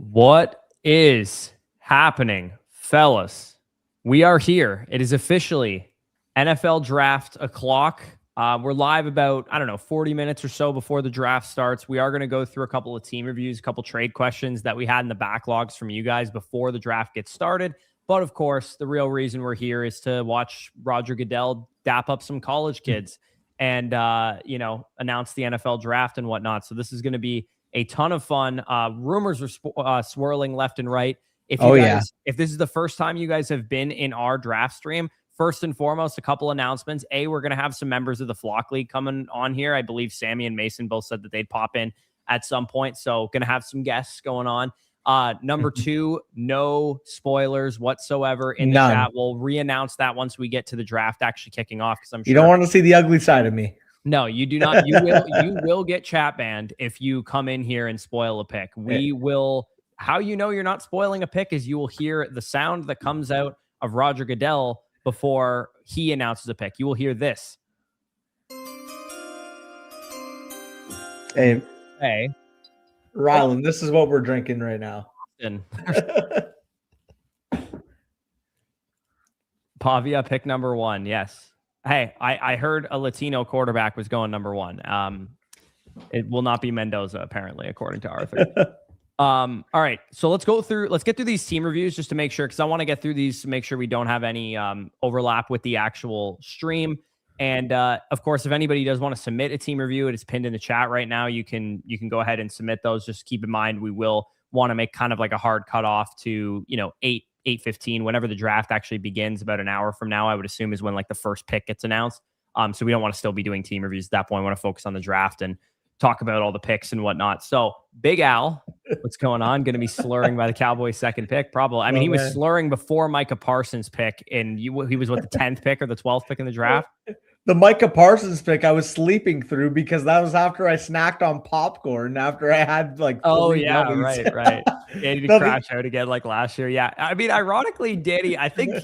What is happening, fellas? We are here. It is officially NFL draft o'clock. We're live about, 40 minutes or so before the draft starts. We are going to go through a couple of team reviews, a couple trade questions that we had in the backlogs from you guys before the draft gets started. But of course, the real reason we're here is to watch Roger Goodell dap up some college kids and, announce the NFL draft and whatnot. So this is going to be a ton of fun. Rumors are swirling left and right. If this is the first time you guys have been in our draft stream, first and foremost, a couple announcements. We're going to have some members of the Flock League coming on here. I believe Sammy and Mason both said that they'd pop in at some point. So going to have some guests going on. Number two, no spoilers whatsoever in the chat. We'll re-announce that once we get to the draft actually kicking off. Because I'm sure you don't want to see the ugly side of me. No, you do not. You will get chat banned if you come in here and spoil a pick. We will. How you know you're not spoiling a pick is you will hear the sound that comes out of Roger Goodell before he announces a pick. You will hear this. Hey, Rylan, this is what we're drinking right now. Pavia pick number one. Yes. Hey, I heard a Latino quarterback was going number one. It will not be Mendoza, apparently, according to Arthur. All right, so let's get through these team reviews just to make sure, because I want to get through these to make sure we don't have any overlap with the actual stream. And of course, if anybody does want to submit a team review, it is pinned in the chat right now. You can go ahead and submit those. Just keep in mind, we will want to make kind of like a hard cutoff to 8:15 whenever the draft actually begins. About an hour from now, I would assume, is when like the first pick gets announced. So we don't want to still be doing team reviews at that point. We want to focus on the draft and talk about all the picks and whatnot. So Big Al, what's going on? Going to be slurring by the Cowboys' second pick, probably. I mean, he was slurring before Micah Parsons' pick, and he was what, the 10th pick or the 12th pick in the draft? The Micah Parsons pick I was sleeping through because that was after I snacked on popcorn after I had like right. Danny to crash out again like last year. Yeah. I mean, ironically, Danny, I think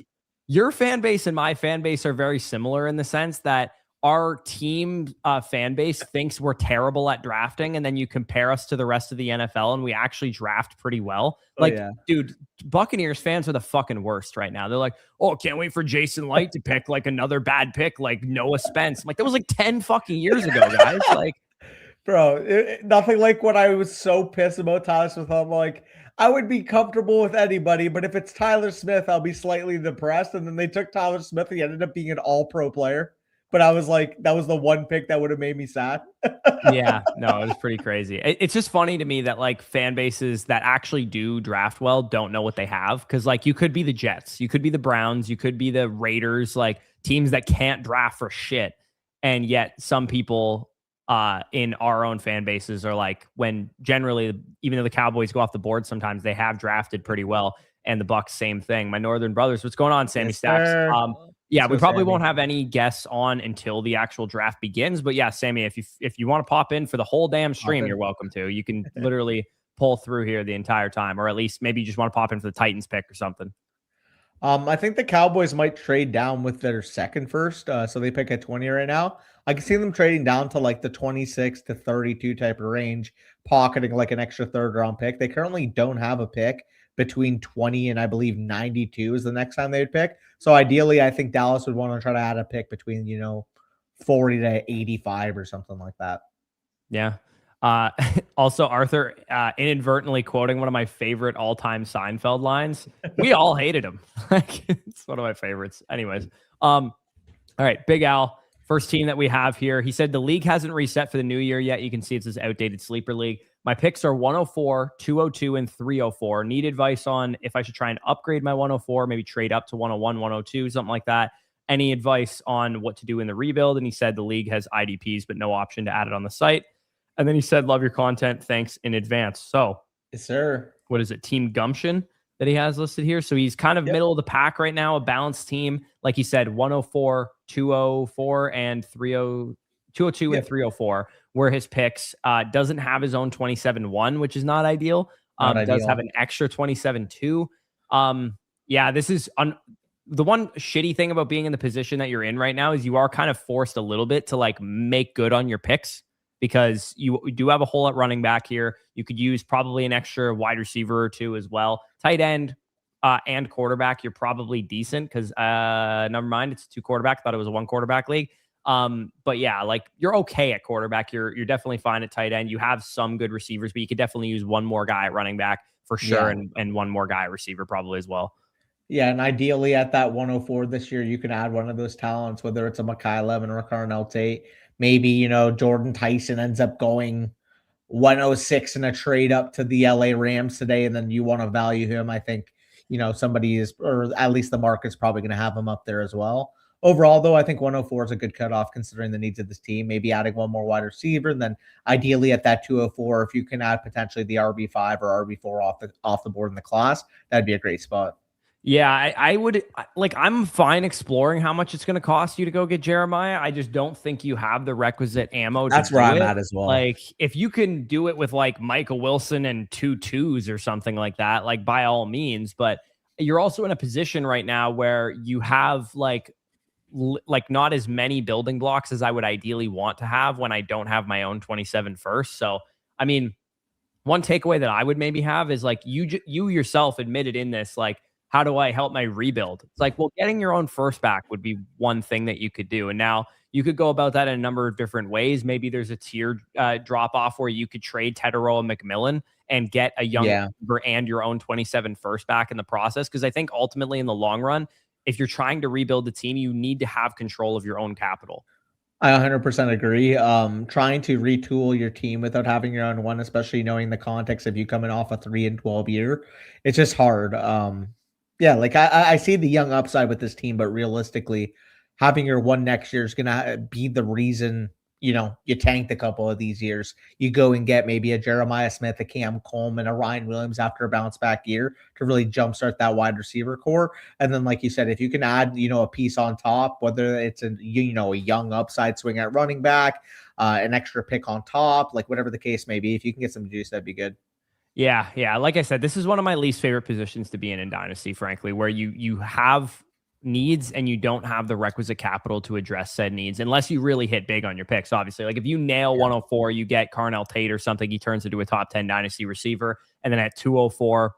your fan base and my fan base are very similar in the sense that our team fan base thinks we're terrible at drafting, and then you compare us to the rest of the NFL and we actually draft pretty well. Dude, Buccaneers fans are the fucking worst right now. They're like, oh, can't wait for Jason Light to pick like another bad pick like Noah Spence. I'm like, that was like 10 fucking years ago, guys. Like, bro, nothing like when I was so pissed about Tyler Smith. I'm like, I would be comfortable with anybody, but if it's Tyler Smith, I'll be slightly depressed. And then they took Tyler Smith. He ended up being an all-pro player. But I was like, that was the one pick that would have made me sad. Yeah, no, it was pretty crazy. It's just funny to me that like fan bases that actually do draft well don't know what they have. Because like you could be the Jets, you could be the Browns, you could be the Raiders, like teams that can't draft for shit. And yet some people in our own fan bases are like, when generally, even though the Cowboys go off the board sometimes, they have drafted pretty well. And the Bucs, same thing. My Northern brothers, what's going on, Sammy Stacks? Yeah, we probably won't have any guests on until the actual draft begins. But yeah, Sammy, if you want to pop in for the whole damn stream, you're welcome to. You can literally pull through here the entire time, or at least maybe you just want to pop in for the Titans pick or something. I think the Cowboys might trade down with their second first. So they pick at 20 right now. I can see them trading down to like the 26 to 32 type of range, pocketing like an extra third round pick. They currently don't have a pick between 20 and I believe 92 is the next time they would pick. So ideally, I think Dallas would want to try to add a pick between, 40 to 85 or something like that. Yeah. Also, Arthur inadvertently quoting one of my favorite all-time Seinfeld lines. We all hated him. It's one of my favorites. Anyways. All right, Big Al, first team that we have here. He said the league hasn't reset for the new year yet. You can see it's this outdated sleeper league. My picks are 104, 202, and 304. Need advice on if I should try and upgrade my 104, maybe trade up to 101, 102, something like that. Any advice on what to do in the rebuild? And he said the league has IDPs, but no option to add it on the site. And then he said, love your content. Thanks in advance. So, yes, sir. What is it? Team Gumption that he has listed here. So he's kind of middle of the pack right now, a balanced team. Like he said, 104, 204, and 202 and 304 were his picks. Doesn't have his own 27-1, which is not ideal. Does have an extra 27-2. Yeah, this is the one shitty thing about being in the position that you're in right now is you are kind of forced a little bit to like make good on your picks because you do have a hole at running back here. You could use probably an extra wide receiver or two as well. Tight end and quarterback, you're probably decent because never mind, it's a 2 quarterback. Thought it was a 1 quarterback league. But yeah, like you're okay at quarterback. You're definitely fine at tight end. You have some good receivers, but you could definitely use one more guy at running back for sure, Yeah. and one more guy at receiver probably as well. Yeah, and ideally at that 104 this year, you can add one of those talents, whether it's a Makai Levin or a Carnell Tate. Maybe, Jordan Tyson ends up going 106 in a trade up to the LA Rams today, and then you want to value him. I think, somebody is, or at least the market's probably going to have him up there as well. Overall, though, I think 104 is a good cutoff considering the needs of this team. Maybe adding one more wide receiver, and then ideally at that 204, if you can add potentially the RB5 or RB4 off the board in the class, that'd be a great spot. Yeah, I would like. I'm fine exploring how much it's going to cost you to go get Jeremiah. I just don't think you have the requisite ammo. That's to where do I'm it. at as well. Like, if you can do it with like Michael Wilson and 2 2s or something like that, like by all means. But you're also in a position right now where you have like not as many building blocks as I would ideally want to have when I don't have my own 27 first. So, I mean, one takeaway that I would maybe have is like you yourself admitted in this, like, how do I help my rebuild? It's like, well, getting your own first back would be one thing that you could do. And now you could go about that in a number of different ways. Maybe there's a tier drop off where you could trade Tedero and McMillan and get a young receiver and your own 27 first back in the process. Because I think ultimately in the long run, if you're trying to rebuild the team, you need to have control of your own capital. I 100% agree. Trying to retool your team without having your own one, especially knowing the context of you coming off a 3-12 year, it's just hard. Yeah, like I see the young upside with this team, but realistically, having your one next year is gonna be the reason you tanked a couple of these years. You go and get maybe a Jeremiah Smith, a Cam Coleman, a Ryan Williams after a bounce back year to really jumpstart that wide receiver core. And then, like you said, if you can add a piece on top, whether it's a young upside swing at running back, an extra pick on top, like whatever the case may be, if you can get some juice, that'd be good. Yeah. Like I said, this is one of my least favorite positions to be in Dynasty, frankly, where you have needs and you don't have the requisite capital to address said needs unless you really hit big on your picks. Obviously, like if you nail 104, you get Carnell Tate or something, he turns into a top 10 Dynasty receiver. And then at 204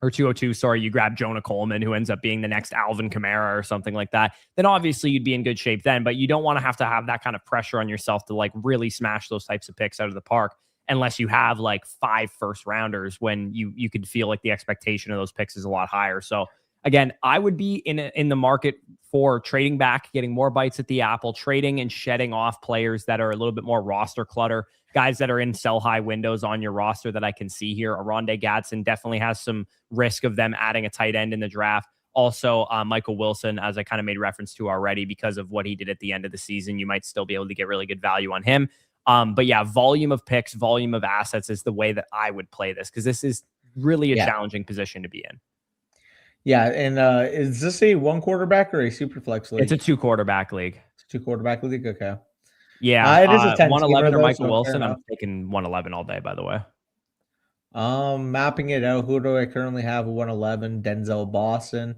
or 202, sorry, you grab Jonah Coleman, who ends up being the next Alvin Kamara or something like that. Then obviously you'd be in good shape then, but you don't want to have that kind of pressure on yourself to like really smash those types of picks out of the park, unless you have like 5 first rounders when you could feel like the expectation of those picks is a lot higher. So again, I would be in the market for trading back, getting more bites at the apple, trading and shedding off players that are a little bit more roster clutter, guys that are in sell high windows on your roster that I can see here. Aronde Gadsden definitely has some risk of them adding a tight end in the draft. Also, Michael Wilson, as I kind of made reference to already, because of what he did at the end of the season, you might still be able to get really good value on him. But yeah, volume of picks, volume of assets is the way that I would play this, because this is really a challenging position to be in. Yeah, and is this a 1 quarterback or a super flex league? It's a 2 quarterback league. It's a 2 quarterback league. Okay. Yeah, it is a 10 111 or though, Michael so Wilson. I'm taking 111 all day, by the way. Mapping it out, who do I currently have? 111 Denzel Boston.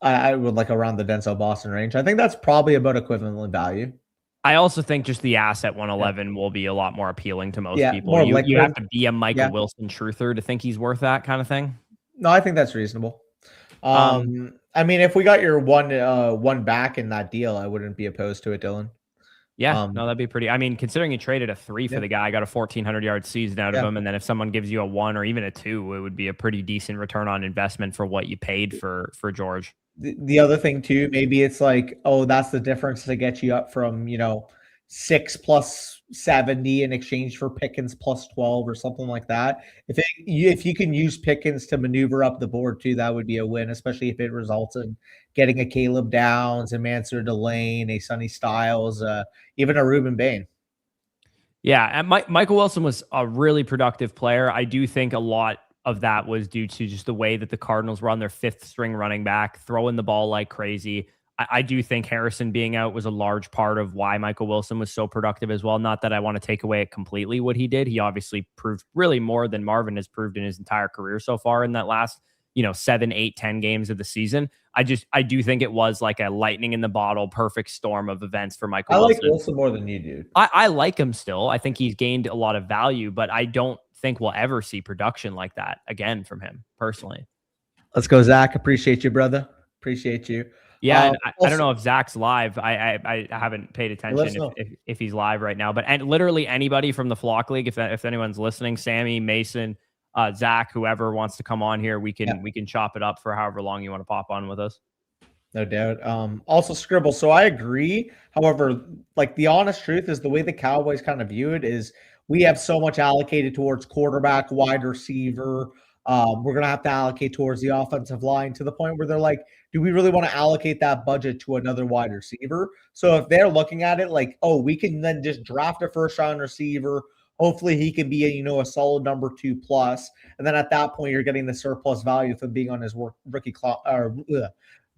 I would like around the Denzel Boston range. I think that's probably about equivalent value. I also think just the asset 111 will be a lot more appealing to most people. More you have to be a Michael Wilson truther to think he's worth that kind of thing. No, I think that's reasonable. I mean, if we got your one back in that deal, I wouldn't be opposed to it, Dylan. Yeah, no, that'd be pretty. I mean, considering you traded a 3 for the guy, got a 1,400-yard season out of him, and then if someone gives you a 1 or even a 2, it would be a pretty decent return on investment for what you paid for George. The other thing too, maybe it's like, oh, that's the difference to get you up from 6 plus 70 in exchange for Pickens plus 12 or something like that. If you can use Pickens to maneuver up the board too, that would be a win, especially if it results in getting a Caleb Downs, a Mansur Delane, a Sonny Styles, even a Reuben Bain. Yeah, and Michael Wilson was a really productive player. I do think a lot of that was due to just the way that the Cardinals run their 5th string running back, throwing the ball like crazy. I do think Harrison being out was a large part of why Michael Wilson was so productive as well. Not that I want to take away it completely what he did. He obviously proved really more than Marvin has proved in his entire career so far in that last, 7, 8, 10 games of the season. I do think it was like a lightning in the bottle, perfect storm of events for Michael I like Wilson. Wilson more than you do. I like him still. I think he's gained a lot of value, but I don't think we'll ever see production like that again from him personally. Let's go, Zach. Appreciate you, brother. Appreciate you. Yeah, and I don't know if Zach's live. I haven't paid attention if he's live right now. But literally anybody from the Flock League, if anyone's listening, Sammy, Mason, Zach, whoever wants to come on here, we can chop it up for however long you want to pop on with us. No doubt. Also Scribble. So I agree. However, like the honest truth is the way the Cowboys kind of view it is we have so much allocated towards quarterback, wide receiver. We're going to have to allocate towards the offensive line to the point where they're like, do we really want to allocate that budget to another wide receiver? So if they're looking at it like, oh, we can then just draft a first round receiver. Hopefully he can be a solid number 2+. And then at that point, you're getting the surplus value from being on his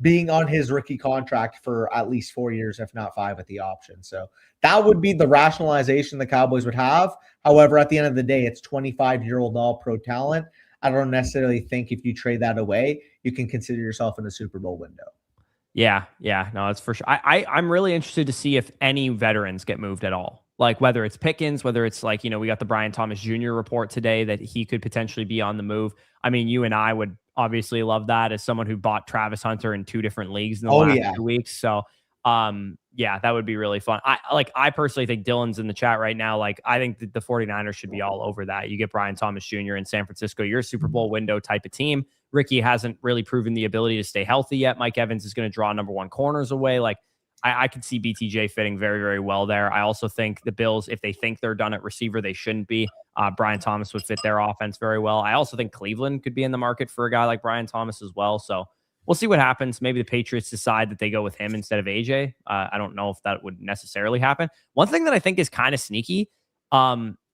being on his rookie contract for at least 4 years, if not 5 at the option. So that would be the rationalization the Cowboys would have. However, at the end of the day, it's 25-year-old all-pro talent. I don't necessarily think if you trade that away, you can consider yourself in a Super Bowl window. Yeah, no, that's for sure. I'm really interested to see if any veterans get moved at all. Like whether it's Pickens, whether it's like, we got the Brian Thomas Jr. report today that he could potentially be on the move. I mean, you and I would obviously love that as someone who bought Travis Hunter in 2 different leagues in the last 2 weeks. So, yeah, that would be really fun. I personally think Dylan's in the chat right now. Like, I think the 49ers should be all over that. You get Brian Thomas Jr. in San Francisco. You're a Super Bowl window type of team. Ricky hasn't really proven the ability to stay healthy yet. Mike Evans is going to draw number 1 corners away. Like, I could see BTJ fitting very, very well there. I also think the Bills, if they think they're done at receiver, they shouldn't be. Brian Thomas would fit their offense very well. I also think Cleveland could be in the market for a guy like Brian Thomas as well. So we'll see what happens. Maybe the Patriots decide that they go with him instead of AJ. I don't know if that would necessarily happen. One thing that I think is kind of sneaky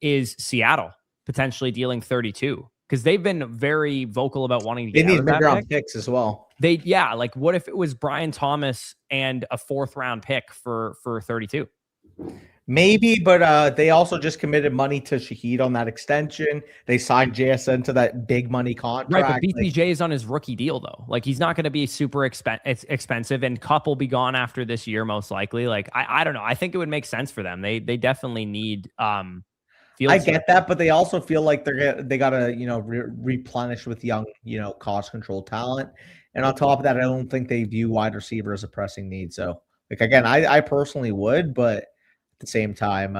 is Seattle potentially dealing 32 because they've been very vocal about wanting to get out of that mid-round picks as well. Like what if it was Brian Thomas and a 4th round pick for 32? Maybe, but they also just committed money to Shaheed on that extension. They signed JSN to that big money contract. Right, but BTJ is on his rookie deal though. Like he's not going to be super expensive, and Kupp will be gone after this year most likely. Like I don't know. I think it would make sense for them. They definitely need. I get that, but they also feel like they gotta replenish with young cost control talent. And on top of that, I don't think they view wide receiver as a pressing need. So, like again, I personally would, but at the same time,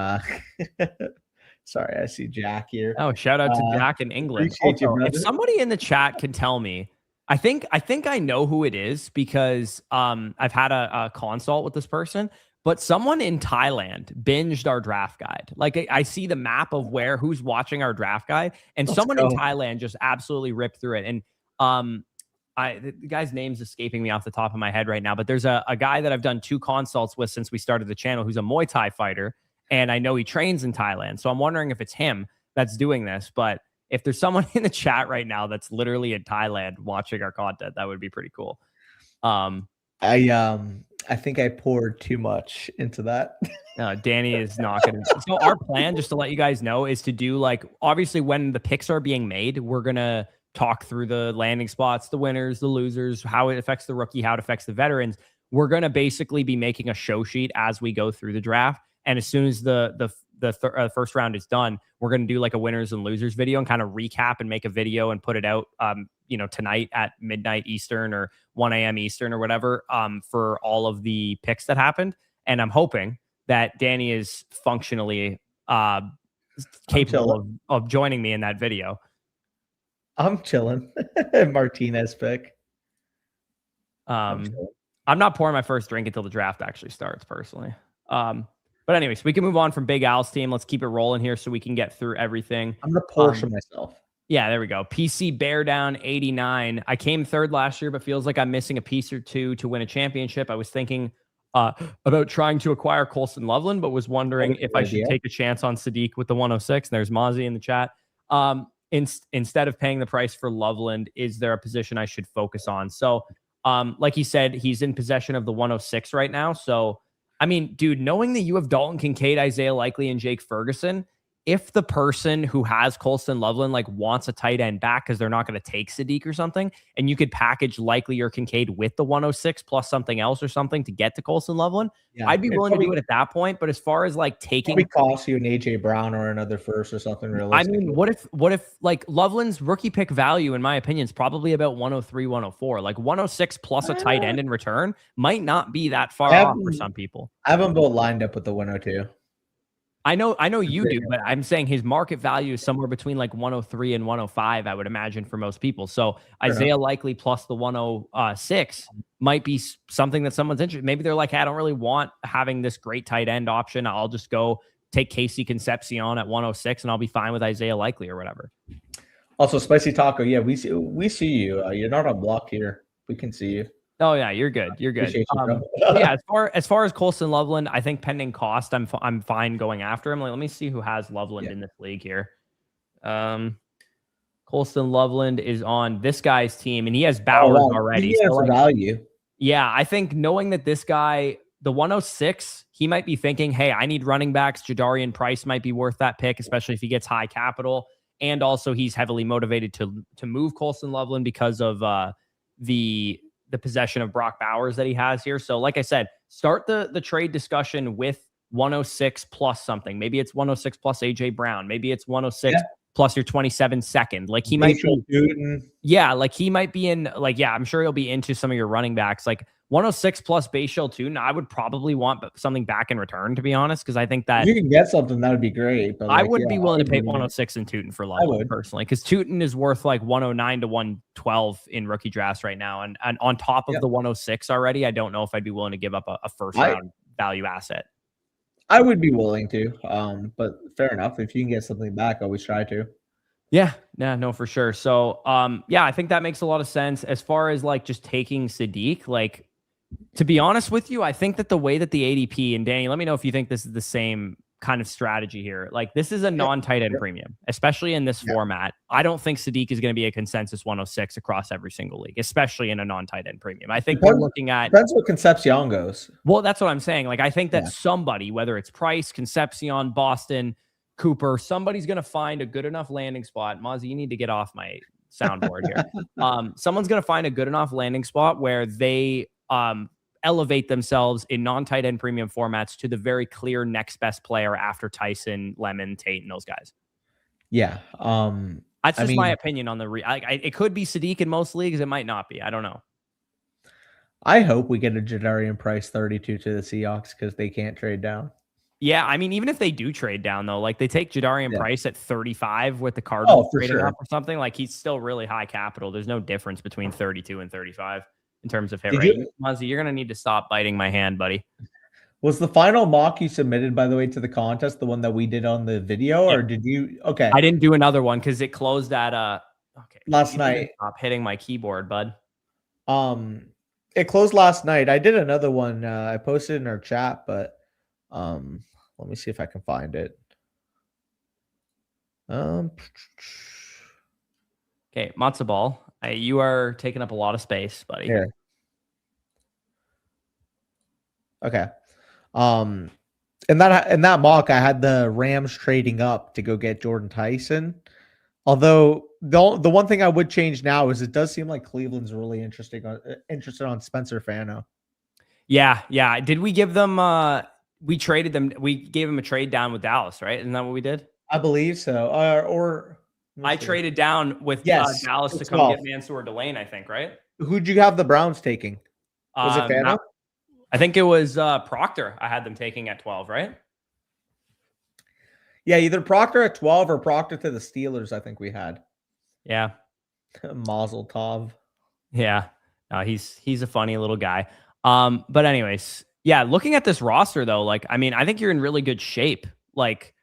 sorry, I see Jack here. Oh, shout out to Jack in England. Also, if somebody in the chat can tell me, I think I know who it is because I've had a consult with this person. But someone in Thailand binged our draft guide. Like I see the map of who's watching our draft guide, and someone in Thailand just absolutely ripped through it. And the guy's name's escaping me off the top of my head right now, but there's a guy that I've done 2 consults with since we started the channel who's a Muay Thai fighter, and I know he trains in Thailand. So I'm wondering if it's him that's doing this. But if there's someone in the chat right now that's literally in Thailand watching our content, that would be pretty cool. I think I poured too much into that. Danny is not going to. So our plan, just to let you guys know, is to do obviously when the picks are being made, we're going to talk through the landing spots, the winners, the losers, how it affects the rookie, how it affects the veterans. We're going to basically be making a show sheet as we go through the draft. And as soon as the first round is done, we're going to do a winners and losers video and kind of recap and make a video and put it out, tonight at midnight Eastern or 1 a.m. Eastern or whatever, for all of the picks that happened. And I'm hoping that Danny is functionally capable of joining me in that video. I'm chilling. Martinez pick. I'm not pouring my first drink until the draft actually starts personally. But anyways, we can move on from Big Al's team. Let's keep it rolling here so we can get through everything. I'm going to portion myself. Yeah, there we go. PC Bear Down 89. I came 3rd last year, but feels like I'm missing a piece or 2 to win a championship. I was thinking about trying to acquire Colston Loveland, but was wondering if I should take a chance on Sadiq with the 106. There's Mozzie in the chat. Instead of paying the price for Loveland, is there a position I should focus on? So, like he said, he's in possession of the 106 right now. So, I mean, dude, knowing that you have Dalton Kincaid, Isaiah Likely, and Jake Ferguson, if the person who has Colston Loveland like wants a tight end back because they're not going to take Sadiq or something, and you could package Likely or Kincaid with the 106 plus something else or something to get to Colston Loveland, Yeah, I'd be willing to do it at that point. But as far as like probably taking, cost you an AJ Brown or another first or something I realistically. mean, what if like Loveland's rookie pick value, in my opinion, is probably about 103, 104. Like 106 plus a tight end in return might not be that far off for some people. I have them both lined up with the 102. I know you do, but I'm saying his market value is somewhere between like 103 and 105, I would imagine, for most people. So Isaiah Likely plus the 106 might be something that someone's interested. Maybe they're like, hey, I don't really want having this great tight end option. I'll just go take Casey Concepcion at 106 and I'll be fine with Isaiah Likely or whatever. Also, Spicy Taco, yeah, we see you. You're not on block here. We can see you. Oh yeah, you're good. You're good. Yeah, as far as Colston Loveland, I think pending cost, I'm fine going after him. Like, let me see who has Loveland in this league here. Colston Loveland is on this guy's team, and he has Bowers already. He has so, value. Yeah, I think knowing that this guy, the 106, he might be thinking, hey, I need running backs. Jadarian Price might be worth that pick, especially if he gets high capital. And also, he's heavily motivated to move Colston Loveland because of the possession of Brock Bowers that he has here. So like I said, start the trade discussion with 106 plus something. Maybe it's 106 plus AJ Brown. Maybe it's 106 plus your 27 second. Like he might be, like he might be in, like, yeah, I'm sure he'll be into some of your running backs. Like 106 plus Bayshell Tootin, I would probably want something back in return, to be honest, because I think that if you can get something, that would be great. But I wouldn't be willing to pay 106 in Tootin for Loveland personally, because Tootin is worth like 109 to 112 in rookie drafts right now, and on top of the 106 already, I don't know if I'd be willing to give up a first round value asset. I would be willing to, but fair enough. If you can get something back, always try to. Yeah, no, for sure. So, yeah, I think that makes a lot of sense. As far as like just taking Sadiq, like, to be honest with you, I think that the way that the ADP, and Danny, let me know if you think this is the same kind of strategy here. Like, this is a non-tight end premium, especially in this format. I don't think Sadiq is going to be a consensus 106 across every single league, especially in a non-tight end premium. I think we're looking at... Depends what Concepcion goes. Well, that's what I'm saying. Like, I think that somebody, whether it's Price, Concepcion, Boston, Cooper, somebody's going to find a good enough landing spot. Mozzie, you need to get off my soundboard here. Someone's going to find a good enough landing spot where they elevate themselves in non-tight end premium formats to the very clear next best player after Tyson, Lemon, Tate, and those guys. Yeah. That's just my opinion on the it could be Sadiq in most leagues. It might not be. I don't know. I hope we get a Jadarian Price 32 to the Seahawks because they can't trade down. Yeah, I mean, even if they do trade down, though, like they take Jadarian Price at 35 with the Cardinals trading up or something, like he's still really high capital. There's no difference between 32 and 35 in terms of hit rate. Muzzy, you're going to need to stop biting my hand, buddy. Was the final mock you submitted, by the way, to the contest the one that we did on the video, or did you? Okay. I didn't do another one because it closed at last night. Stop hitting my keyboard, bud. It closed last night. I did another one. I posted in our chat, but let me see if I can find it. Okay, matzo ball. You are taking up a lot of space, buddy. Here. Okay. In that mock, I had the Rams trading up to go get Jordan Tyson. Although the one thing I would change now is it does seem like Cleveland's really interested on Spencer Fano. Yeah. Did we give them? We traded them. We gave him a trade down with Dallas, right? Isn't that what we did? I believe so. Or I traded down with Dallas to come get Mansour Delane, I think, right? Who'd you have the Browns taking? Was it Fano? I think it was Proctor. I had them taking at 12, right? Yeah, either Proctor at 12 or Proctor to the Steelers, I think we had. Yeah. Mazel tov. Yeah. No, he's a funny little guy. But anyways, yeah, looking at this roster, though, like, I mean, I think you're in really good shape. Like,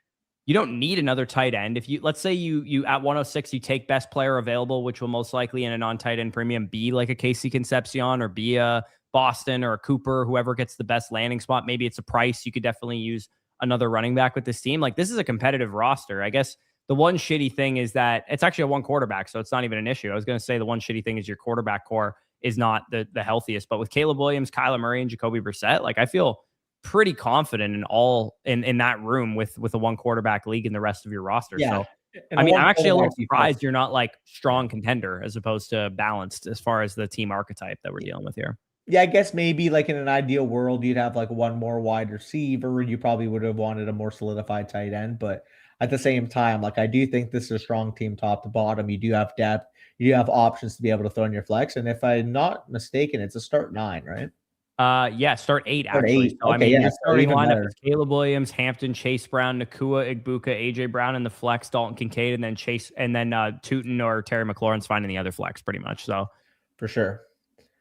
you don't need another tight end. If you, let's say you at 106, you take best player available, which will most likely in a non-tight end premium be like a Casey Concepcion or be a Boston or a Cooper, whoever gets the best landing spot. Maybe it's a Price. You could definitely use another running back with this team. Like, this is a competitive roster. I guess the one shitty thing is that it's actually a one quarterback, so it's not even an issue. I was going to say the one shitty thing is your quarterback core is not the healthiest, but with Caleb Williams, Kyler Murray, and Jacoby Brissett, like, I feel pretty confident in that room with a one quarterback league in the rest of your roster. Yeah. So And I a mean, one I'm actually a little quarterback surprised defense. you're not like strong contender as opposed to balanced as far as the team archetype that we're dealing with here. Yeah, I guess maybe like in an ideal world, you'd have like one more wide receiver, and you probably would have wanted a more solidified tight end. But at the same time, like I do think this is a strong team top to bottom. You do have depth, you do have options to be able to throw in your flex. And if I'm not mistaken, it's a start 9, right? Yeah, start 8 Start actually. 8. So I Okay, mean, yeah, your so starting even lineup better is Caleb Williams, Hampton, Chase Brown, Nakua, Igbuka, AJ Brown in the flex, Dalton Kincaid, and then Tootin or Terry McLaurin's finding the other flex pretty much. So for sure.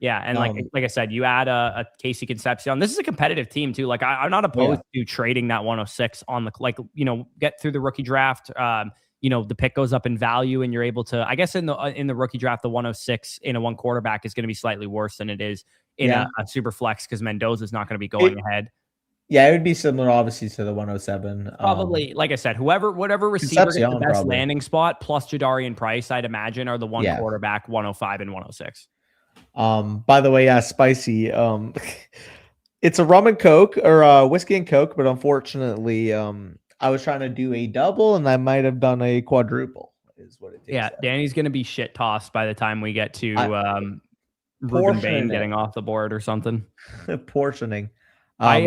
yeah, and like I said, you add a Casey Concepcion. This is a competitive team too. Like I'm not opposed to trading that 106 on the get through the rookie draft. The pick goes up in value, and you're able to. I guess in the rookie draft, the 106 in a one quarterback is going to be slightly worse than it is in a super flex because Mendoza is not going to be going ahead. Yeah, it would be similar, obviously, to the 107. Probably, like I said, whatever receiver gets the best probably. landing spot plus Jadarian Price, I'd imagine, are the one quarterback 105 and 106. By the way, yeah, spicy. It's a rum and coke or whiskey and coke, but unfortunately, I was trying to do a double and I might have done a quadruple. Is what it takes. Yeah, Danny's gonna be shit tossed by the time we get to Ruben Bain getting off the board or something. Portioning. I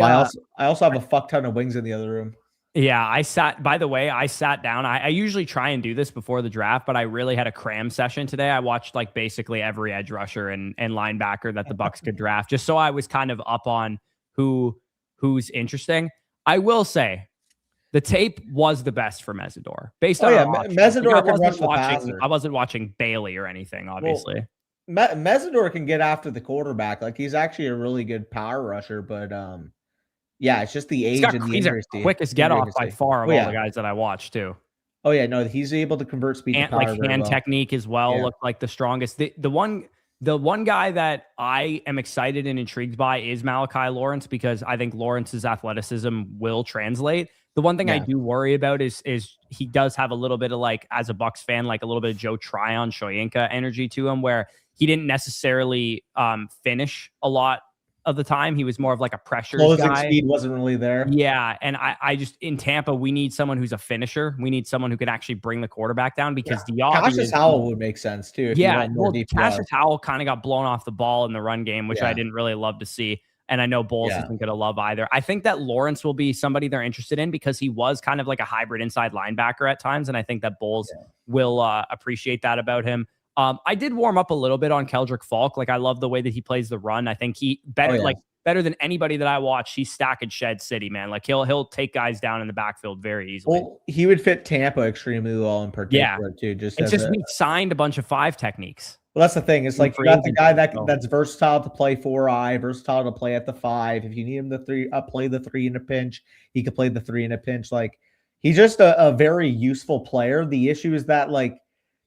also have a fuck ton of wings in the other room. Yeah, I sat down. I usually try and do this before the draft, but I really had a cram session today. I watched like basically every edge rusher and linebacker that the Bucks could draft, just so I was kind of up on who's interesting. I will say the tape was the best for Mesidor. Based on Mesidor can rush the passer. I wasn't watching Bailey or anything, obviously. Well, Mesidor can get after the quarterback. Like he's actually a really good power rusher, but yeah, it's just the age and the he's injury. He's quickest get off by far of all the guys that I watched too. Oh yeah, no, he's able to convert speed to power. Like hand technique as well. Looked like the strongest. The one guy that I am excited and intrigued by is Malachi Lawrence because I think Lawrence's athleticism will translate. The one thing I do worry about is he does have a little bit of like, as a Bucks fan, like a little bit of Joe Tryon, Shoyinka energy to him, where he didn't necessarily finish a lot of the time. He was more of like a pressure closing speed wasn't really there. Yeah, and I just in Tampa we need someone who's a finisher. We need someone who can actually bring the quarterback down because Cassius Howell would make sense too. Cassius Howell kind of got blown off the ball in the run game, which I didn't really love to see. And I know Bowles isn't going to love either. I think that Lawrence will be somebody they're interested in because he was kind of like a hybrid inside linebacker at times, and I think that Bowles will appreciate that about him. I did warm up a little bit on Keldrick Falk. Like I love the way that he plays the run. I think he better than anybody that I watch. He's stacking Shed City, man. Like he'll take guys down in the backfield very easily. Well, he would fit Tampa extremely well in particular too. We signed a bunch of 5 techniques. Well, that's the thing. It's like you got the guy that's versatile to play 4-eye, versatile to play at the 5. If you need him to play the 3 in a pinch, he could play the 3 in a pinch. Like he's just a very useful player. The issue is that like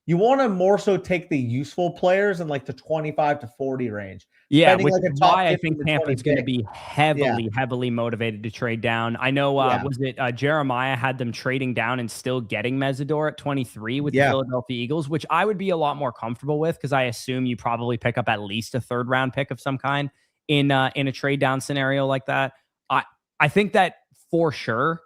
you want to more so take the useful players in like the 25 to 40 range. Yeah, which is why I think Tampa's going to be heavily motivated to trade down. I know, was it Jeremiah had them trading down and still getting Mesidor at 23 with the Philadelphia Eagles, which I would be a lot more comfortable with because I assume you probably pick up at least a 3rd round pick of some kind in a trade down scenario like that. I think that for sure,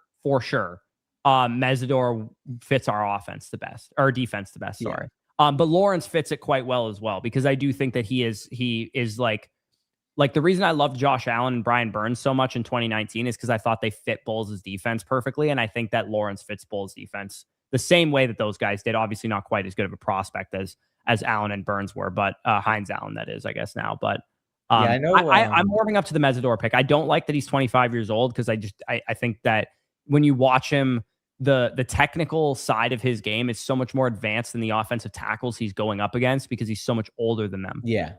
Mesidor fits our offense the best, or defense the best. Sorry. But Lawrence fits it quite well as well because I do think that he is like the reason I loved Josh Allen and Brian Burns so much in 2019 is because I thought they fit Bowles' defense perfectly, and I think that Lawrence fits Bowles' defense the same way that those guys did. Obviously, not quite as good of a prospect as Allen and Burns were, but Hines Allen that is, I guess now. But I know I'm warming up to the Mesidor pick. I don't like that he's 25 years old because I think that when you watch him. The technical side of his game is so much more advanced than the offensive tackles he's going up against because he's so much older than them. Yeah.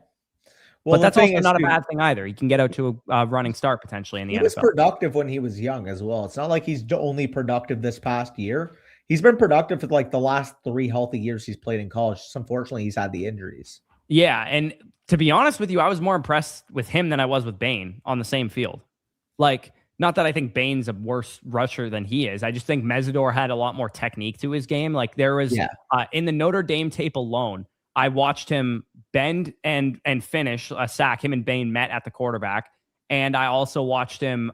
Well, but that's also not a bad thing either. He can get out to a running start potentially in the NFL. He was productive when he was young as well. It's not like he's only productive this past year. He's been productive for like the last 3 healthy years he's played in college. Just unfortunately, he's had the injuries. Yeah. And to be honest with you, I was more impressed with him than I was with Bain on the same field. Like, not that I think Bain's a worse rusher than he is. I just think Mesidor had a lot more technique to his game. Like there was in the Notre Dame tape alone, I watched him bend and finish a sack. Him and Bain met at the quarterback. And I also watched him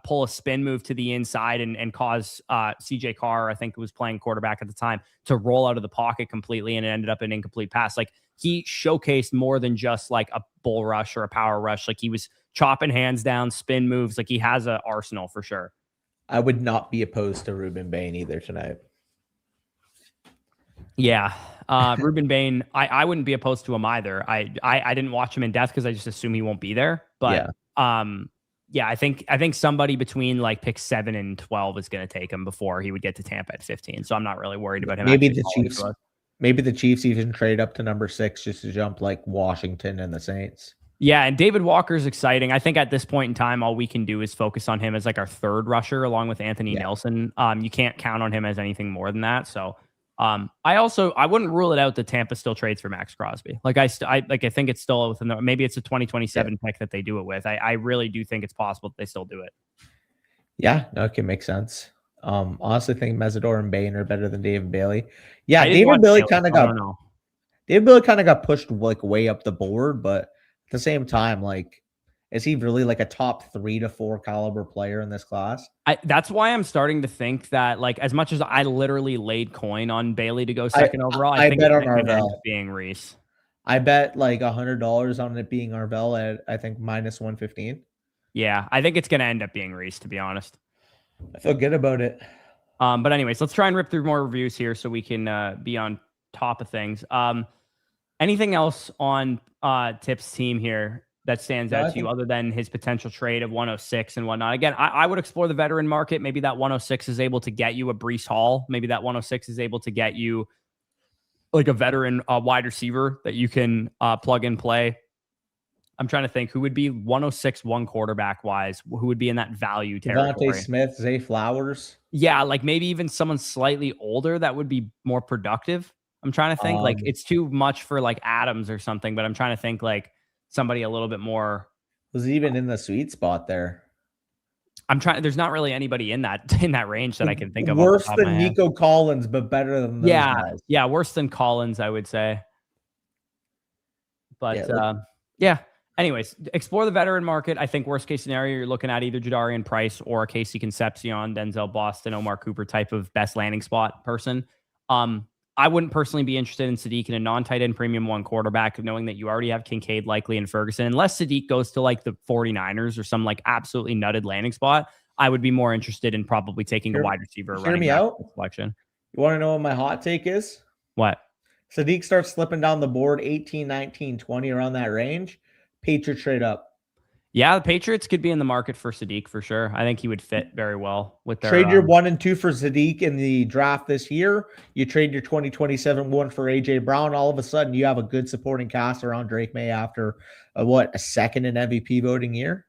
pull a spin move to the inside and cause CJ Carr, I think, who was playing quarterback at the time, to roll out of the pocket completely, and it ended up an incomplete pass. Like, he showcased more than just like a bull rush or a power rush. Like, he was chopping hands down, spin moves. Like, he has an arsenal for sure. I would not be opposed to Ruben Bain either tonight. Yeah. Ruben Bain, I wouldn't be opposed to him either. I didn't watch him in depth because I just assume he won't be there. But yeah, I think somebody between like pick 7 and 12 is going to take him before he would get to Tampa at 15. So I'm not really worried about him. Maybe the Chiefs. Maybe the Chiefs even trade up to number 6 just to jump like Washington and the Saints. Yeah, and David Walker's exciting. I think at this point in time, all we can do is focus on him as like our third rusher along with Anthony Nelson. You can't count on him as anything more than that. So I wouldn't rule it out that Tampa still trades for Max Crosby. Like I think it's still within maybe it's a 2027 pick that they do it with. I really do think it's possible that they still do it. Yeah, no, it can make sense. Honestly think Mesidor and Bain are better than David Bailey. Yeah, David Bailey kind of got pushed like way up the board, but at the same time, like, is he really like a top 3 to 4 caliber player in this class? That's why I'm starting to think that, like, as much as I literally laid coin on Bailey to go second overall, I think bet on Arvell end up being Reese. I bet like $100 on it being Arvell at I think -115. Yeah, I think it's going to end up being Reese, to be honest. I feel good about it. But anyways, let's try and rip through more reviews here so we can be on top of things. Anything else on Tip's team here that stands out to you other than his potential trade of 106 and whatnot? Again, I would explore the veteran market. Maybe that 106 is able to get you a Breece Hall. Maybe that 106 is able to get you like a veteran wide receiver that you can plug and play. I'm trying to think who would be 106 one quarterback wise, who would be in that value territory. Devontae Smith, Zay Flowers. Yeah, like maybe even someone slightly older that would be more productive. I'm trying to think like it's too much for like Adams or something, but I'm trying to think like somebody a little bit more. Was even in the sweet spot there. I'm trying. There's not really anybody in that range that I can think of. Worse than Nico Collins, but better than those guys. Yeah, worse than Collins, I would say. But yeah. Anyways, explore the veteran market. I think worst case scenario, you're looking at either Jadarian Price or a Casey Concepcion, Denzel Boston, Omar Cooper type of best landing spot person. I wouldn't personally be interested in Sadiq in a non-tight end premium 1 quarterback, knowing that you already have Kincaid, Likely, and Ferguson. Unless Sadiq goes to like the 49ers or some like absolutely nutted landing spot, I would be more interested in probably taking a wide receiver. Hear me out. Selection. You want to know what my hot take is? What? Sadiq starts slipping down the board 18, 19, 20 around that range. Patriots trade up. Yeah, the Patriots could be in the market for Sadiq for sure. I think he would fit very well with their trade your 1 and 2 for Sadiq in the draft this year. You trade your 2027 1 for AJ Brown. All of a sudden, you have a good supporting cast around Drake May after a second in MVP voting year.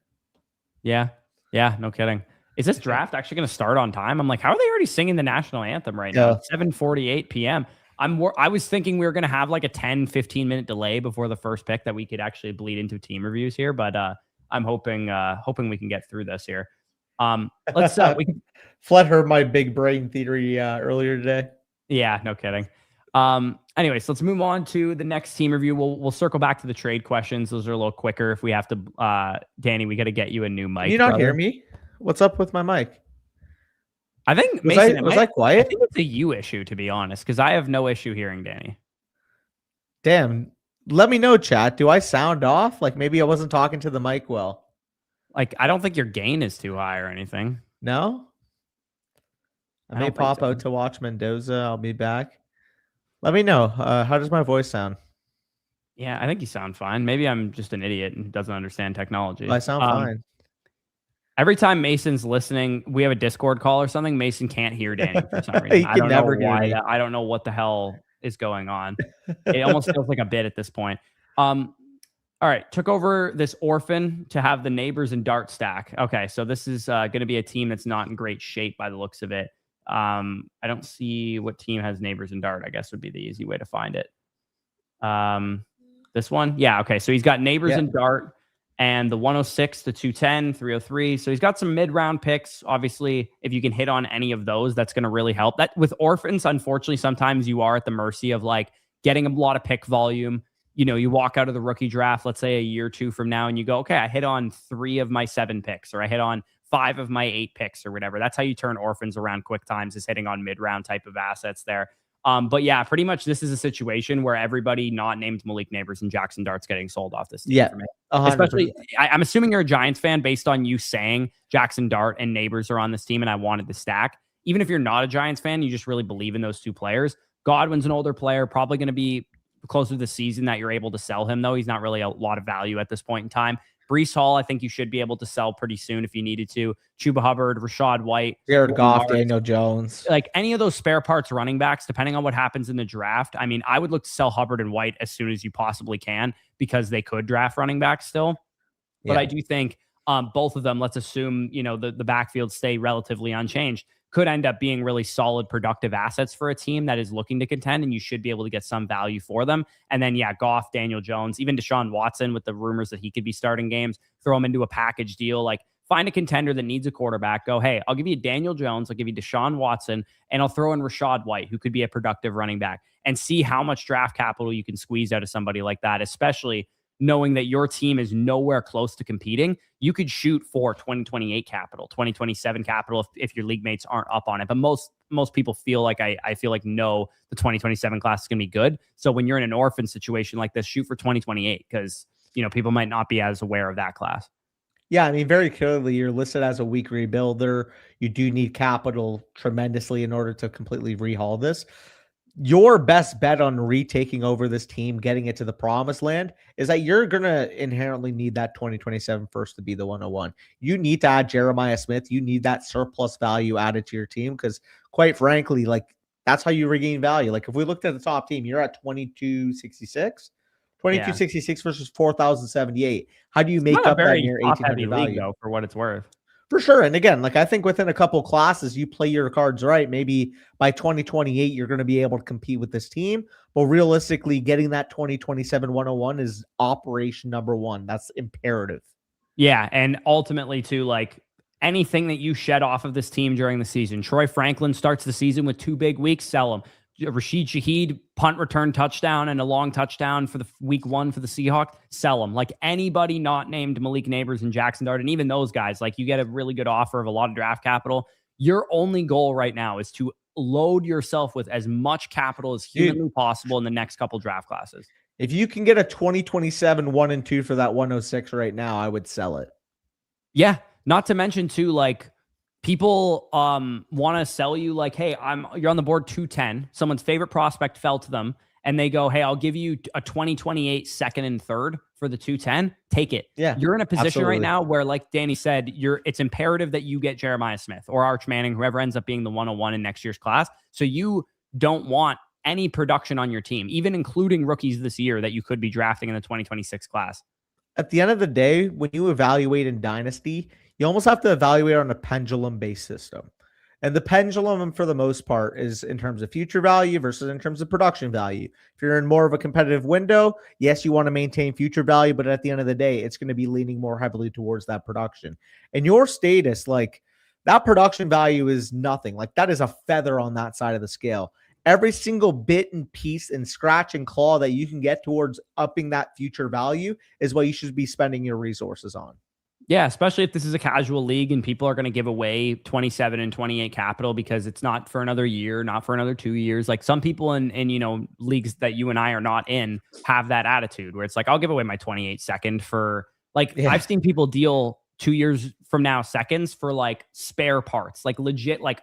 Yeah, no kidding. Is this draft actually going to start on time? I'm like, how are they already singing the national anthem right now? 7:48 p.m. I was thinking we were going to have like a 10, 15 minute delay before the first pick that we could actually bleed into team reviews here. But I'm hoping we can get through this here. Let's Fled heard my big brain theory earlier today. Yeah, no kidding. Anyways, let's move on to the next team review. We'll circle back to the trade questions. Those are a little quicker. If we have to, Danny, we got to get you a new mic. Can you not hear me? What's up with my mic? I think was I quiet? I think it's a you issue, to be honest, because I have no issue hearing Danny. Damn. Let me know, chat. Do I sound off? Like maybe I wasn't talking to the mic well. Like, I don't think your gain is too high or anything. No? I may pop out to watch Mendoza. I'll be back. Let me know. How does my voice sound? Yeah, I think you sound fine. Maybe I'm just an idiot and doesn't understand technology. I sound fine. Every time Mason's listening, we have a Discord call or something. Mason can't hear Danny for some reason. I don't know why. I don't know what the hell is going on. It almost feels like a bit at this point. All right, took over this Orphan to have the Neighbors and Dart stack. Okay, so this is going to be a team that's not in great shape by the looks of it. I don't see what team has Neighbors and Dart, I guess would be the easy way to find it. This one? Yeah, okay. So he's got Neighbors and Dart and the 106, the 210, 303. So he's got some mid-round picks. Obviously, if you can hit on any of those, that's going to really help. That with Orphans, unfortunately, sometimes you are at the mercy of like getting a lot of pick volume, you walk out of the rookie draft, let's say a year or two from now, and you go, okay, I hit on 3 of my 7 picks, or I hit on 5 of my 8 picks or whatever. That's how you turn orphans around quick times, is hitting on mid-round type of assets there. But yeah, pretty much this is a situation where everybody not named Malik Neighbors and Jackson Dart's getting sold off this team for me. 100%. Especially, I'm assuming you're a Giants fan based on you saying Jackson Dart and Neighbors are on this team and I wanted the stack. Even if you're not a Giants fan, you just really believe in those 2 players. Godwin's an older player, probably going to be closer to the season that you're able to sell him, though. He's not really a lot of value at this point in time. Breece Hall, I think you should be able to sell pretty soon if you needed to. Chuba Hubbard, Rashad White, Jared Goff, Daniel Jones. Like any of those spare parts running backs, depending on what happens in the draft. I mean, I would look to sell Hubbard and White as soon as you possibly can because they could draft running backs still. But I do think both of them, let's assume, the backfield stay relatively unchanged, could end up being really solid, productive assets for a team that is looking to contend, and you should be able to get some value for them. And then, Goff, Daniel Jones, even Deshaun Watson with the rumors that he could be starting games, throw him into a package deal. Like, find a contender that needs a quarterback. Go, hey, I'll give you Daniel Jones, I'll give you Deshaun Watson, and I'll throw in Rashad White, who could be a productive running back, and see how much draft capital you can squeeze out of somebody like that, especially knowing that your team is nowhere close to competing. You could shoot for 2028 capital, 2027 capital if your league mates aren't up on it. But most people feel like I feel like no, the 2027 class is going to be good. So when you're in an orphan situation like this, shoot for 2028 because people might not be as aware of that class. Yeah, I mean, very clearly you're listed as a weak rebuilder. You do need capital tremendously in order to completely rehaul this. Your best bet on retaking over this team, getting it to the promised land, is that you're going to inherently need that 2027 first to be the 101. You need to add Jeremiah Smith. You need that surplus value added to your team because, quite frankly, like that's how you regain value. Like if we looked at the top team, you're at 2266. 2266 versus 4078. How do you make up that near 1800 value though, for what it's worth? For sure. And again, like I think within a couple classes, you play your cards right. Maybe by 2028, you're going to be able to compete with this team. But realistically, getting that 2027 101 is operation number 1. That's imperative. Yeah. And ultimately, too, like anything that you shed off of this team during the season, Troy Franklin starts the season with 2 big weeks, sell him. Rashid Shaheed, punt return touchdown and a long touchdown for the week 1 for the Seahawks, sell them. Like anybody not named Malik Neighbors and Jackson Dart, and even those guys, like you get a really good offer of a lot of draft capital. Your only goal right now is to load yourself with as much capital as humanly possible in the next couple draft classes. If you can get a 2027 1 and 2 for that 106 right now, I would sell it. Yeah. Not to mention too, like, people want to sell you like, hey, you're on the board 210. Someone's favorite prospect fell to them, and they go, hey, I'll give you a 2028 second and third for the 210. Take it. Yeah, you're in a position right now where, like Danny said, it's imperative that you get Jeremiah Smith or Arch Manning, whoever ends up being the 101 in next year's class. So you don't want any production on your team, even including rookies this year that you could be drafting in the 2026 class. At the end of the day, when you evaluate in Dynasty, you almost have to evaluate on a pendulum-based system. And the pendulum, for the most part, is in terms of future value versus in terms of production value. If you're in more of a competitive window, yes, you want to maintain future value, but at the end of the day, it's going to be leaning more heavily towards that production. And your status, like that production value is nothing. Like that is a feather on that side of the scale. Every single bit and piece and scratch and claw that you can get towards upping that future value is what you should be spending your resources on. Yeah, especially if this is a casual league and people are going to give away 27 and 28 capital because it's not for another year, not for another 2 years. Like some people in leagues that you and I are not in have that attitude where it's like, I'll give away my 28 second for I've seen people deal 2 years from now seconds for like spare parts, like legit, like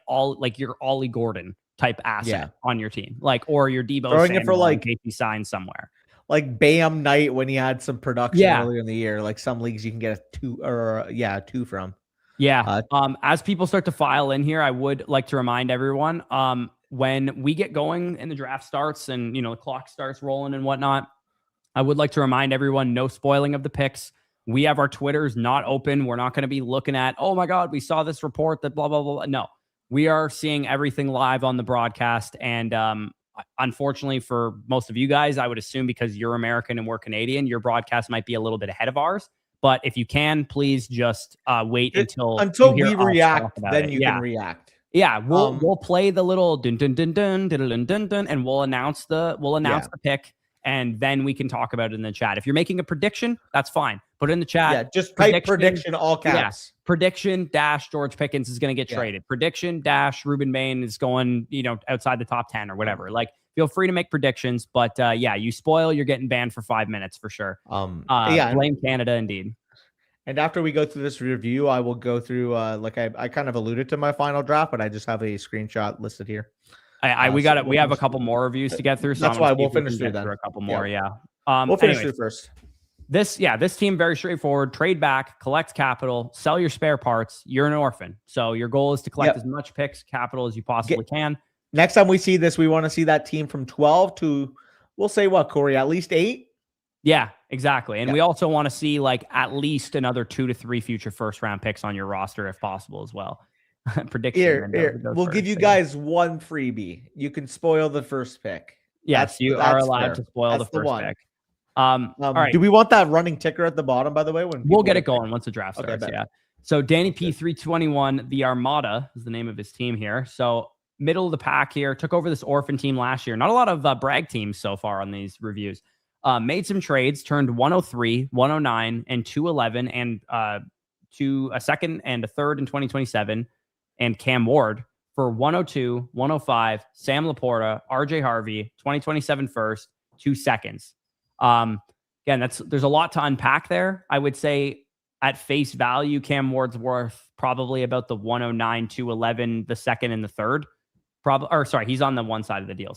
your Ollie Gordon type asset on your team, like, or your Debo throwing Samuel it for like in case he signs somewhere. Like Bam Knight when he had some production earlier in the year. Like some leagues you can get a two from. Yeah. As people start to file in here, I would like to remind everyone, when we get going and the draft starts and the clock starts rolling and whatnot, I would like to remind everyone, no spoiling of the picks. We have our Twitters not open. We're not going to be looking at, oh my God, we saw this report that blah, blah, blah. No, we are seeing everything live on the broadcast. And unfortunately for most of you guys, I would assume because you're American and we're Canadian, your broadcast might be a little bit ahead of ours. But if you can, please just wait until we react, then you can react. Yeah, we'll play the little dun dun dun dun dun dun dun dun, and we'll announce the pick. and then we can talk about it in the chat. If you're making a prediction, that's fine. Put it in the chat. Yeah, just type prediction all caps. Yeah, prediction dash George Pickens is going to get traded. Prediction dash Ruben Bain is going, outside the top 10 or whatever. Like, feel free to make predictions, but you spoil, you're getting banned for 5 minutes for sure. Blame Canada indeed. And after we go through this review, I will go through, like I kind of alluded to my final draft, but I just have a screenshot listed here. We have a couple more reviews to get through. So that's why we'll finish through a couple more. We'll finish through first. This team, very straightforward. Trade back, collect capital, sell your spare parts. You're an orphan. So your goal is to collect as much picks capital as you possibly can. Next time we see this, we want to see that team from 12 to, we'll say what, Corey, at least 8? Yeah, exactly. And we also want to see like at least another 2 to 3 future first round picks on your roster if possible as well. Prediction. Here. We'll give you guys one freebie. You can spoil the first pick. Yes, you are allowed to spoil the first pick. All right. Do we want that running ticker at the bottom, by the way? We'll get it going once the draft starts. Yeah. So Danny P321, the Armada is the name of his team here. So middle of the pack here, took over this Orphan team last year. Not a lot of brag teams so far on these reviews. Made some trades, turned 103, 109, and 211, and to a second and a third in 2027, and Cam Ward for 102, 105, Sam Laporta, RJ Harvey, 2027 first, 2 seconds. Again, there's a lot to unpack there. I would say at face value, Cam Ward's worth probably about the 109, 211, the second and the third. He's on the one side of the deal.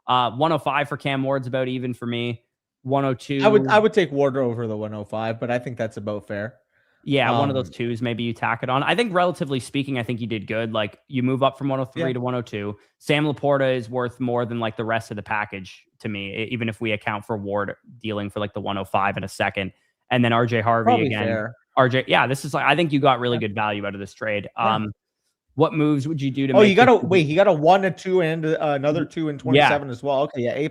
105 for Cam Ward's about even for me. 102. I would take Ward over the 105, but I think that's about fair. Yeah, one of those twos, maybe you tack it on. I think relatively speaking, I think you did good. Like you move up from 103 to 102. Sam Laporta is worth more than like the rest of the package to me, even if we account for Ward dealing for like the 105 in a second. And then RJ Harvey probably again. Fair. RJ, this is like, I think you got really good value out of this trade. What moves would you do to he got a 1 and 2 and another 2 and 27 as well. Okay, A+.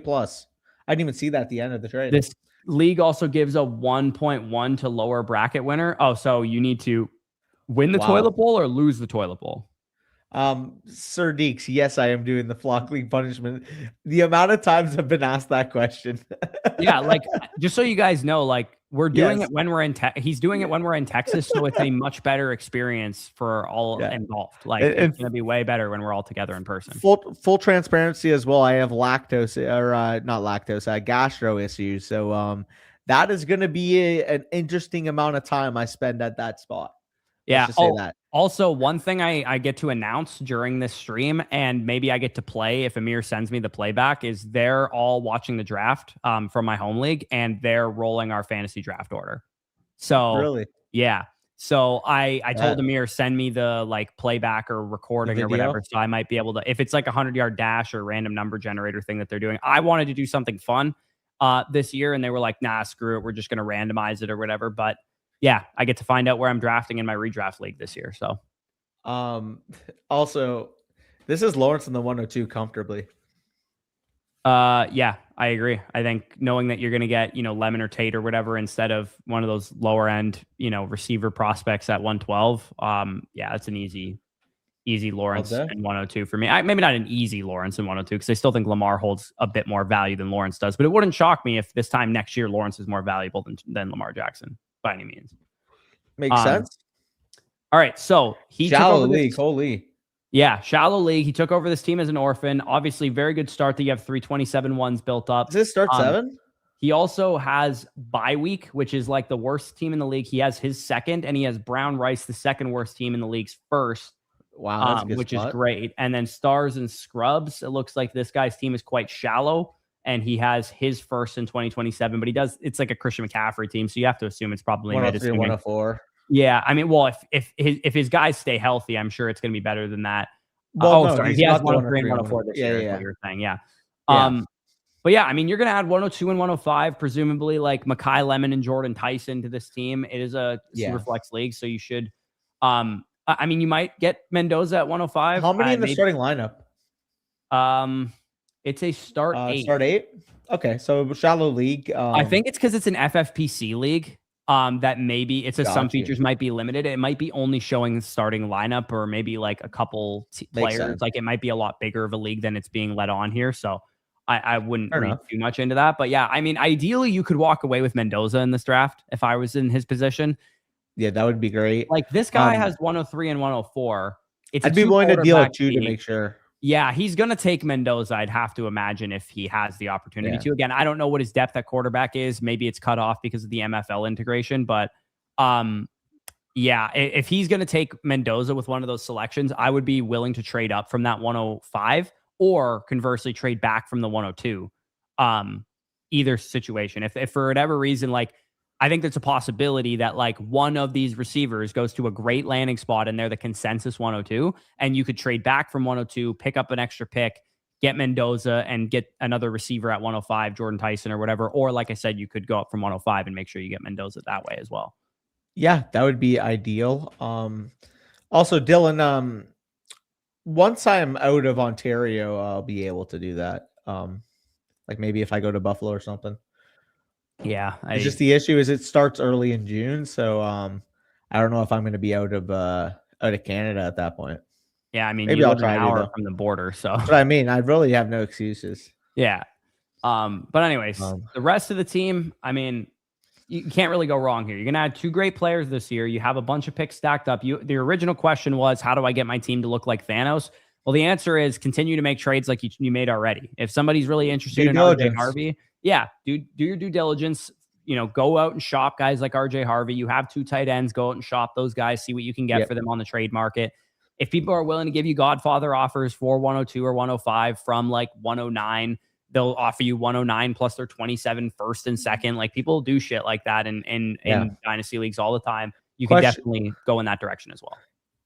I didn't even see that at the end of the trade. This league also gives a 1.1 to lower bracket winner. Oh, so you need to win the toilet bowl or lose the toilet bowl? Sir Deeks, yes, I am doing the flock league punishment. The amount of times I've been asked that question. Like just so you guys know, like we're doing it when we're in he's doing it when we're in Texas, so it's a much better experience for all involved. Like it's gonna be way better when we're all together in person. Full transparency as well. I have gastro issues, so that is gonna be an interesting amount of time I spend at that spot. Let's just say that. Also, one thing I get to announce during this stream, and maybe I get to play if Amir sends me the playback, is they're all watching the draft from my home league, and they're rolling our fantasy draft order. So really, yeah. So I told Amir, send me the like playback or recording or whatever, so I might be able to, if it's like a 100-yard dash or random number generator thing that they're doing. I wanted to do something fun this year, and they were like, nah, screw it, we're just gonna randomize it or whatever. But yeah, I get to find out where I'm drafting in my redraft league this year. So, also, this is Lawrence in the 102 comfortably. Yeah, I agree. I think knowing that you're going to get, Lemon or Tate or whatever instead of one of those lower end, receiver prospects at 112. That's an easy Lawrence in 102 for me. Maybe not an easy Lawrence in 102 because I still think Lamar holds a bit more value than Lawrence does. But it wouldn't shock me if this time next year Lawrence is more valuable than Lamar Jackson. By any means. Makes sense. All right. So he shallow league. Holy. Yeah. Shallow league. He took over this team as an orphan. Obviously, very good start that you have 327 ones built up. Does this start 7? He also has bye week, which is like the worst team in the league. He has his second, and he has Brown Rice, the second worst team in the league's first. Wow. That's a good which spot. Is great. And then stars and scrubs. It looks like this guy's team is quite shallow. And he has his first in 2027, but it's like a Christian McCaffrey team. So you have to assume it's probably 103, 104. Yeah. I mean, well, if his guys stay healthy, I'm sure it's going to be better than that. Well, sorry. He has 103 and 104 this year. Is what you're saying. Yeah. But yeah, I mean, you're going to add 102 and 105, presumably like Mekhi Lemon and Jordan Tyson to this team. It is a super flex league. So you should, I mean, you might get Mendoza at 105. How many in the starting lineup? It's a start 8. Start 8? Okay, so shallow league. I think it's because it's an FFPC league. That maybe it says some features might be limited. It might be only showing the starting lineup or maybe like a couple players. Like it might be a lot bigger of a league than it's being let on here. So I wouldn't Fair read enough. too much into that. But yeah, I mean, ideally, you could walk away with Mendoza in this draft if I was in his position. Yeah, that would be great. Like this guy has 103 and 104. It's a I'd be two willing to deal a quarterback 2 to league. make sure. Yeah, he's going to take Mendoza, I'd have to imagine, if he has the opportunity Yeah. to. Again, I don't know what his depth at quarterback is. Maybe it's cut off because of the MFL integration. But yeah, if he's going to take Mendoza with one of those selections, I would be willing to trade up from that 105 or conversely trade back from the 102. Either situation. If for whatever reason, like, I think there's a possibility that like one of these receivers goes to a great landing spot and they're the consensus 102, and you could trade back from 102, pick up an extra pick, get Mendoza, and get another receiver at 105, Jordan Tyson or whatever. Or like I said, you could go up from 105 and make sure you get Mendoza that way as well. Yeah, that would be ideal. Also, Dylan, once I'm out of Ontario, I'll be able to do that. Like maybe if I go to Buffalo or something. Yeah, It's just the issue is it starts early in June, so I don't know if I'm going to be out of Canada at that point. yeah. I mean, Maybe you I'll live an try to hour though. from the border, so That's what I mean. I really have no excuses. yeah. But anyways, the rest of the team, I mean, you can't really go wrong here. You're going to add 2 great players this year. You have a bunch of picks stacked up. The original question was, how do I get my team to look like Thanos? Well, the answer is continue to make trades like you made already. If somebody's really interested in RJ Harvey, yeah, do your due diligence. You know, go out and shop guys like RJ Harvey. You have 2 tight ends. Go out and shop those guys. See what you can get for them on the trade market. If people are willing to give you Godfather offers for 102 or 105 from like 109, they'll offer you 109 plus their 27 first and second. Like people do shit like that in dynasty leagues all the time. You can definitely go in that direction as well.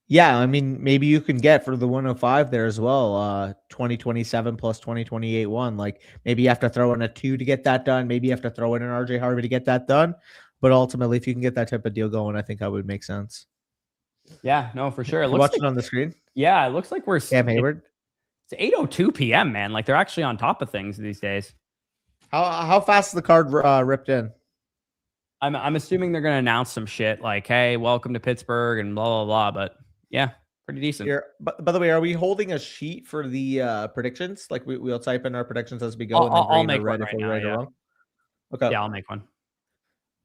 Yeah, I mean, maybe you can get for the 105 there as well, 2027 plus 2028 1. Like maybe you have to throw in a 2 to get that done. Maybe you have to throw in an RJ Harvey to get that done. But ultimately, if you can get that type of deal going, I think that would make sense. Yeah, no, for sure. It looks watching on the screen. Yeah, it looks like we're Cam Hayward. It's 8:02 p.m., man. Like they're actually on top of things these days. How fast is the card ripped in? I'm assuming they're going to announce some shit like, "Hey, welcome to Pittsburgh," and blah blah blah. But yeah, pretty decent. Here, but by the way, are we holding a sheet for the predictions? Like we'll type in our predictions as we go, and then I'll make one right now. Right or wrong. Okay. Yeah, I'll make one.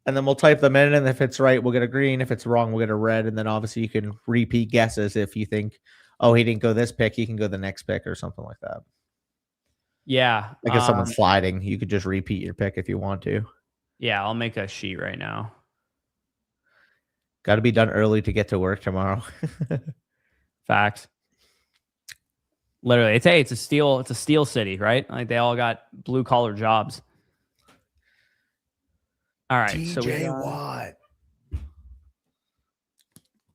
And then we'll type them in, and if it's right, we'll get a green. If it's wrong, we'll get a red. And then obviously you can repeat guesses if you think, oh, he didn't go this pick, he can go the next pick or something like that. Yeah. Like if someone's sliding, you could just repeat your pick if you want to. Yeah, I'll make a sheet right now. Got to be done early to get to work tomorrow. Facts. Literally, it's a steel city, right? Like they all got blue collar jobs. All right, TJ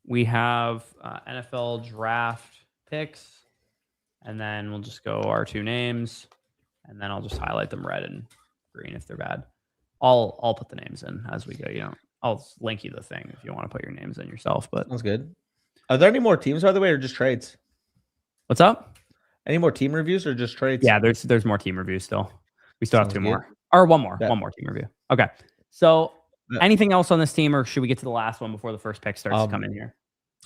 we have NFL draft picks, and then we'll just go our 2 names, and then I'll just highlight them red and green if they're bad. I'll put the names in as we go. You know, I'll link you the thing if you want to put your names in yourself. But sounds good. Are there any more teams, by the way, or just trades? What's up? Any more team reviews or just trades? Yeah, there's more team reviews still. We still have 2 more. Or one more team review. Okay. So anything else on this team, or should we get to the last one before the first pick starts to come in here?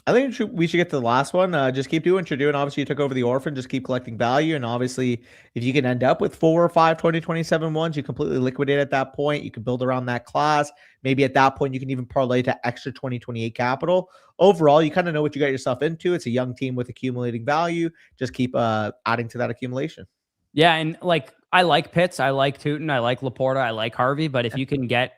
I think we should get to the last one. Just keep doing what you're doing. Obviously, you took over the Orphan. Just keep collecting value. And obviously, if you can end up with 4 or 5 2027 ones, you completely liquidate at that point. You can build around that class. Maybe at that point, you can even parlay to extra 2028 capital. Overall, you kind of know what you got yourself into. It's a young team with accumulating value. Just keep adding to that accumulation. Yeah, and like I like Pitts, I like Tootin, I like Laporta, I like Harvey, but if you can get,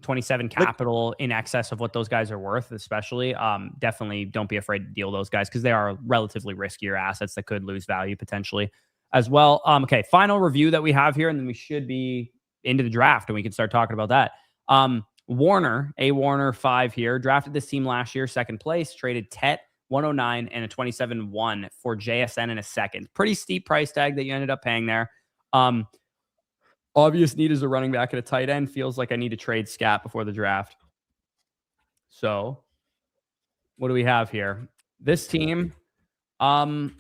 27 capital in excess of what those guys are worth, especially, definitely don't be afraid to deal those guys because they are relatively riskier assets that could lose value potentially as well. Okay, final review that we have here, and then we should be into the draft and we can start talking about that. Warner 5 here, drafted this team last year, second place, traded Tet 109 and a 27-1 for JSN in a second. Pretty steep price tag that you ended up paying there. Obvious need is a running back at a tight end. Feels like I need to trade Scat before the draft. So what do we have here? This team, I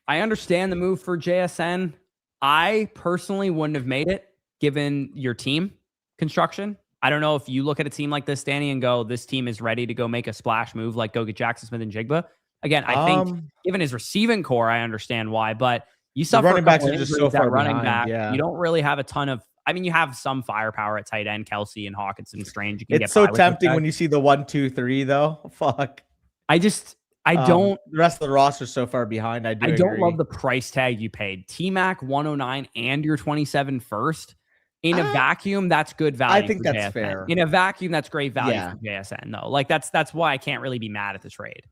understand the move for JSN. I personally wouldn't have made it given your team construction. I don't know if you look at a team like this, Danny, and go, this team is ready to go make a splash move, like go get Jackson Smith and Jigba. Again, I think given his receiving core, I understand why, but You The suffer a running backs couple are just injuries so far at running behind. back. Yeah. You don't really have a ton of. I mean, you have some firepower at tight end, Kelsey and Hawkinson, Strange. You can It's get so by with those tempting guys. when you see the 1, 2, 3 though. Fuck. I don't. The rest of the roster is so far behind. I do don't love agree. the price tag you paid. T-Mac 109 and your 27 first. In a vacuum, that's good value. I think for that's JSN. fair. In a vacuum, that's great value Yeah. for JSN, though. Like that's why I can't really be mad at the trade.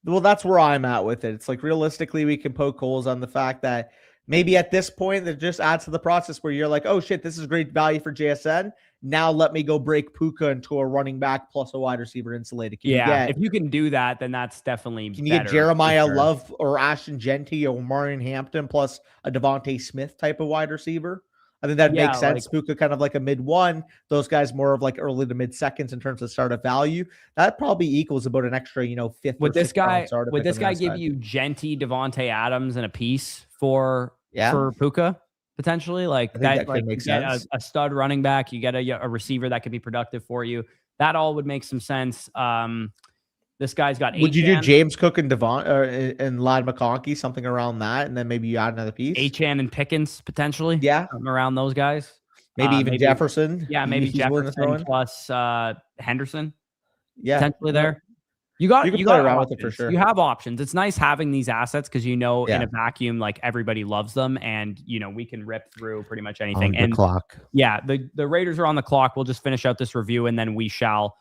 Well, that's where I'm at with it. It's like realistically, we can poke holes on the fact that maybe at this point that just adds to the process where you're like, oh shit, this is great value for JSN. Now let me go break Puka into a running back plus a wide receiver insulated. If you can do that, then that's definitely Can you get Jeremiah Love or Ashton Genty or Marion Hampton plus a Devontae Smith type of wide receiver? I think that makes sense. Puka kind of like a mid one. Those guys more of like early to mid seconds in terms of startup value. That probably equals about an extra, fifth. Would this guy give you Genty, Devontae Adams, and a piece for Puka potentially? Like that could make sense. A stud running back, you get a receiver that could be productive for you. That all would make some sense. This guy's got. Would you do James Cook and and Ladd McConkey, something around that, and then maybe you add another piece? Achan and Pickens potentially. Yeah, around those guys. Maybe even Jefferson. Yeah, maybe Jefferson plus Henderson. Yeah, potentially there. You got play around with it for sure. You have options. It's nice having these assets because in a vacuum, like everybody loves them, and we can rip through pretty much anything. On the clock. Yeah, the Raiders are on the clock. We'll just finish out this review and then we shall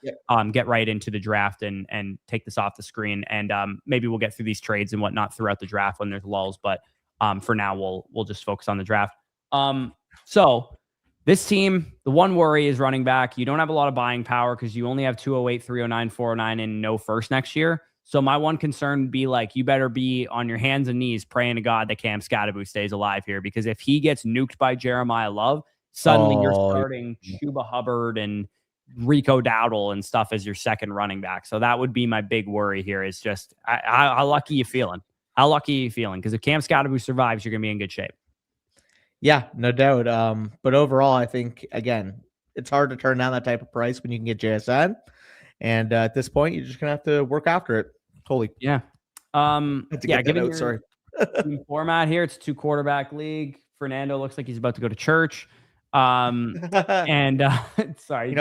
get right into the draft and take this off the screen. And maybe we'll get through these trades and whatnot throughout the draft when there's lulls. But for now, we'll just focus on the draft. So this team, the one worry is running back. You don't have a lot of buying power because you only have 208, 309, 409, and no first next year. So my one concern would be like, you better be on your hands and knees praying to God that Cam Scatterbo stays alive here, because if he gets nuked by Jeremiah Love, suddenly you're starting Chuba Hubbard and Rico Dowdle and stuff as your second running back. So that would be my big worry here is just how lucky you feeling? How lucky are you feeling? Because if Cam Scatterbo survives, you're going to be in good shape. Yeah, no doubt. But overall, I think, again, it's hard to turn down that type of price when you can get JSN. And at this point, you're just going to have to work after it. Totally. Yeah. Given your format here, it's 2-quarterback league. Fernando looks like he's about to go to church. Sorry.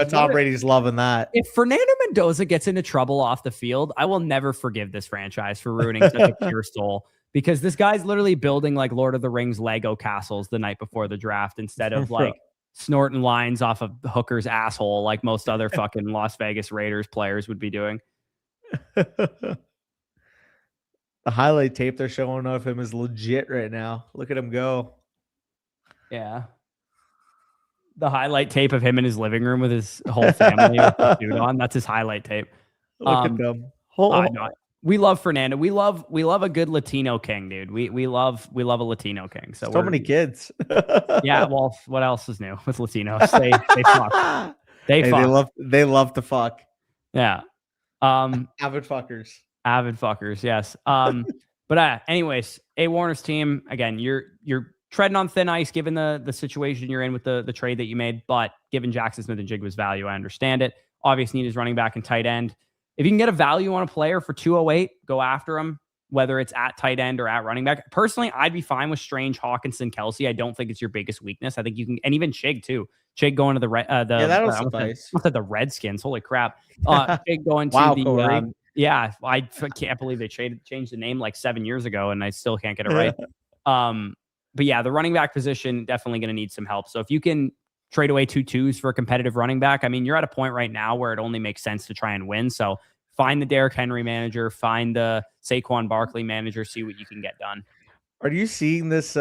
Tom Brady's loving that. If Fernando Mendoza gets into trouble off the field, I will never forgive this franchise for ruining such a pure soul. Because this guy's literally building like Lord of the Rings Lego castles the night before the draft instead of like snorting lines off of Hooker's asshole like most other fucking Las Vegas Raiders players would be doing. The highlight tape they're showing of him is legit right now. Look at him go. Yeah. The highlight tape of him in his living room with his whole family with the suit on. That's his highlight tape. Look at them. We love Fernando. We love a good Latino king, dude. We love a Latino king. So many kids. Yeah. Well, what else is new with Latinos? They fuck. They love to fuck. Yeah. Avid fuckers. Yes. But anyways, A. Warner's team, again, you're treading on thin ice given the situation you're in with the trade that you made, but given Jackson Smith and Jigba's value, I understand it. Obvious need is running back and tight end. If you can get a value on a player for 208, go after him, whether it's at tight end or at running back. Personally, I'd be fine with Strange, Hawkinson, Kelsey. I don't think it's your biggest weakness. I think you can, and even Chig too. Chig going to that'll suffice. The Redskins. Holy crap. Chig going to I can't believe they changed the name like 7 years ago and I still can't get it right. But yeah, the running back position definitely going to need some help. So if you can trade away 2 2s for a competitive running back, I mean, you're at a point right now where it only makes sense to try and win. So find the Derrick Henry manager, find the Saquon Barkley manager, see what you can get done. Are you seeing this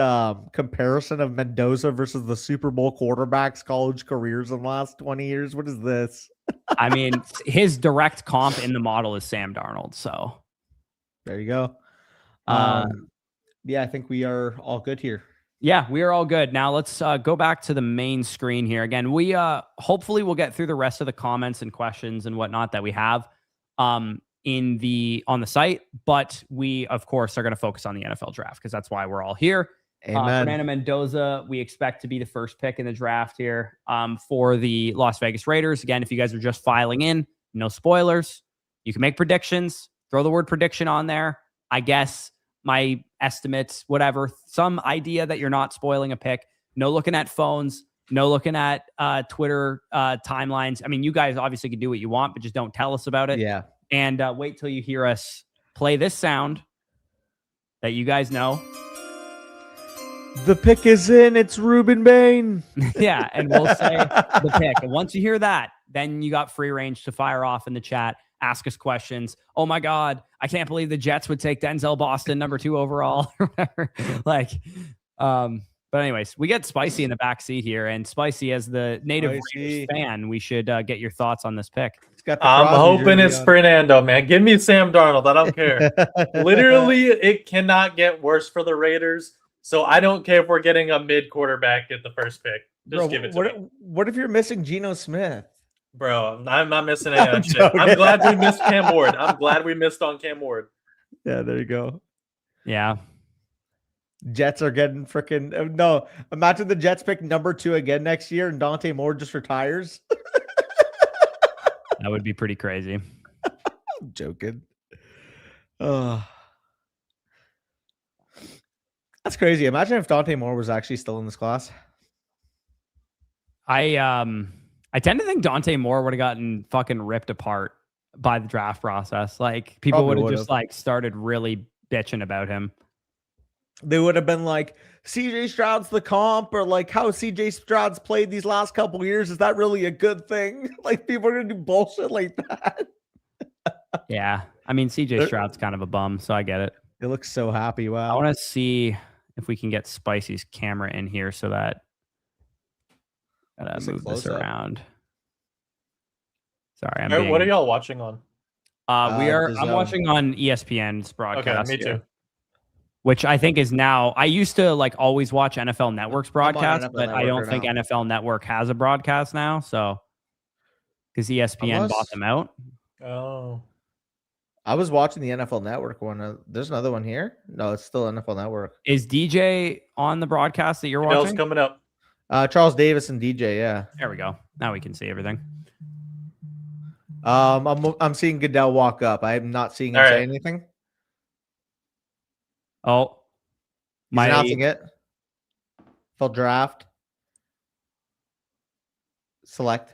comparison of Mendoza versus the Super Bowl quarterbacks' college careers in the last 20 years? What is this? I mean, his direct comp in the model is Sam Darnold. So there you go. Yeah, I think we are all good here. Yeah, we are all good. Now let's go back to the main screen here. Again, we hopefully we'll get through the rest of the comments and questions and whatnot that we have on the site, but we of course are going to focus on the NFL draft because that's why we're all here. Fernando Mendoza, we expect to be the first pick in the draft here for the Las Vegas Raiders. Again, if you guys are just filing in, no spoilers. You can make predictions. Throw the word prediction on there. I guess my estimates, whatever, some idea that you're not spoiling a pick. No looking at phones, no looking at Twitter timelines. I mean, you guys obviously can do what you want, but just don't tell us about it. Yeah. And wait till you hear us play this sound that you guys know. The pick is in. It's Ruben Bain. Yeah, and we'll say the pick. And once you hear that, then you got free range to fire off in the chat, ask us questions. Oh my God, I can't believe the Jets would take Denzel Boston number 2 overall or whatever. But anyways, we get Spicy in the back seat here, and Spicy, as the native Raiders fan, we should get your thoughts on this pick. I'm hoping it's Fernando, man. Give me Sam Darnold. I don't care. Literally, it cannot get worse for the Raiders. So I don't care if we're getting a mid quarterback at the first pick. Just give it to me. What if you're missing Geno Smith? Bro, I'm not missing any of that shit. I'm glad we missed Cam Ward. I'm glad we missed on Cam Ward. Yeah, there you go. Yeah. Jets are getting freaking no. Imagine the Jets pick number 2 again next year and Dante Moore just retires. That would be pretty crazy. I'm joking. That's crazy. Imagine if Dante Moore was actually still in this class. I tend to think Dante Moore would have gotten fucking ripped apart by the draft process. Like people would have just like started really bitching about him. They would have been like, CJ Stroud's the comp, or like how CJ Stroud's played these last couple years. Is that really a good thing? Like people are gonna do bullshit like that. Yeah. I mean, CJ Stroud's kind of a bum, so I get it. It looks so happy. Wow. I want to see if we can get Spicy's camera in here so that gotta move this around. Sorry, what are y'all watching on? I'm watching on ESPN's broadcast. Okay, me too. Which I think is now. I used to like always watch NFL Network's broadcast, but I don't think NFL Network has a broadcast now. So because ESPN bought them out. Oh. I was watching the NFL Network one. There's another one here. No, it's still NFL Network. Is DJ on the broadcast that you're watching? Coming up. Charles Davis and DJ. Yeah. There we go. Now we can see everything. I'm seeing Goodell walk up. I'm not seeing him say anything. Oh, he's announcing it. Full draft. Select.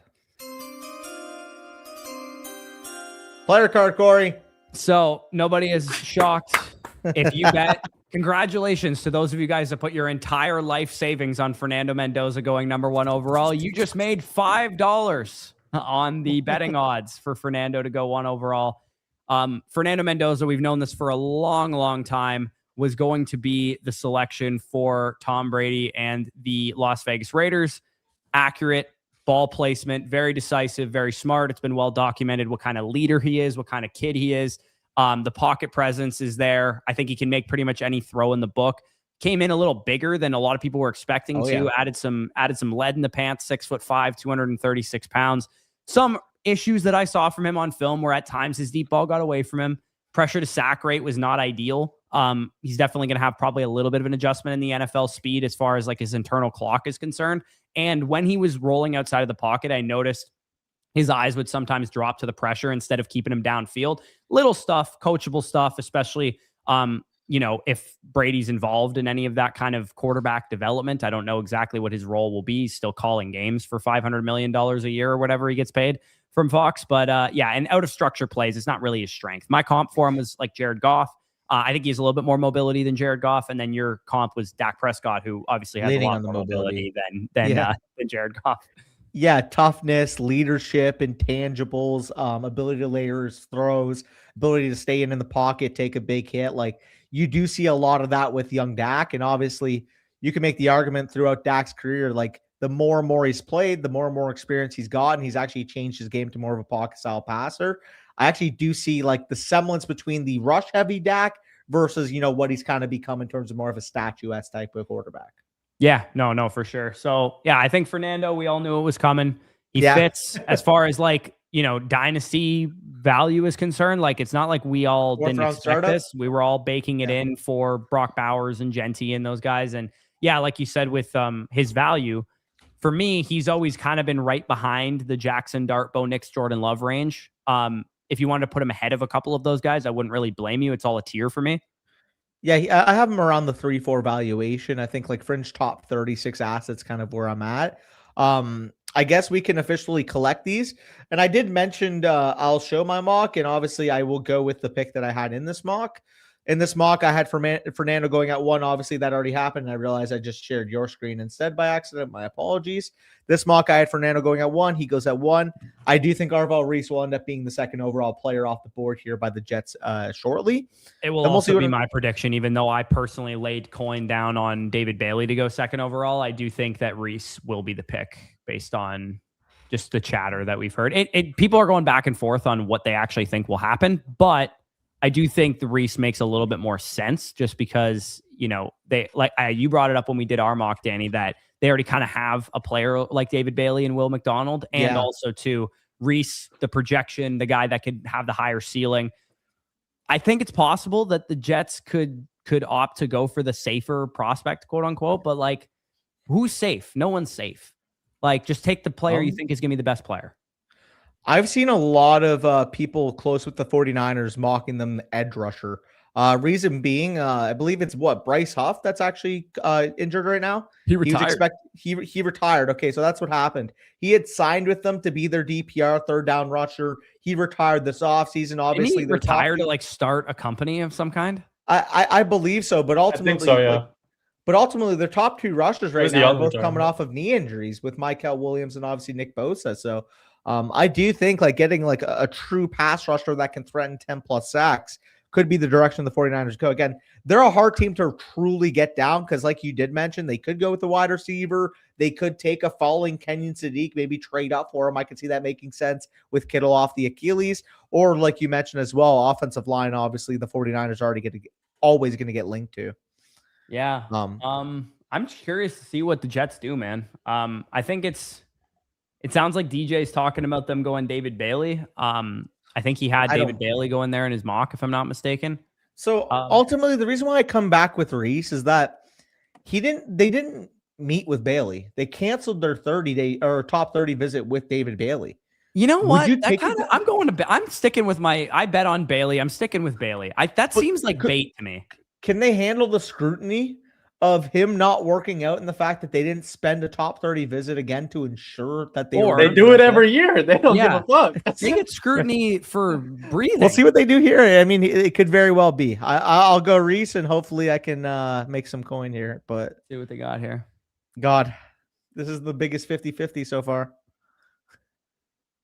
Player card, Corey. So nobody is shocked if you bet. Congratulations to those of you guys that put your entire life savings on Fernando Mendoza going number 1 overall. You just made $5 on the betting odds for Fernando to go 1 overall. Fernando Mendoza, we've known this for a long, long time, was going to be the selection for Tom Brady and the Las Vegas Raiders. Accurate ball placement, very decisive, very smart. It's been well documented what kind of leader he is, what kind of kid he is. The pocket presence is there. I think he can make pretty much any throw in the book. Came in a little bigger than a lot of people were expecting to. Yeah. Added some lead in the pants, 6'5", 236 pounds. Some issues that I saw from him on film were at times his deep ball got away from him. Pressure to sack rate was not ideal. He's definitely going to have probably a little bit of an adjustment in the NFL speed as far as like his internal clock is concerned. And when he was rolling outside of the pocket, I noticed his eyes would sometimes drop to the pressure instead of keeping him downfield. Little stuff, coachable stuff, especially, if Brady's involved in any of that kind of quarterback development. I don't know exactly what his role will be. He's still calling games for $500 million a year or whatever he gets paid from Fox. But and out of structure plays, it's not really his strength. My comp for him was like Jared Goff. I think he has a little bit more mobility than Jared Goff. And then your comp was Dak Prescott, who obviously has a lot more mobility than Jared Goff. Yeah, toughness, leadership, intangibles, ability to layer his throws, ability to stay in the pocket, take a big hit. Like you do see a lot of that with young Dak. And obviously you can make the argument throughout Dak's career, like the more and more he's played, the more and more experience he's gotten. He's actually changed his game to more of a pocket style passer. I actually do see like the semblance between the rush heavy Dak versus, what he's kind of become in terms of more of a statuesque type of quarterback. Yeah, no, for sure. So yeah, I think Fernando, we all knew it was coming. He fits as far as like, dynasty value is concerned. Like, it's not like we all didn't expect this. We were all baking it in for Brock Bowers and Genty and those guys. And yeah, like you said, with his value, for me, he's always kind of been right behind the Jackson, Dart, Bo Nix, Jordan Love range. If you wanted to put him ahead of a couple of those guys, I wouldn't really blame you. It's all a tier for me. Yeah, I have him around the 3-4 valuation. I think like fringe top 36 assets, kind of where I'm at. I guess we can officially collect these. And I did mention I'll show my mock, and obviously I will go with the pick that I had in this mock. In this mock, I had Fernando going at 1. Obviously, that already happened. And I realized I just shared your screen instead by accident. My apologies. This mock, I had Fernando going at 1. He goes at 1. I do think Arvel Reese will end up being the second overall player off the board here by the Jets shortly. It will also be my prediction, even though I personally laid coin down on David Bailey to go second overall. I do think that Reese will be the pick based on just the chatter that we've heard. People are going back and forth on what they actually think will happen, but I do think the Reese makes a little bit more sense just because, you know, they like you brought it up when we did our mock, Danny, that they already kind of have a player like David Bailey and Will McDonald, and also to Reese, the projection, the guy that could have the higher ceiling. I think it's possible that the Jets could opt to go for the safer prospect, quote unquote, but like, who's safe? No one's safe. Like, just take the player you think is going to be the best player. I've seen a lot of people close with the 49ers mocking them edge rusher. Reason being, I believe it's Bryce Huff that's actually injured right now. He retired. He retired. Okay, so that's what happened. He had signed with them to be their DPR third down rusher. He retired this offseason. Obviously, Didn't he retire to like start a company of some kind. I believe so, but ultimately, I think so, yeah. But ultimately, their top 2 rushers right now are both coming off of knee injuries with Michael Williams and obviously Nick Bosa. So I do think like getting like a true pass rusher that can threaten 10 plus sacks could be the direction the 49ers go. Again, they're a hard team to truly get down because like you did mention, they could go with the wide receiver. They could take a falling Kenyon Sadiq, maybe trade up for him. I could see that making sense with Kittle off the Achilles. Or like you mentioned as well, offensive line, obviously the 49ers are always going to get linked to. Yeah. I'm curious to see what the Jets do, man. I think it sounds like DJ's talking about them going David Bailey. I think he had David Bailey going there in his mock, if I'm not mistaken. So ultimately, the reason why I come back with Reese is that they didn't meet with Bailey. They canceled their 30-day or top 30 visit with David Bailey. You know what? I'm sticking with I bet on Bailey. I'm sticking with Bailey. That seems like bait to me. Can they handle the scrutiny of him not working out and the fact that they didn't spend a top 30 visit again to ensure that they do it every year? They don't give a fuck. They get scrutiny for breathing. We'll see what they do here. I mean, it could very well be. I'll go Reese and hopefully I can make some coin here. But see what they got here. God, this is the biggest 50-50 so far.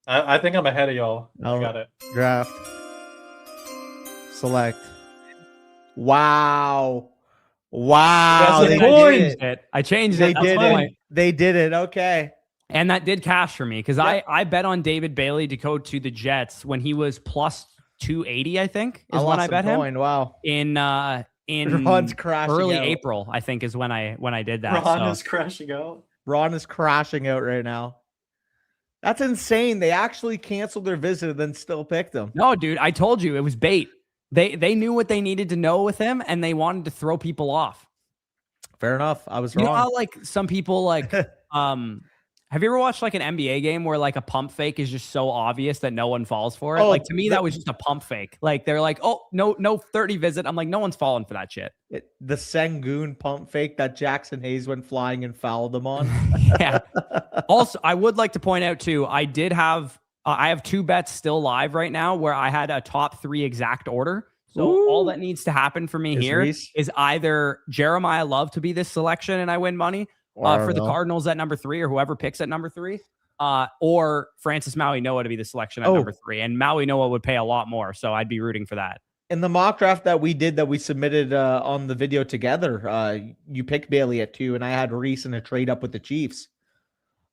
I think I'm ahead of y'all. I got it. Draft. Select. Wow. I changed it. They did it. Okay. And that did cash for me because I bet on David Bailey to go to the Jets when he was plus 280, I think, is when I bet him. Wow. In Ron's crashing early out. April, I think, is when I did that. Ron is crashing out. Ron is crashing out right now. That's insane. They actually canceled their visit and then still picked him. No, dude, I told you it was bait. They knew what they needed to know with him, and they wanted to throw people off. Fair enough. I was wrong. You know how like some people like have you ever watched like an NBA game where like a pump fake is just so obvious that no one falls for it? Like to me, that was just a pump fake. Like they're like, oh, no 30 visit. I'm like, no one's falling for that shit. The Sengun pump fake that Jackson Hayes went flying and fouled them on. Yeah. Also, I would like to point out too, I have 2 bets still live right now where I had a top 3 exact order. So all that needs to happen for me is either Jeremiah Love to be this selection and I win money for the Cardinals at number 3 or whoever picks at number 3, or Francis Maui Noah to be the selection at number 3. And Maui Noah would pay a lot more. So I'd be rooting for that. In the mock draft that we did, that we submitted on the video together, you picked Bailey at 2 and I had Reese in a trade up with the Chiefs.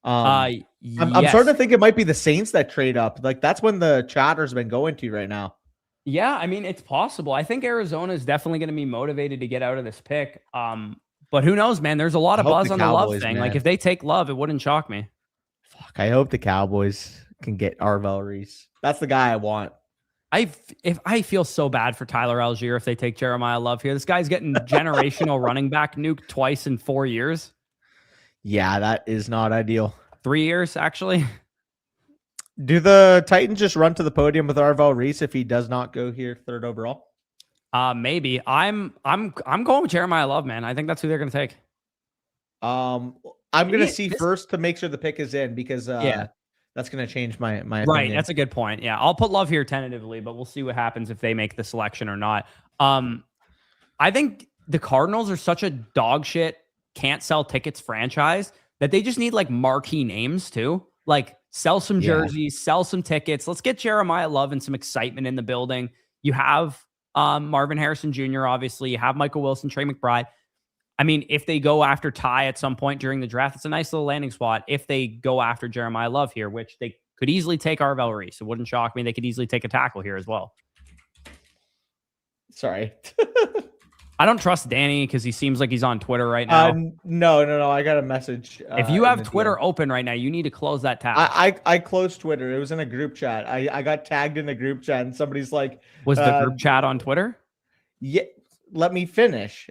I'm starting to think it might be the Saints that trade up. Like that's when the chatter's been going to right now. Yeah, I mean, it's possible. I think Arizona is definitely going to be motivated to get out of this pick. But who knows, man? There's a lot of buzz on the Love thing. Man. Like if they take Love, it wouldn't shock me. Fuck, I hope the Cowboys can get Arvel Reese. That's the guy I want. I feel so bad for Tyler Algier if they take Jeremiah Love here. This guy's getting generational running back nuke twice in 4 years. Yeah, that is not ideal. 3 years, actually. Do the Titans just run to the podium with Arvel Reese if he does not go here 3rd overall? Maybe. I'm going with Jeremiah Love, man. I think that's who they're going to take. I'm gonna see first to make sure the pick is in because that's gonna change my opinion. Right, that's a good point. Yeah, I'll put Love here tentatively, but we'll see what happens if they make the selection or not. I think the Cardinals are such a dog shit, can't sell tickets franchise that they just need like marquee names too. Like sell some jerseys, sell some tickets. Let's get Jeremiah Love and some excitement in the building. You have Marvin Harrison Jr., obviously. You have Michael Wilson, Trey McBride. I mean, if they go after Ty at some point during the draft, it's a nice little landing spot. If they go after Jeremiah Love here, which they could easily take Arvell Reese. It wouldn't shock me. They could easily take a tackle here as well. Sorry. I don't trust Danny because he seems like he's on Twitter right now. No. I got a message. If you have Twitter open right now, you need to close that tab. I closed Twitter. It was in a group chat. I got tagged in a group chat and somebody's like, was the group chat on Twitter? Yeah. Let me finish.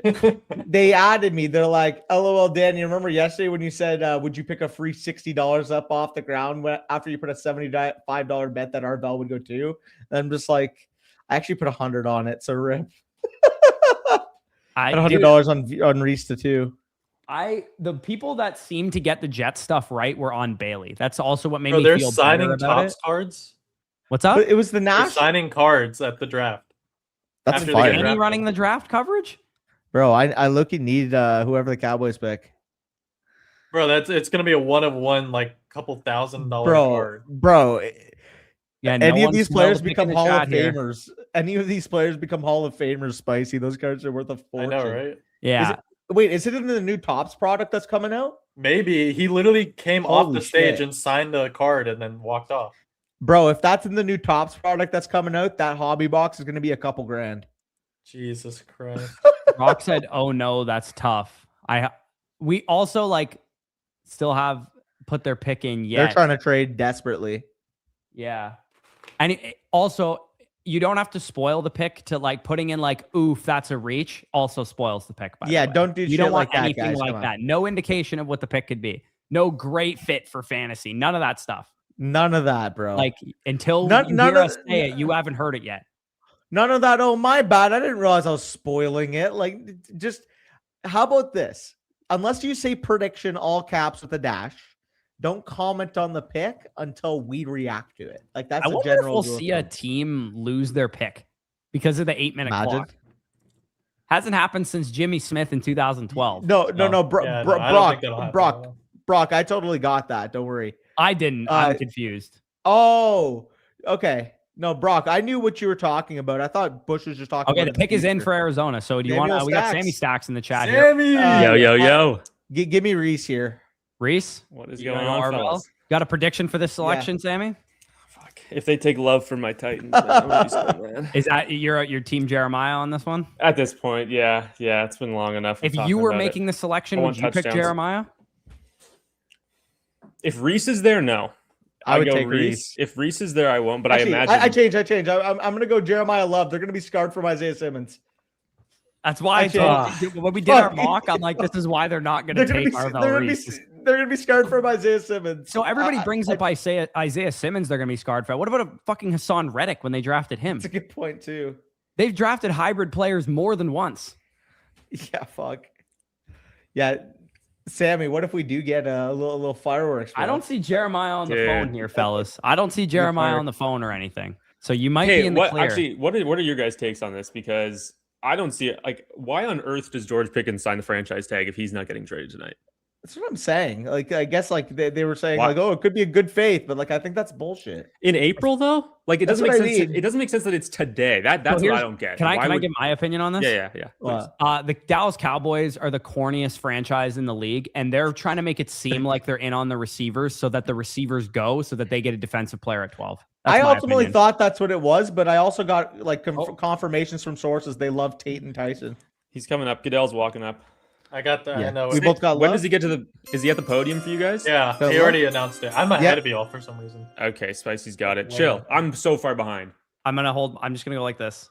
They added me. They're like, LOL, Dan, you remember yesterday when you said, would you pick a free $60 up off the ground after you put a $75 bet that Arvell would go to? And I'm just like, I actually put 100 on it. So rip. I put $100 on Reese to 2. The people that seem to get the Jet stuff right were on Bailey. That's also what made me they're feel signing better about Topps cards. What's up? But it was the They're national signing cards at the draft. That's after fire. Danny running the draft coverage? Bro, I look and need whoever the Cowboys pick. Bro, it's gonna be a 1-of-1, like couple $1,000 card. Bro. Yeah, any of these players become Hall of Famers. Any of these players become Hall of Famers, Spicy. Those cards are worth a fortune. I know, right? Yeah. Is it in the new Topps product that's coming out? Maybe. He literally came off Holy the stage shit. and signed the card and then walked off. Bro, if that's in the new Topps product that's coming out, that hobby box is going to be a couple grand. Jesus Christ. Rock said, "Oh no, that's tough." We also still have put their pick in yet. They're trying to trade desperately. Yeah, and also you don't have to spoil the pick to putting in oof, that's a reach. Also spoils the pick. By the way. Don't do. You shit don't want like that, anything guys. like that. No indication of what the pick could be. No great fit for fantasy. None of that stuff. None of that, bro. Until you hear us say it, you haven't heard it yet. None of that. Oh, my bad. I didn't realize I was spoiling it. Just how about this? Unless you say prediction all caps with a dash, don't comment on the pick until we react to it. That's I a wonder general. if we'll see a team lose their pick because of the 8-minute Imagine. clock. Hasn't happened since Jimmy Smith in 2012. No. Brock, I totally got that. Don't worry. I didn't. I'm confused. Oh, okay. No, Brock, I knew what you were talking about. I thought Bush was just talking about the pick is in for Arizona. So do you want we got Sammy Stacks in the chat Sammy! here. Yo. Give me Reese here. Reese? What is going on, fellas? Got a prediction for this selection, Sammy? Fuck. If they take Love from my Titans, then I'm gonna be so mad. Is that your team Jeremiah on this one? At this point, yeah. It's been long enough. If you were making the selection, would you pick Jeremiah? If Reese is there, no. I would go take Reese. If Reese is there, I won't. But Actually, I imagine I change. I'm going to go Jeremiah Love. They're going to be scarred from Isaiah Simmons. That's why when we did our mock, I'm like, this is why they're not going to take Arvell Reese. They're going to be scarred from Isaiah Simmons. So everybody brings up Isaiah Simmons. They're going to be scarred for. What about a fucking Hassan Reddick when they drafted him? That's a good point too. They've drafted hybrid players more than once. Yeah, fuck. Yeah. Sammy, what if we do get a little fireworks? I don't see Jeremiah on the phone here, fellas. I don't see Jeremiah on the phone or anything. So you might be in the clear. Actually, what are your guys' takes on this? Because I don't see it. Why on earth does George Pickens sign the franchise tag if he's not getting traded tonight? That's what I'm saying. I guess they were saying oh, it could be a good faith, but I think that's bullshit. In April though, it doesn't make sense. It doesn't make sense that it's today. That's what I don't get. Can I give my opinion on this? Yeah. The Dallas Cowboys are the corniest franchise in the league, and they're trying to make it seem like they're in on the receivers so that the receivers go so that they get a defensive player at 12. I ultimately thought that's what it was, but I also got confirmations from sources they love Tate and Tyson. He's coming up. Goodell's walking up. I got that. Yeah. I know. We both got. When does he get to the? Is he at the podium for you guys? Yeah, he already announced it. I'm ahead of you all for some reason. Okay, Spicy's got it. Chill. I'm so far behind. I'm just gonna go like this.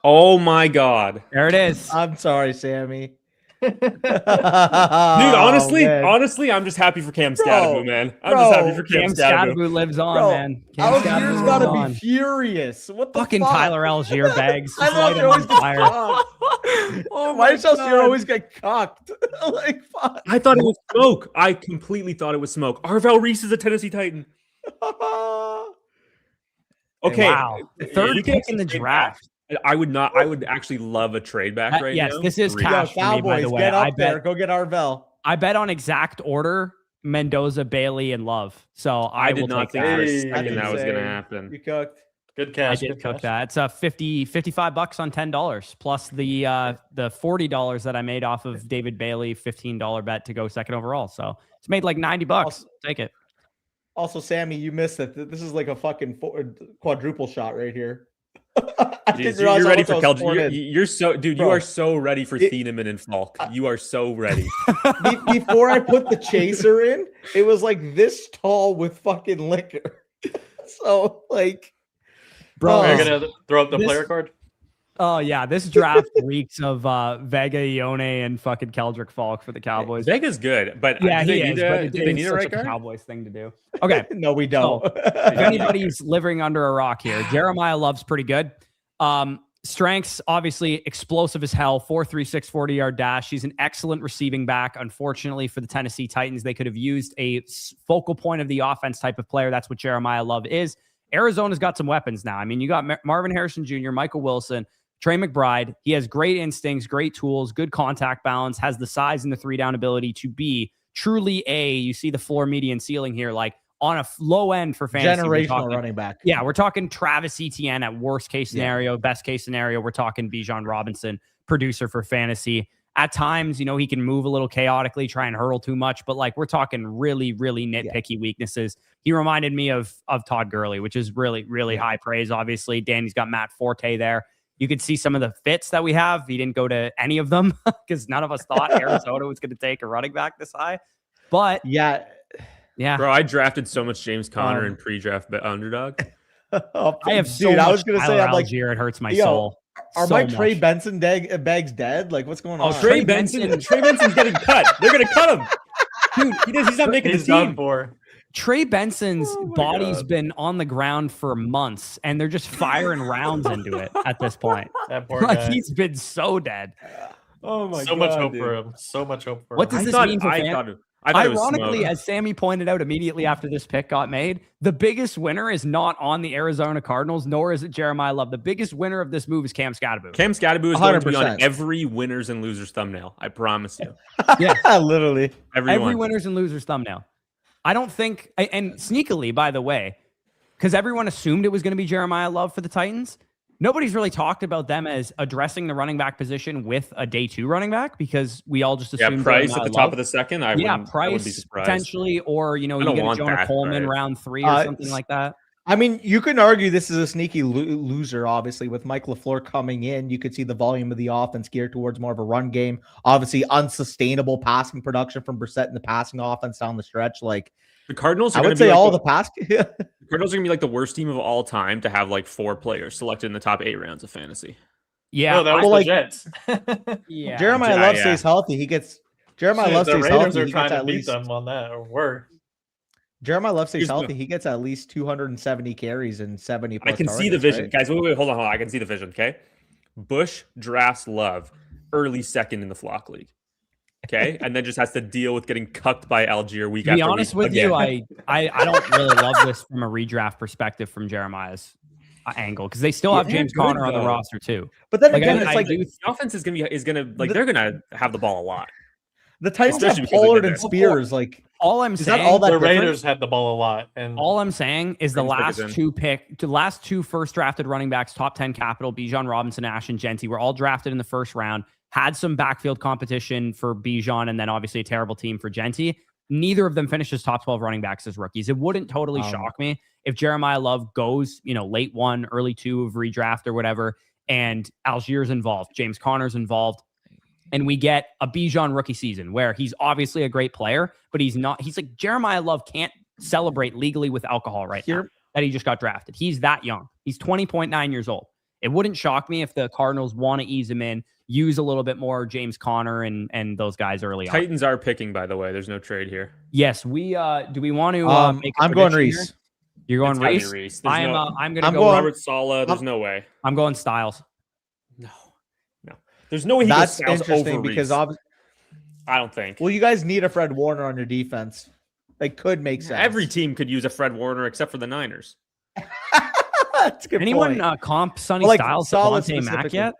Oh my God! There it is. I'm sorry, Sammy. Dude, honestly, man. honestly, I'm just happy for Cam Bro, Scadaboo, man. I'm just happy for Cam Cam Scadaboo. Scadaboo lives on, Bro, man. Cam Algier's Scadaboo gotta lives be on. furious. What the Fucking fuck? Tyler Algier bags. Tyler Light Algier him always on gets fire. cocked. Oh Why my does Algier God. always get cocked? Like, fuck. I thought it was smoke. I completely thought it was smoke. Arvel Reese is a Tennessee Titan. Okay. Wow. we Third can pick in the trade draft. back. I would not. I would actually love a trade back right Yes, now. this is Really. Yo, cash for me, by Cowboys, the way. get I up there. bet Go get Arvel. I bet on exact order Mendoza, Bailey, and Love. So I did will not take think that. for a Hey, second that was going to insane. happen. You cooked. Good I cash. did good cook cash. that. It's a $55 on $10 plus the $40 that I made off of David Bailey $15 bet to go second overall. So it's made like $90. Take it. Also, Sammy, you missed it. This is like a fucking quadruple shot right here. Jeez, you're ready for Keldrick. You're so, dude. Bro, you are so ready for Thieneman and Falk. You are so ready. Before I put the chaser in, it was like this tall with fucking liquor. So, like, Bro, We're gonna throw up the player card. Oh yeah, this draft reeks of Vega, Ione, and fucking Keldrick Falk for the Cowboys. Vega's good, but Yeah, do he they is. need But a, it do they need is a such right a guard? Cowboys thing to do. Okay, no, we don't. if anybody's living under a rock here, Jeremiah Love's pretty good. Strengths, obviously explosive as hell, 4.36 40-yard dash. He's an excellent receiving back. Unfortunately for the Tennessee Titans, they could have used a focal point of the offense type of player. That's what Jeremiah Love is. Arizona's got some weapons now. I mean, you got Marvin Harrison Jr., Michael Wilson, Trey McBride. He has great instincts, great tools, good contact balance, has the size and the 3-down ability to be truly you see the floor, median, ceiling here, like on a low end for fantasy. Generational running back. Yeah, we're talking Travis Etienne at worst case scenario. Best case scenario, we're talking Bijan Robinson, producer for fantasy. At times, you know, he can move a little chaotically, try and hurdle too much, but like we're talking really, really nitpicky weaknesses. He reminded me of Todd Gurley, which is really, really high praise. Obviously, Danny's got Matt Forte there. You could see some of the fits that we have. He didn't go to any of them because none of us thought Arizona was going to take a running back this high. But yeah, bro, I drafted so much James Conner in pre-draft underdog. I have so dude, much I was gonna say, I'm like, Algier, it hurts my soul. Are so my much. Trey Benson bags dead? Like, what's going on? Trey Benson's getting cut. They're gonna cut him. Dude, he's not making the team. Done for. Trey Benson's body's been on the ground for months, and they're just firing rounds into it at this point. That poor Like guy. he's been so dead. Oh my So god, much hope dude. for him. So much hope for What him. does this mean for I fans? thought it was Ironically, smoke. as Sammy pointed out immediately after this pick got made, the biggest winner is not on the Arizona Cardinals, nor is it Jeremiah Love. The biggest winner of this move is Cam Scadaboo. Cam Scadaboo is going to be 100%. on every winners and losers thumbnail. I promise you. Yeah, Literally. every winners and losers thumbnail. I don't think, and sneakily, by the way, because everyone assumed it was going to be Jeremiah Love for the Titans. Nobody's really talked about them as addressing the running back position with a day 2 running back because we all just assumed Price Jeremiah at the Love. top of the second. I wouldn't be Price surprised. potentially, or you I you don't get a want Jonah that, Coleman but- round 3 or something like that. I mean, you can argue this is a sneaky loser, obviously, with Mike LaFleur coming in. You could see the volume of the offense geared towards more of a run game. Obviously, unsustainable passing production from Brissett in the passing offense down the stretch. Like, The Cardinals are I going would to be say like all the the pass. Cardinals are going to be like the worst team of all time to have like 4 players selected in the top 8 rounds of fantasy. Yeah, No, that was well, the like- Jets. yeah. Jeremiah Yeah, Love yeah. stays healthy. He gets Jeremiah Love The stays Raiders healthy. are He trying gets to at beat least them on that, or were. Jeremiah Love stays Here's the- healthy. He gets at least 270 carries and 70. I can see the vision. Guys, wait, hold on. I can see the vision, okay? Bush drafts Love early second in the flock league. Okay? And then just has to deal with getting cucked by Algier week To after be honest week with you, again. I don't really love this from a redraft perspective from Jeremiah's angle because they still have Yeah, James good, Conner on the though. roster too. But then Like, again, I it's like do the offense is gonna like they're gonna have the ball a lot. the Titans have Especially because they Pollard did and that. Spears. Like, All I'm is saying, that all that The different? Raiders had the ball a lot, and all I'm saying is the Titans took the last two first drafted running backs, top 10 capital, Bijan Robinson, Ashton Genty, were all drafted in the first round. Had some backfield competition for Bijan, and then obviously a terrible team for Genty. Neither of them finished as top 12 running backs as rookies. It wouldn't totally shock me if Jeremiah Love goes, late 1, early 2 of redraft or whatever, and Algier's involved, James Conner's involved, and we get a Bijan rookie season where he's obviously a great player, but he's not. He's like Jeremiah Love can't celebrate legally with alcohol right now that he just got drafted. He's that young. He's 20.9 years old. It wouldn't shock me if the Cardinals want to ease him in, use a little bit more James Conner and those guys early on. Titans are picking, by the way. There's no trade here. Yes, we do we want to make a I'm going prediction Reese. here? You're going It's gotta be Reese? Reese. I'm going to I'm go going- Robert Saleh. There's no way. I'm going Styles. No. There's no way he That's goes Styles interesting over because Reese. I don't think. well, you guys need a Fred Warner on your defense. They could make sense. Every team could use a Fred Warner except for the Niners. That's a good Anyone point. comp Sonny Like, Styles to Solid Devontae Mack specifically. yet?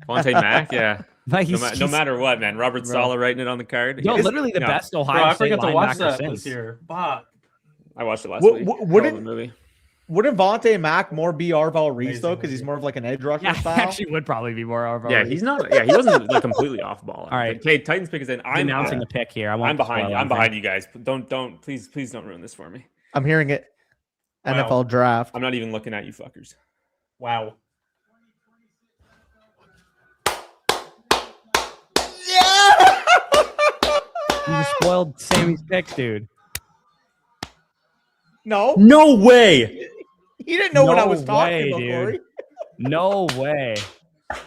Vontae Mack, yeah. Like No matter what, man. Robert Saleh writing it on the card. Yo, He's- literally the no, best Ohio Bro, I State forgot to watch linebacker that since. this year. Fuck. I watched it last What- week. what- Hell what of did- a movie. Wouldn't Vontae Mack more be Arval Reese though? Amazing Because he's movie. more of like an edge rusher Yeah, style. actually would probably be more of a Yeah, he's not. Yeah, he wasn't like completely off ball. All right. Okay, Titans pick is in. I'm announcing the pick here. I want I'm behind you. I'm spoil behind you guys. Don't please don't ruin this for me. I'm hearing it. Wow. NFL draft. I'm not even looking at you fuckers. Wow. Yeah. You just spoiled Sammy's pick, dude. No, No way. he didn't know what I No was talking way, about, dude. Corey. No way.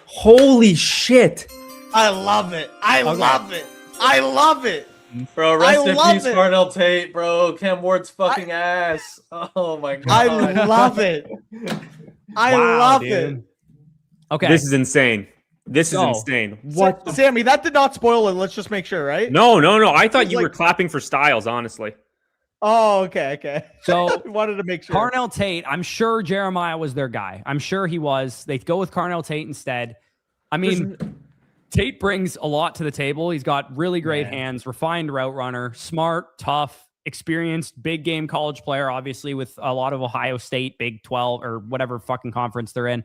Holy shit. I love it. I love it. I love it. Bro, rest I in love peace, it. Cardell Tate, bro. Cam Ward's fucking ass. Oh my god. I love it. I Wow, love dude. it. Okay. This is insane. This is So- insane. What? Sammy, that did not spoil it. Let's just make sure, right? No. I thought It's you were like- clapping for Styles, honestly. Oh, okay. So Wanted to make sure. Carnell Tate, I'm sure Jeremiah was their guy. I'm sure he was. They go with Carnell Tate instead. I mean, Tate brings a lot to the table. He's got really great hands, refined route runner, smart, tough, experienced, big game college player, obviously with a lot of Ohio State, Big 12 or whatever fucking conference they're in.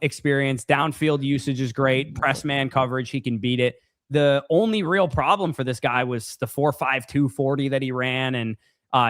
Experience, downfield usage is great. Press man coverage, he can beat it. The only real problem for this guy was the 4.5 240 that he ran, and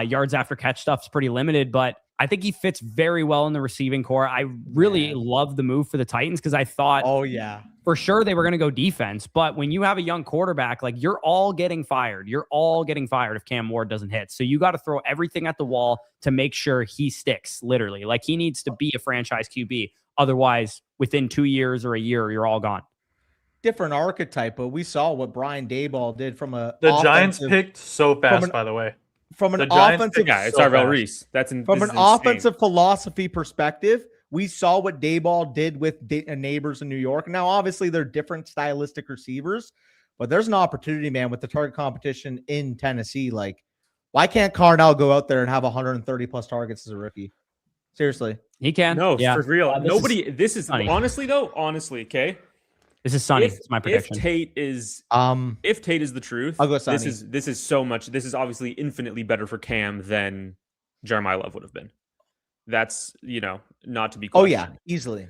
yards after catch stuff's pretty limited, but I think he fits very well in the receiving core. I really love the move for the Titans because I thought Oh, yeah. for sure they were going to go defense, but when you have a young quarterback, like you're all getting fired. You're all getting fired if Cam Ward doesn't hit. So you got to throw everything at the wall to make sure he sticks, literally. Like he needs to be a franchise QB. Otherwise, within 2 years or a year, you're all gone. Different archetype, but we saw what Brian Daboll did from a The Giants offensive- picked so fast, an- by the way. from an the Giants offensive Yeah, it's So Arvel fast. Reese. from this an is insane. offensive philosophy perspective. We saw what Daboll did with neighbors in New York. Now, obviously, they're different stylistic receivers, but there's an opportunity, man, with the target competition in Tennessee. Like, why can't Carnell go out there and have 130 plus targets as a rookie? Seriously. He can. No, yeah. for real. This Nobody. This is funny. honestly, okay. This is Sonny. If, It's my if prediction. Tate is if Tate is the truth, I'll go this Sonny. is so much. This is obviously infinitely better for Cam than Jeremiah Love would have been. That's not to be. Oh, yeah, questioned. easily.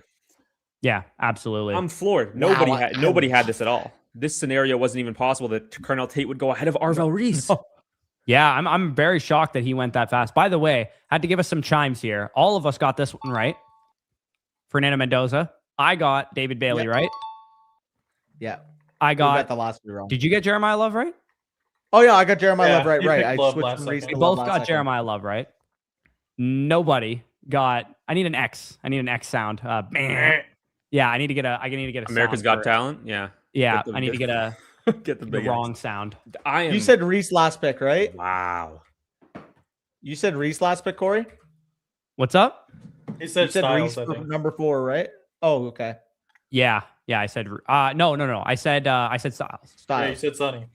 Yeah, absolutely. I'm floored. Wow, Nobody had this at all. This scenario wasn't even possible that Carnell Tate would go ahead of Arvel Reese. Yeah, I'm very shocked that he went that fast. By the way, had to give us some chimes here. All of us got this one right. Fernando Mendoza. I got David Bailey Yep. right. Yeah. I We got got. the last two wrong. Did you get Jeremiah Love right? Oh, yeah, I got Jeremiah Yeah, Love right. you Right. picked I Love switched last from Reese second. to We Love both last got second. Jeremiah Love right. Nobody got. I need an X. I need an X sound. Yeah, I need to get a. I need to get a. America's sound Got for it. Talent. Yeah. Yeah, Get the- I need to get a Get the the big wrong sound. I am. You said Reese last pick, right? wow. You said Reese last pick, Corey? What's up? He You said said Styles, Reese I for think. number 4, right? Oh, okay. Yeah, I said. No. I said Styles. Yeah, you Styles. said Sonny.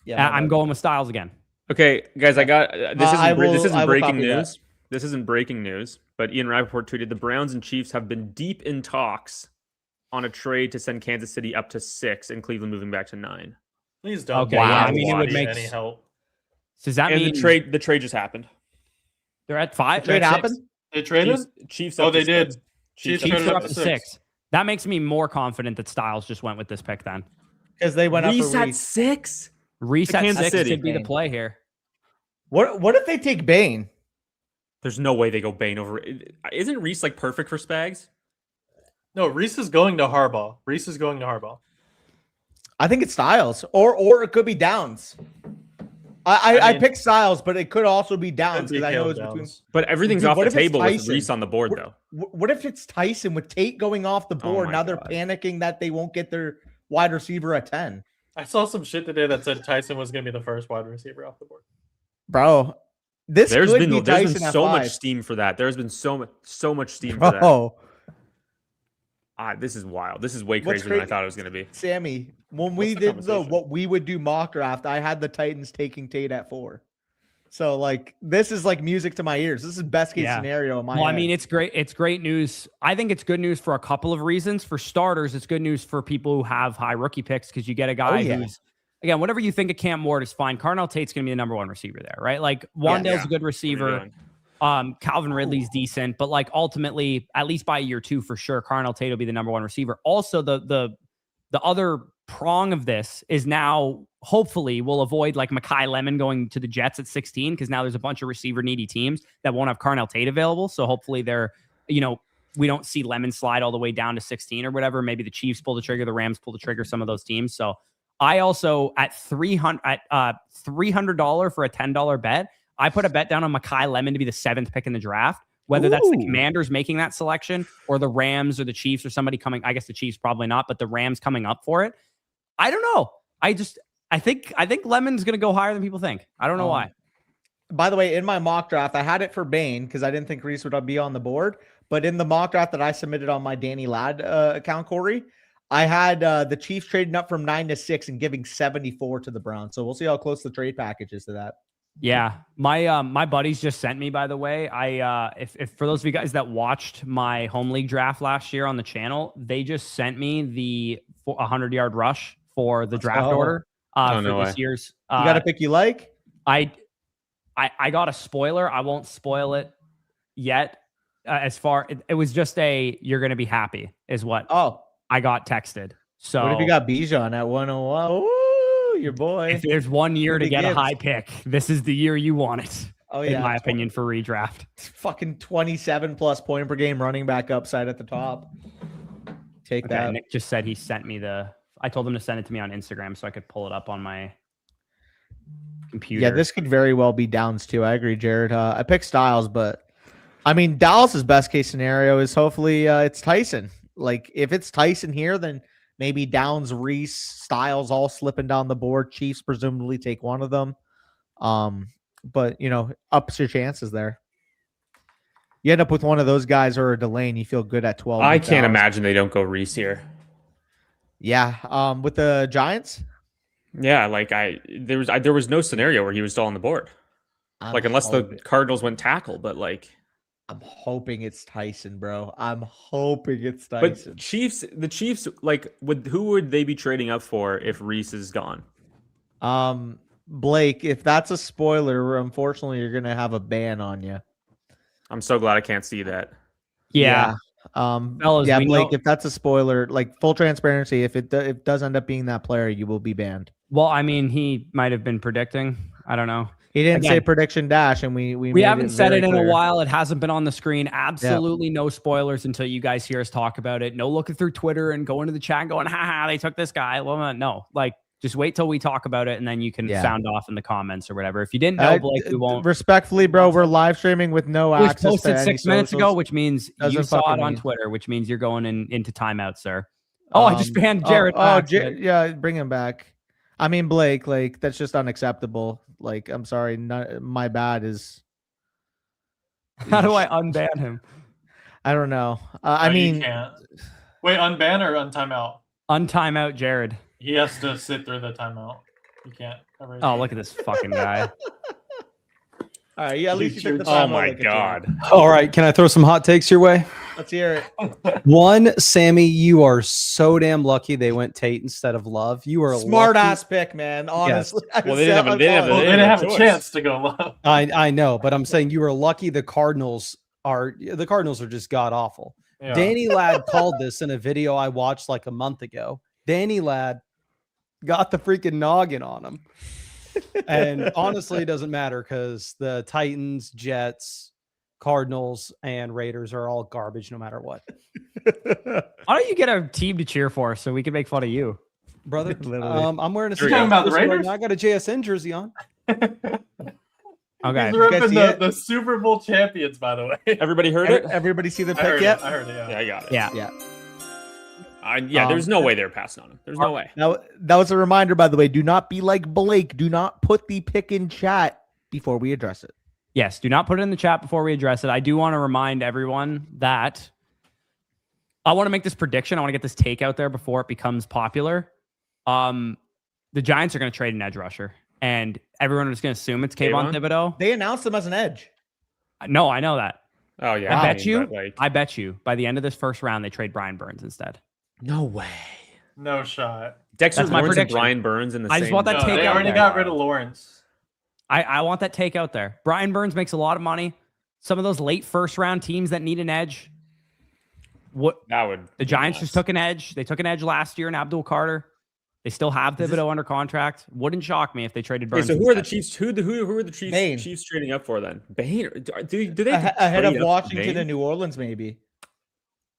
Yeah, my I'm bad. going with Styles again. Okay, guys, I got this. I Isn't, this will isn't breaking copy that. news. This isn't breaking news. But Ian Rappaport tweeted the Browns and Chiefs have been deep in talks on a trade to send Kansas City up to 6 and Cleveland moving back to 9. Please don't. Okay, give yeah, I Watson mean, it would make any help. So does that And mean the trade just happened. they're at 5? Trade they're at happened? 6? They traded? Chiefs Oh, up to they did. 6. Chiefs Chiefs traded are up up to to 6. 6. That makes me more confident that Styles just went with this pick then. Because they went up Reese for at Reese. 6. Reset Kansas 6 City. could be the play here. What if they take Bane? There's no way they go Bane over. Isn't Reese like perfect for Spags? No, Reese is going to Harbaugh. Reese is going to Harbaugh. I think it's Styles. Or it could be Downs. I mean, picked Styles, but it could also be Downs could be because I know Caleb it's between. Downs. But everything's Dude, off what the if it's table with Tyson? Reese on the board, though. What if it's Tyson with Tate going off the board? my Now they're God. panicking that they won't get their wide receiver at 10. I saw some shit today that said Tyson was going to be the first wide receiver off the board. Bro, this There's could been be Tyson at so 5. much steam for that. There's been so much steam for that. Bro, This is wild. This is way What's crazier than I cra- thought it was going to be. Sammy, when What's we the did conversation? what we would do mock draft, I had the Titans taking Tate at 4. So like this is like music to my ears. This is best case scenario in my Well, I head. mean, it's great. It's great news. I think it's good news for a couple of reasons. For starters, it's good news for people who have high rookie picks because you get a guy who's, again, whatever you think of Cam Ward is fine. Carnell Tate's going to be the number 1 receiver there, right? Like Wandale's a good receiver. Calvin Ridley's decent, but like ultimately, at least by year 2 for sure, Carnell Tate will be the number 1 receiver. Also, the other prong of this is now hopefully we'll avoid like Mekhi Lemon going to the Jets at 16 because now there's a bunch of receiver needy teams that won't have Carnell Tate available. So hopefully they're, we don't see Lemon slide all the way down to 16 or whatever. Maybe the Chiefs pull the trigger, the Rams pull the trigger, some of those teams. So I also at $300 for a $10 bet, I put a bet down on Mekhi Lemon to be the 7th pick in the draft. Whether that's the Commanders making that selection or the Rams or the Chiefs or somebody coming, I guess the Chiefs probably not, but the Rams coming up for it. I don't know. I think Lemon's going to go higher than people think. I don't know why. By the way, in my mock draft, I had it for Bane because I didn't think Reese would be on the board. But in the mock draft that I submitted on my Danny Ladd account, Corey, I had the Chiefs trading up from 9 to 6 and giving 74 to the Browns. So we'll see how close the trade package is to that. Yeah, my buddies just sent me, by the way. If for those of you guys that watched my home league draft last year on the channel, they just sent me the 100-yard rush for the draft order for this year's. You got a pick you like? I got a spoiler. I won't spoil it yet. It was just you're going to be happy is what I got texted. So what if you got Bijan at 101? Ooh, your boy. If there's 1 year to get a high pick, this is the year you want it. Oh yeah, in my opinion, for redraft. Fucking 27+ point per game running back upside at the top. Take that. Nick just said he sent me I told him to send it to me on Instagram so I could pull it up on my computer. Yeah, this could very well be Downs too. I agree, Jared. I picked Styles, but I mean Dallas's best case scenario is hopefully it's Tyson. Like if it's Tyson here, then maybe Downs, Reese, Styles all slipping down the board. Chiefs presumably take one of them. But ups your chances there. You end up with one of those guys or a Delane, you feel good at 12. I can't imagine they don't go Reese here. Yeah. With the Giants. Yeah, like there was no scenario where he was still on the board. Unless the Cardinals went tackle, but like I'm hoping it's Tyson, bro. I'm hoping it's Tyson. But the Chiefs, like, who would they be trading up for if Reese is gone? Blake, if that's a spoiler, unfortunately, you're gonna have a ban on you. I'm so glad I can't see that. Yeah. Fellas, Blake, if that's a spoiler, like full transparency, if it does end up being that player, you will be banned. Well, I mean, he might have been predicting. I don't know. He didn't say prediction dash, and we haven't said it in clear. a while. It hasn't been on the screen. Absolutely no spoilers until you guys hear us talk about it. No looking through Twitter and going to the chat and going, haha, they took this guy. Well, no, like just wait till we talk about it and then you can sound off in the comments or whatever. If you didn't know, Blake, we won't. Respectfully, bro, we're live streaming with no access. It was posted 6 minutes ago, which means Doesn't you saw it on Twitter, which means you're going into timeout, sir. I just banned Jared. Yeah, bring him back. I mean, Blake, like that's just unacceptable. Like, I'm sorry, my bad is. How do I unban him? I don't know. I mean, you can't. Wait, unban or untimeout? Untimeout, Jared. He has to sit through the timeout. You can't. Oh, look at this fucking guy. All right, yeah, at least you took the Oh time. my god! All right, can I throw some hot takes your way? Let's hear it. One, Sammy, you are so damn lucky they went Tate instead of Love. You are Smart lucky. ass pick, man. Honestly, Well, they didn't have a chance to go low. I know, but I'm saying you were lucky. The Cardinals are just god awful. Yeah. Danny Ladd called this in a video I watched like a month ago. Danny Ladd got the freaking noggin on him. And honestly, it doesn't matter because the Titans, Jets, Cardinals, and Raiders are all garbage no matter what. Why don't you get a team to cheer for so we can make fun of you? Brother, Literally. I'm wearing a You're talking about the Raiders? I got a JSN jersey on. Okay. He's You guys ripping see it? the Super Bowl champions, by the way. Everybody heard it? Everybody see the I heard pick it. yet? I heard it. Yeah, I got it. Yeah. Yeah. There's no way they're passing on him. There's no way. Now that was a reminder, by the way. Do not be like Blake. Do not put the pick in chat before we address it. Yes, do not put it in the chat before we address it. I do want to remind everyone that I want to make this prediction. I want to get this take out there before it becomes popular. The Giants are going to trade an edge rusher, and everyone is going to assume it's Kayvon Thibodeau. They announced him as an edge. No, I know that. Oh yeah. I bet you by the end of this first round they trade Brian Burns instead. No way. No shot. Dexter That's my Lawrence and prediction. Brian Burns in the I same. just want that No, take they out already there. got rid of Lawrence. I want that take out there. Brian Burns makes a lot of money. Some of those late first round teams that need an edge. The Giants just took an edge. They took an edge last year in Abdul Carter. They still have Thibodeau under contract. Wouldn't shock me if they traded Burns. So who are the Chiefs? Who are the Chiefs? Bain. Chiefs trading up for then? Bain? Do they Ahead of trade up Washington Bain? and New Orleans, maybe.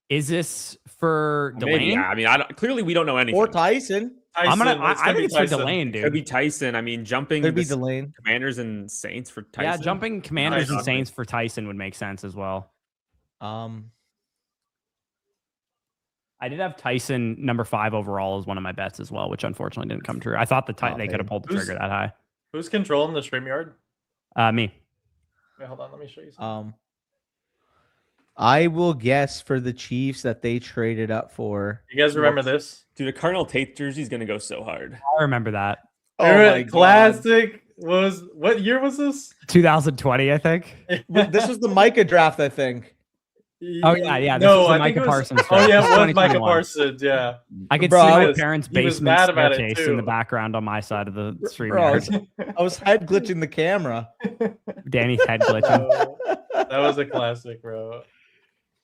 Is this for Maybe, Delane? yeah. I mean, clearly we don't know anything. Or Tyson. I think it's for Delane, Could dude. be Tyson. I mean, jumping Could be the Delane. Commanders and Saints for Tyson. Yeah, jumping Commanders and Tyson. Saints for Tyson would make sense as well. I did have Tyson number 5 overall as one of my bets as well, which unfortunately didn't come true. I thought they could have pulled the trigger that high. Who's controlling the StreamYard? Me. Wait, hold on. Let me show you something. I will guess for the Chiefs that they traded up for. You guys remember this? Dude, a Cardinal Tate jersey is gonna go so hard. I remember that. Oh Classic what year was this? 2020, I think. This was the Micah draft, I think. Oh yeah. This No, was the I think Micah it was. Parsons Oh draft. yeah, This it was is Micah 2021. Parsons. Yeah. I could Bro, see I my was- parents' he was basement mad about it, staircase in the too. background on my side of the stream Bro, I yard. was head glitching the camera. Danny's head glitching. That was a classic, bro.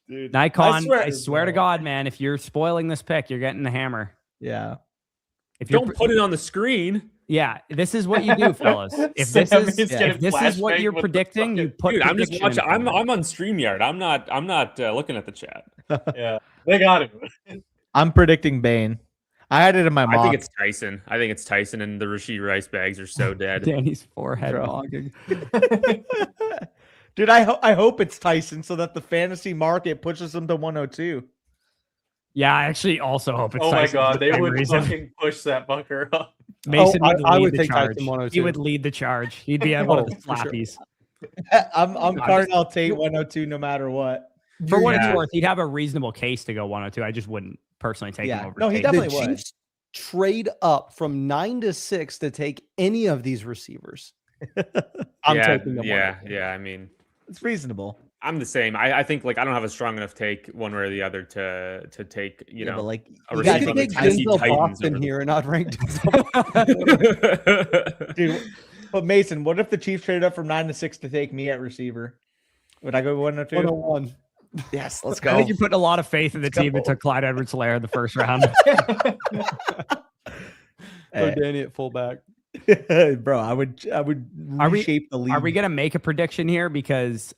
Dude, Nikon, I I swear to God, man, if you're spoiling this pick, you're getting the hammer. Yeah. If you're, don't put it on the screen. yeah, this is what you do, fellas. If this Sam is is getting if this is what flashbanged you're with the predicting, you fucking- put. Dude, I'm just prediction watching. in I'm front of on StreamYard. I'm not looking at the chat. Yeah, they got him. I'm predicting Bane. I had it in my mock. I think it's Tyson. And the Rashid Rice bags are so it. dead. Danny's forehead Bro. logging. Dude, I hope it's Tyson so that the fantasy market pushes him to 102. Yeah, I actually also hope it's. Oh my Tyson for god, the they same would reason. fucking push that fucker up. Mason Oh, would I lead would the take charge. Tyson 102. He would lead the charge. He'd be able Oh, to for slap sure. these. I'm Cardinal Tate 102 no matter what. For what it's Yeah. worth, he'd have a reasonable case to go 102. I just wouldn't personally take him over. No, he Tate. definitely The would. Chiefs trade up from 9 to 6 to take any of these receivers. I'm taking them. Yeah. 102. I mean, It's reasonable. I'm the same. I think like I don't have a strong enough take one way or the other to take But like a you They gotta could receiver take make Tennessee Tyson. Denzel Titans Boston over the- here and not ranked. Dude, but Mason, what if the Chiefs traded up from 9 to 6 to take me at receiver? Would I go 102? 101. Yes, let's I go. think you're putting a lot of faith in the Let's team that go. took Clyde Edwards-Helaire in the first round. Throw Danny at fullback. Bro, I would Are we- reshape the league. Are we gonna make a prediction here? Because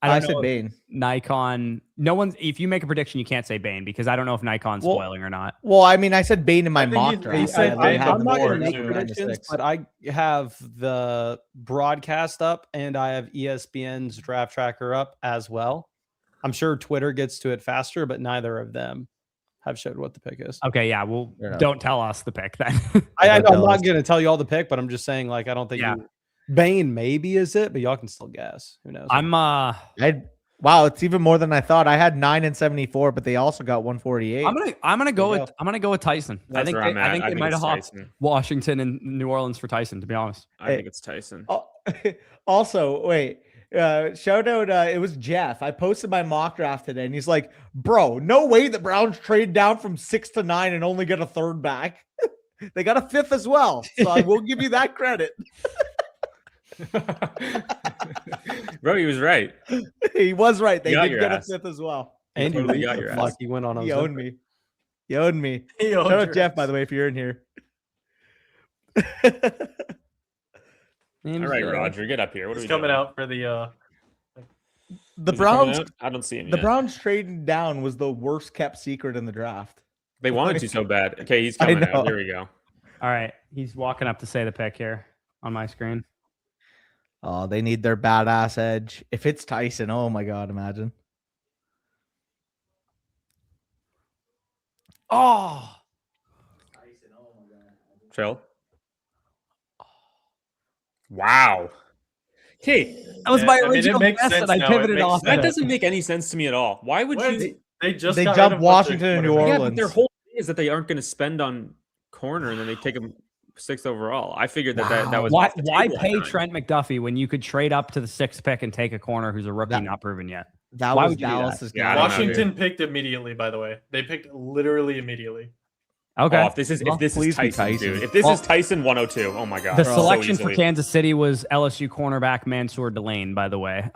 I I don't said know if Bane. Nikon. No one's. If you make a prediction, you can't say Bane because I don't know if Nikon's Well, spoiling or not. Well, I mean, I said Bane in my I think mock he draft. said I Bane had on the the I'm not board going to board, make at 9 to predictions, 6. but I have the broadcast up and I have ESPN's draft tracker up as well. I'm sure Twitter gets to it faster, but neither of them have showed what the pick is. Okay, yeah. Well, Fair enough. don't tell us the pick then. I know I'm tell not us. going to tell you all the pick, but I'm just saying, like, I don't think Yeah. Bane maybe is it, but y'all can still guess. Who knows? Wow, it's even more than I thought. I had 9 and 74, but they also got 148. I'm gonna go There you with I'm gonna go with Tyson. That's I think where they, I'm at. I think they might have it's hopped Tyson. Washington and New Orleans for Tyson. To be honest, I think it's Tyson. Oh, also, wait. Shout out. It was Jeff. I posted my mock draft today, and he's like, "Bro, no way the Browns trade down from 6 to 9 and only get a third back. They got a fifth as well. So I will give you that credit." Bro, he was right. He was right. They You got did your get ass. a fifth as well. and you totally got your ass. He went on. He Ozempic. owned me. He owned me. He owned Shout out your Jeff, ass. by the way, if you're in here. All right, Roger, get up here. What are He's we coming doing? out for the The Is he coming Browns. out? I don't see him The yet. Browns trading down was the worst kept secret in the draft. They wanted to so bad. Okay, he's I coming know. out. Here we go. All right, he's walking up to say the pick here. on my screen. Oh, they need their badass edge. If it's Tyson, oh my god, imagine. Oh, Chill. Wow. Okay, that was Yeah, my I mean, it original makes guess, sense and I now. It pivoted makes off. sense. that It. doesn't make any sense to me at all. Why would What? you? They just They got jumped rid of Washington and New quarterback. Yeah, Orleans. but their whole thing is that they aren't going to spend on corner, and then they take them 6th overall. I figured that was Why off the why table at pay 9. Trent McDuffie when you could trade up to the 6th pick and take a corner who's a rookie That- not proven yet? That Why was would you do that? Dallas's Yeah, I guy. don't know. Washington picked immediately, by the way. They picked literally immediately. Okay. Oh, if this is Well, Tyson, please be Tyson. dude. If this Well, is Tyson 102, oh my god. the so selection for easily. Kansas City was LSU cornerback Mansour Delane, by the way.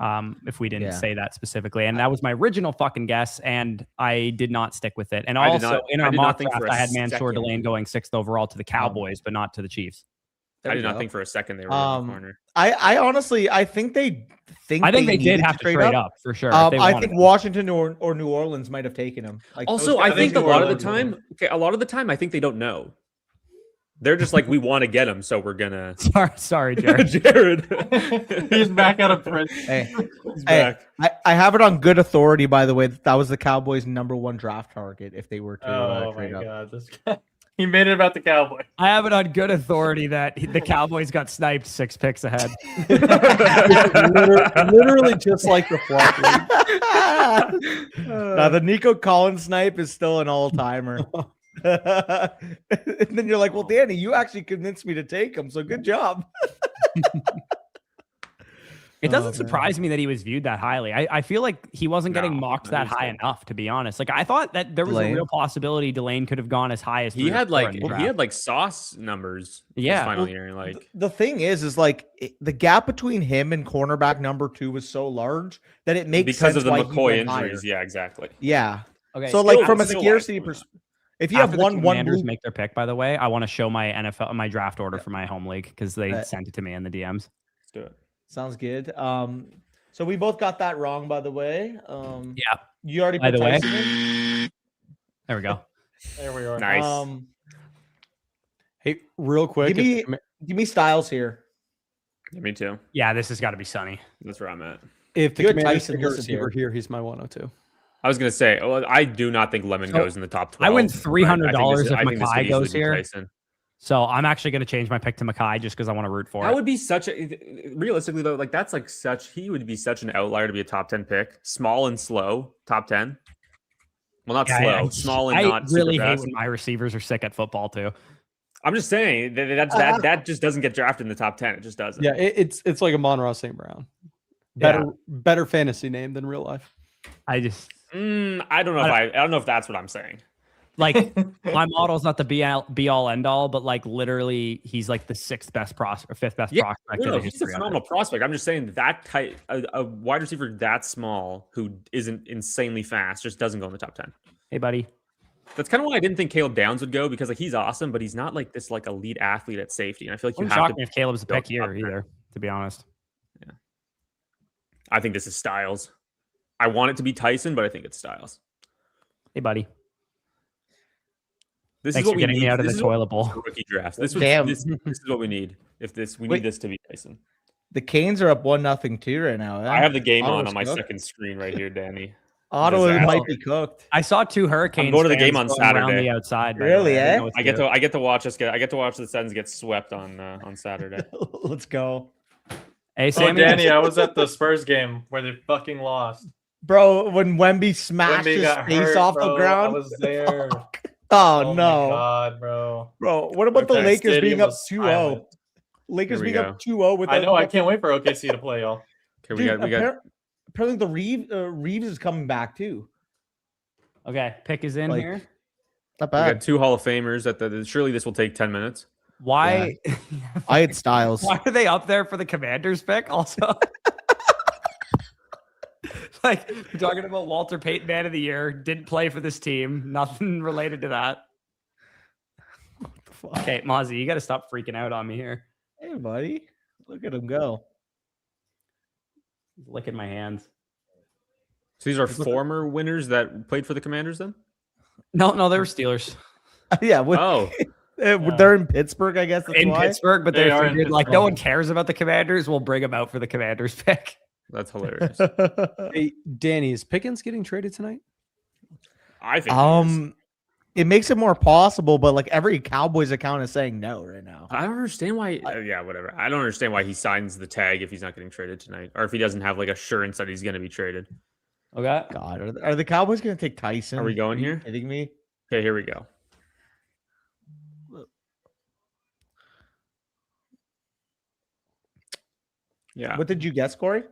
If we didn't Yeah. say that specifically, and that was my original fucking guess, and I did not stick with it. And I did also not- in I our did not mock think draft, for a I had Mansour second. Delane going 6th overall to the Cowboys, but not to the Chiefs. There I we did not go. think for a second they were in the corner. I honestly, I think they I think they did needed have to trade up for sure. if they I wanted think him. Washington or New Orleans might have taken him. Like, Also, those I guys- think a New lot of the Orleans time, a lot of the time, I think they don't know. They're just like, we want to get him, so we're gonna. Sorry, Jared. Jared, He's back out of print. Hey, he's Hey, back. I have it on good authority, by the way, that was the Cowboys' #1 draft target if they were to Oh my trade up. god, this guy. He made it about the Cowboys. I have it on good authority that the Cowboys got sniped 6 picks ahead. Literally just like the flop league. Now the Nico Collins snipe is still an all-timer. And then you're like, well, Danny, you actually convinced me to take him, so good job. It doesn't Oh, surprise me that he was viewed that highly. I feel like he wasn't getting No, mocked I that think high so. enough, to be honest. Like I thought that there was Delane? a real possibility Delane could have gone as high as He 3 or had 4 in like the he draft. had like sauce numbers. Yeah. his final Well, year, like The thing is like the gap between him and cornerback #2 was so large that it makes because sense of the why he McCoy went injuries. higher. Yeah, exactly. Yeah. Okay. So like still- from a still scarcity like- perspective, if you After have the one Commanders blue, make their pick, by the way, I want to show my my draft order for my home league because they Uh, sent it to me in the DMs. Let's do it. sounds good. So we both got that wrong, by the way. Yeah. You already By put the way. Tyson in? There we go. There we are. Nice. Hey, real quick. Give me Styles here. Yeah, me too. Yeah, this has got to be Sunny. That's where I'm at. if the You had Commanders Tyson pick a listed receiver here. here, he's my 102. I was gonna say, well, I do not think Lemon So, goes in the top 12. I win but $300 if I think this Makai could easily goes be here. Tyson. So I'm actually going to change my pick to Makai just because I want to root for That it. would be such a realistically though, like that's like such he would be such an outlier to be a top 10 pick. Small and slow, top 10. Well, not Yeah, slow, small and I not really super hate fast. when my receivers are sick at football too. I'm just saying that just doesn't get drafted in the top 10. It just doesn't. Yeah, it's like a Monroe St. Brown. Better fantasy name than real life. I just I don't know if I don't know if that's what I'm saying. like my model's not the be all end all, but like literally he's like the 6th best prospect or 5th best Yeah, prospect. No, in the he's a history of it. phenomenal prospect. I'm just saying that type a wide receiver that small who isn't insanely fast just doesn't go in the top 10. Hey, buddy. That's kind of why I didn't think Caleb Downs would go because like he's awesome, but he's not like this like elite athlete at safety. And I feel like you Wouldn't have shock to. me if Caleb's the go pick top here 10. either, to be honest. I think this is Styles. I want it to be Tyson, but I think it's Styles. Hey, buddy. This Thanks is what for we getting need. me out of This the is what toilet we bowl. need for rookie drafts. This was Damn. this is what we need. If this we Wait. need this to be Tyson. The Canes are up 1-0 too right now. I have the game Ottawa's on my cooked. second screen right here, Danny. Ottawa Disaster. might be cooked. I saw 2 Hurricanes. going to the fans game on going around Saturday. the outside. by the Really, way. I eh? didn't know what I get to watch us get. I get to watch the Sens get swept on Saturday. Let's go, Hey, Oh, Sammy. Danny, I was at the Spurs game where they fucking lost. bro. When Wemby smashed Wemby his got face hurt, off bro. the ground. I was there. Oh, Oh no, my god, bro. bro. What about the That Lakers stadium being up was 2-0? silent. Lakers Here we being up 2-0 with. I a- know. I can't wait for OKC to play, y'all. Okay, Dude, we got. apparently the Reeves is coming back too. Okay, pick is in Like, here. Not We bad. got 2 Hall of Famers at the. Surely this will take 10 minutes. Why? I had Styles. Why are they up there for the Commanders pick? Also, like we're talking about Walter Payton, Man of the Year, didn't play for this team. Nothing related to that. Okay, Mozzie, you got to stop freaking out on me here. Hey, buddy, look at him go. He's licking my hands. So these are former winners that played for the Commanders then? No, they were Steelers. Yeah, with, Oh, They're in Pittsburgh, I guess. That's in why. Pittsburgh, but They they are in figured like no Pittsburgh. one cares about the Commanders. We'll bring them out for the Commanders pick. That's hilarious. Hey, Danny, is Pickens getting traded tonight? I think. He is. It makes it more possible, but like every Cowboys account is saying no right now. I don't understand why. Yeah, whatever. I don't understand why he signs the tag if he's not getting traded tonight, or if he doesn't have like assurance that he's going to be traded. Okay. God, are the Cowboys going to take Tyson? Are we going you here? kidding me? Okay, here we go. Yeah. What did you guess, Corey?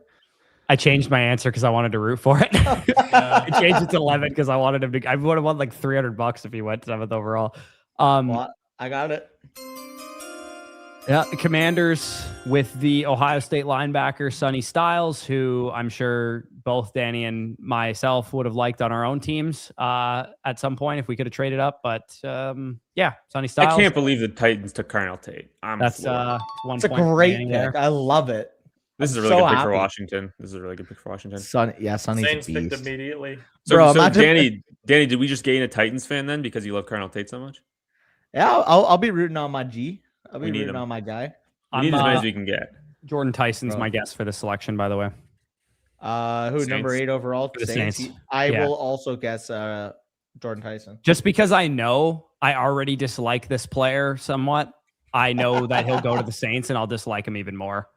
I changed my answer because I wanted to root for it. I changed it to 11 because I wanted him to. I would have won like $300 if he went 7th overall. Well, I got it. Yeah, the Commanders with the Ohio State linebacker Sonny Styles, who I'm sure both Danny and myself would have liked on our own teams at some point if we could have traded up. But yeah, Sonny Styles. I can't believe the Titans took Carnell Tate. That's floored. one It's a point for great Danny pick. there. I love it. This is a I'm really so good pick for happy. Washington. This is a really good pick for Washington. Sonny's Saints a picked beast. immediately. So, Bro, so imagine- Danny, did we just gain a Titans fan then because you love Carnell Tate so much? Yeah, I'll be rooting on my G. I'll We be need rooting him. on my guy. We need as many as we can get. Jordan Tyson's Bro. my guess for the selection, by the way. Who number Saints. 8 overall? For the Saints. I Yeah. will also guess Jordan Tyson. Just because I know I already dislike this player somewhat, I know that he'll go to the Saints and I'll dislike him even more.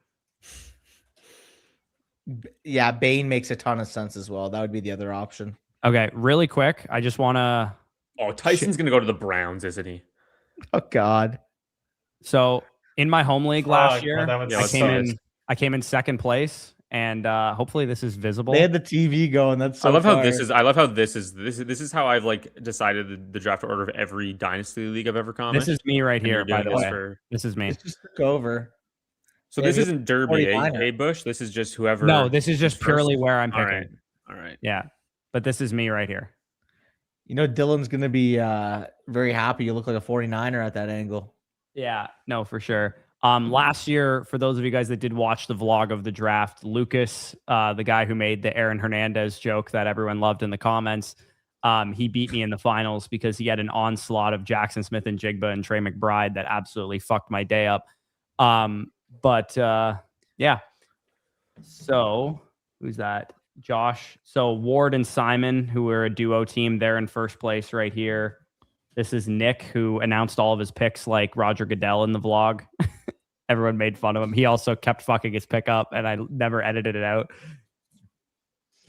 Yeah, Bane makes a ton of sense as well. That would be the other option. Okay, really quick. I just want to. Oh, Tyson's going to go to the Browns, isn't he? Oh God. So in my home league last Fuck, year, man, that would Yeah, I let's came start. in. I came in second place, and hopefully this is visible. They had the TV going. That's so I love how fire. this is. I love how this is how I've like decided the draft order of every dynasty league I've ever commented. This is me right here, by the way. This is me. It just took over. So Yeah, this he's isn't Derby, 49er. Bush. This is just whoever. No, this is just first. purely where I'm All picking. right. All right. Yeah, but this is me right here. You know, Dylan's gonna be very happy. You look like a 49er at that angle. Yeah, no, for sure. Last year, for those of you guys that did watch the vlog of the draft, Lucas, the guy who made the Aaron Hernandez joke that everyone loved in the comments, he beat me in the finals because he had an onslaught of Jackson Smith and Jigba and Trey McBride that absolutely fucked my day up. But yeah. So who's that? Josh. So Ward and Simon, who were a duo team, they're in first place right here. This is Nick, who announced all of his picks like Roger Goodell in the vlog. Everyone made fun of him. He also kept fucking his pick up, and I never edited it out.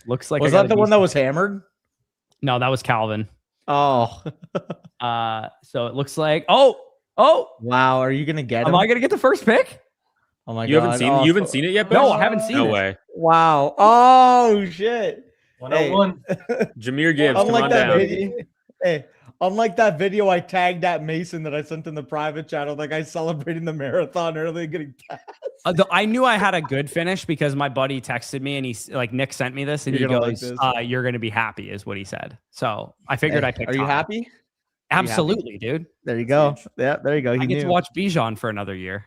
Looks like Was I got that a the one that decent- was hammered? No, that was Calvin. Oh, So it looks like oh, wow. Are you gonna get him? am I gonna get the first pick? Oh my You God. haven't seen Oh, you haven't seen it yet, Bush? No, I haven't seen No it. way. Wow. Oh shit. 101. Jameer Gibbs, come Unlike on that down. video, hey, unlike that video I tagged that Mason that I sent in the private channel, like I celebrating the marathon early, getting passed. I knew I had a good finish because my buddy texted me and he's like, Nick sent me this and You're he gonna like goes, this. "You're gonna be happy," is what he said. So I figured Hey, I picked. Are you Tom. happy? Are you happy? Absolutely, dude. There you go. Yeah, there you go. I He get knew. to watch Bijan for another year.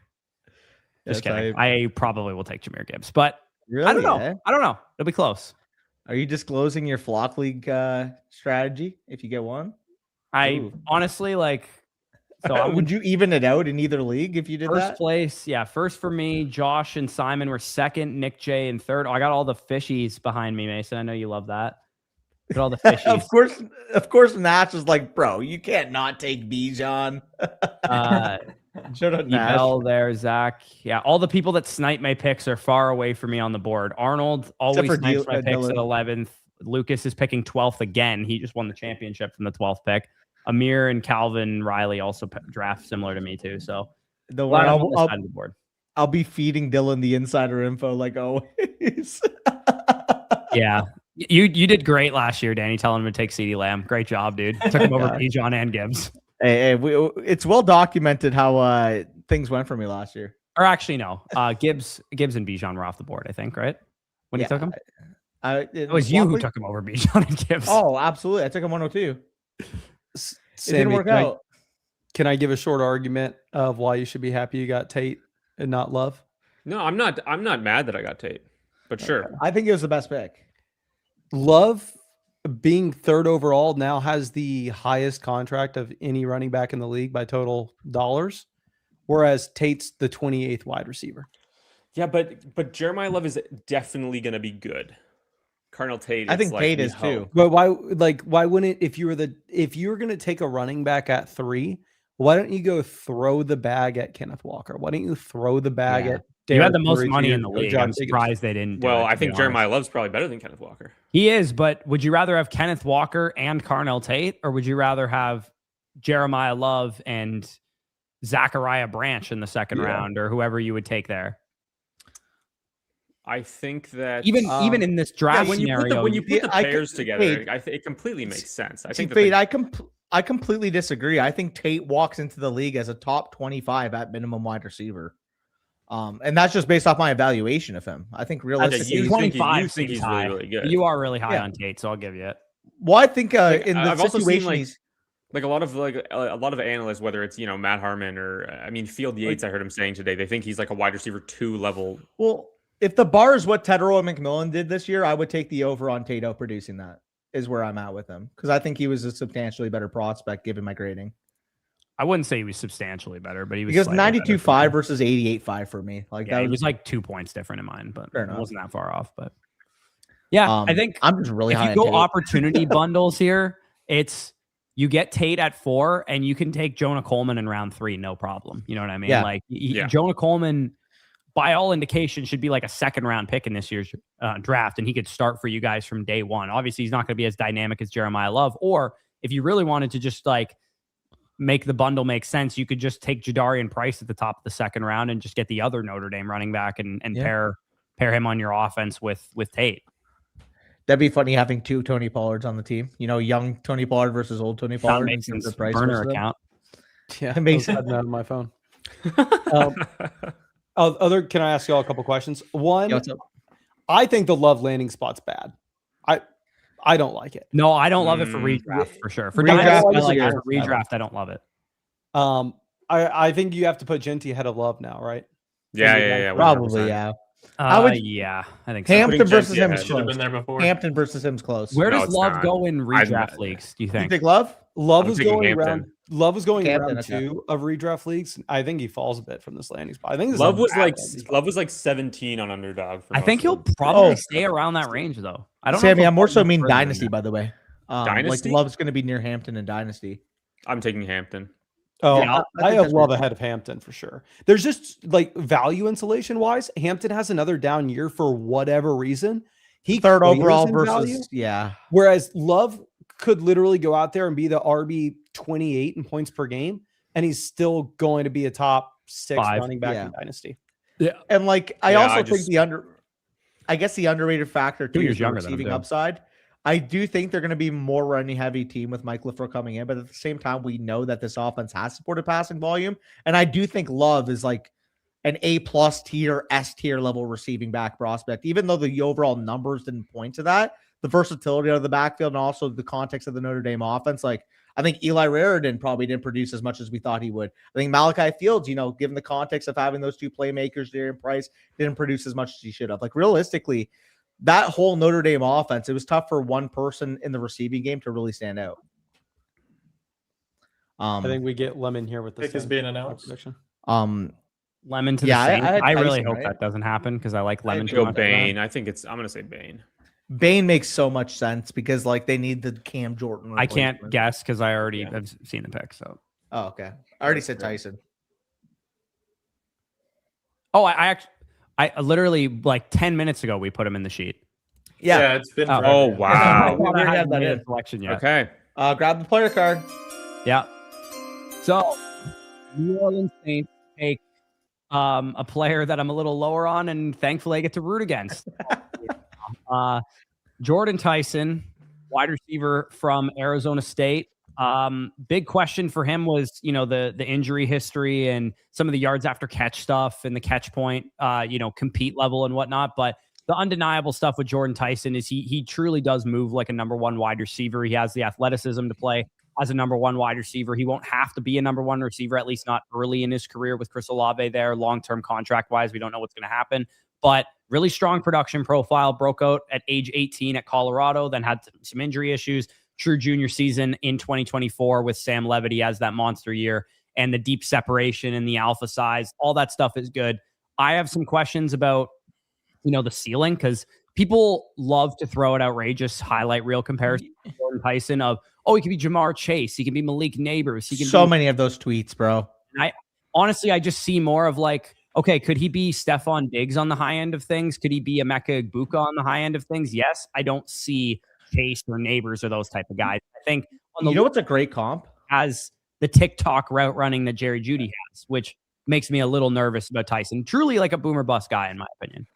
Just That's kidding. how I probably will take Jameer Gibbs, but Really? I don't know. eh? I don't know. It'll be close. Are you disclosing your flock league strategy if you get one? I Ooh. honestly like. So I'm Would you even it out in either league if you did first that? place. Yeah, first for me. Josh and Simon were second. Nick J in third. Oh, I got all the fishies behind me, Mason. I know you love that. Got all the fishies. Of course, Nash was like, bro, you can't not take Bijan. Shut up, Nash. Ebel there, Zach. Yeah, all the people that snipe my picks are far away from me on the board. Arnold always for snipes my picks Dylan. at 11th. Lucas is picking 12th again. He just won the championship from the 12th pick. Amir and Calvin Riley also draft similar to me too. So Don't glad worry, I'm on this I'll, side of the board. I'll be feeding Dylan the insider info like always. Yeah. You did great last year, Danny, telling him to take CeeDee Lamb. Great job, dude. Took him over Bijan and Gibbs. Hey, it's well documented how things went for me last year. Or actually, no. Gibbs and Bijan were off the board, I think, right? When you took him? It was you who took him over Bijan and Gibbs. Oh, absolutely. I took him 102. It Sammy, didn't work out. Can I give a short argument of why you should be happy you got Tate and not Love? No, I'm not mad that I got Tate, but sure. I think it was the best pick. Love being third overall, now has the highest contract of any running back in the league by total dollars, whereas Tate's the 28th wide receiver. Yeah, but Jeremiah Love is definitely going to be good. Cardinal Tate, I think like, Tate we is hope. too. But why wouldn't, if you were going to take a running back at 3, why don't you go throw the bag at Kenneth Walker? Why don't you throw the bag at You had Derek the most Murray money to in the your league. John I'm Jacobs? surprised they didn't do Well, it, I to think be Jeremiah honest. Love's probably better than Kenneth Walker. He is, but would you rather have Kenneth Walker and Carnell Tate, or would you rather have Jeremiah Love and Zachariah Branch in the second round, or whoever you would take there? I think that Even in this draft when you scenario, put the I pairs could- together, Tate- it completely makes sense. I See, think Fade, that I completely disagree. I think Tate walks into the league as a top 25 at minimum wide receiver. And that's just based off my evaluation of him. I think realistically, you think 25 you think seems he's high. really good. You are really high Yeah. on Tate, so I'll give you it. well, I think Like, in the I've also seen, situation, like, he's like a lot of analysts, whether it's Matt Harmon or Field Yates, I heard him saying today, they think he's like a wide receiver 2 level. well, if the bar is what Tedero and McMillan did this year, I would take the over on Tato producing that. Is where I'm at with him because I think he was a substantially better prospect given my grading. I wouldn't say he was substantially better, but he was Because slightly better 92.5 versus 88.5 for me. Like Yeah, that he was like 2 points different in mine, but Fair it enough. wasn't that far off. But yeah, I think I'm just really if high you on go Tate. opportunity bundles here, it's you get Tate at 4 and you can take Jonah Coleman in round 3, no problem. You know what I mean? Yeah. Like Yeah. Jonah Coleman, by all indications, should be like a second round pick in this year's draft, and he could start for you guys from day one. Obviously, he's not going to be as dynamic as Jeremiah Love. Or if you really wanted to just like make the bundle make sense, you could just take Jadarian Price at the top of the second round and just get the other Notre Dame running back and Yeah. pair him on your offense with Tate. That'd be funny having 2 Tony Pollards on the team. Young Tony Pollard versus old Tony Sean Pollard. Mason's The price burner versus them. account. Yeah, It makes I was that on my phone. Can I ask you all a couple questions? One, Yeah, what's up? I think the Love landing spot's bad. I don't like it. No, I don't love it for redraft for sure. For Redraft, Dynasty, I I like it. agree. For redraft, I don't love it. I think you have to put Genty ahead of Love now, right? Yeah. 100%. Probably, yeah. I would- Yeah, I think so. Hampton Putting versus Genty him ahead. is Should have close. been there before. Hampton versus him's close. Where No, does it's Love not. go in redraft I'm- leagues? Do you You think? think Love? Love I'm is taking going Hampton. round. Love is going Hampton, round okay. 2 of redraft leagues. I think he falls a bit from this landing spot. I think this Love is a was bad like landing spot. Love was like 17 on underdog. For I think most he'll of them. probably stay around that range though. I don't know. Sammy, if I'm more so he'll mean further than Dynasty, that. by the way. Dynasty? Like Love's going to be near Hampton and Dynasty. I'm taking Hampton. Oh, Yeah, I I think have that's Love reasonable. ahead of Hampton for sure. There's just like value insulation wise, Hampton has another down year for whatever reason. He Third clears overall in versus value, yeah. whereas Love could literally go out there and be the RB 28 in points per game, and he's still going to be a top 6 5, running back yeah. in Dynasty. And like I Yeah, also I think just- I guess the underrated factor 2 too years is the younger than him, receiving too. upside. I do think they're going to be more running heavy team with Mike LaFleur coming in, but at the same time, we know that this offense has supported passing volume, and I do think Love is like an A+ tier, S tier level receiving back prospect. Even though the overall numbers didn't point to that, the versatility of the backfield and also the context of the Notre Dame offense, like I think Eli Raridan probably didn't produce as much as we thought he would. I think Malachi Fields, given the context of having those 2 playmakers there in Price, didn't produce as much as he should have. Like realistically, that whole Notre Dame offense, it was tough for one person in the receiving game to really stand out. I think we get Lemon here with the Pick is being announced. prediction. Lemon to Yeah, the I Saints. had I really Tyson, hope right? that doesn't happen because I like Lemon too Go much. Bane. I'm gonna say Bane. Bane makes so much sense because like they need the Cam Jordan. I can't replacement. guess because I already Yeah. have seen the pick. So Oh, okay. I already said Tyson. I literally like 10 minutes ago we put him in the sheet. Yeah. It's been Oh. forever. Oh I wow. thought I I had hadn't that made in. a selection yet. Okay. Grab the player card. Yeah. So New Orleans Saints take a player that I'm a little lower on, and thankfully I get to root against. Jordan Tyson, wide receiver from Arizona State. Big question for him was, the injury history and some of the yards after catch stuff and the catch point, compete level and whatnot. But the undeniable stuff with Jordan Tyson is he truly does move like a number 1 wide receiver. He has the athleticism to play as a number 1 wide receiver. He won't have to be a number 1 receiver, at least not early in his career with Chris Olave there. Long-term contract-wise, we don't know what's going to happen. but really strong production profile. Broke out at age 18 at Colorado, then had some injury issues. True junior season in 2024 with Sam Levity as that monster year, and the deep separation and the alpha size. All that stuff is good. I have some questions about, the ceiling, because people love to throw out outrageous highlight reel comparison to Jordan Tyson of, he can be Jamar Chase, he can be Malik Neighbors, he can so many of those tweets, bro. I just see more of like, okay, could he be Stephon Diggs on the high end of things? Could he be Emeka Egbuka on the high end of things? Yes. I don't see Chase or Neighbors or those type of guys. I think what's a great comp? As the TikTok route running that Jerry Jeudy has, which makes me a little nervous about Tyson. Truly like a boomer bust guy, in my opinion.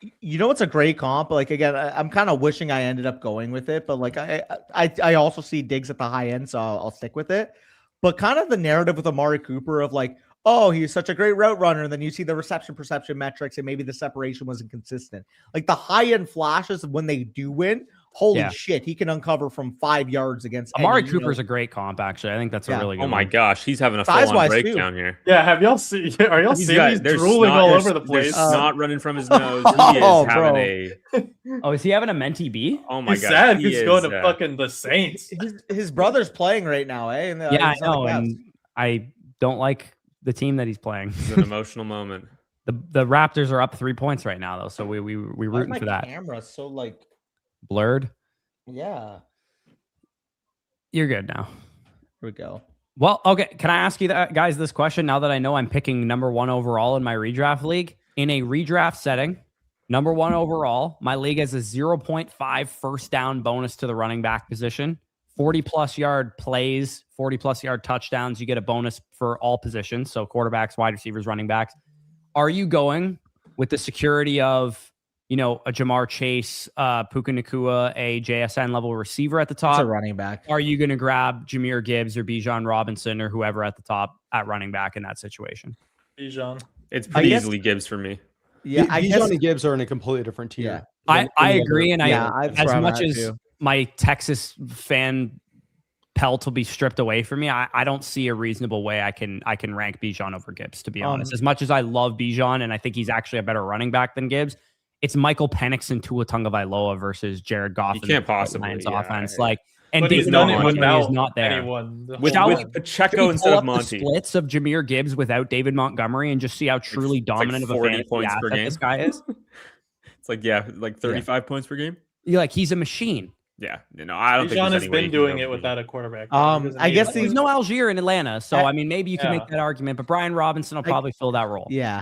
What's a great comp? Like, again, I'm kind of wishing I ended up going with it, but like I also see Diggs at the high end, so I'll stick with it. But kind of the narrative with Amari Cooper of like, he's such a great route runner. And then you see the reception perception metrics and maybe the separation wasn't consistent. Like the high end flashes when they do win, holy shit, he can uncover from 5 yards against Amari Cooper's a great comp, actually. I think that's a really good my one. gosh, he's having a full-on breakdown here. Yeah, have y'all seen? Are y'all seeing he's drooling all over the place? Snot running from his nose. He is having is he having a Menti B? Oh my god, he's sad because he's going to fucking the Saints. His brother's playing right now, eh? I know, and I don't like the team that he's playing. It's an emotional moment. The Raptors are up 3 points right now, though, so we rooting for that. Camera so like blurred. Yeah, you're good now. Here we go. Well, okay. Can I ask you guys this question now that I know I'm picking number 1 overall in my redraft league? In a redraft setting, number 1 overall, my league has a 0.5 first down bonus to the running back position. 40+ yard plays, 40+ yard touchdowns. You get a bonus for all positions. So quarterbacks, wide receivers, running backs. Are you going with the security of, a Jamar Chase, Puka Nacua, a JSN level receiver at the top? It's a running back. Are you going to grab Jahmyr Gibbs or Bijan Robinson or whoever at the top at running back in that situation? Bijan. It's pretty easily Gibbs for me. Yeah, Bijan and Gibbs are in a completely different tier. Yeah. I agree, and as much as too. My Texas fan pelt will be stripped away from me, I don't see a reasonable way I can rank Bijan over Gibbs, to be honest. As much as I love Bijan and I think he's actually a better running back than Gibbs, it's Michael Penix and Tua Tagovailoa versus Jared Goff. You can't possibly offense. And but he's David done it Montgomery is not there. With Pacheco instead of Monty. The splits of Jahmyr Gibbs without David Montgomery and just see how truly dominant of a 40 points per game this guy is. It's like 35 points per game. You're like, he's a machine. Yeah, I don't think Bijan has been doing it without a quarterback. I guess there's no Algier in Atlanta, so I mean, maybe you can make that argument. But Brian Robinson will probably fill that role. Yeah,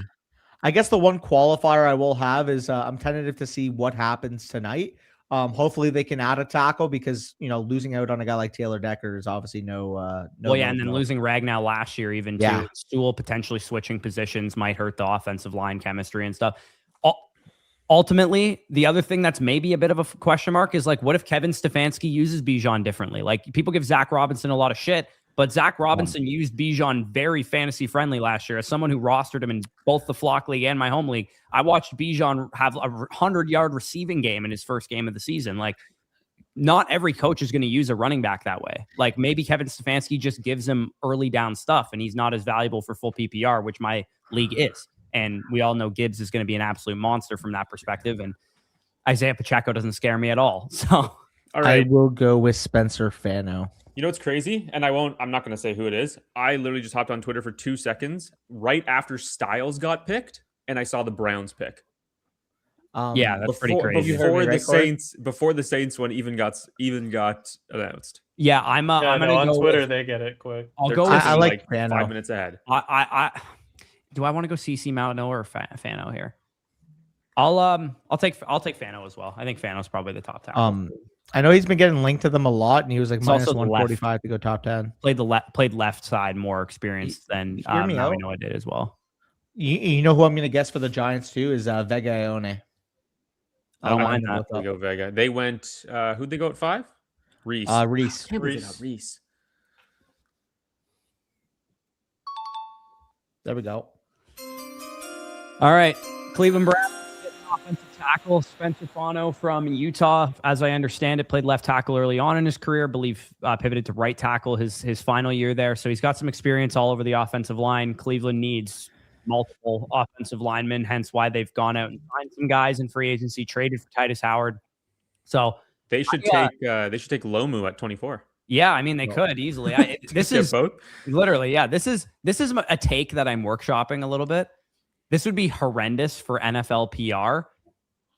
I guess the one qualifier I will have is I'm tentative to see what happens tonight. Hopefully they can add a tackle because losing out on a guy like Taylor Decker is obviously no. And then losing Ragnow last year, even too. Sewell potentially switching positions might hurt the offensive line chemistry and stuff. Ultimately, the other thing that's maybe a bit of a question mark is like, what if Kevin Stefanski uses Bijan differently? Like, people give Zach Robinson a lot of shit, but Zach Robinson used Bijan very fantasy friendly last year. As someone who rostered him in both the Flock League and my home league, I watched Bijan have a 100-yard receiving game in his first game of the season. Like, not every coach is going to use a running back that way. Like, maybe Kevin Stefanski just gives him early down stuff and he's not as valuable for full PPR, which my league is. And we all know Gibbs is going to be an absolute monster from that perspective. And Isaiah Pacheco doesn't scare me at all. So all right. I will go with Spencer Fano. You know what's crazy? And I'm not going to say who it is. I literally just hopped on Twitter for 2 seconds right after Styles got picked, and I saw the Browns pick. That's pretty crazy. Before the Saints one even got announced. Yeah, I'm gonna go on Twitter. They get it quick. I'll go with I like Fano. 5 minutes ahead. Do I want to go CC Mauno or Fano here? I'll take Fano as well. I think Fano's probably the top 10. I know he's been getting linked to them a lot, and he was like It's minus also the 145 to go top 10. Played left side, more experienced than Mauno did as well. You know who I'm going to guess for the Giants too is Vega Ione. I don't mind that. We go Vega. They went. Who'd they go at 5? Reese. Reese. There we go. All right, Cleveland Browns get an offensive tackle. Spencer Fano from Utah, as I understand it, played left tackle early on in his career. I believe pivoted to right tackle his final year there. So he's got some experience all over the offensive line. Cleveland needs multiple offensive linemen, hence why they've gone out and signed some guys in free agency, traded for Titus Howard. So They should take Lomu at 24. yeah, I mean they could easily. This is both. literally, yeah. This is a take that I'm workshopping a little bit. This would be horrendous for NFL PR.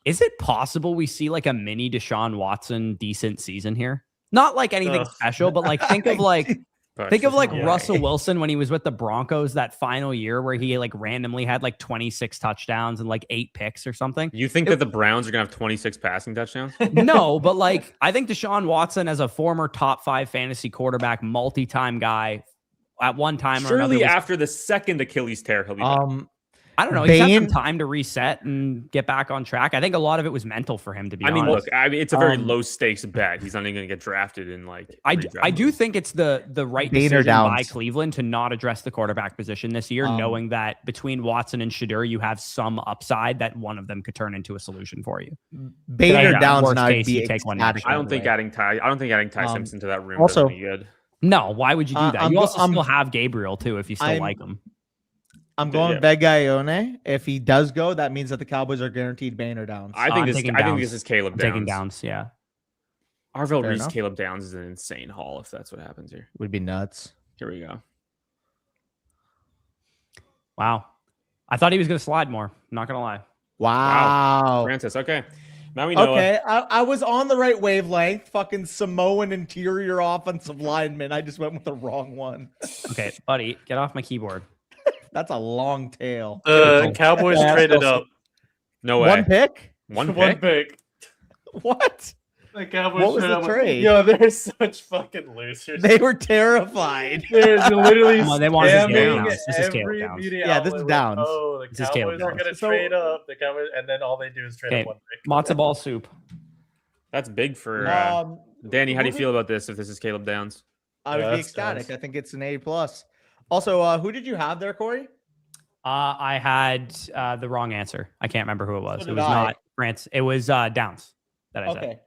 Is it possible we see like a mini Deshaun Watson decent season here? Not like anything special, but like think of Russell Wilson when he was with the Broncos that final year where he like randomly had like 26 touchdowns and like 8 picks or something. You think that the Browns are gonna have 26 passing touchdowns? No, but like I think Deshaun Watson as a former top 5 fantasy quarterback, multi-time guy at one time or another. Surely after the second Achilles tear, he'll be back. I don't know. He's had some time to reset and get back on track. I think a lot of it was mental for him, to be honest. Look, it's a very low stakes bet. He's not even going to get drafted in like. I do think it's the right decision by Cleveland to not address the quarterback position this year, knowing that between Watson and Shadur, you have some upside that one of them could turn into a solution for you. Bader Downs now case, you take one. I don't think adding Ty Simpson to that room also does any good. No, why would you do that? You also still have Gabriel too if you still like him. I'm going Begayone. If he does go, that means that the Cowboys are guaranteed Bader Downs. I think this is Caleb Downs. Taking Downs, yeah. Arvell Reese, Caleb Downs is an insane haul if that's what happens here. Would be nuts. Here we go. Wow. I thought he was going to slide more. Not going to lie. Wow. Francis, okay. Now we know. Okay, I was on the right wavelength. Fucking Samoan interior offensive lineman. I just went with the wrong one. Okay, buddy, get off my keyboard. That's a long tail. Cowboys traded up. No way. One pick? One pick. What? The Cowboys what was the trade? Yo, they're such fucking losers. They were terrified. They're literally they wanted spamming This is Caleb Downs. Yeah, this is Downs. Oh, the Cowboys are going to trade up. The Cowboys, and then all they do is trade up one pick. Matzo ball soup. That's big for Danny. How do you feel about this? If this is Caleb Downs, I would be ecstatic. I think it's an A+. Also, who did you have there, Corey? I had the wrong answer. I can't remember who it was. So it was not France. It was Downs that I said. Okay.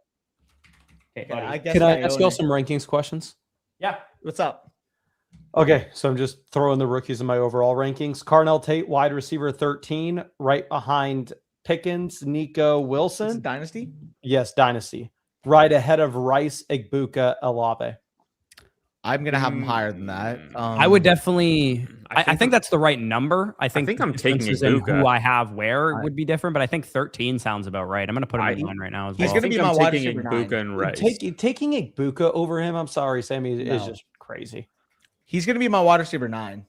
Can I ask y'all some rankings questions? Yeah. What's up? Okay, so I'm just throwing the rookies in my overall rankings. Carnell Tate, wide receiver 13, right behind Pickens, Nico Wilson. Is it Dynasty? Yes, Dynasty. Right ahead of Rice, Igbuka, Olave. I'm gonna have him higher than that. I would definitely. I think that's the right number. I think I'm taking Igbuka. Who I have where would be different, but I think 13 sounds about right. I'm gonna put him in line right now as well. He's gonna be my wide receiver Igbuka and Rice. Taking Igbuka over him. I'm sorry, Sammy, is just crazy. He's gonna be my wide receiver 9.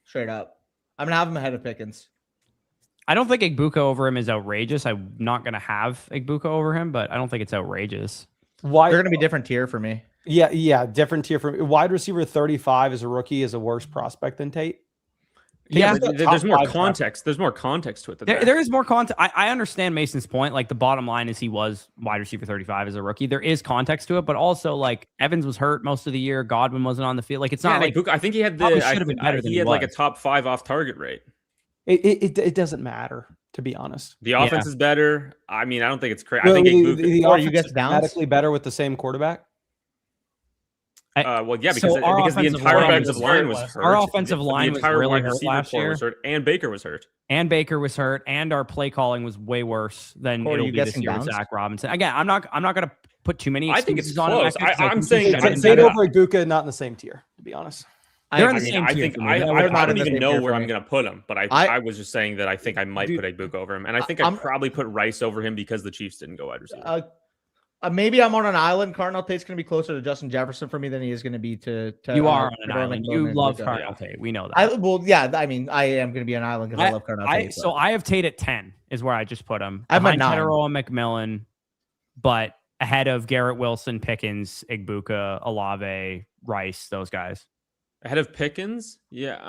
Straight up, I'm gonna have him ahead of Pickens. I don't think Igbuka over him is outrageous. I'm not gonna have Igbuka over him, but I don't think it's outrageous. Why? They're gonna be different tier for me. Yeah, different tier for wide receiver 35 as a rookie is a worse prospect than Tate. Yeah, there's more context. There's more context to it. There is more context. I understand Mason's point. Like the bottom line is he was wide receiver 35 as a rookie. There is context to it, but also like Evans was hurt most of the year. Godwin wasn't on the field. Like it's not like I think he had he had like a top 5 off target rate. It doesn't matter, to be honest. The offense is better. I mean, I don't think it's crazy. Well, I think the offense is dramatically better with the same quarterback. Well, yeah, because the entire offensive line was hurt. Our offensive line was really hurt last year. And Baker was hurt. And our play calling was way worse than it'll be this year with Zach Robinson. Again, I'm not going to put too many. I think it's on close. I'm saying Tate over Igbuka, not in the same tier, to be honest. They're in the same tier. I don't even know where I'm going to put him, but I was just saying that I think I might put Igbuka over him, and I think I'd probably put Rice over him because the Chiefs didn't go wide receiver. Maybe I'm on an island. Carnell Tate's going to be closer to Justin Jefferson for me than he is going to be to you are on an island. You love Carnell Tate. We know that. I mean, I am going to be on an island because I love Carnell Tate. So I have Tate at 10 is where I just put him. I'm at 9. Tedero and McMillan, but ahead of Garrett Wilson, Pickens, Igbuka, Olave, Rice, those guys. Ahead of Pickens? Yeah.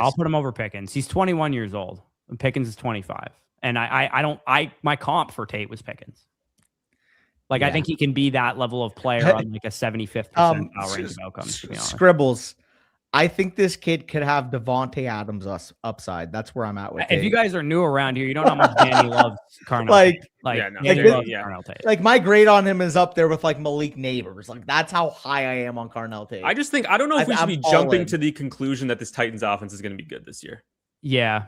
I'll put him over Pickens. He's 21 years old. And Pickens is 25. And my comp for Tate was Pickens. I think he can be that level of player on like a 75th percentile range of outcomes, to be honest. Scribbles. I think this kid could have Devontae Adams upside. That's where I'm at with Tate. If you guys are new around here, you don't know how much Danny loves Carnell. Carnell Tate. Like my grade on him is up there with like Malik Neighbors. Like that's how high I am on Carnell Tate. I don't know if we should be jumping to the conclusion that this Titans offense is going to be good this year. Yeah.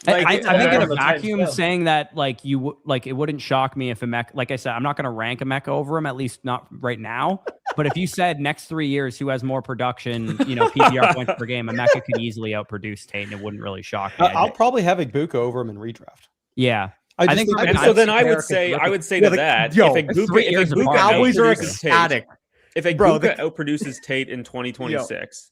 Like, I think in a the Titans vacuum, will. saying that like it wouldn't shock me if Emeka, like I said, I'm not going to rank Emeka over him, at least not right now. But if you said next 3 years who has more production, PPR points per game, Emeka could easily outproduce Tate, and it wouldn't really shock me. I'll probably have Igbuka over him in redraft. Yeah. I think think from And an so I'd then say I would America's say terrific. to that, yo, if that's 3 years Igbuka apart. Cowboys are outproduces ecstatic. Tate, if Bro, Igbuka outproduces Tate in 2026,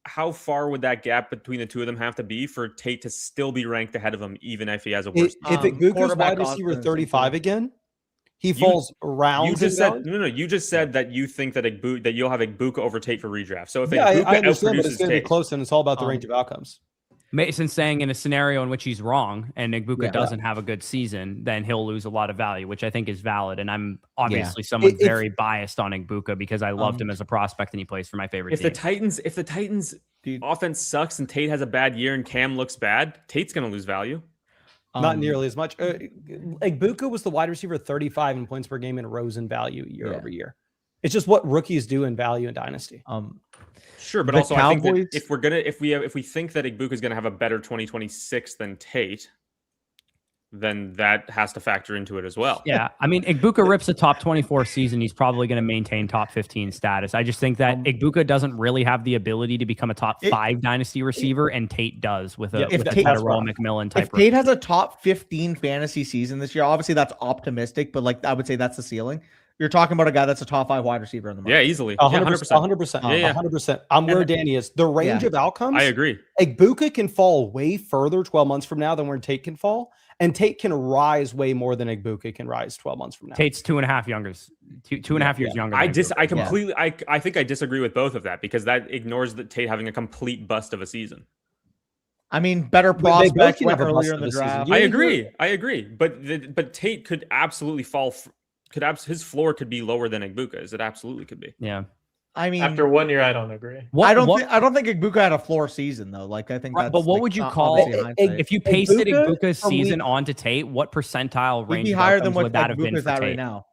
how far would that gap between the two of them have to be for Tate to still be ranked ahead of him, even if he has a worse? If Igbuka's quarterback wide receiver confidence 35 too. again, he falls rounds. You just in said value. no. You just said that you think that you'll have Igbuka over Tate for redraft. So if Yeah, Igbuka I understand, but it's outproduces going to be Tate, close, and it's all about the range of outcomes. Mason saying in a scenario in which he's wrong and Igbuka Yeah. doesn't have a good season, then he'll lose a lot of value, which I think is valid. And I'm obviously someone If- very biased on Igbuka because I loved him as a prospect and he plays for my favorite if team. the Titans Dude. offense sucks and Tate has a bad year and Cam looks bad, Tate's going to lose value. Not nearly as much. Igbuka was the wide receiver 35 in points per game and rose in value year over year. It's just what rookies do in value in Dynasty. Sure, but The also I think Cowboys- that if we think that Igbuka is going to have a better 2026 than Tate, then that has to factor into it as well. Yeah, I mean, Igbuka rips a top 24 season. He's probably going to maintain top 15 status. I just think that Igbuka doesn't really have the ability to become a top 5 dynasty receiver, and Tate does with a, if with a Tate- Tyrell McMillan type. If Tate has a top 15 fantasy season this year, obviously that's optimistic, but like I would say that's the ceiling. You're talking about a guy that's a top 5 wide receiver in the market. Yeah, easily. 100%. 100%. 100%. Yeah. 100%. I'm where Danny is. The range of outcomes. I agree. Igbuka can fall way further 12 months from now than where Tate can fall, and Tate can rise way more than Igbuka can rise 12 months from now. Tate's 2.5 younger, two and a half years younger. I than Igbuka. completely I think I disagree with both of that because that ignores the Tate having a complete bust of a season. I mean, better But they both prospects can went have a bust earlier in of the a season. draft. Yeah. I agree. But Tate could absolutely fall. His floor could be lower than Igbuka's. It absolutely could be. Yeah. I mean, After 1 year, I don't agree. What, I don't what, think Igbuka had a floor season though. Like I think Right, that's but what like, would you not- call- obviously hindsight. if you pasted Igbuka Igbuka's from season week- onto Tate, what percentile He'd range be of higher than outcomes what would that have been Igbuka's for at right Tate? now.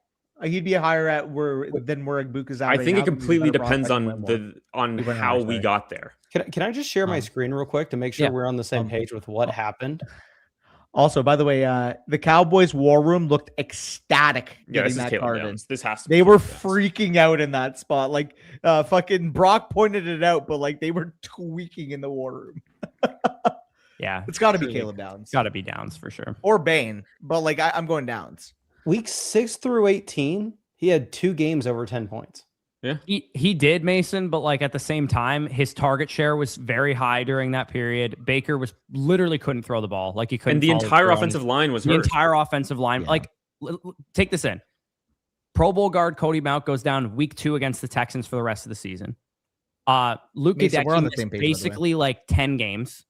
He'd be higher than where Igbuka's at. I right think now it because he's a completely better depends prospect on and went more. He went how higher, we sorry. got there. Can I just share my screen real quick to make sure Yeah. we're on the same page with what happened? Also, by the way, the Cowboys war room looked ecstatic Yeah, getting this is that Caleb card in. Downs. This has to. Be They were Caleb Downs. freaking out in that spot. Like fucking Brock pointed it out, but like they were tweaking in the war room. Yeah. It's got to be Truly. Caleb Downs Got to be Downs for sure. or Bane, but like I'm going Downs. Week 6 through 18, he had 2 games over 10 points. He did, Mason, but like at the same time, his target share was very high during that period. Baker was literally couldn't throw the ball. Like he couldn't. And the follow entire through. offensive line was The hurt. entire offensive line. Yeah. Like, take this in. Pro Bowl guard Cody Mount goes down week 2 against the Texans for the rest of the season. Luke Mason, we're on the Gadecki same missed page, by the way. basically like 10 games.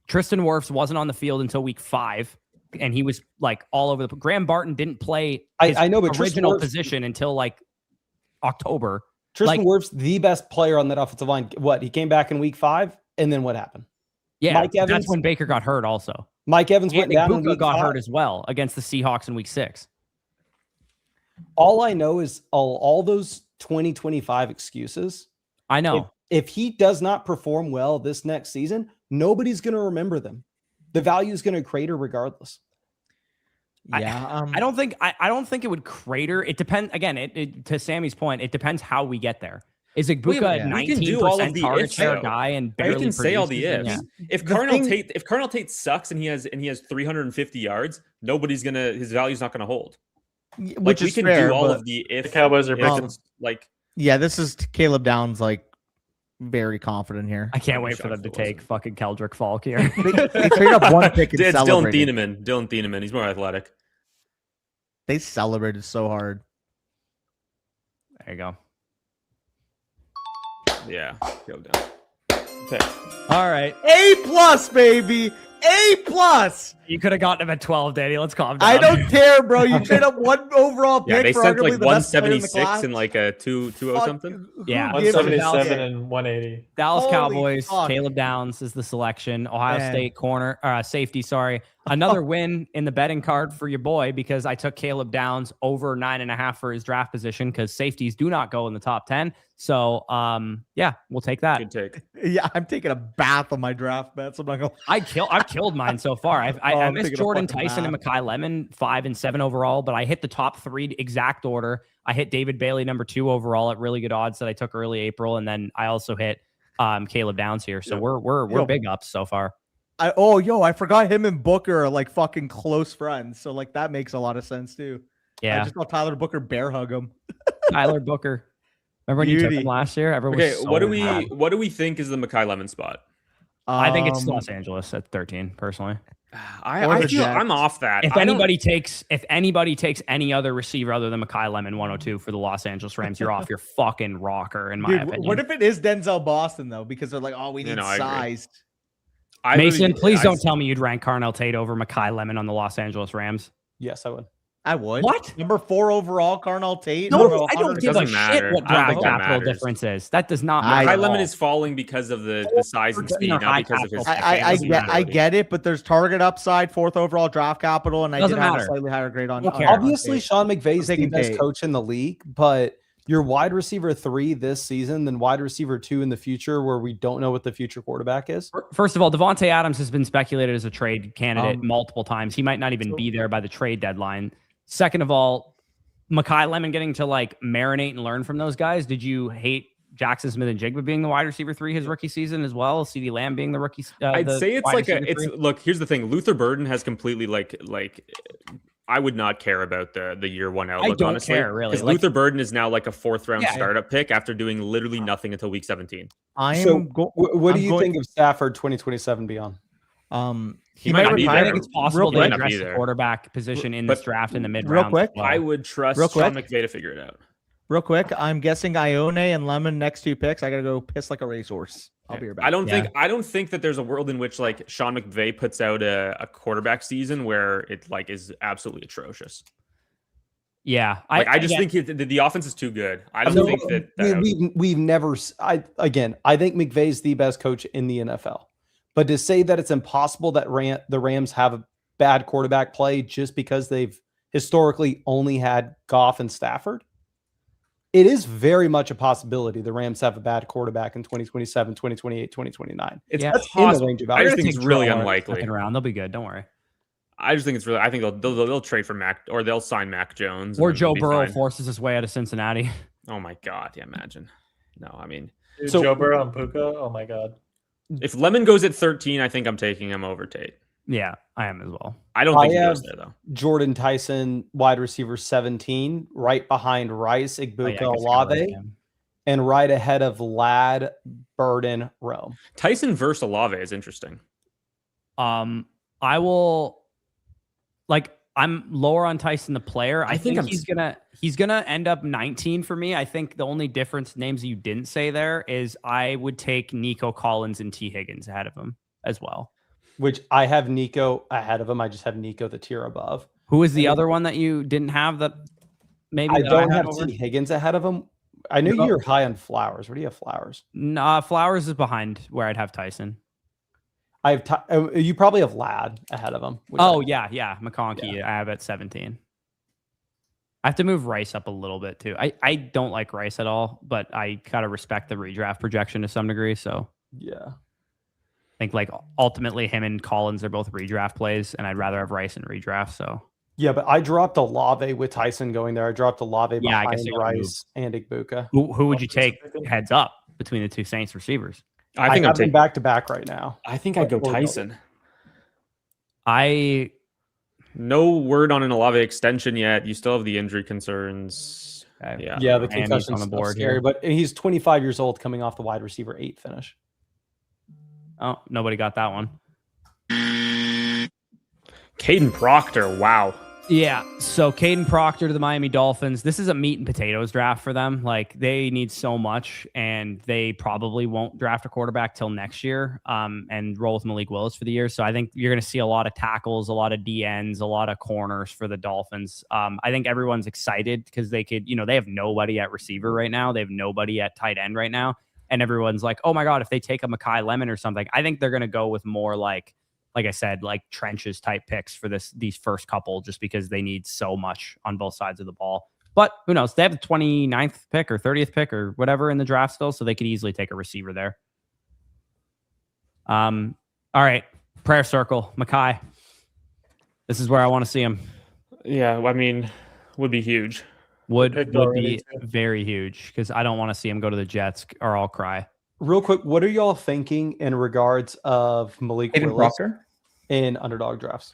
Tristan Wirfs wasn't on the field until week 5, and he was like all over the. Graham Barton didn't play his I know, but Tristan original Wirfs- position until like October. Tristan Like- Wirfs, the best player on that offensive line. What? He came back in week 5, and then what happened? Yeah, Mike that's Evans- when Baker got hurt also. Mike Evans And went down in Igbuka week got 5. hurt as well against the Seahawks in week 6. All I know is all those 2025 excuses. I know. If he does not perform well this next season, nobody's going to remember them. The value is going to crater regardless. Yeah, I don't think it would crater. It depends. Again, it to Sammy's point, it depends how we get there. Is Igbuka Yeah, a we can do all of 19% the target ifs, share though. guy and You barely can say all the produces? ifs. Yeah. If Carnell Tate sucks and he has 350 yards, his value's not gonna hold. which Like, we is can fair. do all but of the if. The Cowboys are ifs, breaking. like yeah, this is Caleb Downs like very confident here. I can't I'm wait for shocked them to if it take wasn't. fucking Keldrick Falk here. They trade up one pick and it's Dylan celebrated. Thieneman. He's more athletic. They celebrated so hard. There you go. Yeah, go down. Okay. All right. A+, baby. A+. You could have gotten him at 12, Danny. Let's calm down. I don't care, bro. You trade up one overall pick Yeah, they for sent arguably like the best player in the 176 class. and like a 220 Fuck, something. who Yeah. gives a 177 shit? and 180. Dallas Holy Cowboys. fuck. Caleb Downs is the selection. Ohio Man. State safety. Sorry. Another win in the betting card for your boy because I took Caleb Downs over 9.5 for his draft position because safeties do not go in the top 10. So, yeah, we'll take that. Good take. Yeah, I'm taking a bath on my draft bets. I'm not gonna. I've killed mine so far. I I'm missed taking a Jordan fucking Tyson and bath. Mekhi Lemon 5 and 7 overall, but I hit the top 3 exact order. I hit David Bailey number 2 overall at really good odds that I took early April, and then I also hit Caleb Downs here. So Yep. we're big ups so far. I forgot him and Booker are like fucking close friends. So like that makes a lot of sense too. I Yeah, just saw Tyler Booker bear hug him. Tyler Booker. Remember when you took Beauty. him last year? Everyone Okay, was so what mad. do we think is the Mekhi Lemon spot? I think it's Um, Los Angeles at 13, personally. Or I the feel Jets. I'm off that. If I don't- anybody takes any other receiver other than Mekhi Lemon 102 for the Los Angeles Rams, you're off your fucking rocker, in my Dude, opinion. what if it is Denzel Boston though? Because they're like, oh, we You need know, I agree. size. I Mason, really- please I- don't tell me you'd rank Carnell Tate over Mekhi Lemon on the Los Angeles Rams. Yes, I would. I would. What? Number 4 overall, Carnell Tate. No, number I don't 100 give a doesn't matter. shit what I don't draft think that capital matters. difference is. That does not I- matter. Mekhi at Lemon all. is falling because of the size and Or speed, high not because of capital. his. I fantasy get ability. it, but there's target upside, 4th overall draft capital, and I Doesn't did have a matter. slightly higher grade on. Don't on- care. on Obviously, Tate. Sean McVay's the taking best Tate. coach in the league, but your wide receiver 3 this season, then wide receiver 2 in the future, where we don't know what the future quarterback is. First of all, Devontae Adams has been speculated as a trade candidate Um, multiple times. He might not even be there by the trade deadline. Second of all, Mekhi Lemon getting to like marinate and learn from those guys. Did you hate Jackson Smith and Jigba being the wide receiver 3 his rookie season as well? CeeDee Lamb being the rookie. I'd the say it's wide like receiver 3? look, here's the thing. Luther Burden has completely like I would not care about the year 1 outlook, don't honestly. care, really. Because Like- Luther Burden is now like a 4th round Yeah. startup pick after doing literally nothing until week 17. I am. So, go- What do I'm you going- think of Stafford 2027 beyond? He might might not be retire. I think it's possible Real to quick. address Be the there. quarterback position in But this draft in the mid real round. quick, I would trust Real Sean quick. McVay to figure it out. Real quick, I'm guessing Ione and Lemon next 2 picks. I gotta go piss like a racehorse. I'll be right back. I don't Yeah. think that there's a world in which like Sean McVay puts out a quarterback season where it like is absolutely atrocious. Yeah, Like I just again, think the offense is too good. I don't No, think that we've never. I think McVay's the best coach in the NFL, but to say that it's impossible that the Rams have a bad quarterback play just because they've historically only had Goff and Stafford, it is very much a possibility the Rams have a bad quarterback in 2027, 2028, 2029. it's Yeah. That's in possible. the range of I just outcomes. think it's really Drill unlikely. second round. They'll be good. Don't worry. I just think it's really. I think they'll trade for Mac or they'll sign Mac Jones Or and then Joe they'll be Burrow fine. forces his way out of Cincinnati. Oh my god! Yeah, imagine. No, I mean, Dude, So- Joe Burrow and Puka. Oh my god. if Lemon goes at 13, I think I'm taking him over Tate. Yeah, I am as well. I don't I think he goes have- there though. Jordan Tyson, wide receiver 17, right behind Rice, Oh, yeah, Igbuka, I guess I gotta Olave, like him. and right ahead of Ladd, Burden, Rome. Tyson versus Olave is interesting. I will like I'm lower on Tyson the player. I think I'm he's gonna end up 19 for me. I think the only difference names you didn't say there is I would take Nico Collins and T. Higgins ahead of him as well. Which I have Nico ahead of him. I just have Nico the tier above. Who is the other one that you didn't have that maybe I that don't had have over? T. Higgins ahead of him. I know No. you're high on Flowers. Where do you have Flowers? Nah, Flowers is behind where I'd have Tyson. I have you probably have Ladd ahead of him. which Oh I- yeah, McConkey. I have at 17. I have to move Rice up a little bit too. I don't like Rice at all, but I gotta respect the redraft projection to some degree. So yeah. I think like ultimately him and Collins are both redraft plays, and I'd rather have Rice in redraft. So Yeah, but I dropped Olave with Tyson going there. I dropped Olave Yeah, I behind guess you gotta Rice and Igbuka. who would you take heads up between the two Saints receivers? I think I'm have them taking. back to back right now. I think I'd go Or no. Tyson. I No word on an Olave extension yet. You still have the injury concerns. okay. Yeah. Yeah, the Miami's concussion on the board scary, here. but he's 25 years old coming off the wide receiver 8 finish. Oh, nobody got that one. Caden Proctor. Wow. Yeah. So Caden Proctor to the Miami Dolphins. This is a meat and potatoes draft for them. Like they need so much, and they probably won't draft a quarterback till next year. And roll with Malik Willis for the year. So I think you're going to see a lot of tackles, a lot of DNs, a lot of corners for the Dolphins. I think everyone's excited because they could, they have nobody at receiver right now. They have nobody at tight end right now, and everyone's like, oh my god, if they take a Mekhi Lemon or something, I think they're going to go with more like like I said, like trenches type picks for these first couple, just because they need so much on both sides of the ball. But who knows? They have the 29th pick or 30th pick or whatever in the draft still, so they could easily take a receiver there. All right, prayer circle, Makai. This is where I want to see him. Yeah, I mean, would be huge. Would be very huge, because I don't want to see him go to the Jets or I'll cry. Real quick, what are y'all thinking in regards of Malik Aiden Willis Proctor? in underdog drafts?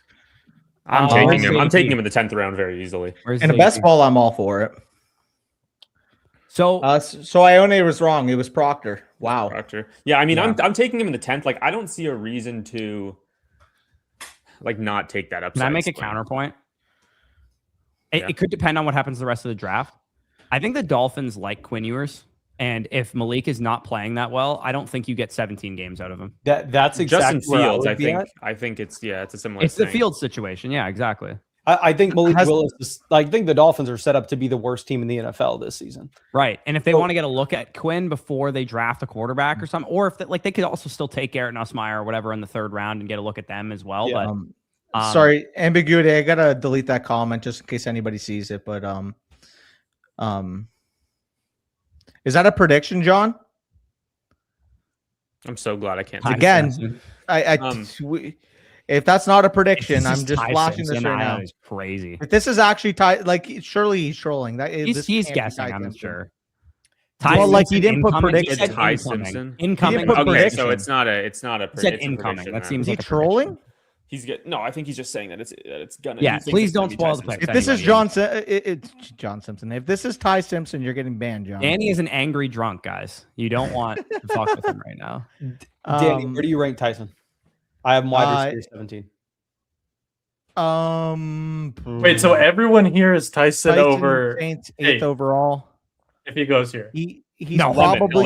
I'm Where's taking him. I'm JP? taking him in the 10th round very easily. In a best ball, I'm all for it. So So Ione was wrong. It was Proctor. Wow. Proctor. Yeah, I mean, Yeah. I'm taking him in the 10th. Like, I don't see a reason to like not take that upside. can I make a swing. counterpoint? Yeah. It could depend on what happens the rest of the draft. I think the Dolphins like Quinn Ewers. And if Malik is not playing that well, I don't think you get 17 games out of him. That's exactly Justin where Fields, I, would be at. I think it's a similar It's the thing. Fields situation. Yeah, exactly. I think Malik Willis is. I think the Dolphins are set up to be the worst team in the NFL this season. Right. And if they want to get a look at Quinn before they draft a quarterback or something, or if they could also still take Garrett Nussmeier or whatever in the 3rd round and get a look at them as well. Yeah. But Sorry, ambiguity. I gotta delete that comment just in case anybody sees it. But is that a prediction, John? I'm so glad I can't. Ty take Again, Simpson. if that's not a prediction, It's I'm just Ty flashing Simpson. this right I know, now. it's crazy. If this is actually surely he's trolling. He's can't be guessing, Ty I'm Simpson. sure. Well, like, he didn't put incoming, predictions. he said Ty incoming. Simpson? Incoming. He didn't put Okay, prediction. so it's not a. He said it's a incoming. prediction That then. seems Is he like a trolling? No, I think he's just saying that it's gonna. Yeah, he thinks please it's gonna don't be spoil Ty the Simpson. pick. If this is Anyway, it's John Simpson. If this is Ty Simpson, you're getting banned, John. Danny is an angry drunk, guys. You don't want to fuck with him right now. Danny, where do you rank Tyson? I have him wide receiver 17. Wait, so everyone here is Tyson over Saints, 8th Hey. overall. if he goes here. He's No, probably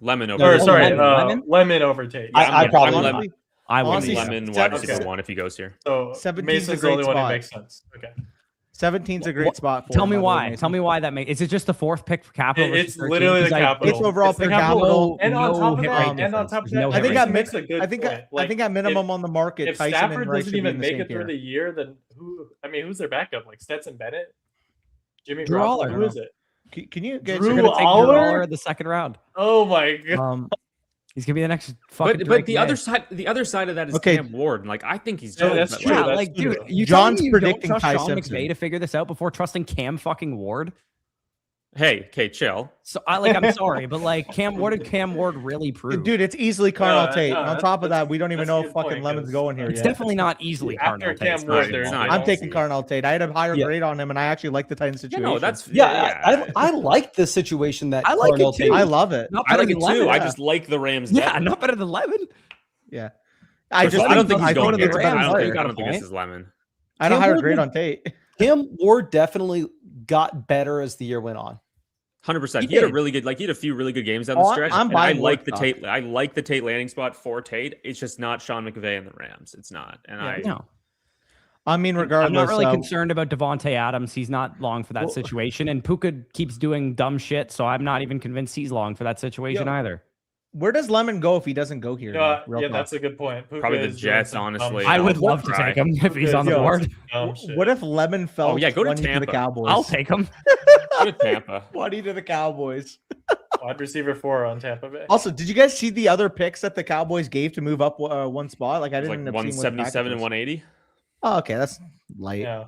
Lemon over. Or No, sorry, Lemon? Lemon over Tate. I probably I'm would. I would. Honestly, Yeah. Lemon Seven- wide receiver okay. 1 if he goes here. So 17's Mason's a the only great one who spot. makes sense. Okay. 17's a great spot for Tell him, me by the way, why. Mason. Tell me why that makes. Is it just the 4th pick for capital? versus It's 13? literally the 'Cause capital. It's overall It's the pick capital. capital, And on no top of hit that, rate and on difference. top of There's no that, hit I think rate at Mason mid, makes a good I think point. I think at minimum on the market, If Tyson Stafford and Rice doesn't should be in even the make same it through tier. the year, then who? I mean, who's their backup? Like Stetson Bennett, Jimmy Drew Garoppolo? Aller. Who is it? Can you guys? Drew You're gonna take Drew Aller? Aller in the 2nd round. Oh my god! He's gonna be the next fucking. But Drake the May. other side of that is Okay. Cam Ward. Like, I think he's Yeah, good, that's but, true. Yeah, That's like, dude, true. you John's telling me you predicting don't trust Ty Sean Simpson. McVay to figure this out before trusting Cam fucking Ward. Hey, okay, chill. So I'm sorry, but like Cam, what did Cam Ward really prove? Dude, it's easily Carnell No, Tate. no, and on that's- top of that, that's- we don't even that's know a if good fucking point, Lemon's 'cause going here It's yet. definitely not easily After Cardinal Cam Tate. Ward, It's there's not. no- I'm taking easy. Carnell Tate. I had a higher Yeah. grade on him, and I actually like the Titans Yeah, situation. no, that's I like the situation that I like it Cardinal too. Tate- I love it. Not I better like it than too. Lemon. I yeah. just like the Rams. Yeah, better. not better than Lemon. Yeah. I don't think he's I going voted here. the I Rams. don't think Point. this is Lemon. I had a Cam higher Ward grade did- on Tate. Cam Ward definitely got better as the year went on. 100%. He He had a did. really good, he had a few really good games down the Oh, stretch. I'm and I buying like the Ward Tate. I like the Tate landing spot for Tate. It's just not Sean McVay and the Rams. It's not. And No, I mean, regardless, I'm not really concerned about Devontae Adams. He's not long for that Well- situation, and Puka keeps doing dumb shit, so I'm not even convinced he's long for that situation either. where does Lemon go if he doesn't go here? Real Yeah, talk? that's a good point. Puka Probably the is doing Jets, some dumb honestly. shit. I would I'll love to cry. take him if he's on the Puka is board. doing some dumb shit. What if Lemon fell Oh, yeah, go to 20 the Tampa. Cowboys? I'll take him. Go to Tampa. 20 to the Cowboys. Wide receiver 4 on Tampa Bay? Also, did you guys see the other picks that the Cowboys gave to move up one spot? Like I It was didn't like end up seeing what the 177 and package was. 180. Oh, okay, that's light. Yeah.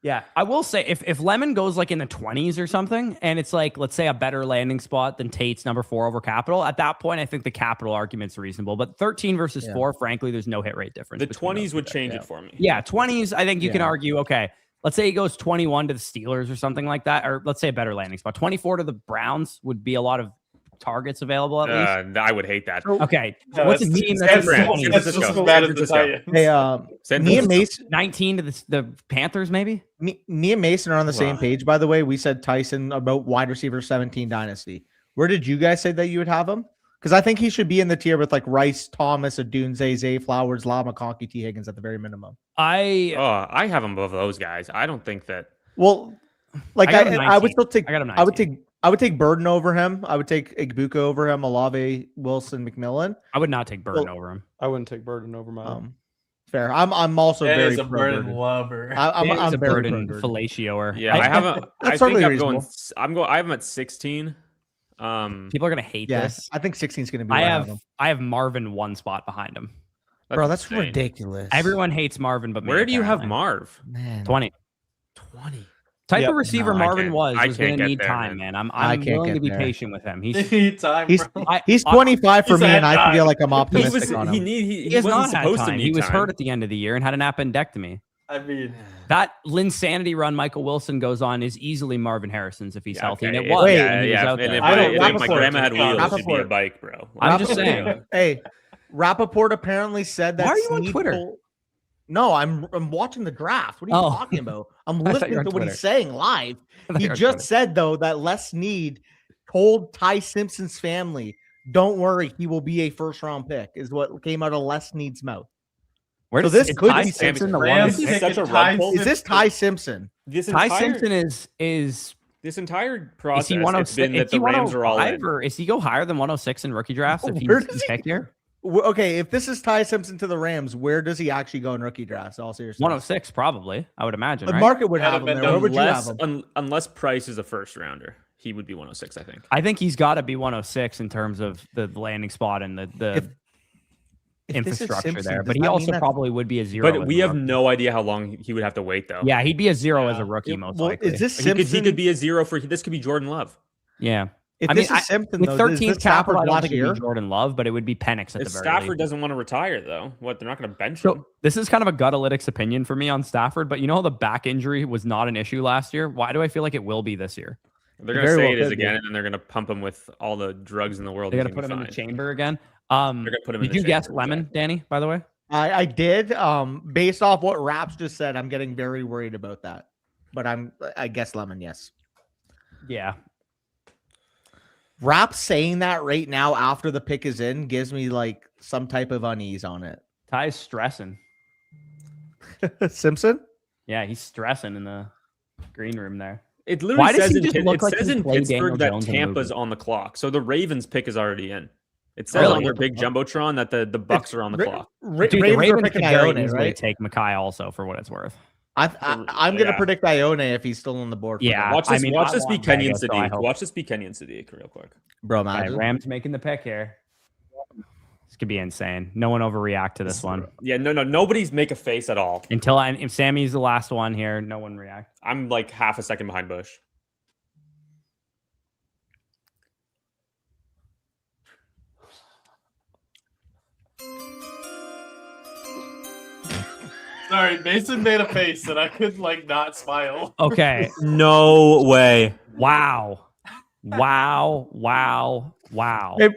Yeah, I will say if Lemon goes like in the 20s or something, and it's like, let's say a better landing spot than Tate's number 4 over Capital, at that point, I think the Capital argument's reasonable. But 13 versus 4, frankly, there's no hit rate difference. The between 20s those would two. change it for me. Yeah, 20s, I think you can Yeah. argue, okay, let's say he goes 21 to the Steelers or something like that, or let's say a better landing spot. 24 to the Browns would be a lot of targets available at least. I would hate that. Okay, No, what's a that's- team that's that's San in Francisco. the That's 20s? just as San bad as the Francisco. Titans. Hey, San me and Francisco. Mason, 19 to the Panthers, maybe? me and Mason are on the same Wow. page. By the way, we said Tyson about wide receiver 17 dynasty. Where did you guys say that you would have him? Because I think he should be in the tier with like Rice, Thomas, Adunze, Zay Flowers, La McConkey, T Higgins at the very minimum. I have him above those guys. I don't think that. Well, like I got him I would 19. still take. I got him I would take Burden over him. I would take Igbuka over him. Olave, Wilson, McMillan. I would not take Burden over him. I wouldn't take Burden over mine. Fair. I'm also That very is a pro Burden Burden. lover. I'm a very burden pro Burden. fellatioer. Yeah, I haven't. I That's think totally I'm going. reasonable. I have him at 16. People are gonna hate Yes, this. I think 16 is going to be. I where have him. I have Marvin one spot behind him. Bro, that's insane. ridiculous. Everyone hates Marvin, but me, Where do you have apparently. Marv? Man. 20 20. type Yep. of receiver No, I Marvin can't- was I was can't gonna get need there, time, man. man. I I'm can't willing get to be there. patient with him. He's Time, He's bro. he's 25 for He's me, had and I time. feel like I'm He optimistic was. on He him. need. he He has wasn't not had supposed to time. need He was time. hurt at the end of the year and had an appendectomy. I mean, That Linsanity run Michael Wilson goes on is easily Marvin Harrison's if he's healthy, and it yeah, was. Wait, and he was out And there. if I don't- my Rappaport grandma had just counts. wheels, it'd be a Rappaport. bike, bro. I'm just saying. Hey, Rappaport apparently said that. Why are you on Snead Twitter? told- No, I'm watching the draft. What are you Oh. talking about? I'm I thought you listening were on to what Twitter. he's saying live. I thought He you were on just Twitter. said though that Les Snead told Ty Simpson's family, "Don't worry, he will be a first-round pick." Is what came out of Les Snead's mouth. Where So does this is could Ty be Simpson the Rams one? This is such a picking rug Ty pull. Is this Ty Simpson? This Ty entire Simpson is this entire is process he has 106? been Is that he the Rams are all 105 in. or is he go higher than 106 in rookie drafts if Where he's does he- picked here? Okay, if this is Ty Simpson to the Rams, where does he actually go in rookie drafts? All seriousness, 106 probably. I would imagine. The Right? market would That'd have him have there. been Where would you have Unless him? unless Price is a first rounder, he would be 106. I think. I think he's got to be 106 in terms of the landing spot and the If this is infrastructure Simpson, there. does But he that mean also that- probably would be a zero. But as we a have rookie. no idea how long he would have to wait, though. Yeah, he'd be a zero as Yeah. a rookie most Well, likely. is this He Simpson? could be a zero for this. Could be Jordan Love. Yeah. If I this mean, is Simpson, With though, 13th capital, I don't last think it'd year. be Jordan Love, but it would be Penix at If the very Stafford least. doesn't want to retire, though, what they're not going to bench So him. this is kind of a gut analytics opinion for me on Stafford, but you know the back injury was not an issue last year. Why do I feel like it will be this year? They're going to very say well it is could be. again, and then they're going to pump him with all the drugs in the world. They got He's to put gonna him be in the fine. chamber again. They're going to put him in Did the you guess chamber, Lemon, exactly. Danny? By the way, I did. Based off what Raps just said, I'm getting very worried about that. But I guess Lemon, yes. yeah. Raps saying that right now after the pick is in gives me like some type of unease on it. Ty's stressing. Simpson? Yeah, he's stressing in the green room there. It Why literally does says he in, just look it like says he in played Daniel Pittsburgh that Jones in a Tampa's movie? on the clock. So the Ravens pick is already in. It says Really? on their big Jumbotron that the Bucks are on the clock. Dude, the Ravens are Ravens picking could very Ione, easily right? take Makai also for what it's worth. I'm going to Yeah. predict Ione if he's still on the board. for Yeah. that. Watch this. I mean, watch I this be want Kenyon Vegas, so I Sadiq. hope- Watch this be Kenyon Sadiq real quick. Bro, All right, imagine. Rams making the pick here. This could be insane. No one overreact to this one. Yeah, nobody's make a face at all. If Sammy's the last one here, no one react. I'm like half a second behind Bush. sorry, Mason made a face and I could like not smile. Okay. No way. Wow. Wow.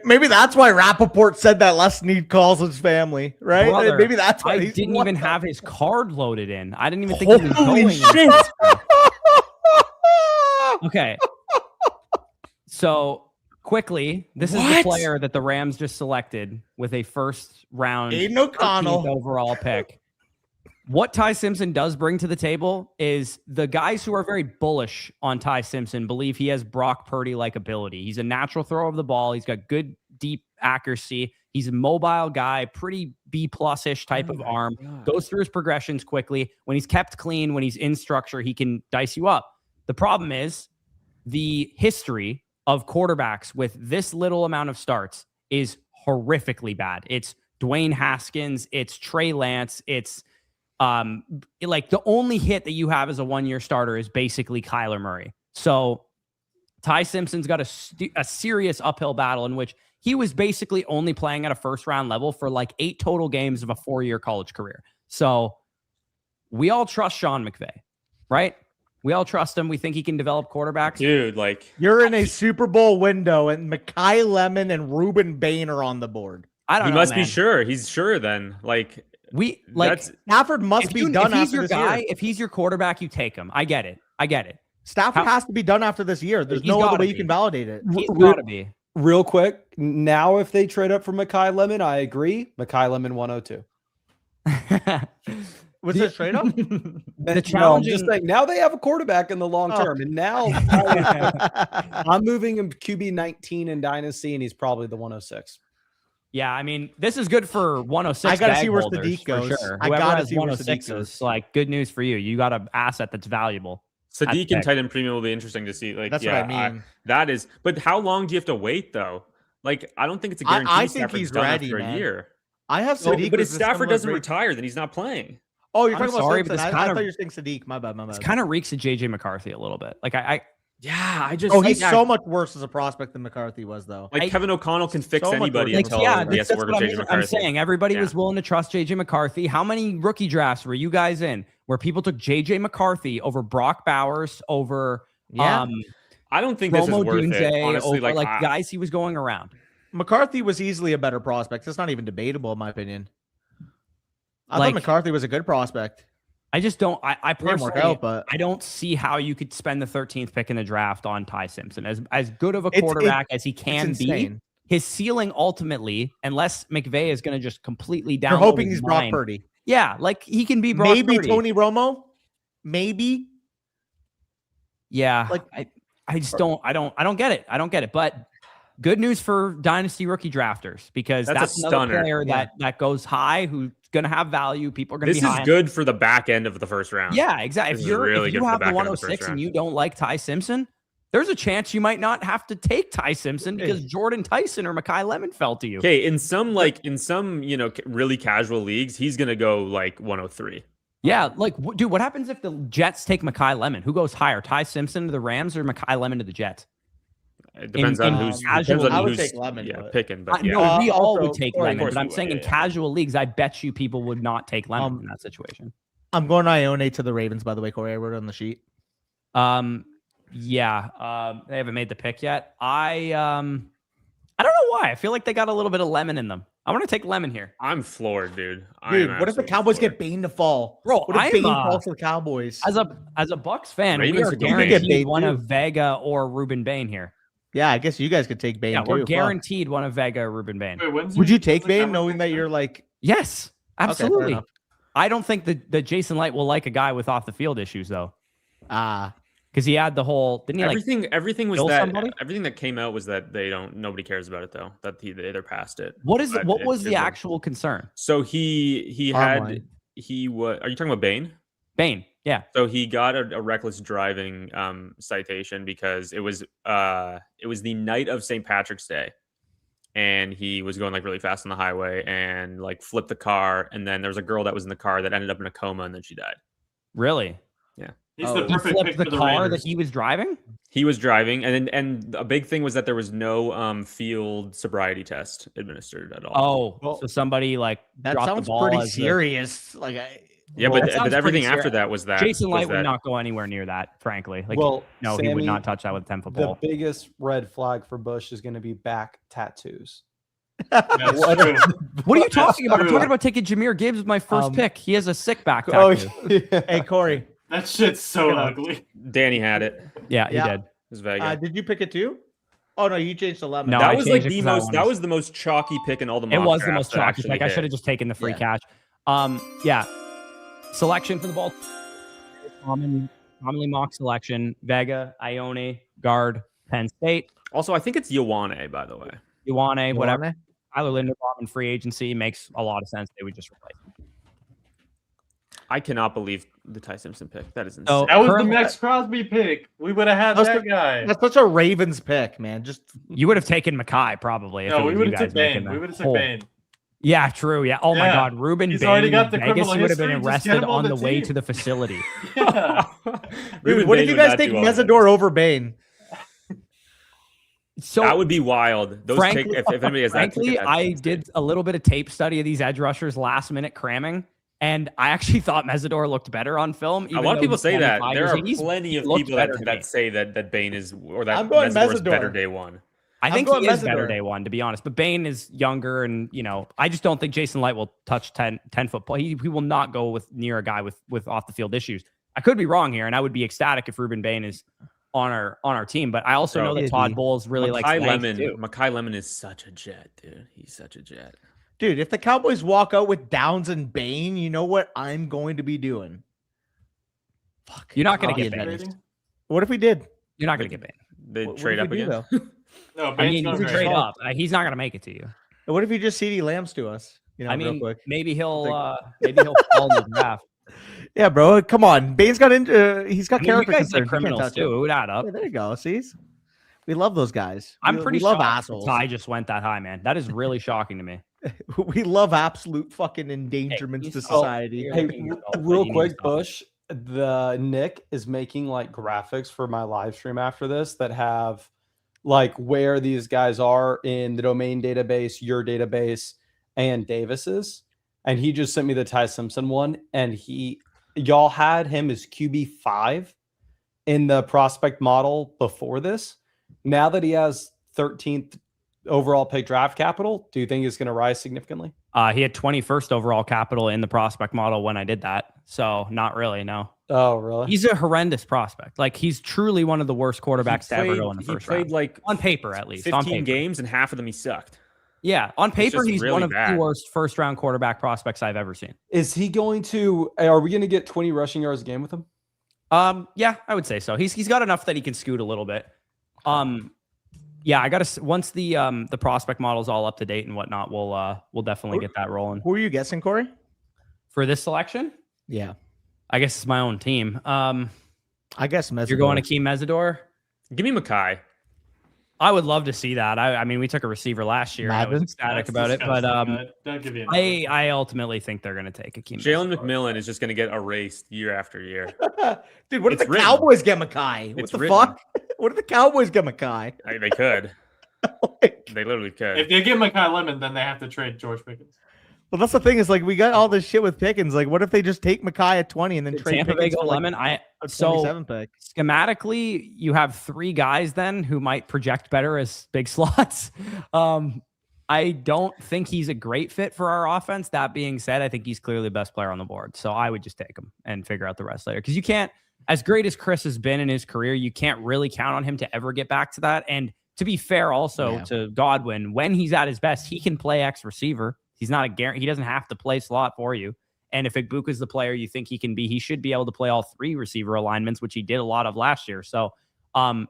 Maybe that's why Rappaport said that Les Snead calls his family, right? Brother, Maybe that's why I he's- didn't what even the- have his card loaded in. I didn't even think he was Holy going. shit. Okay. So quickly, this is the What? player that the Rams just selected with a first round Aiden O'Connell. 13th overall pick. What Ty Simpson does bring to the table is the guys who are very bullish on Ty Simpson believe he has Brock Purdy-like ability. He's a natural thrower of the ball. He's got good, deep accuracy. He's a mobile guy, pretty B+-ish type of arm. Goes through his progressions quickly. When he's kept clean, when he's in structure, he can dice you up. The problem is the history of quarterbacks with this little amount of starts is horrifically bad. It's Dwayne Haskins. It's Trey Lance. It's like the only hit that you have as a one-year starter is basically Kyler Murray. So Ty Simpson's got a serious uphill battle in which he was basically only playing at a first-round level for like 8 total games of a 4-year college career. So we all trust Sean McVay, right? We all trust him. We think he can develop quarterbacks. Dude, like You're in a Super Bowl window, and Mekhi Lemon and Ruben Bain are on the board. I don't he know, must be man. sure. He's sure then. Like We like that's Stafford must if be you- done if he's after your this guy, year. if he's your quarterback, you take him. I get it. Stafford How- has to be done after this year. There's He's no other gotta way you be. can validate it. He's Re- got to be. Real quick, now if they trade up for Makai Lemon, I agree. Makai Lemon 102. Was it straight up? The No, I'm challenging- just saying now they have a quarterback in the long Oh. term, and now I'm moving him QB 19 in Dynasty, and he's probably the 106. Yeah, I mean, this is good for 106. I gotta bag see where holders, Sadiq for goes. Sure. I Whoever gotta has see where Sadiq 106s, goes. like, good news for you. You got an asset that's valuable. Sadiq pick. and tight end premium will be interesting to see. Like, That's yeah, what I mean. that is. But how long do you have to wait though? Like, I don't think it's a guarantee. I think Stafford's he's done ready, after man. a year. I have So, Sadiq. but if with a Stafford similar doesn't grade. retire, then he's not playing. Oh, you're I'm talking about sorry, Simpson. but this I kind thought of- you were saying Sadiq. My bad. This kind of reeks of JJ McCarthy a little bit. Like, Yeah, I just. Oh, he's yeah, so much worse as a prospect than McCarthy was, though. like Kevin O'Connell can fix so much anybody worse. until yeah, he has to that's work what with JJ I'm McCarthy. saying. Everybody Yeah. was willing to trust JJ McCarthy. How many rookie drafts were you guys in where people took JJ McCarthy over Brock Bowers, over Yeah. I don't think this is Romo worth it. Dunze, Honestly, over like, guys he was going around? McCarthy was easily a better prospect. It's not even debatable, in my opinion. I Like- thought McCarthy was a good prospect. I just don't. I It didn't personally, work out, but I don't see how you could spend the 13th pick in the draft on Ty Simpson. As good of a It's- quarterback as he it's can be, insane. his ceiling ultimately, unless McVay is going to just completely You're down. hoping he's Brock Purdy. Yeah, like he can be Brock Maybe Purdy. Tony Romo. Maybe. Yeah, Like- I just don't. I don't get it. I don't get it. But good news for dynasty rookie drafters, because That's a that's another stunner. player Yeah. that goes high, who's going to have value. People are going to this be is high. good for the back end of the first round. Yeah, exactly. This If is you're really if good you for the have back the end of the first 106 and round. you don't like Ty Simpson, there's a chance you might not have to take Ty Simpson because Jordan Tyson or Mekhi Lemon fell to you. Okay, in some really casual leagues, he's gonna go like 103. Yeah, like dude, what happens if the Jets take Mekhi Lemon? Who goes higher, Ty Simpson to the Rams or Mekhi Lemon to the Jets? It depends in on who's casual- I would who's take Lemon, yeah, but- picking. But yeah, No, we all also, would take of course Lemon, but we I'm would, saying in yeah, yeah. casual leagues, I bet you people would not take Lemon in that situation. I'm going Ione to the Ravens, by the way, Corey. I wrote it on the sheet. Yeah, they haven't made the pick yet. I don't know why. I feel like they got a little bit of Lemon in them. I want to take Lemon here. I'm floored, dude. Dude, what if the Cowboys get Bane to fall? Bro, What if I'm, Bane falls to the Cowboys? As a Bucks fan, Ravens we are are going Bane. guaranteed Bane one too. of Vega or Ruben Bain here. Yeah, I guess you guys could take Bane Yeah, too. we're Fuck. guaranteed one of Vega or Ruben Bain. Wait, when's Would your- you take when's the Bane Cowboys knowing that pick? you're like, Yes, fair absolutely. enough. I don't think that Jason Light will like a guy with off the field issues though, ah, because he had the whole didn't he everything was kill that somebody? everything that came out was that nobody cares about it though, that they're past it. what is But what it was the isn't. actual concern? So he Online. was. Are you talking about Bane? Bain, yeah, So he got a reckless driving citation because it was the night of St. Patrick's Day, and he was going like really fast on the highway and like flipped the car, and then there was a girl that was in the car that ended up in a coma and then she died. really? He's Oh, the He perfect flipped pick the for the car Raiders. that he was driving. He was driving, and a big thing was that there was no field sobriety test administered at all. Oh, Well, so somebody like that dropped the sounds ball pretty as the- serious. Like, yeah, Well, but that sounds everything pretty after serious. that was that Jason Light was would that- not go anywhere near that. Frankly, like well, no, he would Sammy, not touch that with a 10-foot The pole. biggest red flag for Bush is going to be back tattoos. That's true. What are you talking about? I'm true. talking about taking Jameer Gibbs with my first Um, pick. He has a sick back Oh, tattoo. yeah. hey, Corey, That shit's so Yeah. ugly. Danny had it. Yeah, Yeah. he did. It was Vega. did you pick it too? Oh no, you changed to Lemon. No, that I was changed like it the 'cause I most. wanted That to- was the most chalky pick in all the. It mock was the drafts most that chalky actually pick. I hit. should have just taken the free Yeah. catch. Yeah. Selection for the ball. Commonly mock selection. Vega, Ione, guard, Penn State. Also, I think it's Ioane, by the way. Ioane, whatever. Ioane? Tyler Linderbaum in free agency makes a lot of sense. They would just replace him. I cannot believe the Ty Simpson pick. That is insane. So- That was the Currently- Max Crosby pick. We would have had That's that the- guy. That's such a Ravens pick, man. Just You would have taken Mekhi probably. If it No, was we would you have guys took making Bane. the We would have took whole- Bane. Yeah, true. Yeah. Oh my Yeah. God, Ruben He's Bain already in got the Vegas. criminal He would have been history. Just get arrested him on on the the way team. to the facility. Yeah. dude, what if you guys take Mesidor over Bane? So That would be wild. Those frankly, take, if anybody has that frankly, ticket, I that's did a little bit of tape study of these edge rushers last minute cramming, and I actually thought Mesidor looked better on film. a even lot of though people he's say that. 25 There years are old. He's- plenty he of looks people better to me. that say that Bane is or that I'm going Mesidor is Mesidor. better day one. I I'm think going he is better Mesidor. day one, to be honest. But Bane is younger, and I just don't think Jason Light will touch 10-foot pole. He will not go with near a guy with off the field issues. I could be wrong here, and I would be ecstatic if Ruben Bain is on our team. But I also know that Bro, Todd Bowles really likes Mekhi length, Lemon. too. Mekhi Lemon is such a jet, dude. He's such a jet. Dude, if the Cowboys walk out with Downs and Bane, you know what I'm going to be doing? Fuck. You're not going I'll to be get Bain. embarrassed. What if we did? You're not going to get Bain. They What trade if up we do, again. though? No, I Bane's mean, going you to trade trade up. He's not going to make it to you. What if you just CD Lambs to us? I real mean, quick. maybe he'll fall in the draft. Yeah, bro. Come on. Bane's got he's got I mean, you character guys like concerns. You can't criminals touch too. him. It would add up. Yeah, there you go. See, we love those guys. I'm pretty we love shocked assholes. the tie just went that high, man. That is really shocking to me. We love absolute fucking endangerments to society. Hey, real quick, Bush. The Nick is making like graphics for my live stream after this that have like where these guys are in the domain database, your database, and Davis's. And he just sent me the Ty Simpson one, and y'all had him as QB5 in the prospect model before this. Now that he has 13th overall pick draft capital, do you think it's going to rise significantly? He had 21st overall capital in the prospect model when I did that. So not really, no. Oh, really? He's a horrendous prospect. Like, he's truly one of the worst quarterbacks to ever go in the first round. He played like on paper, at least. 15 games, and half of them he sucked. Yeah, on paper, he's really one of bad. the worst first-round quarterback prospects I've ever seen. Is he going to? Are we going to get 20 rushing yards a game with him? Yeah, I would say so. He's got enough that he can scoot a little bit. Yeah, I gotta once the prospect model's all up to date and whatnot, we'll definitely get that rolling. Who are you guessing, Corey? For this selection, Yeah, I guess it's my own team. I guess Mesidor. You're going Akeem Mesidor. Give me Mackay. I would love to see that. I mean, we took a receiver last year. And I was Madden? ecstatic about it, but don't give you. I ultimately think they're going to take Akeem. Jalen McMillan is just going to get erased year after year. Dude, what if It's the written. Cowboys get Mackay? What It's the written. fuck? What if the Cowboys get Mackay? They could. Like, They literally could. If they get Mackay Lemon, then they have to trade George Pickens. well, that's the thing is like we got all this shit with Pickens. Like, what if they just take Mackay at 20 and then trade Tampa Bay Pickens go for like Lemon. a So 27 pick? schematically, you have three guys then who might project better as big slots. I don't think he's a great fit for our offense. That being said, I think he's clearly the best player on the board. So I would just take him and figure out the rest later. Because you can't, as great as Chris has been in his career, you can't really count on him to ever get back to that. And to be fair also to Godwin, when he's at his best, he can play X receiver. He's not a guarantee. He doesn't have to play slot for you. And if Igbuka's the player you think he can be, he should be able to play all three receiver alignments, which he did a lot of last year. So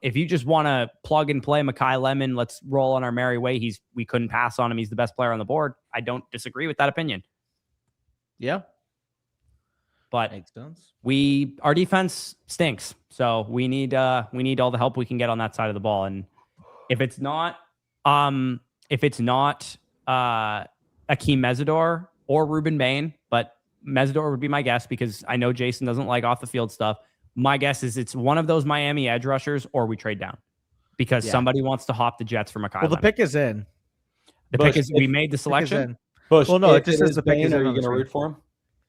if you just want to plug and play Mackay Lemon, let's roll on our merry way. We couldn't pass on him. He's the best player on the board. I don't disagree with that opinion. Yeah, But makes sense. our defense stinks. So we need all the help we can get on that side of the ball. And if it's not Akeem Mesidor or Ruben Bain, but Mesidor would be my guess because I know Jason doesn't like off the field stuff. My guess is it's one of those Miami edge rushers or we trade down because somebody wants to hop the Jets for Mackay. Well, the pick is in. The pick is we made the selection. Bush, Well, no, it just says the pick Bain. is Are in you on the going to screen. root for him?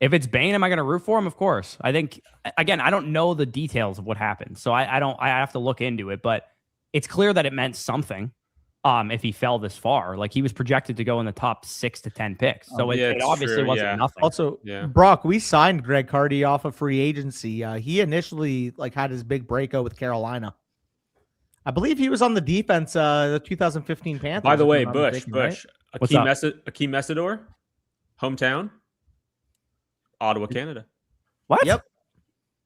If it's Bain, am I going to root for him? Of course. I think, again, I don't know the details of what happened. So I have to look into it, but it's clear that it meant something. If he fell this far, like he was projected to go in the top 6 to 10 picks. So it obviously wasn't nothing. Also, Yeah. Brock, we signed Greg Hardy off of free agency. He initially had his big breakout with Carolina. I believe he was on the defense, the 2015 Panthers. By the if way, I'm not Bush, mistaken, right? What's up? Akeem Mesidor, hometown, Ottawa, Canada. What? Yep.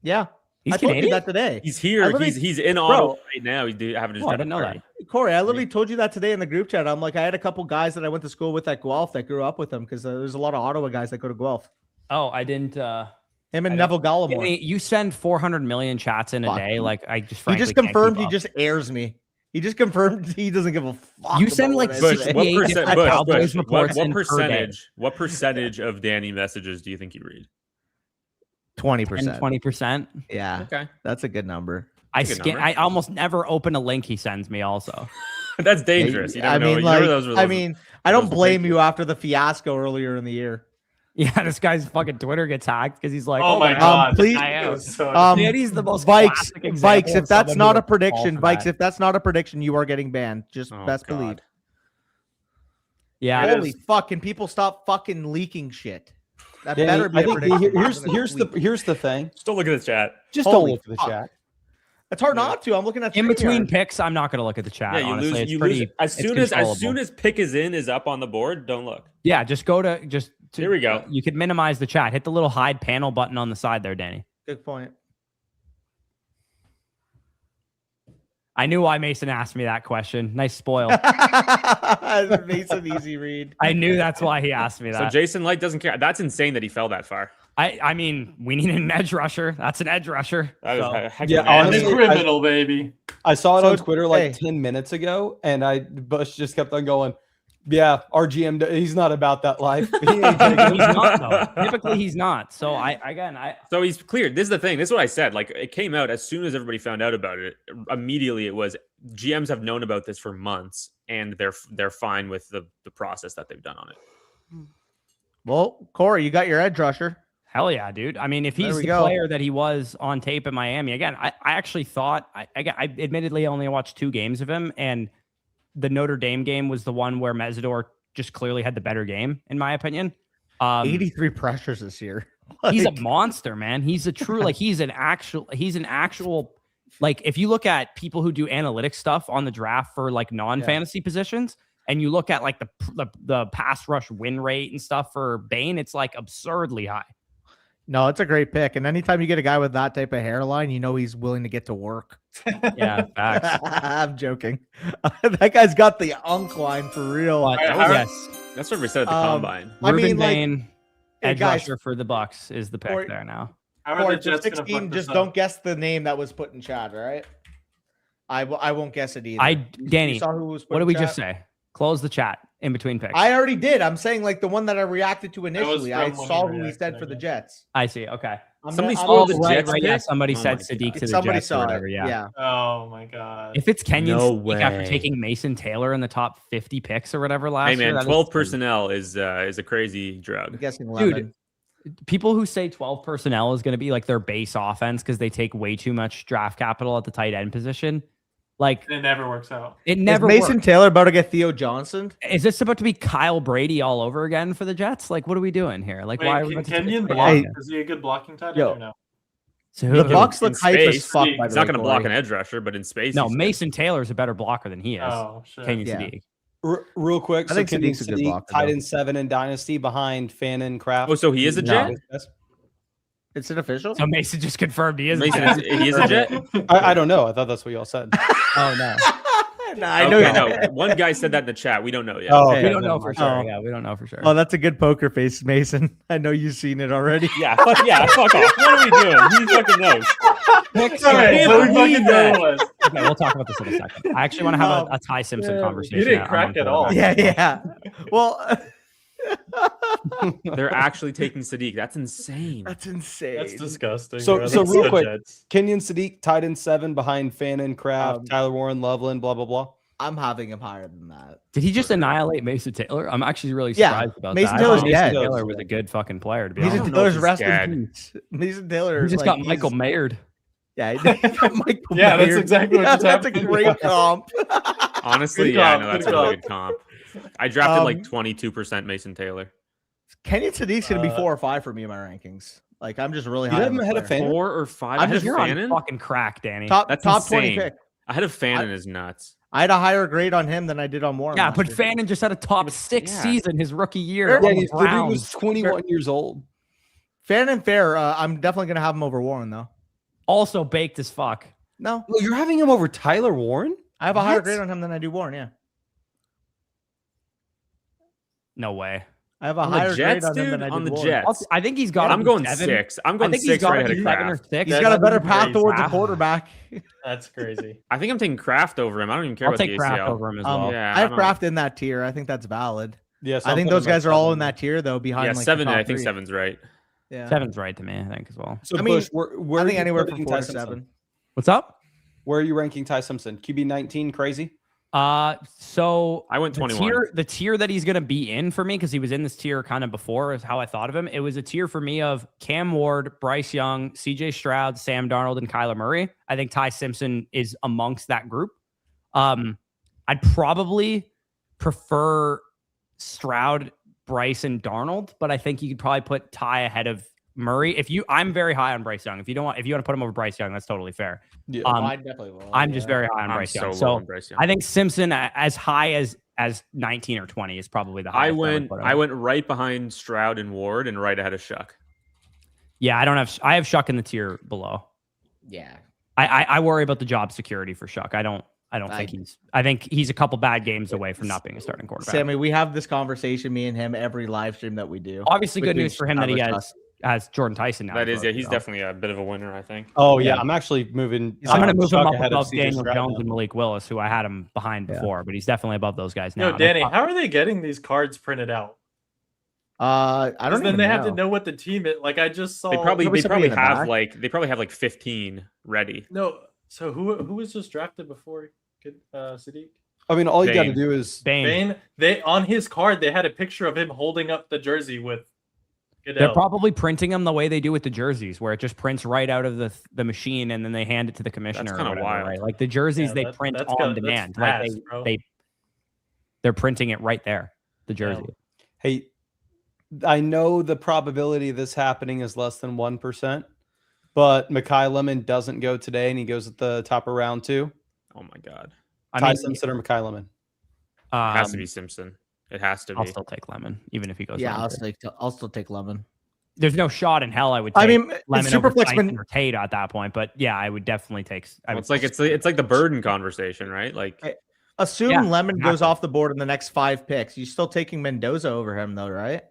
Yeah. He's I told you Canadian? that today. He's here. I literally- He's in Ottawa right now. He's having his Oh, I didn't know party. that. Corey, I literally told you that today in the group chat. I'm like, I had a couple guys that I went to school with at Guelph that grew up with him because there's a lot of Ottawa guys that go to Guelph. Oh, I didn't. Him and I Neville don't- Gallimore. You send 400 million chats in a Fuck. day. Like I just He frankly just can't confirmed keep he up. just airs me. He just confirmed he doesn't give a fuck. You send about like what I Bush, say. what 68 percent? different Bush, Cowboys Bush, reports what in per day. percentage? What percentage of Danny messages do you think you read? 20%. 20%. Yeah, Okay, that's a good number. I That's a good number. I almost never open a link he sends me. Also, that's dangerous. You I never know. mean, You never like, know those I those- mean, I those don't will blame take you after the fiasco earlier in the year. yeah, this guy's fucking Twitter gets hacked because he's like, Oh my God, God. please- I It am. was so- Danny's the most Vikes, classic example Vikes. of If that's someone not who a would fall prediction, for Vikes. that. If that's not a prediction, you are getting banned. Just Oh, best God. believe. Yeah, It Holy is- fuck! Can people stop fucking leaking shit? That Danny, better be I a think prediction. here's the thing. Still look at the chat. Just Holy don't look at the fuck. chat. It's hard not to. I'm looking at in between StreamYard. picks, I'm not going to look at the chat. Yeah, you honestly, lose. it's You pretty. lose as it's soon as pick is up on the board. Don't look. Yeah, just go to Here we go. You could minimize the chat. Hit the little hide panel button on the side there, Danny. Good point. I knew why Mason asked me that question. Nice spoil. Mason easy read. I knew that's why he asked me So that. Jason Light doesn't care. That's insane that he fell that far. I mean, we need an edge rusher. That's an edge rusher. That is So- a heck Yeah, of an And honestly, the criminal, baby. I saw it So, on Twitter like hey. 10 minutes ago, and Bush just kept on going, yeah, our GM, he's not about that life. He ain't taking He's not, though. Typically, he's not. So So he's cleared. This is the thing. This is what I said. Like it came out as soon as everybody found out about it. Immediately, it was GMs have known about this for months, and they're fine with the process that they've done on it. Well, Corey, you got your edge rusher. hell yeah, dude. I mean, if There he's we the go. player that he was on tape in Miami, again, I actually thought I admittedly only watched 2 games of him, and the Notre Dame game was the one where Mesidor just clearly had the better game, in my opinion. 83 pressures this year. He's a Like, monster, man. He's a true he's an actual like if you look at people who do analytics stuff on the draft for like non-fantasy positions and you look at like the pass rush win rate and stuff for Bane, it's like absurdly high. no, it's a great pick. And anytime you get a guy with that type of hairline, you know he's willing to get to work. Yeah, facts. I'm joking. That guy's got the unk line for real. But Alright, yes, That's what we said at the Um, combine. I Ruben mean, like, Bane, hey, edge guys, rusher for the Bucks is the pick Or- there now. How are Corey, the for Jets gonna 16, fuck just this don't up? guess the name that was put in chat, all right? I won't guess it either. You Danny, saw who was put what did in we chat? just say? Close the chat in between picks. I already did. I'm saying like the one that I reacted to was initially. I from when saw he who he reacted, said I for the guess. Jets. I see. Okay. Somebody I'm spoiled gonna- the Jets Yeah. pick? Somebody Oh said my Sadiq God. to the Somebody Jets or saw whatever. it. Yeah. Oh my god. If it's Kenyon No Sadiq after way. taking Mason Taylor in the top 50 picks or whatever last Hey year, man, that is 12 crazy. personnel is a crazy I'm drug. guessing Dude, 11. People who say 12 personnel is going to be like their base offense because they take way too much draft capital at the tight end position. Like It never works out. it Is never Mason works. Taylor about to get Theo Johnson? Is this about to be Kyle Brady all over again for the Jets? Like, what are we doing here? Like, Wait, why are we can about to take Kenyon this block? again? Is he a good blocking tight end Yo. or no? So The who- Bucks in look hype as space, fuck. he's by He's the not way, going to block Corey. an edge rusher, but in space, No, he's good. Mason Taylor's a better blocker than he is. Oh shit. Kenyon Yeah. Sadiq. Real quick, I so think Kenyon Sadiq's a good Sadiq, blocker, tight though. end 7 in Dynasty behind Fannin Kraft. Oh, so he is a No. Jet? Is it official? So Mason just confirmed he is. a Mason, Jet. he is a Jet? I don't know. I thought that's what y'all said. Oh no, No, I know. Okay, no. One guy said that in the chat. We don't know yet. Oh, we okay, don't know never for mind. sure. Oh. Yeah, we don't know for sure. Oh, that's a good poker face, Mason. I know you've seen it already. Yeah, fuck off. What are we doing? He fucking knows. Picks. All right, can't so we believe fucking that. know it was. Okay, we'll talk about this in a second. I actually want to have a Ty Simpson conversation. You didn't on crack at all. quarterback. Yeah. Well, They're actually taking Sadiq. That's insane. that's insane. That's disgusting. So- bro. so That's real the quick, Jets. Kenyon Sadiq, tight end 7 behind Fannin Kraft, Um, Tyler Warren, Loveland, blah, blah, blah. I'm having him higher than that. Did he just annihilate Mason Taylor? I'm actually really Yeah, surprised about Mason that. Taylor's I thought Mason dead. Taylor was a good fucking player, to be Mason honest. don't know if Taylor's he's rest dead. in peace. Mason Taylor. He just got Michael Mayered. Yeah, he got Michael Yeah, that's Mayer. exactly what just That's a happened. great comp. Honestly, Good yeah, comp, no, that's good a really comp. good comp. I drafted like Um, 22% Mason Taylor. Kenyon Sadiq's gonna be Uh, 4 or 5 for me in my rankings. Like I'm just really You high have on him the ahead of player. Fannin? 4 or 5. I'm Ahead just of You're on Fannin? fucking crack, Danny. Top That's 20 insane. pick. Ahead of Fannin is nuts. I had a higher grade on him than I did on Warren. Yeah, last but year. Fannin just had a top 6 Yeah. season his rookie year. Yeah, on the The dude was Browns. 21 years old. Fannin fair. I'm definitely gonna have him over Warren though. Also baked as fuck. No, Well, you're having him over Tyler Warren? I have a higher What? grade on him than I do Warren. Yeah, No way. I have a On the higher grade Jets, on him dude? than I do On the Warren. Jets. I think he's got. I'm going 7. 6. I'm I going think 6 he's got right ahead of 7 or Kraft. 6. He's got a better That's path crazy. towards a Wow. quarterback. That's crazy. I think I'm taking Kraft over him. I don't even care I'll about take the Kraft ACL. over him as well. Yeah, I have don't- Kraft in that tier. I think that's valid. Yes. I think those guys are all in that tier though, behind Yeah, like the 7. top I think 3. 7's right. Yeah, 7's right to me, I think, as well. So, I mean, Bush, where I are think you anywhere from putting 4 Ty to Simpson? 7. What's up? Where are you ranking Ty Simpson? QB 19, crazy? So I went 21. The tier that he's going to be in for me, because he was in this tier kind of before, is how I thought of him. It was a tier for me of Cam Ward, Bryce Young, CJ Stroud, Sam Darnold, and Kyler Murray. I think Ty Simpson is amongst that group. I'd probably prefer Stroud, Bryce, and Darnold, but I think you could probably put Ty ahead of Murray. I'm very high on Bryce Young. If you want to put him over Bryce Young, that's totally fair. Yeah. I definitely will. I'm just very high on I'm Bryce so Young. low So on Bryce Young. I think Simpson as high as 19 or 20 is probably the highest. I went right behind Stroud and Ward and right ahead of Shuck. Yeah, I have Shuck in the tier below. Yeah. I worry about the job security for Shuck. I don't think he's. I think he's a couple bad games away from not being a starting quarterback. Sammy, we have this conversation, me and him, every live stream that we do. Obviously, good news for him that he has Jordan Tyson now. That is, he's definitely a bit of a winner, I think. Oh yeah, I'm actually moving. I'm going to move him up ahead above of CJ Daniel Stroud Jones now. and Malik Willis, who I had him behind before, but he's definitely above those guys now. No, Danny, how are they getting these cards printed out? I don't even Then they know. have to know what the team is. Like I just saw. They probably somebody in the have back. like 15 ready. No. So who was just drafted before Sadiq? I mean, all you got to Bane. do is Bane. They on his card they had a picture of him holding up the jersey with. They're Goodell. probably printing them the way they do with the jerseys, where it just prints right out of the machine and then they hand it to the commissioner. kinda or whatever, wild. right? Like the jerseys, Yeah, they that- print that's on got- that's demand. fast, Like bro. they're printing it right there. The jersey. hey, I know the probability of this happening is less than 1%, but Mekhi Lemon doesn't go today, and he goes at the top of round 2. Oh my god, Ty Simpson or Mekhi Lemon? it has to be Simpson. It has to I'll be. still take Lemon, even if he goes. Yeah, round two. I'll still take Lemon. There's no shot in hell I would take I mean, Lemon it's super over Tyson flexible. or Tate at that point, but yeah, I would definitely take. It's like the Burden conversation, right? Like Assume Yeah, Lemon goes exactly. off the board in the next 5 picks. You're still taking Mendoza over him, though, right?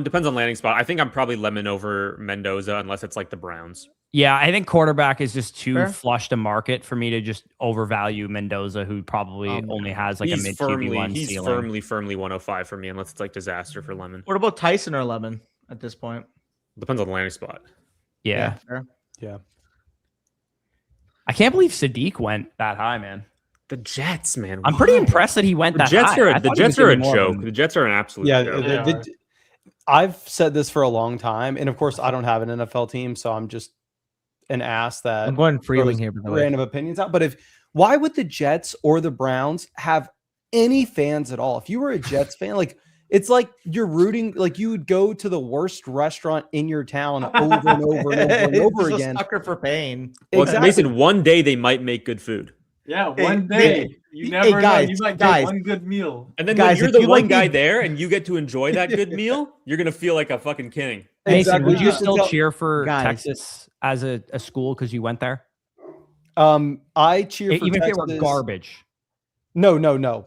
depends on landing spot. I think I'm probably Lemon over Mendoza unless it's like the Browns. Yeah, I think quarterback is just too Fair. flush to market for me to just overvalue Mendoza, who probably only has like a mid QB1 he's ceiling. firmly 105 for me unless it's like disaster for Lemon. What about Tyson or Lemon at this point? Depends on the landing spot. Yeah. Fair. Yeah. I can't believe Sadiq went that high, man. The Jets, man. I'm pretty why? impressed that he went The that Jets high. are I the thought he was Jets are a getting more joke. than- The Jets are an absolute Yeah, joke. I've said this for a long time, and of course, I don't have an NFL team, so I'm just an ass that I'm going Freeling throws here, by the way. random opinions out. But why would the Jets or the Browns have any fans at all? If you were a Jets fan, like it's like you're rooting, like you would go to the worst restaurant in your town over and over and over and over Just a again. sucker for pain. Well, Exactly. Mason, one day they might make good food. Yeah, Hey, one day. You hey, never guys, know. You might guys. get one good meal. And then Guys, when you're if the you one like guy the- there and you get to enjoy that good meal, you're gonna feel like a fucking king. Mason, Exactly. would you Yeah. still cheer for Guys. Texas as a school because you went there? I cheer for Even if Texas. they were garbage. No.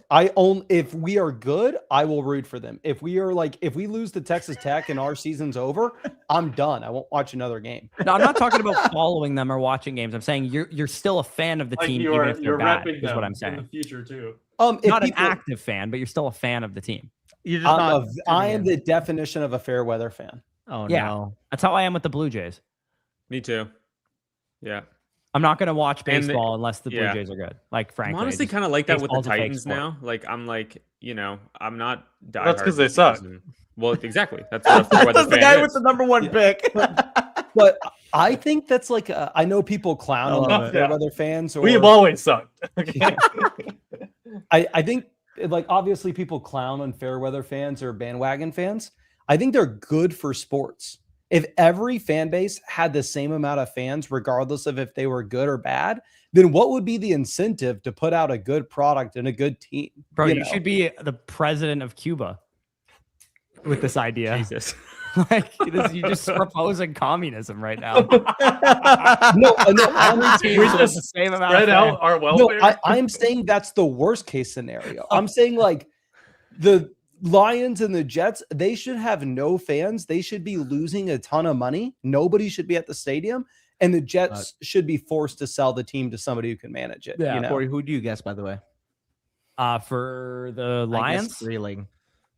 If we are good, I will root for them. If we lose to Texas Tech and our season's over, I'm done. I won't watch another game. No, I'm not talking about following them or watching games. I'm saying you're still a fan of the Like team, you're even if they're you're bad, repping is them what I'm in saying. the future too. If Not an people- active fan, but you're still a fan of the team. You're just not. I am the definition of a fair weather fan. Oh Yeah. no. That's how I am with the Blue Jays. Me too. Yeah. I'm not going to watch And the- baseball unless the Blue yeah. Jays are good. Like, frankly. I'm honestly just- kind of like that with the baseball's a fake Titans sport. now. Like I'm like, I'm not diehard. That's 'cause they this suck. season. Well, exactly. That's what a fair weather That's the fan guy is. with the number 1 pick. But I think that's like I know people clown on love the it. fair Yeah. weather fans. Or, We've always sucked. Okay. I think like obviously people clown on fair weather fans or bandwagon fans. I think they're good for sports. If every fan base had the same amount of fans, regardless of if they were good or bad, then what would be the incentive to put out a good product and a good team? Bro, you know? should be the president of Cuba with this idea. Jesus. Like, you're just proposing communism right now. No, Every team We should have just the same amount Spread of out fans. our no, welfare. I'm saying that's the worst case scenario. I'm saying like the Lions and the Jets, they should have no fans. They should be losing a ton of money. Nobody should be at the stadium. And the Jets should be forced to sell the team to somebody who can manage it. Yeah. you know? Corey, who do you guess, by the way? For the I guess Lions, Freeling.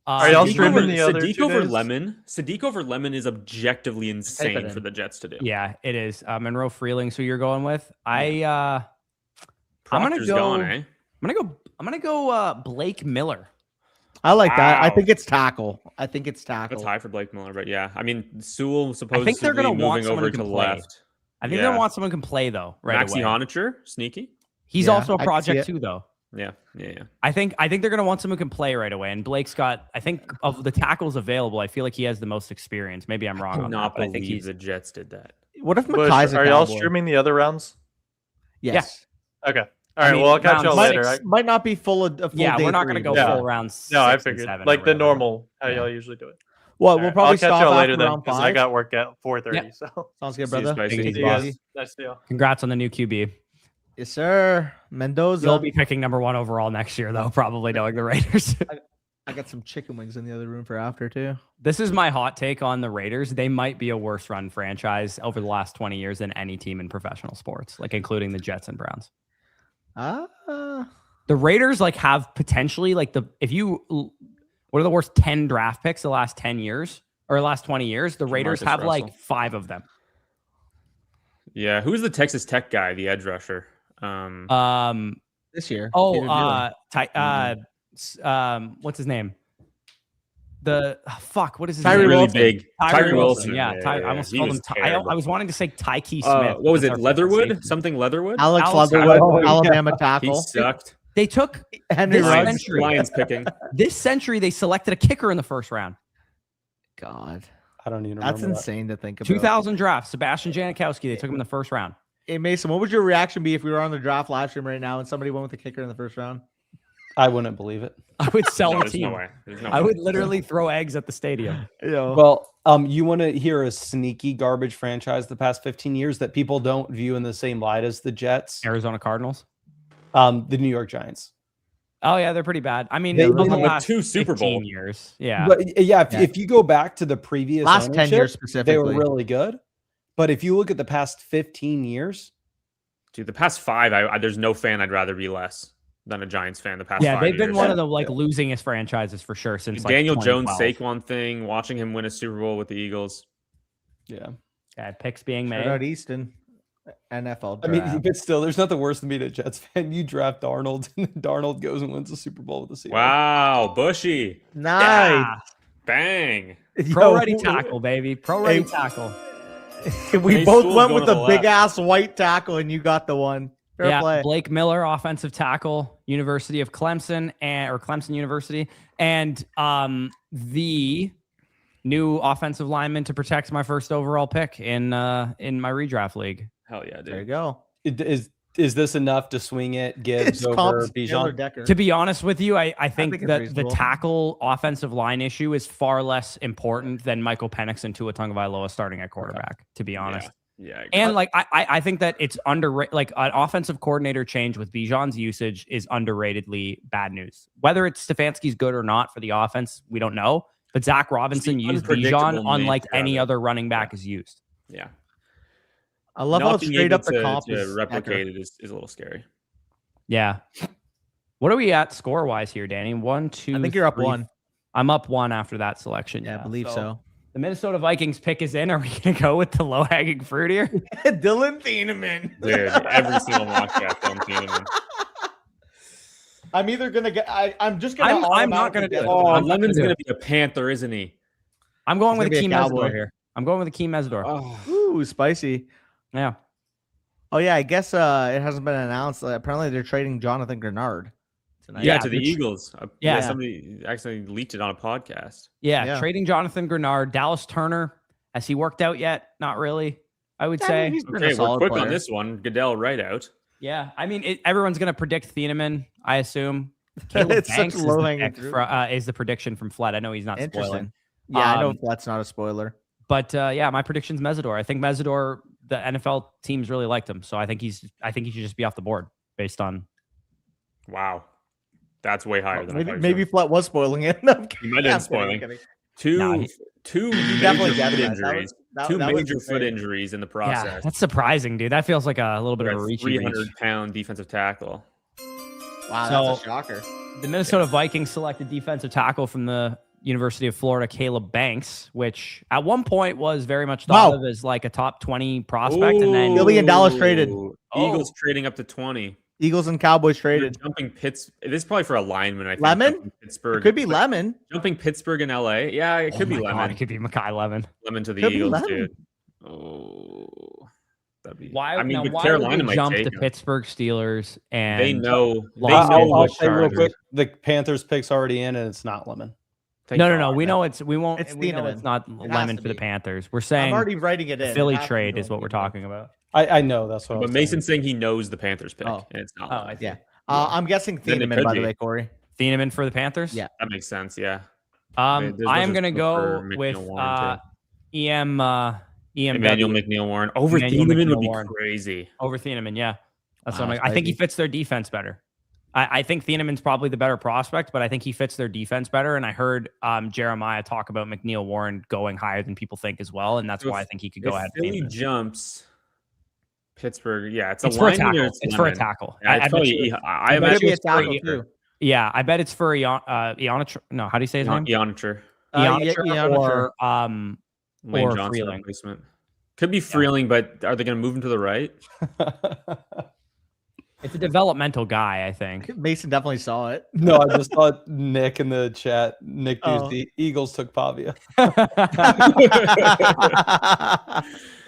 Are y'all Sadiq streaming over, the other Sadiq 2 over days? Lemon? Sadiq over Lemon is objectively it insane in. for the Jets to do. yeah, it is. Monroe Freeling, so you're going with. I'm gonna Proctor's go. gone, eh? I'm gonna go. Blake Miller. I like that. I Wow. think it's tackle. That's high for Blake Miller, but yeah. I mean, Sewell supposedly think they're gonna want moving someone over who to can play. left. I think Yeah. they want someone who can play though. Right Maxi away. Honacher, sneaky. He's Yeah, also a I can see project it. too, though. Yeah. I think they're gonna want someone who can play right away. And Blake's got. I think of the tackles available, I feel like he has the most experience. Maybe I'm wrong I on do that, not but I think believe he's. the Jets did that. What if Bush, Makai's a are y'all Cowboy? streaming the other rounds? Yes. Okay. All right. mean, Well, I'll catch round y'all six- later. Right? Might not be full of a full Yeah, day we're not three, gonna go but- Yeah. full rounds. No, I 6 and figured 7 or like the whatever. normal how Yeah. y'all usually do it. Well, All we'll right, probably I'll catch stop y'all after later then round because 5. I got work at 4:30. Yep. So Sounds good, See you, brother. Spicy. Take it see easy, you boss. guys. Nice deal. Congrats on the new QB. Yes, sir. Mendoza. You'll be picking number 1 overall next year, though, probably knowing the Raiders. I got some chicken wings in the other room for after too. This is my hot take on the Raiders. They might be a worse run franchise over the last 20 years than any team in professional sports, like including the Jets and Browns. The Raiders like have potentially like what are the worst 10 draft picks the last 10 years or last 20 years? The Raiders Marcus have Russell. like 5 of them. Yeah, who's the Texas Tech guy, the edge rusher? This year. Oh, Peter Dillon. what's his name? What is his Tyree name? really Wilson. big. Tyree Wilson. Yeah, I almost called him. I was wanting to say Tyke Smith. What was but it? that's Leatherwood? safety. Something Leatherwood? Alex Alex Leatherwood, Leatherwood. Alabama He tackle. sucked. They took Henry this Ruggs. century. Lions picking. This century, they selected a kicker in the first round. God, I don't even remember. that's insane to think about. 2000 draft, Sebastian Janikowski. They took him in the first round. Hey Mason, what would your reaction be if we were on the draft live stream right now and somebody went with the kicker in the first round? I wouldn't believe it. I would sell No, a there's team. no way. There's no I way. would literally throw eggs at the stadium. Yeah. Well, you want to hear a sneaky garbage franchise the past 15 years that people don't view in the same light as the Jets? Arizona Cardinals. The New York Giants. Oh yeah, they're pretty bad. I mean, They over the won last 2 Super 15 Bowl. years. Yeah. But yeah, if you go back to the previous Last 10 years ownership, specifically. they were really good. But if you look at the past 15 years, Dude, the past 5, there's no fan I'd rather be less than a Giants fan. The past 5 they've been years. one of the like losingest franchises for sure since like Daniel Jones 2012. Saquon thing, watching him win a Super Bowl with the Eagles. yeah. Yeah, picks being Shout made. out Easton. NFL I draft. mean, but still, there's nothing worse than being a Jets fan. You draft Darnold, and then Darnold goes and wins the Super Bowl with the Seahawks. Wow, Bushy. nice. Yeah. Bang. Pro Yo, ready tackle, baby. Pro ready Hey, tackle. We Hey, both school's went going with to the the big left. ass white tackle, and you got the one. Fair Yeah, play. Blake Miller, offensive tackle, University of Clemson or Clemson University, and the new offensive lineman to protect my first overall pick in my redraft league. Hell yeah, There you dude. go. Is this enough to swing it Gibbs It's over Taylor Bijan? Decker. To be honest with you, I think think it's that the reasonable. tackle offensive line issue is far less important than Michael Penix and Tua Tagovailoa starting at quarterback, to be honest. Yeah. I agree. And like I think that it's underrated. Like an offensive coordinator change with Bijan's usage is underratedly bad news. Whether it's Stefanski's good or not for the offense, we don't know. But Zach Robinson used Bijan unpredictable unlike nature any of it. other running back is used. Yeah. I love how Not being straight able up the comp to is replicate it is a little scary. Yeah. What are we at score wise here, Danny? 1, 2. I think you're up 3. 1. I'm up 1 after that selection. Yeah, I believe so. The Minnesota Vikings pick is in. Are we going to go with the low hanging fruit here? Dylan Thieneman. Dude, every single mock draft I'm seeing him. I'm either gonna get. I'm just gonna. I'm not gonna do it. Oh, I'm not Lemon's gonna going do to be a Panther, isn't he? I'm going He's with gonna Akeem be a Cowboy. Mesidor here. I'm going with Akeem Mesidor. Oh, Ooh, spicy. Yeah. Oh yeah, I guess it hasn't been announced. Apparently, they're trading Jonathan Grenard tonight. yeah, Yeah, to the which- Eagles. yeah. Somebody actually leaked it on a podcast. Yeah. Yeah. Trading Jonathan Grenard. Dallas Turner. Has he worked out yet? Not really. I would I say. mean, he's been a Okay, we're solid quick player. on this one. Goodell right out. Yeah. I mean, everyone's going to predict Thieneman, I assume. Caleb It's such Banks is the low-hanging pick fruit. is the prediction from Fled. I know he's not spoiling. Interesting. Yeah, I know Um, that's not a spoiler. But yeah, my prediction's Mesidor. I think Mesidor, the NFL teams really liked him. So I think he should just be off the board based on. Wow. That's way higher than I thought. Maybe Flet was spoiling it. No, I'm He might kidding, have been I'm spoiling. kidding. Two Nah, Definitely major get foot that. injuries. That Two was major the foot thing. injuries in the Yeah, process. that's surprising, dude. That feels like a little bit For of a a reachy reach. 300-pound defensive tackle. Wow, So- that's a shocker. The Minnesota Vikings selected defensive tackle from the University of Florida, Caleb Banks, which at one point was very much thought Wow. of as like a top 20 prospect. And then $1 billion traded. Ooh, Oh. Eagles trading up to 20. Eagles and Cowboys They're traded. jumping This is probably for a lineman, I think. Lemon? Jumping Pittsburgh. It could be Lemon. Jumping Pittsburgh and LA. Yeah, it could oh be my Lemon. God, it could be Makai Lemon. Lemon to the Could be Eagles, Lemon. dude. Oh, that'd be. Why? I mean, now, with why Carolina would they might jump take the him. Pittsburgh Steelers and They know. They Los know Angeles I'll what say real Chargers. quick, the Panthers pick's already in, and it's not Lemon. Thank No. God. We know we won't. It's We know Thieneman. it's not It has Lemon to for the be. Panthers. We're I'm saying already writing it in. Philly It has to be trade Dylan is what we're Thieneman. talking about. I know that's what. I But was Mason's saying he knows the Panthers pick, Oh. and it's not. Oh, Lemon. Yeah. I'm guessing Then it Thieneman, could by the be. way, Corey. Thieneman for the Panthers. Yeah. That makes sense. Yeah. There's I am a gonna split go for with McNeil Warren, too. EMW Emmanuel McNeil Warren over Emmanuel Thieneman McNeil would be Warren. crazy. over Thieneman. Yeah, that's Wow, what I think he spicy. fits their defense better. I think Thieneman's probably the better prospect, but I think he fits their defense better. And I heard Jeremiah talk about McNeil Warren going higher than people think as well, and that's So why if- I think he could If go ahead of Philly Thieneman. jumps, Pittsburgh, yeah, it's It's a for a lineman or tackle. it's It's for a Lemon. tackle. Yeah, it's I bet probably, you. I It could bet be you a it's for tackle either. too. Yeah, I bet it's for Ionatra. No, how do you say his name? Eonacher, Ionatra or Lane or Johnson Freeling. replacement. Could be Freeling, but are they going to move him to the right? It's a developmental guy, I think. Mason definitely saw it. No, I just saw Nick in the chat. Nick, Oh. the Eagles took Pavia.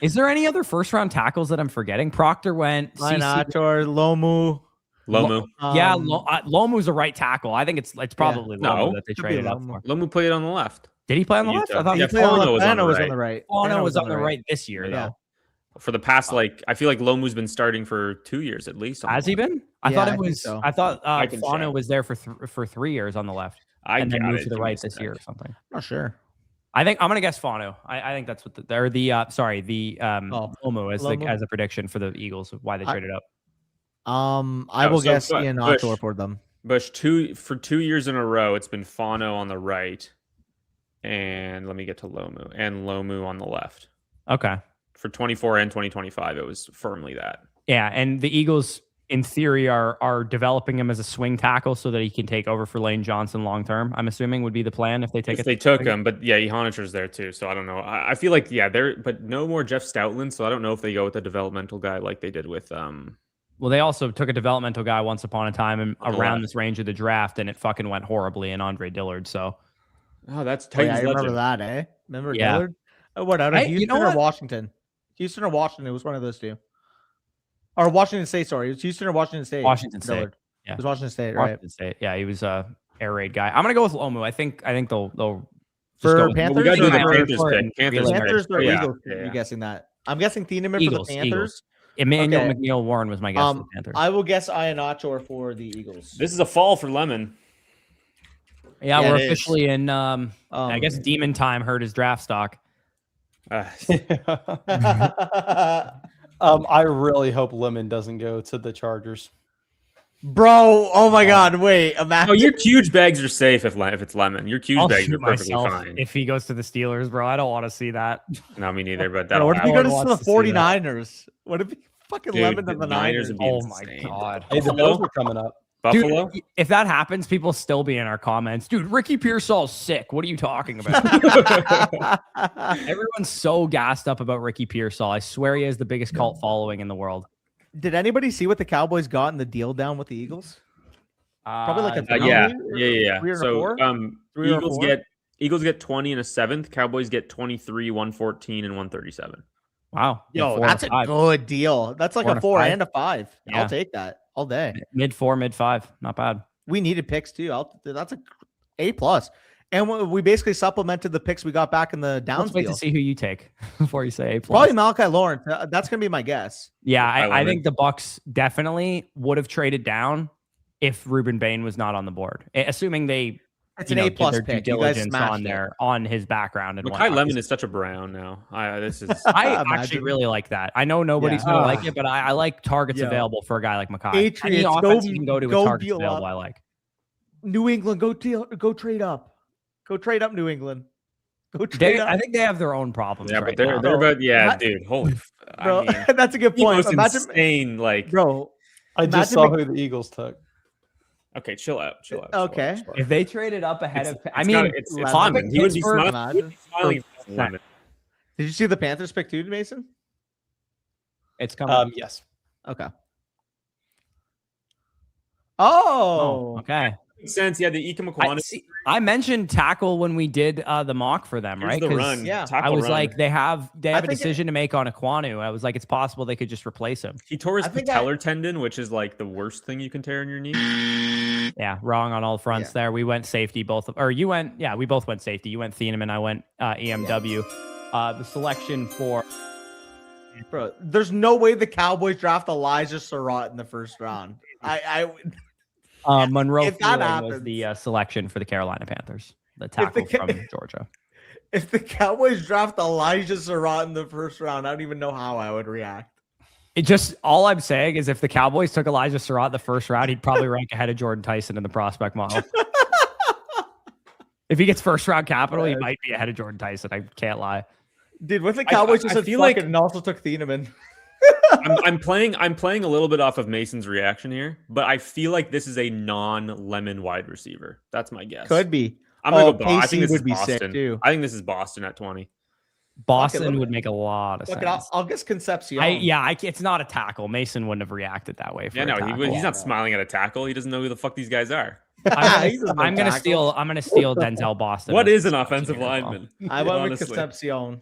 Is there any other first round tackles that I'm forgetting? Proctor went. Why CC not? Or Lomu. Lomu. Yeah, Um, Lomu's a right tackle. I think it's probably No, Lomu that they could be traded up Lomu. for. Lomu played on the left. Did he play on the left? Utah. I thought Yeah, He played on Fano the was left. on the Fano was right. on the right. Fano Fano was on the right this year, Yeah. though. For the past, I feel like Lomu's been starting for 2 years at least. on the Has he left. been? I Yeah, thought I it think was. so. I thought I can Fano check. was there for 3 years on the left, I and then got moved it. to the Give me right a this year or sec. something. Not sure. I think I'm gonna guess Fano. I think that's what they're the Lomu Lomu. as a prediction for the Eagles of why they traded up. I Oh, will so guess Bush- Ian Ochoa for them. Bush, for 2 years in a row, it's been Fano on the right, and let me get to Lomu and Lomu on the left. Okay. For 24 and 2025, it was firmly that. Yeah, and the Eagles, in theory, are developing him as a swing tackle so that he can take over for Lane Johnson long term. I'm assuming would be the plan if they take If it. they took him, but yeah, Ihonicher's there too, so I don't know. I feel like but no more Jeff Stoutland, so I don't know if they go with a developmental guy like they did with Well, they also took a developmental guy once upon a time and On the around left. this range of the draft, and it fucking went horribly in Andre Dillard. So Oh, that's Oh, yeah, Titans I remember legend. that, eh? Remember Yeah. Dillard? What, out of Hey, you Houston know or what? Washington? Houston or Washington? It was one of those two. Or Washington State, sorry. It was Houston or Washington State. Washington State. Dillard. Yeah. It was Washington State, right? Washington State. Yeah, he was a air raid guy. I'm gonna go with Lomu. I think they'll just For go with- Panthers? We got to do the or- Panthers for- pick. Panthers, Really? Panthers or yeah, Eagles? yeah. You guessing that? I'm guessing Thieneman Eagles, for the Panthers. Emmanuel Okay. McNeil Warren was my guess for the Panthers. I will guess Ian Ochoa for the Eagles. This is a fall for Lemon. yeah, yeah, we're it is. officially in. I guess Demon Time hurt his draft stock. I really hope Lemon doesn't go to the Chargers. Bro, oh my God, wait, imagine. Oh, your huge bags are safe if it's Lemon. Your huge I'll bags shoot are perfectly myself fine. if he goes to the Steelers, bro. I don't want to see that. No, me neither. But Bro, that what if he one goes to the wants to see that. 49ers? What if he fucking Dude, lemon to the the Niners Niners? would be Oh my insane. god. Hey, the Bills are coming up. Buffalo. Dude, if that happens, people still be in our comments. Dude, Ricky Pearsall's sick. What are you talking about? Everyone's so gassed up about Ricky Pearsall. I swear he has the biggest cult following in the world. Did anybody see what the Cowboys got in the deal down with the Eagles? Probably like a Yeah, three? yeah. Three or So four? 3 or Eagles 4? get 20 and a seventh. Cowboys get 23, 114, and 137. Wow. Yo, 4 that's and a 5. good deal. That's like 4 a and a 4 5. and a 5. Yeah. I'll take that all day. Mid 4, mid 5. Not bad. We needed picks too. That's a A+. And we basically supplemented the picks we got back in the Downs Let's wait deal. to see who you take before you say A+. Probably Malachi Lawrence. That's going to be my guess. Yeah, I I love think the Bucks definitely would have traded down if Ruben Bain was not on the board, assuming they It's you an know, A+ did their due pick. You guys diligence smashed on it. on his background and Makai whatnot. Lemon is such a brown now. This is I actually Imagine. really like that. I know nobody's Yeah. gonna like it, but I like targets Yeah. available for a guy like Makai. Patriots, Any go- offense you can go to with go targets deal available, up. I like. New England, go trade up. Go trade up, New England. Go trade up. I think they have their own problems. yeah, right but they're now. about That- dude. Holy, Bro, I mean, that's a good the point. most Imagine, insane. Like, bro. I just Imagine saw Mc- who the Eagles took. okay, chill out. Okay. If they traded up ahead of, I It's mean, not- it's Lemon. common. He would be Pittsburgh- smiling. He would be smiling if it's Lemon. Did you see the Panthers pick too, Mason? it's coming. Yes. Okay. Oh, Oh, okay. Makes sense. Yeah, the Ika I, McQuan. see, I mentioned tackle when we did the mock for them, Here's right? the 'Cause run. yeah, I Tackle was run. like, they have a think it- decision to make on Aquanu. I was like, it's possible they could just replace him. he tore his I think patellar tendon, which is like the worst thing you can tear in your knee. Yeah, wrong on all fronts there. We went safety both, or you went, yeah, we both went safety. You went Thieneman, I went EMW. The selection for bro. There's no way the Cowboys draft Elijah Surratt in the first round. Monroe If that Freeling was happens- the selection for the Carolina Panthers. the tackle Ca- from Georgia. If the Cowboys draft Elijah Surratt in the first round, I don't even know how I would react. It just all I'm saying is if the Cowboys took Elijah Surratt in the first round, he'd probably rank ahead of Jordan Tyson in the prospect model. If he gets first round capital, he might be ahead of Jordan Tyson. I can't lie. Dude, what if the Cowboys just said feel fuck like- it and also took Thieneman? I'm playing a little bit off of Mason's reaction here, but I feel like this is a non-Lemon wide receiver. That's my guess. Could be. I'm gonna go Boston. I think this would is be sick Boston. too. I think this is Boston at 20. Boston would make a lot of Look, sense. I'll guess Concepcion. It's not a tackle. Mason wouldn't have reacted that way. For Yeah, a no, tackle. he's not smiling at a tackle. He doesn't know who the fuck these guys are. I'm gonna steal Denzel Boston. What as is an the offensive senior as well. lineman? I went with Honestly. Concepcion.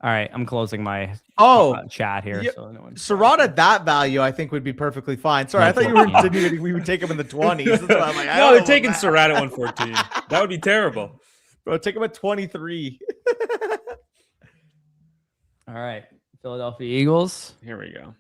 All right, I'm closing my chat here. yeah, So no one's Surratt at that value, I think would be perfectly fine. Sorry, I thought you were insinuating we would take him in the 20s. That's why I'm like, I No, don't they're know taking about Surratt at 114. That would be terrible. Bro, take him at 23. All right, Philadelphia Eagles. Here we go.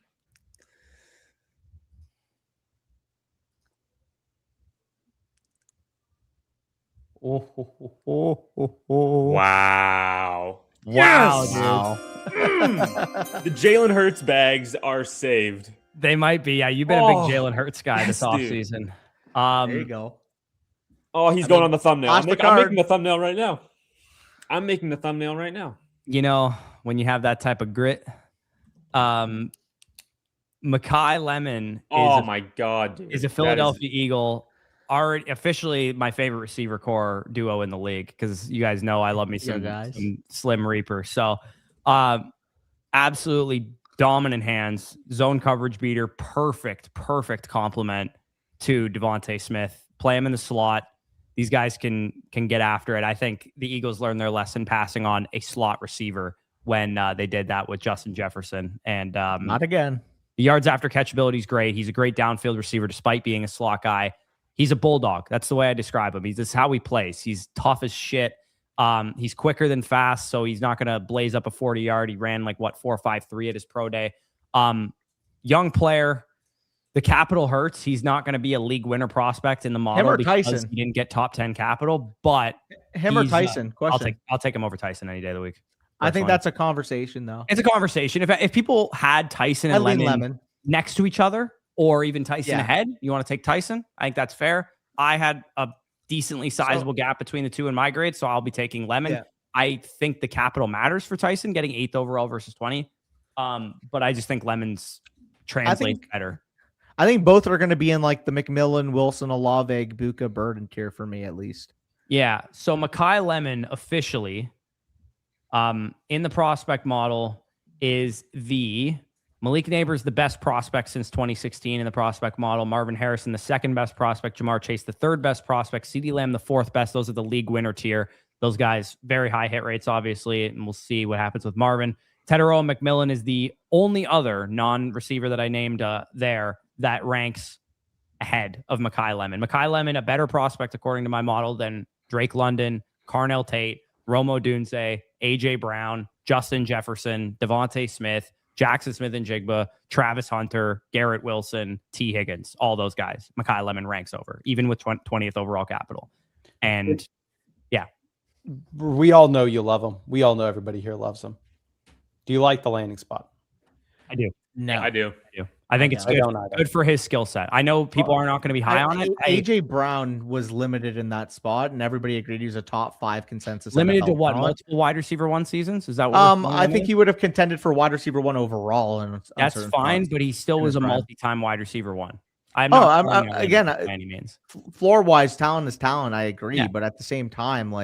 Wow. Wow, Yes! dude. The Jalen Hurts bags are saved. They might be. Yeah, you've been a big Oh, Jalen Hurts guy this yes, dude. offseason. There you go. Oh, he's going on the thumbnail. I'm plastic making card. the thumbnail right now. I'm making the thumbnail right now. You know, when you have that type of grit, Makai Lemon Oh my god, dude. is a Philadelphia Eagle. Already officially my favorite receiver core duo in the league because you guys know I love me some Slim Reaper. So absolutely dominant hands, zone coverage beater, perfect complement to Devontae Smith. Play him in the slot. These guys can get after it. I think the Eagles learned their lesson passing on a slot receiver when they did that with Justin Jefferson. And Not again. the yards after catch ability is great. He's a great downfield receiver despite being a slot guy. He's a bulldog. That's the way I describe him. This is how he plays. He's tough as shit. He's quicker than fast, so he's not going to blaze up a 40-yard. He ran 4.53 at his pro day. Young player. The capital hurts. He's not going to be a league winner prospect in the model Him or because Tyson? he didn't get top 10 capital, but Him or he's, Tyson? Question. I'll take him over Tyson any day of the week. I think fine. that's a conversation, though. It's a conversation. If people had Tyson and Lemon next to each other, or even Tyson ahead, you want to take Tyson? I think that's fair. I had a decently sizable gap between the two in my grade, so I'll be taking Lemon. Yeah. I think the capital matters for Tyson, getting 8th overall versus 20. But I just think Lemon's translates better. I think both are going to be in the McMillan, Wilson, Olave, Buka, Burden tier for me, at least. Yeah. So Makai Lemon officially in the prospect model is Malik Neighbors, the best prospect since 2016 in the prospect model. Marvin Harrison, the second best prospect. Jamar Chase, the third best prospect. CeeDee Lamb, the fourth best. Those are the league winner tier. Those guys, very high hit rates, obviously, and we'll see what happens with Marvin. Tetairoa McMillan is the only other non-receiver that I named there that ranks ahead of Makai Lemon. Makai Lemon, a better prospect according to my model than Drake London, Carnell Tate, Rome Odunze, AJ Brown, Justin Jefferson, Devontae Smith, Jackson Smith and Jigba, Travis Hunter, Garrett Wilson, T. Higgins, all those guys. Makai Lemon ranks over, even with 20th overall capital. And yeah. We all know you love him. We all know everybody here loves him. Do you like the landing spot? I do. No. I do. I think it's good for his skill set. I know people are not going to be high on it. AJ Brown was limited in that spot, and everybody agreed he was a top 5 consensus. Limited to NFL what? talent. Multiple wide receiver 1 seasons? Is that what I think he would have contended for wide receiver 1 overall. And that's fine, but he still was a multi-time wide receiver 1. I'm again, by any means. Floor wise, talent is talent. I agree, Yeah. but at the same time,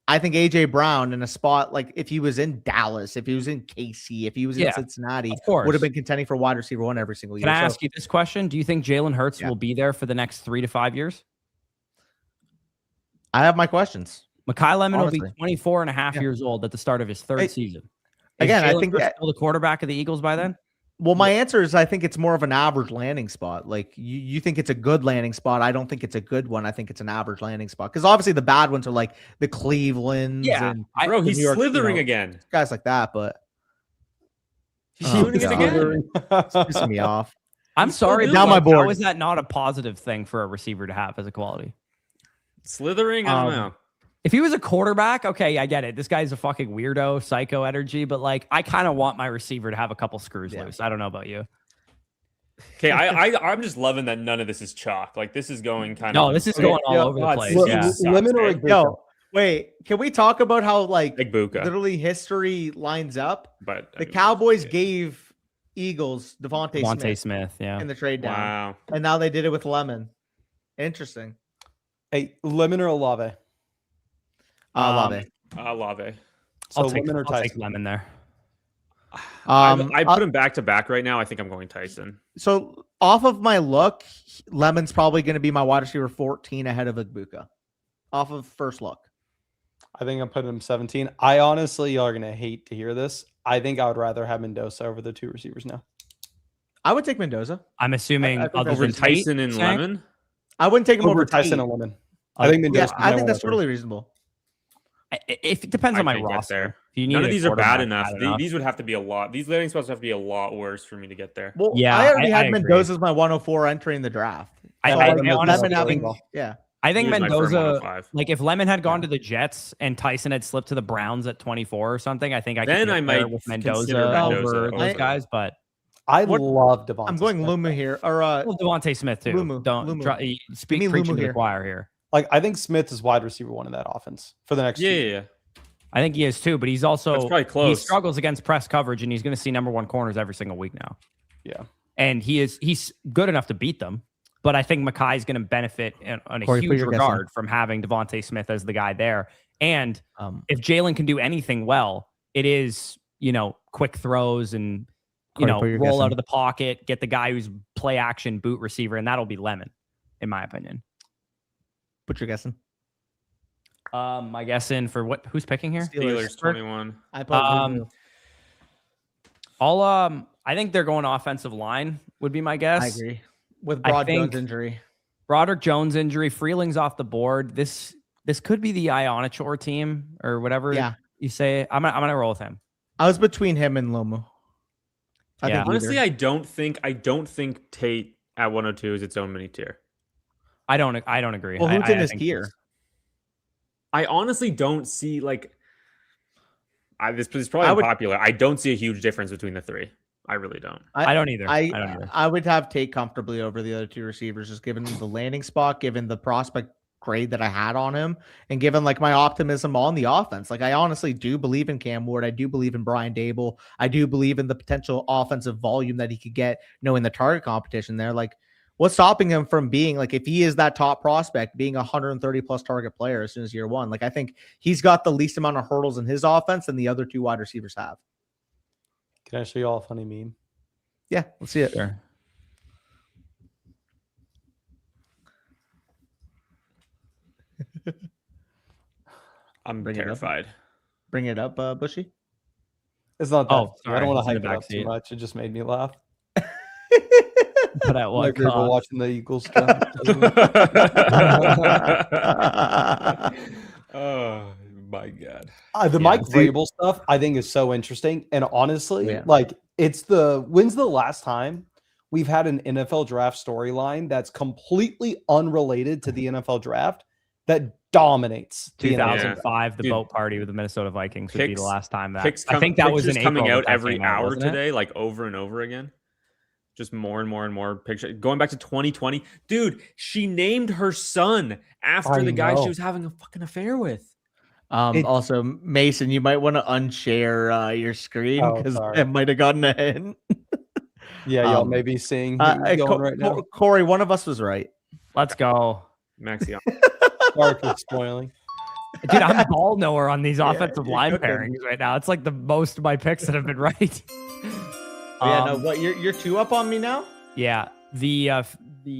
I think AJ Brown in a spot if he was in Dallas, if he was in KC, if he was in Cincinnati, would have been contending for wide receiver 1 every single year. Can I ask you this question? Do you think Jalen Hurts will be there for the next 3 to 5 years? I have my questions. Makai Lemon will be 24 and a half years old at the start of his third season. Again, Jalen I think Hurts still the quarterback of the Eagles by then. Well, my answer is I think it's more of an average landing spot. You think it's a good landing spot. I don't think it's a good one. I think it's an average landing spot. Because obviously the bad ones are the Clevelands. Yeah. And Bro, he's New York, slithering again. guys like that, but He's doing it again. it's pissing me off. I'm sorry. Now my board. How is that not a positive thing for a receiver to have as a quality? Slithering, I don't know. If he was a quarterback, okay, I get it. This guy's a fucking weirdo, psycho energy, but like I kind of want my receiver to have a couple screws loose. I don't know about you. Okay, I'm just loving that none of this is chalk. Like this is going kind of. No, this is going all over the place. Yeah. Lemon or Yo, wait, can we talk about how like Big Buka. literally history lines up? But The Cowboys gave Eagles Devontae Smith yeah, in the trade down. Wow. And now they did it with Lemon. Interesting. Hey, Lemon or Olave? Olave. Olave. So I'll take Tyson? Lemon there. I put him back to back right now. I think I'm going Tyson. So off of my look, Lemon's probably going to be my wide receiver 14 ahead of Igbuka. Off of first look. I think I'm putting him 17. I honestly, y'all are going to hate to hear this. I think I would rather have Mendoza over the two receivers now. I would take Mendoza. I'm assuming other Over than Tyson and Tank? Lemon. I wouldn't take him over Tyson Tate. and Lemon. I think Mendoza. Yeah, I think that's totally reasonable. If it depends on my can't get roster. there. If you need None of a these are bad quarterback, enough. These would have to be a lot. These landing spots have to be a lot worse for me to get there. Well, Yeah, I already I had agree. Mendoza as my 104 entering the draft. I Lemon honestly having, yeah. I think He was my first Mendoza, 105. like if Lemon had gone to the Jets and Tyson had slipped to the Browns at 24 or something, I think I could Then get I there might with consider Mendoza Mendoza over over- those guys, but I What- love Devontae. I'm going Smith. Lumu here. Or well, Devontae Smith too. Lumu, Don't Lumu. speak Give me preaching Lumu to the here. choir here. Like I think Smith is wide receiver one in that offense for the next. Yeah, year. yeah, yeah. I think he is too, but he's also That's probably he close. struggles against press coverage, and he's going to see number one corners every single week now. Yeah. And he's good enough to beat them. But I think Mackay is going to benefit on a Corey, put huge your guess regard from having Devontae Smith as the guy there. And if Jalen can do anything well, it is, quick throws and, Corey, put your roll guess out in. of the pocket, get the guy who's play action boot receiver, and that'll be Lemon, in my opinion. Put your guess in. My guess in for what? Who's picking here? Steelers 21. I put Lumu. I think they're going offensive line would be my guess. I agree. With I Broad think- Jones injury. Broderick Jones injury, Freeling's off the board. This could be the Ionachor team or whatever you say. I'm gonna roll with him. I was between him and Lumu. I Yeah. think Honestly, either. I don't think Tate at 102 is its own mini tier. I don't agree. Well, who's I in his think tier? I honestly don't see this is probably I would- unpopular. I don't see a huge difference between the three. I really don't. I don't either. I don't either. I would have Tate comfortably over the other two receivers, just given the landing spot, given the prospect grade that I had on him, and given like my optimism on the offense. Like I honestly do believe in Cam Ward. I do believe in Brian Dable. I do believe in the potential offensive volume that he could get, in the target competition there. Like what's stopping him from being like, if he is that top prospect, being a 130 plus target player as soon as year one? Like I think he's got the least amount of hurdles in his offense than the other two wide receivers have. Can I show you all a funny meme? Yeah, let's see it. Sure. I'm Bring it up. terrified. Bring it up, Bushy. It's not that. Oh, funny. I don't sorry. want to It's in hype the it back up too seat. much. It just made me laugh. But at what Like we were cost? watching the Eagles game. Oh my god. The Yeah. Mike Vrabel stuff I think is so interesting. And honestly, Yeah. when's the last time we've had an NFL draft storyline that's completely unrelated to the NFL draft that dominates the NFL? 2005, the Dude. boat party with the Minnesota Vikings would be the Picks- last time that Picks I think that was in pictures coming April out that every came out, hour wasn't it? today, like over and over again. Just more and more and more pictures. Going back to 2020, dude, she named her son after I the guy know. she was having a fucking affair with. Also, Mason, you might want to unshare your screen Oh, because sorry. it might have gotten a hint. Yeah, y'all Um, may be seeing who's going right now. Corey, one of us was right. Let's go. Maxi. Sorry for spoiling. Dude, I'm ball knower on these offensive you're line cooking. pairings right now. It's like the most of my picks that have been right. What you're two up on me now? Yeah, the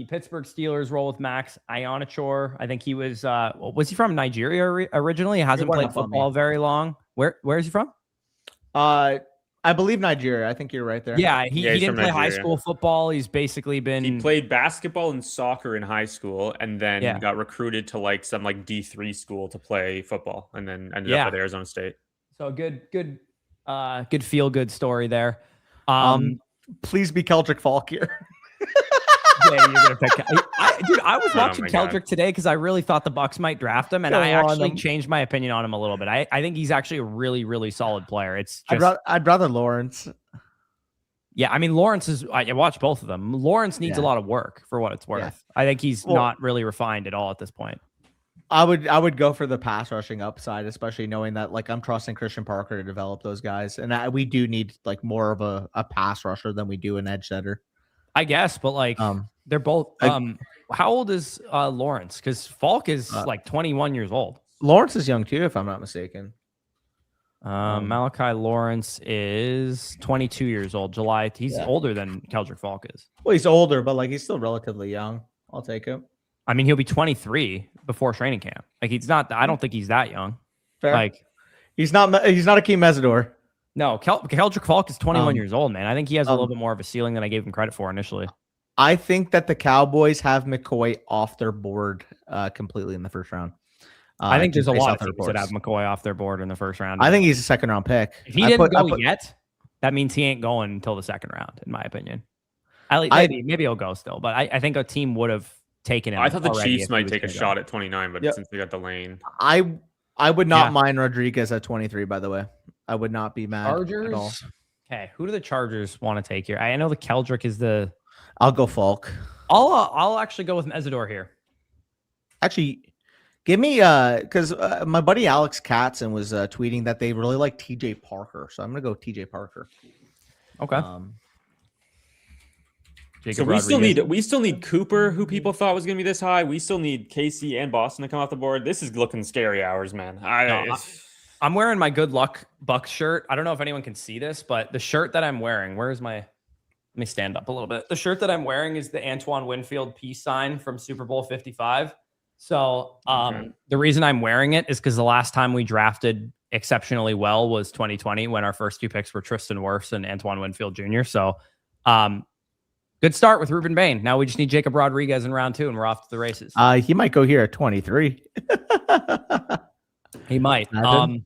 Pittsburgh Steelers roll with Max Ionachor. I think he was he from Nigeria originally? He hasn't one played up on me. football very long. Where is he from? I believe Nigeria. I think you're right there. Yeah, he he's didn't from play high Nigeria. school football. He's basically been He played basketball and soccer in high school and then Yeah. got recruited to like some like D3 school to play football and then ended Yeah. up at Arizona State. so good feel good story there. Please be Keldrick Falk here. Danny, you're gonna pick. Dude, I was Oh watching my God. Keldrick today because I really thought the Bucks might draft him, and Go I on actually them. changed my opinion on him a little bit. I think he's actually a really, really solid player. It's just, I'd rather Lawrence. yeah. I mean, Lawrence is. I watched both of them. Lawrence needs a Yeah. lot of work for what it's worth. Yeah. I think he's Well- not really refined at all at this point. I would go for the pass rushing upside, especially knowing that like I'm trusting Christian Parker to develop those guys, and we do need like more of a pass rusher than we do an edge setter. I guess, but like they're both. How old is Lawrence? Because Falk is like 21 years old. Lawrence is young too, if I'm not mistaken. Malachi Lawrence is 22 years old. July. He's older than Keldrick Falk is. Well, he's older, but like he's still relatively young. I'll take him. I mean, he'll be 23 before training camp. Like he's not. I don't think he's that young. Fair. Like he's not Akeem Mesidor. no, Keldrick Falk is 21 years old, man. I think he has a little um, bit more of a ceiling than I gave him credit for initially. I think that the Cowboys have McCoy off their board completely in the first round. I think there's a based lot off of the teams that have reports. McCoy off their board in the first round. I think he's a second round pick. if he didn't go yet, that means he ain't going until the second round, in my opinion. At least, maybe he'll go still, but I think a team would have taken him. I thought the already Chiefs if he might was take a gonna go. shot at 29, but since they got the lane, I would not Yeah. mind Rodriguez at 23. By the way, I would not be mad at all. Chargers. Okay, who do the Chargers want to take here? I know the Keldrick is the. I'll go Falk. I'll actually go with Mesidor here. Actually, give me because my buddy Alex Katzen was tweeting that they really like TJ Parker, so I'm gonna go TJ Parker. Okay. so Jacob we Rodriguez. still need Cooper, who people thought was going to be this high. We still need KC and Boston to come off the board. This is looking scary hours, man. I'm wearing my Good Luck Bucks shirt. I don't know if anyone can see this, but the shirt that I'm wearing, where's my? Let me stand up a little bit. The shirt that I'm wearing is the Antoine Winfield peace sign from Super Bowl 55. So the reason I'm wearing it is because the last time we drafted exceptionally well was 2020 when our first two picks were Tristan Wirfs and Antoine Winfield Jr. So good start with Ruben Bain. Now we just need Jacob Rodriguez in round 2 and we're off to the races. He might go here at 23. He might. Imagine.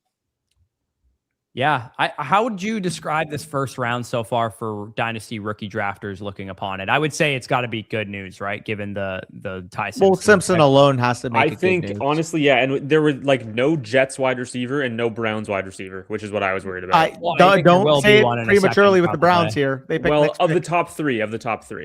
Yeah. How would you describe this first round so far for Dynasty rookie drafters looking upon it? I would say it's got to be good news, right? Given the Ty Simpson. Well, Simpson alone has to make I it good think news. honestly, yeah, and there were like no Jets wide receiver and no Browns wide receiver, which is what I was worried about. I think there don't will say be it one in a prematurely second, with the probably. Browns here. They pick well, next of the pick. top three,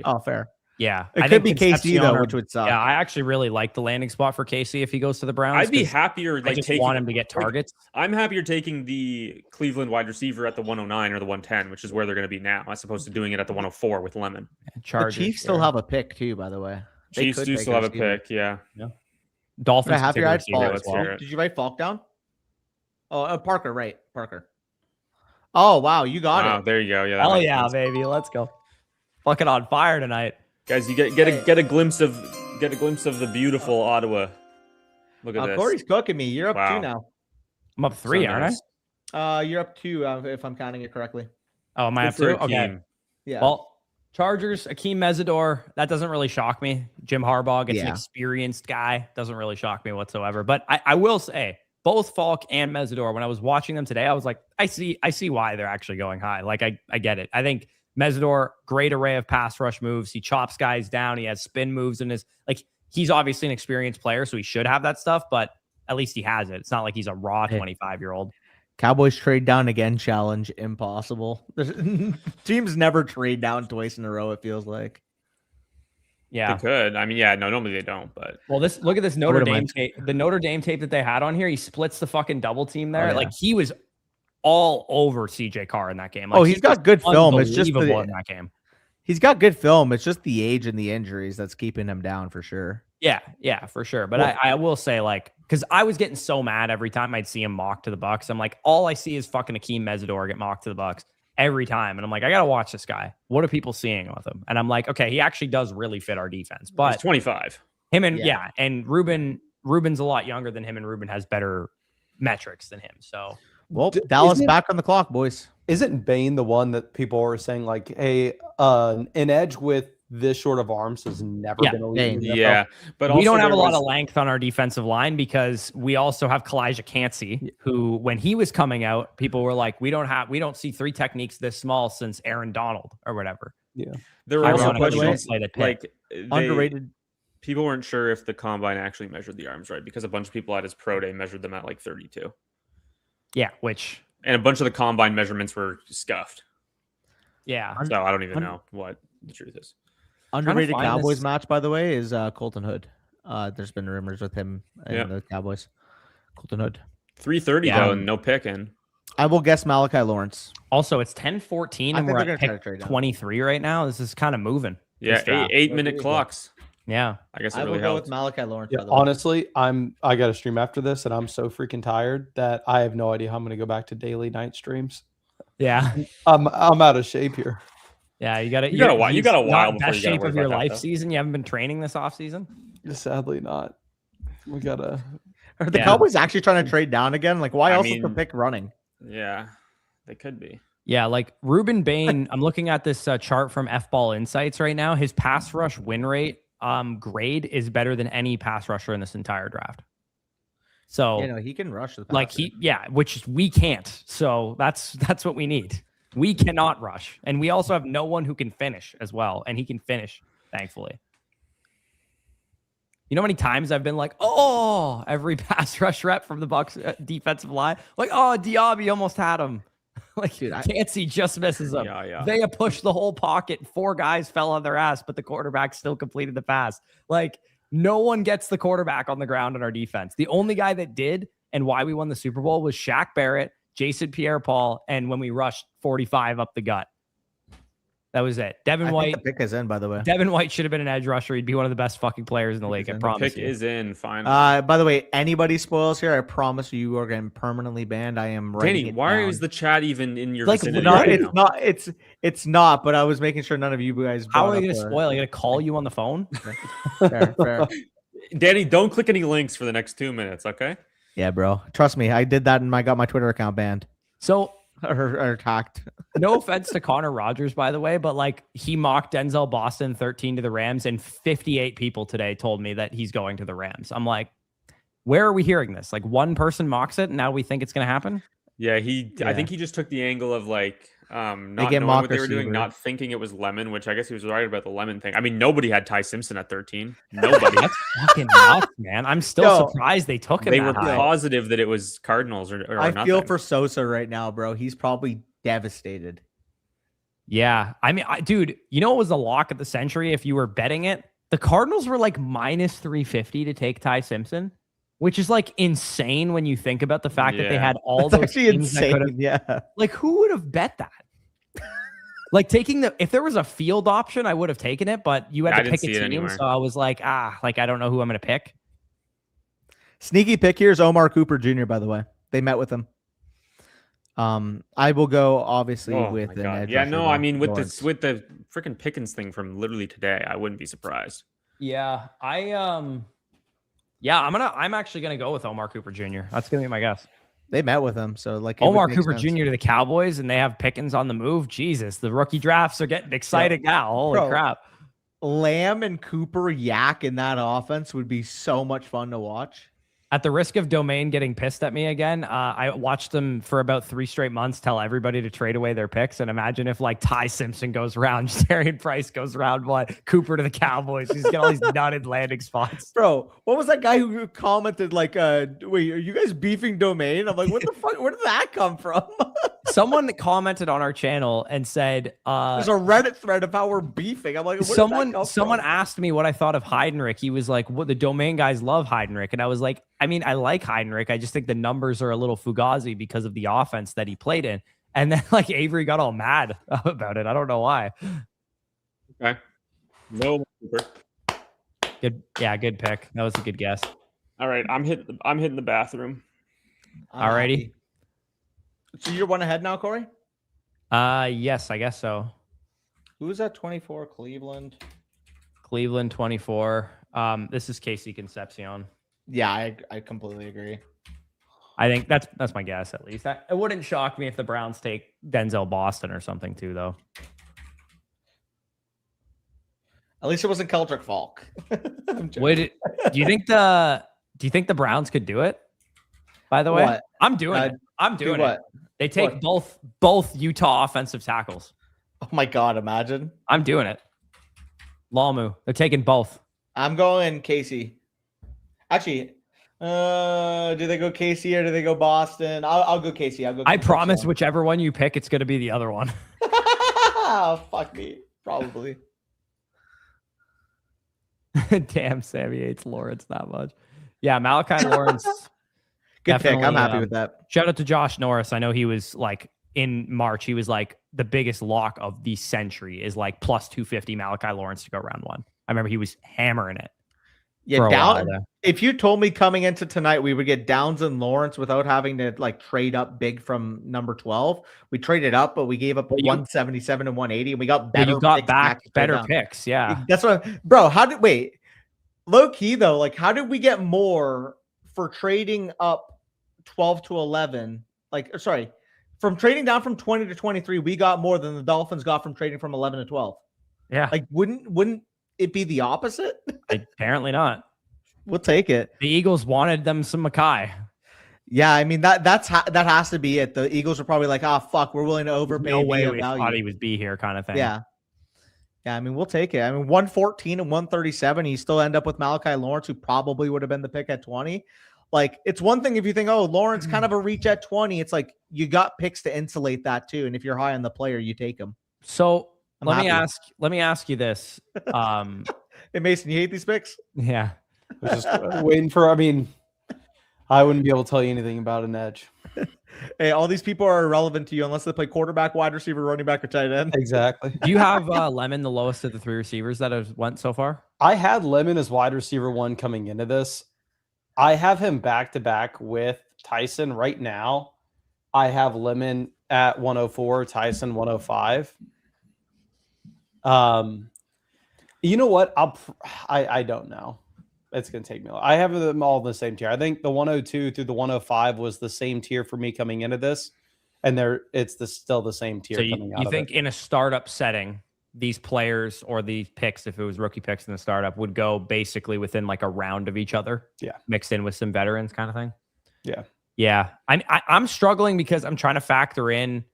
Oh, fair. Yeah. It I could think be KC though, Concepcion which would suck. Yeah, I actually really like the landing spot for KC if he goes to the Browns. I'd be 'cause happier I like just taking want him to get targets. I'm happier taking the Cleveland wide receiver at the 109 or the 110, which is where they're going to be now, as opposed to doing it at the 104 with Lemon. The Chargers Chiefs still here. have a pick too, by the way. They Chiefs could do take still have a receiver. pick, yeah. Dolphins. Have can your take a eyes receiver Falk. as let's well. hear it. Did you write Falk down? Oh, Parker, right? Parker. Oh wow, you got Oh, it. there you go. Yeah. that Oh makes yeah, sense. baby. Let's go. Fucking on fire tonight. Guys, you get a glimpse of the beautiful Ottawa. Look at this. Corey's cooking me. You're up Wow. 2 now. I'm up 3, So aren't I? nice. You're up 2 if I'm counting it correctly. Oh, am I Good up for 2? Okay. Akeem. Yeah. Well, Chargers, Akeem Mesidor, that doesn't really shock me. Jim Harbaugh gets an Yeah. experienced guy. Doesn't really shock me whatsoever. But I will say, both Falk and Mesidor, when I was watching them today, I was like, I see why they're actually going high. Like, I get it. I think Mesidor, great array of pass rush moves. He chops guys down. He has spin moves in his, like, he's obviously an experienced player, so he should have that stuff, but at least he has it. It's not like he's a raw 25-year-old. Cowboys trade down again challenge. Impossible. Teams never trade down twice in a row, it feels like. Yeah. They could. I mean, yeah, no, normally they don't, but Well, look at this Notre would've Dame went- tape. The Notre Dame tape that they had on here, he splits the fucking double team there. Oh, yeah. Like he was all over CJ Carr in that game. Like, He's got good film. It's just unbelievable in that game. he's got good film. It's just the age and the injuries that's keeping him down for sure. Yeah, for sure. But Well- I will say, like, because I was getting so mad every time I'd see him mocked to the Bucks. I'm like, all I see is fucking Akeem Mesidor get mocked to the Bucks every time, and I'm like, I gotta watch this guy. What are people seeing with him? And I'm like, okay, he actually does really fit our defense. he's But 25. him and Yeah. and Ruben's a lot younger than him, and Ruben has better metrics than him. So Well, Dallas isn't it- back on the clock, boys. Isn't Bane the one that people were saying like, hey, an edge with this short of arms has never Yeah, been a Bane. league? Yeah, but we also don't have a there lot was- of length on our defensive line because we also have Kalijah Cansey, who, when he was coming out, people were like, we don't see 3 techniques this small since Aaron Donald or whatever. There were also Ironically, questions we'll say that like Underrated. people weren't sure if the combine actually measured the arms right because a bunch of people at his pro day measured them at like 32. Yeah, which And a bunch of the combine measurements were scuffed. yeah. So I don't even know what the truth is. Underrated find Cowboys this- match, by the way, is Colton Hood. There's been rumors with him and the Cowboys. Colton Hood. 330 Yeah. though, and no picking. I will guess Malachi Lawrence. Also, it's 10:14 I and think we're they're at gonna try to pick trade down. 23 right now. This is kind of moving. Yeah, This draft. 8-minute clocks. Yeah. I guess it I will really go helped. with Malachi Lawrence. Yeah, by the way. honestly, I got to stream after this, and I'm so freaking tired that I have no idea how I'm going to go back to daily night streams. Yeah. I'm out of shape here. Yeah. You got You got a while- you got a not while before best you gotta shape worry of your about that, life though. season. You haven't been training this off season. Sadly, not. We gotta. Are the Yeah. Cowboys actually trying to trade down again? Like, why I else is the mean- pick running? Yeah, they could be. Yeah, like Ruben Bain. I'm looking at this chart from F-Ball Insights right now. His pass rush win rate grade is better than any pass rusher in this entire draft. So You know, he can rush the like passer. which we can't. So that's what we need. We cannot rush, and we also have no one who can finish as well, and he can finish, thankfully. You know how many times I've been like, oh, every pass rush rep from the Bucs defensive line, like, oh, Diaby almost had him. Like, Dude, Chancey just misses him. Yeah. They pushed the whole pocket. 4 guys fell on their ass, but the quarterback still completed the pass. Like, no one gets the quarterback on the ground in our defense. The only guy that did, and why we won the Super Bowl, was Shaq Barrett, Jason Pierre-Paul, and when we rushed 45 up the gut. That was it. Devin I White. think the pick is in, by the way. Devin White should have been an edge rusher. He'd be one of the best fucking players in the league. I The promise Pick you. is in finally. By the way, anybody spoils here, I promise you are getting permanently banned. I am writing Danny, it why down. is the chat even in your Like, vicinity? No, right it's now? not. It's not. But I was making sure none of you guys. How brought are they up going to the- spoil? Are going to call you on the phone? Fair. Danny, don't click any links for the next 2 minutes, okay? Yeah, bro. Trust me, I did that and I got my Twitter account banned So, or attacked. no offense to Connor Rogers, by the way, but like he mocked Denzel Boston 13 to the Rams, and 58 people today told me that he's going to the Rams. I'm like, where are we hearing this? Like, one person mocks it, and now we think it's going to happen? Yeah, I Yeah. think he just took the angle of like not get knowing mock what they were doing, receiver. not thinking it was Lemon, which I guess he was right about the Lemon thing. I mean, nobody had Ty Simpson at 13. Nobody. That's fucking nuts, man. I'm still Yo, surprised they took him They that were high. positive that it was Cardinals or I nothing. feel for Sosa right now, bro. He's probably devastated. Yeah. I mean, dude, you know what was the lock of the century if you were betting it? The Cardinals were like minus 350 to take Ty Simpson, which is like insane when you think about the fact that they Yeah. had all That's those actually teams that could have. insane. Yeah. Like, who would have bet that? Like taking if there was a field option, I would have taken it, but you Yeah, I had to didn't pick a see it team. anywhere. So I was like, like I don't know who I'm going to pick. Sneaky pick here is Omar Cooper Jr. By the way, they met with him. I will go obviously Oh with my an God. edge Yeah, rusher, no, though. I mean with Lawrence. this with the freaking Pickens thing from literally today, I wouldn't be surprised. Yeah, I'm actually going to go with Omar Cooper Jr. That's going to be my guess. They met with him, so like it would Omar make Cooper sense. Jr. to the Cowboys, and they have Pickens on the move. Jesus, the rookie drafts are getting exciting now. Holy Bro. crap. Lamb and Cooper Yak in that offense would be so much fun to watch. At the risk of Domain getting pissed at me again, I watched them for about 3 straight months tell everybody to trade away their picks. And imagine if like Ty Simpson goes around, Darian Price goes around, Cooper to the Cowboys. He's got all these nutted landing spots. Bro, what was that guy who commented like, wait, are you guys beefing Domain? I'm like, what the fuck? Where did that come from? Someone commented on our channel and said, There's a Reddit thread of how we're beefing. I'm like, where did that come someone from? asked me what I thought of Heidenreich. He was like, "What the Domain guys love Heidenreich," and I was like, "I mean, I like Heidenreich. I just think the numbers are a little fugazi because of the offense that he played in." And then like Avery got all mad about it. I don't know why. Okay. No Cooper. Good pick. That was a good guess. All right, I'm hitting the bathroom. I'm Alrighty. happy. So you're one ahead now, Corey? Yes, I guess so. Who's at 24? Cleveland. Cleveland 24. This is Casey Concepcion. Yeah, I completely agree. I think that's my guess at least. It wouldn't shock me if the Browns take Denzel Boston or something too, though. At least it wasn't Keldrick Falk. I'm joking. Do you think the Browns could do it? By the way, What? I'm doing it. I'm Do doing what? it. They take What? both Utah offensive tackles. Oh my god, imagine. I'm doing it. Lamu. They're taking both. I'm going Casey. Actually, do they go Casey or do they go Boston? I'll go Casey. I'll go. I promise whichever one you pick, it's going to be the other one. Fuck me. Probably. Damn, Sammy hates Lawrence that much. Yeah, Malachi Lawrence. Good pick. I'm happy with that. Shout out to Josh Norris. I know he was like in March. He was like the biggest lock of the century is like plus 250 Malachi Lawrence to go round one. I remember he was hammering it. Yeah, down. If you told me coming into tonight we would get Downs and Lawrence without having to like trade up big from number 12, we traded up, but we gave up 177 and 180, and we got better. You got back better picks. Yeah, that's what, bro. Low key though, like how did we get more for trading up 12 to 11? Like, sorry, from trading down from 20 to 23, we got more than the Dolphins got from trading from 11 to 12. Yeah, like wouldn't it be the opposite? Apparently not. We'll take it. The Eagles wanted them some Mackay. Yeah, I mean that has to be it. The Eagles are probably like, fuck, we're willing to overpay. No way we thought he would be here, kind of thing. Yeah. I mean, we'll take it. I mean, 114 and 137. You still end up with Malachi Lawrence, who probably would have been the pick at 20. Like, it's one thing if you think, oh, Lawrence kind of a reach at 20. It's like you got picks to insulate that too. And if you're high on the player, you take him. So let me ask you this. Hey, Mason, you hate these picks? Yeah. I was just waiting for, I mean, I wouldn't be able to tell you anything about an edge. Hey, all these people are irrelevant to you unless they play quarterback, wide receiver, running back, or tight end. Exactly. Do you have Lemon the lowest of the three receivers that have went so far? I had Lemon as wide receiver 1 coming into this. I have him back to back with Tyson right now. I have Lemon at 104, Tyson 105. You know what? I don't know. It's going to take me. I have them all in the same tier. I think the 102 through the 105 was the same tier for me coming into this, and still the same tier. So you think in a startup setting, these players or these picks, if it was rookie picks in the startup, would go basically within like a round of each other? Yeah, mixed in with some veterans, kind of thing. Yeah. I'm struggling because I'm trying to factor in.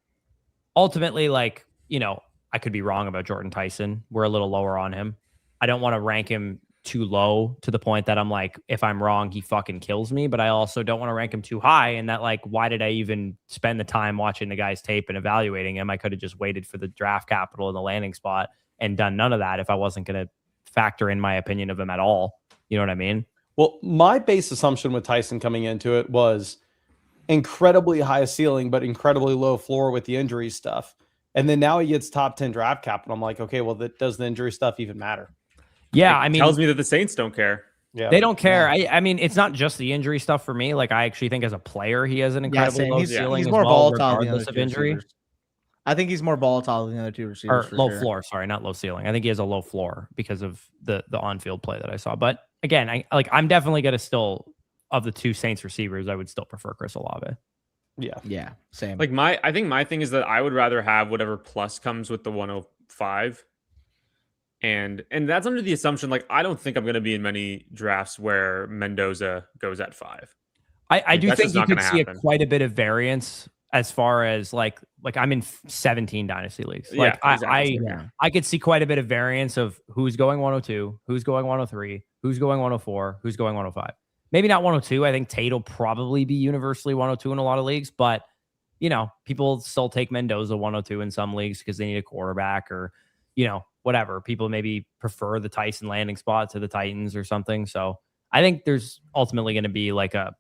Ultimately, like, I could be wrong about Jordan Tyson. We're a little lower on him. I don't want to rank him too low to the point that I'm like, if I'm wrong, he fucking kills me. But I also don't want to rank him too high. And that, like, why did I even spend the time watching the guy's tape and evaluating him? I could have just waited for the draft capital in the landing spot and done none of that if I wasn't going to factor in my opinion of him at all. You know what I mean? Well, my base assumption with Tyson coming into it was incredibly high ceiling, but incredibly low floor with the injury stuff. And then now he gets top 10 draft capital. I'm like, okay, well, does the injury stuff even matter? Yeah, I mean, tells me that the Saints don't care. Yeah, they don't care. Yeah. I mean, it's not just the injury stuff for me. Like, I actually think as a player, he has an incredibly low ceiling. He's more volatile regardless of injury. Receivers. I think he's more volatile than the other two receivers. Or low floor, sorry, not low ceiling. I think he has a low floor because of the on-field play that I saw. But again, I'm definitely gonna still, of the two Saints receivers, I would still prefer Chris Olave. Yeah, same. Like I think my thing is that I would rather have whatever plus comes with the 105. And that's under the assumption, like, I don't think I'm going to be in many drafts where Mendoza goes at 5. I do think you could see quite a bit of variance as far as like I'm in 17 Dynasty leagues. Like, yeah, exactly. I could see quite a bit of variance of who's going 102, who's going 103, who's going 104, who's going 105. Maybe not 102. I think Tate will probably be universally 102 in a lot of leagues, but people still take Mendoza 102 in some leagues because they need a quarterback or, whatever. People maybe prefer the Tyson landing spot to the Titans or something. So I think there's ultimately going to be like a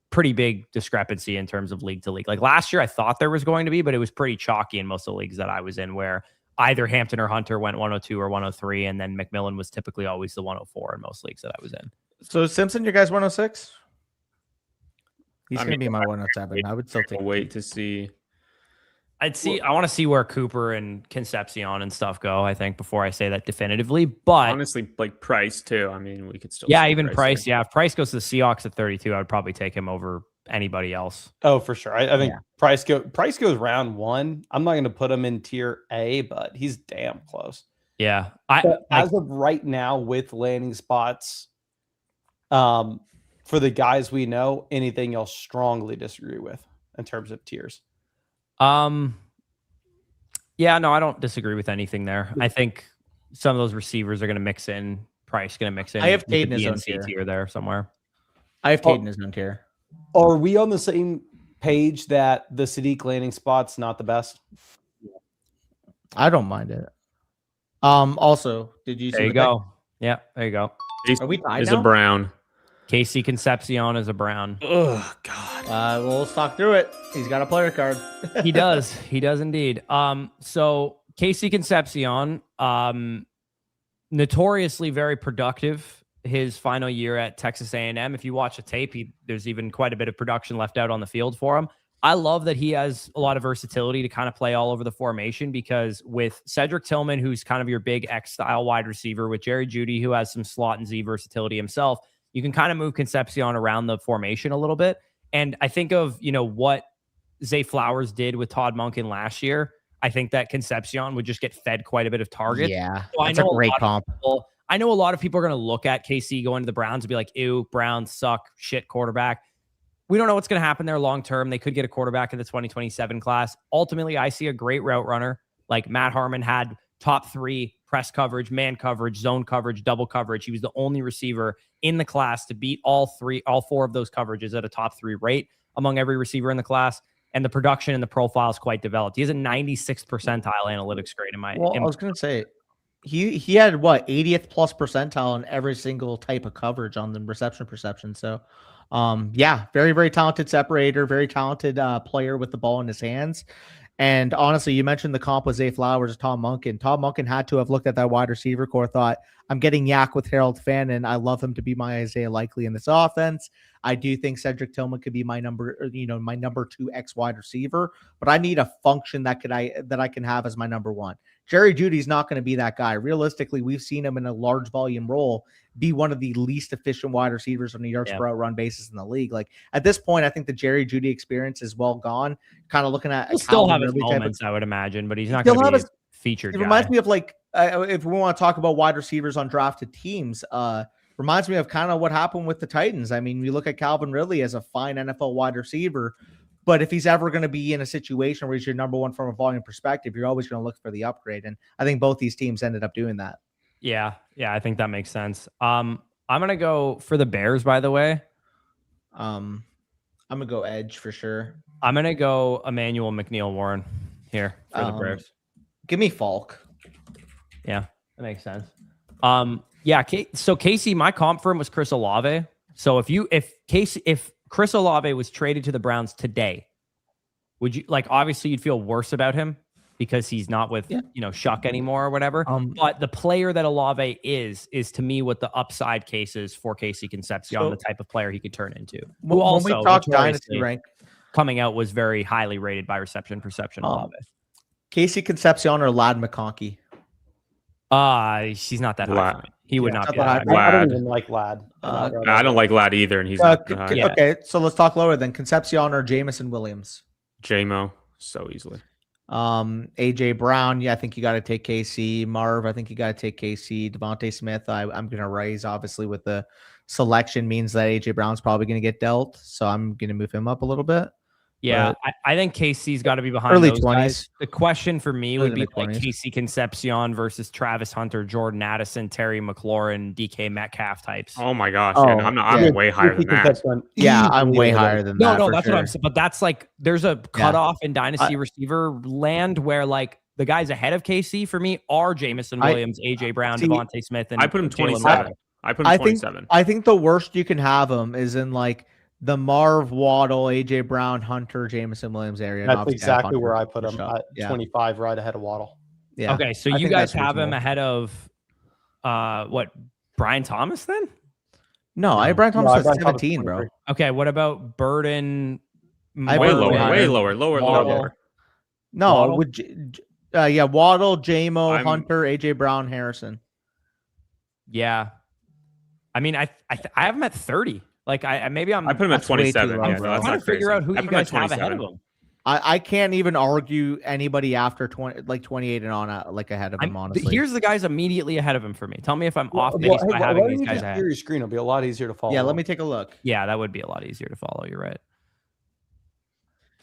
pretty big discrepancy in terms of league to league. Like last year, I thought there was going to be, but it was pretty chalky in most of the leagues that I was in, where either Hampton or Hunter went 102 or 103, and then McMillan was typically always the 104 in most leagues that I was in. So Simpson, your guys 106? He's going to be my 107. I would still take wait to see. I want to see where Cooper and Concepcion and stuff go, I think, before I say that definitively. But honestly, like Price too. I mean, we could still. Yeah, even Price. Yeah, if Price goes to the Seahawks at 32, I would probably take him over anybody else. Oh, for sure. I think Price goes round 1. I'm not going to put him in tier A, but he's damn close. Yeah. As of right now, with landing spots, for the guys we know, anything you'll strongly disagree with in terms of tiers? Yeah, no, I don't disagree with anything there. I think some of those receivers are going to mix in. Price going to mix in. I have with Tate in the his own BNC tier. tier there somewhere. I have Tate in his own tier. Are we on the same page that the Sadiq landing spot's not the best? I don't mind it. Also, did you see There you the pick? go. Yeah, there you go. Are we tied Is now? a Brown. Casey Concepcion is a Brown. Oh God. Well, let's talk through it. He's got a player card. He does. He does indeed. So Casey Concepcion, notoriously very productive his final year at Texas A&M. If you watch the tape, there's even quite a bit of production left out on the field for him. I love that he has a lot of versatility to kind of play all over the formation, because with Cedric Tillman, who's kind of your big X style wide receiver, with Jerry Jeudy, who has some slot and Z versatility himself, you can kind of move Concepcion around the formation a little bit. And I think of, what Zay Flowers did with Todd Monken last year. I think that Concepcion would just get fed quite a bit of targets. Yeah, So that's a great comp. I know a lot of people are going to look at KC going to the Browns and be like, ew, Browns suck, shit quarterback. We don't know what's going to happen there long term. They could get a quarterback in the 2027 class. Ultimately, I see a great route runner. Like Matt Harmon had top 3 press coverage, man coverage, zone coverage, double coverage. He was the only receiver in the class to beat all 4 of those coverages at a top 3 rate among every receiver in the class. And the production and the profile is quite developed. He has a 96th percentile analytics grade I was going to say, he had 80th plus percentile in every single type of coverage on the reception perception. So, yeah, very, very talented separator, very talented player with the ball in his hands. And honestly, you mentioned the comp with Zay Flowers, Tom Monken. Tom Monken had to have looked at that wide receiver core, thought, I'm getting yak with Harold Fannin. I love him to be my Isaiah Likely in this offense. I do think Cedric Tillman could be my number 2 X wide receiver, but I need a function that I can have as my number 1. Jerry Jeudy's not going to be that guy. Realistically, we've seen him in a large volume role be one of the least efficient wide receivers on a yards per out run basis in the league. Like at this point, I think the Jerry Jeudy experience is well gone. Kind of looking at he'll still have his moments, I would imagine, but he's not going to be featured. It reminds me of if we want to talk about wide receivers on drafted teams, reminds me of kind of what happened with the Titans. I mean, we look at Calvin Ridley as a fine NFL wide receiver, but if he's ever going to be in a situation where he's your number 1 from a volume perspective, you're always going to look for the upgrade. And I think both these teams ended up doing that. Yeah, I think that makes sense. I'm going to go for the Bears, by the way. I'm going to go edge for sure. I'm going to go Emmanuel McNeil-Warren here for the Bears. Give me Falk. Yeah, that makes sense. Yeah, so Casey, my comp for him was Chris Olave. So if Chris Olave was traded to the Browns today, would you obviously you'd feel worse about him because he's not with Shuck anymore or whatever. But the player that Olave is to me what the upside case is for Casey Concepcion, the type of player he could turn into. Who also, when we talk Dynasty rank coming out, was very highly rated by reception perception. Olave. Casey Concepcion or Lad McConkey? She's not that high. He would not be that high. I don't even like Lad. I don't like Lad either, and he's not high. Okay, so let's talk lower then. Concepcion or Jamison Williams? JMO, so easily. AJ Brown, I think you got to take KC. Marv, I think you got to take KC. Devontae Smith, I'm going to raise, obviously, with the selection means that AJ Brown's probably going to get dealt, so I'm going to move him up a little bit. Yeah, I think KC's got to be behind early those 20s. guys. The question for me would be like 20s. Casey Concepcion versus Travis Hunter, Jordan Addison, Terry McLaurin, DK Metcalf types. Oh my gosh, I'm way higher than that. Yeah, I'm way higher than that. No, that's what I'm saying. But that's there's a cutoff in Dynasty receiver land where the guys ahead of KC for me are Jamison Williams, AJ Brown, Devontae Smith, and I put him 27. I put him 27. I think the worst you can have him is in the Marv, Waddle, AJ Brown, Hunter, Jamison Williams area. That's exactly where I put him at 25, right ahead of Waddle. Yeah. Okay, so you guys have him ahead of Brian Thomas then? No, I have Brian Thomas at 17, bro. Okay, what about Burden? Way lower. No, Waddle? Waddle, JMO, Hunter, AJ Brown, Harrison. Yeah, I mean, I have him at 30. I put him at 27. I'm trying to figure out who you guys have ahead of him. I can't even argue anybody after 28 and on ahead of him. Honestly, here's the guys immediately ahead of him for me. Tell me if I'm off base by having these guys ahead. Your screen will be a lot easier to follow. Yeah, let me take a look. Yeah, that would be a lot easier to follow. You're right.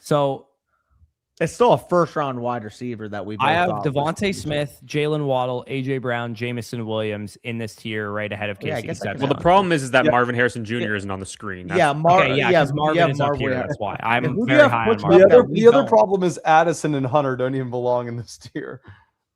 So It's still a first-round wide receiver that we. I have both thought was- Devontae Smith, Jalen Waddle, AJ Brown, Jamison Williams in this tier right ahead of Yeah, I Casey guess I can Concepcion. Well, the problem is that Yeah. Marvin Harrison Jr. isn't on the screen. That's, Yeah, Okay, yeah, because Marvin is up Marv here. Ware. That's why And I'm who do you very have high on pushed Marvin. up that we The other don't? problem is Addison and Hunter don't even belong in this tier.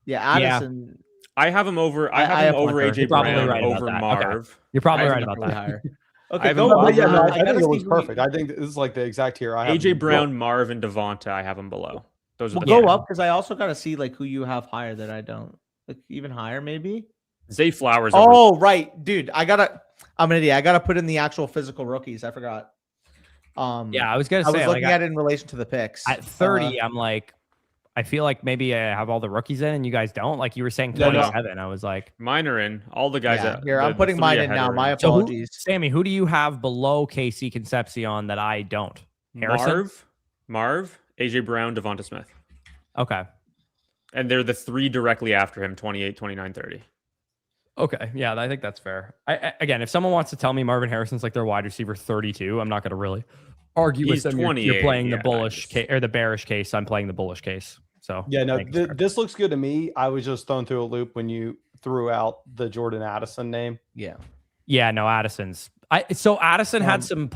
Yeah, Addison. I have him over. I I have him have over Hunter. AJ You're probably Brown right about over that. Okay. Marv. You're probably I right have about Really that. higher. I Okay, have go him No, on. but yeah, no, I gotta think it see was who- perfect. I think this is like the exact tier I have. AJ Brown, Marv, and Devonta. I have him below. Those are We'll the go Yeah. up because I also got to see like who you have higher that I don't. Like even higher, maybe. Zay Flowers. Over, Oh, right, dude. I'm an idiot. I gotta put in the actual physical rookies. I forgot. Yeah, I was gonna I say was like looking at it in relation to the picks. at 30, I'm like, I feel like maybe I have all the rookies in and you guys don't. Like you were saying No, no. 27. I was like, mine are in. All the guys. Yeah, that, here, the- I'm the putting three mine in ahead now. are My so who, apologies. Sammy, who do you have below Casey Concepcion that I don't? Harrison? Marv, AJ Brown, Devonta Smith. Okay. And they're the three directly after him 28, 29, 30. Okay. Yeah, I think that's fair. Again, if someone wants to tell me Marvin Harrison's like their wide receiver 32, I'm not going to really argue He's with them. You're 28, playing the yeah, bullish nice. case or the bearish case. I'm playing the bullish case. So Yeah, no, I think it's fair. this looks good to me. I was just thrown through a loop when you threw out the Jordan Addison name. Yeah. Yeah, no, Addison's. So Addison had Um,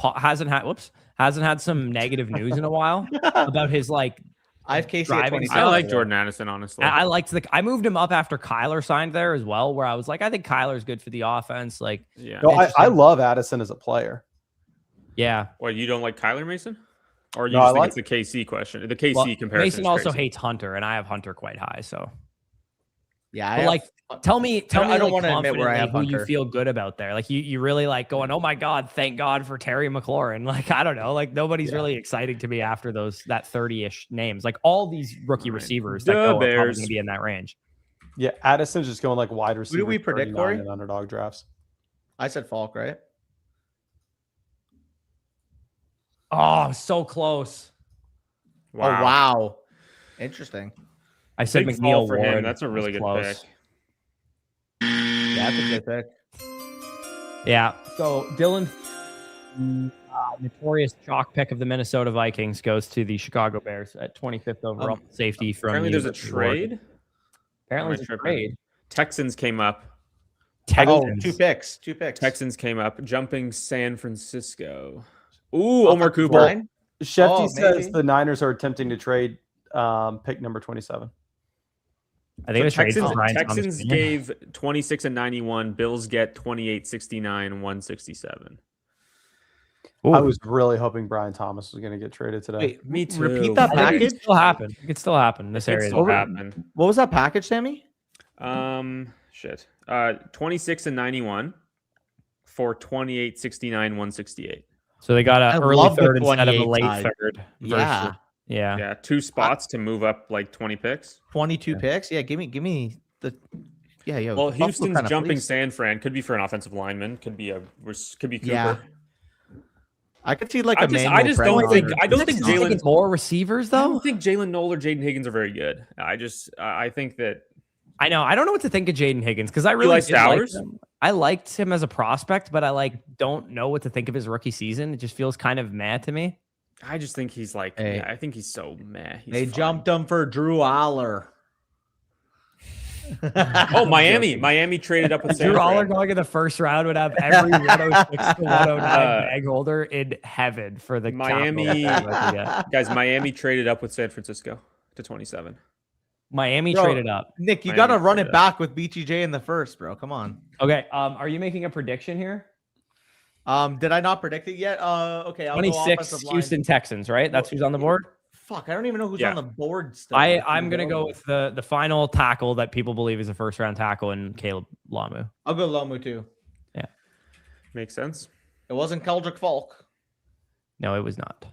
hasn't had some negative news in a while about his like. I have Casey at Driving 27. I like Yeah. Jordan Addison, honestly. I liked I moved him up after Kyler signed there as well, where I was like, I think Kyler's good for the offense. Like, yeah. No, I Interesting. love Addison as a player. yeah. What, you don't like Kyler Mason? Or you No, just I think like- it's the KC question? The KC Well, comparison. Mason is also crazy. hates Hunter, and I have Hunter quite high. So, Yeah. but like, tell me, I don't like, wanna admit where I confidently have who you Hunter. feel good about there. Like, you really like going, oh my god, thank God for Terry McLaurin. Like, I don't know, like nobody's really exciting to me after that 30-ish names. Like all these rookie All right. receivers that The go are probably Bears. going to be in that range. Yeah, Addison's just going like wide receiver. we predict, 39 Corey? in underdog drafts. I said Falk, right? Oh, so close. Oh, wow. Interesting. I said Big fall McNeil for him. Ward. That's a was really good close. pick. Yeah, that's a good pick. Yeah. So Dylan, notorious chalk pick of the Minnesota Vikings, goes to the Chicago Bears at 25th overall. Safety from Apparently, you, there's a Richard Ward. trade. Apparently, Am I there's a tripping? trade. Texans came up. Texans. Oh, two picks. Texans came up, jumping San Francisco. Ooh, Omar Offensive Cooper. line? Shefty Oh, says maybe. the Niners are attempting to trade pick number 27. I think So it was trade for Brian Texans Thomas Jr. gave 26 and 91. Bills get 28, 69, 167. Ooh. I was really hoping Brian Thomas was going to get traded today. Wait, Me too. repeat that I think it package. could still happen. It could still happen in this It area. still happen. What was that package, Sammy? Shit. 26 and 91 for 28, 69, 168. So they got I an early love the third instead of a 28 late side. third. Yeah. versus- Yeah. Yeah, 2 spots to move up like 20 picks. 22 picks. Yeah, give me the. Yeah, yo. Well, Buffalo Houston's kinda jumping fleeced. San Fran. Could be for an offensive lineman. Could be Cooper. Yeah. I could see like I a just- manual. I just don't Prego think- or- I don't think You think Jalen- it's more receivers I though. don't think Jalen Noel or Jaden Higgins are very good. I think that I know. I don't know what to think of Jaden Higgins because I really Eli did like Stowers? him. I liked him as a prospect, but I don't know what to think of his rookie season. It just feels kind of mad to me. I just think he's like. Hey. Yeah, I think he's so meh. He's They fine. jumped him for Drew Aller. Oh, Miami traded up with San Drew Aller Fran. going in the first round would have every 106 to 109 Uh, bag holder in heaven for the Miami- capital that they're about to get. Guys, Miami traded up with San Francisco to 27. Miami Bro, traded up. Nick, you Miami got to run traded it back with BTJ in the first, bro. Come on. Okay. Are you making a prediction here? Did I not predict it yet? Okay, I'll go 26 offensive line. Houston Texans, right? That's who's on the board. Fuck, I don't even know who's Yeah. on the board still. I'm gonna go with the final tackle that people believe is a first round tackle in Caleb Lamu. I'll go Lomu too. Makes sense. It wasn't Keldrick Falk. No, it was not.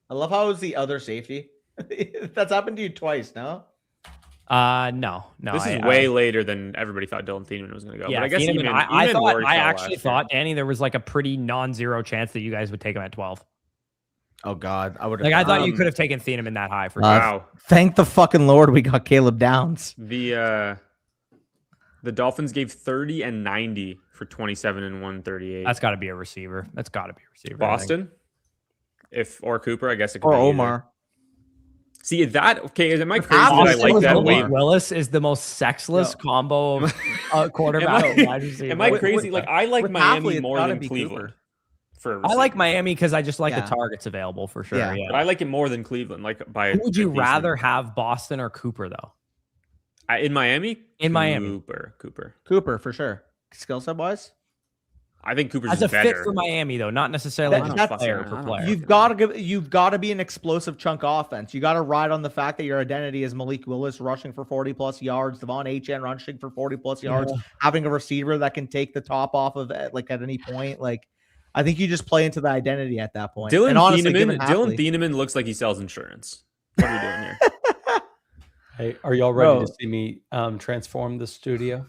I love how it was the other safety. That's happened to you twice, no? No. This is way later than everybody thought Dylan Thieneman was going to go. Yeah, but I guess Thieneman, Eamon I thought Ward I fell actually last year. thought Danny there was like a pretty non-zero chance that you guys would take him at 12. Oh God, I would Like I thought you could have taken Thieneman that high for sure. Wow. Thank the fucking Lord we got Caleb Downs. The Dolphins gave 30 and 90 for 27 and 138. That's got to be a receiver. That's got to be a receiver. I think. Boston. or Cooper, I guess it could Or be either. Omar. See that? Okay, am I With crazy that I Austin like with that Omar. way? Malik Willis is the most sexless combo of quarterback. Am wide receiver. Am I crazy? Like I like with Miami Hafley, it's more gotta than be Cleveland. Cooper. I like Miami because I just like Yeah. the targets available for sure. Yeah. Yeah. But I like it more than Cleveland. Like by Who would you a decent- rather have, Boston or Cooper though? in Miami? In Miami. Cooper. Cooper for sure. Skill set wise, I think Cooper's As a better. fit for Miami though, not necessarily That- just that's- player I for don't- player. you've got to be an explosive chunk offense. You got to ride on the fact that your identity is Malik Willis rushing for 40 plus yards, Devon Achane rushing for 40 plus yards, having a receiver that can take the top off of it, like at any point. Like, I think you just play into the identity at that point. Dylan And honestly, given Thieneman Hafley- looks like he sells insurance. What are we doing here? Hey, are y'all ready Bro. to see me transform the studio?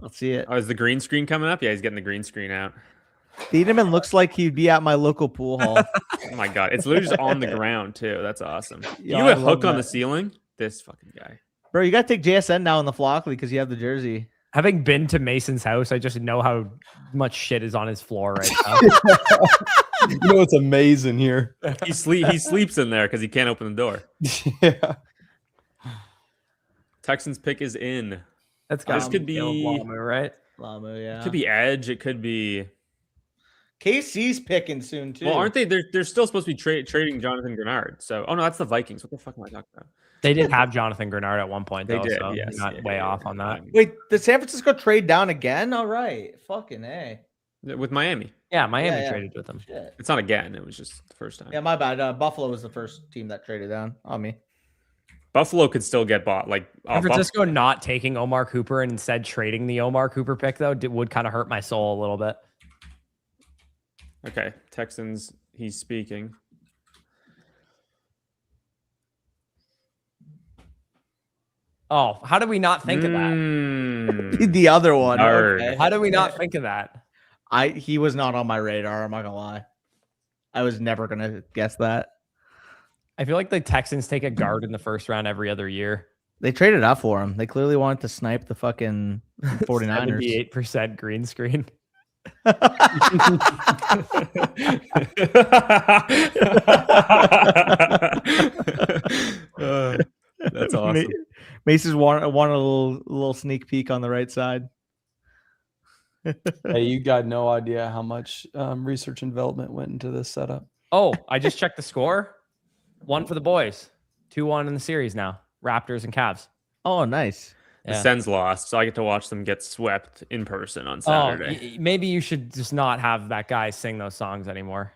Let's see it. Oh, is the green screen coming up? Yeah, he's getting the green screen out. Thieneman looks like he'd be at my local pool hall. Oh my god, it's literally just on the ground too. That's awesome. Yeah, You I have a love hook on the that. ceiling. This fucking guy. Bro, you got to take JSN now in the Flockley because you have the jersey. Having been to Mason's house, I just know how much shit is on his floor right now. You know it's amazing here. He sleeps in there because he can't open the door. Yeah. Texans pick is in. That's This got could be right. Lamu, yeah. It could be Edge. It could be. KC's picking soon too. Well, aren't they? They're still supposed to be trading Jonathan Grenard. So, oh no, that's the Vikings. What the fuck am I talking about? They did have Jonathan Grenard at one point. They Though, did. so Yes. not way off on that. Wait, did San Francisco trade down again? All right, fucking A. With Miami, Yeah, Miami Yeah. traded with them. Shit. it's not again. It was just the first time. Yeah, my bad. Buffalo was the first team that traded down on me. Buffalo could still get bought. Like San Francisco not taking Omar Cooper and instead trading the Omar Cooper pick though would kind of hurt my soul a little bit. Okay, Texans. He's speaking. Oh, how did we not think of that? Mm. The other one. Nerd. Okay. How did we not think of that? He was not on my radar. I'm not gonna lie. I was never gonna guess that. I feel like the Texans take a guard in the first round every other year. They traded up for him. They clearly wanted to snipe the fucking 49ers. 78% green screen. That's awesome. Mace's want a little sneak peek on the right side. Hey, you got no idea how much research and development went into this setup. Oh, I just checked the score. 1 for the boys. 2-1 in the series now. Raptors and Cavs. Oh, nice. The Yeah. Sens lost, so I get to watch them get swept in person on Saturday. Maybe you should just not have that guy sing those songs anymore.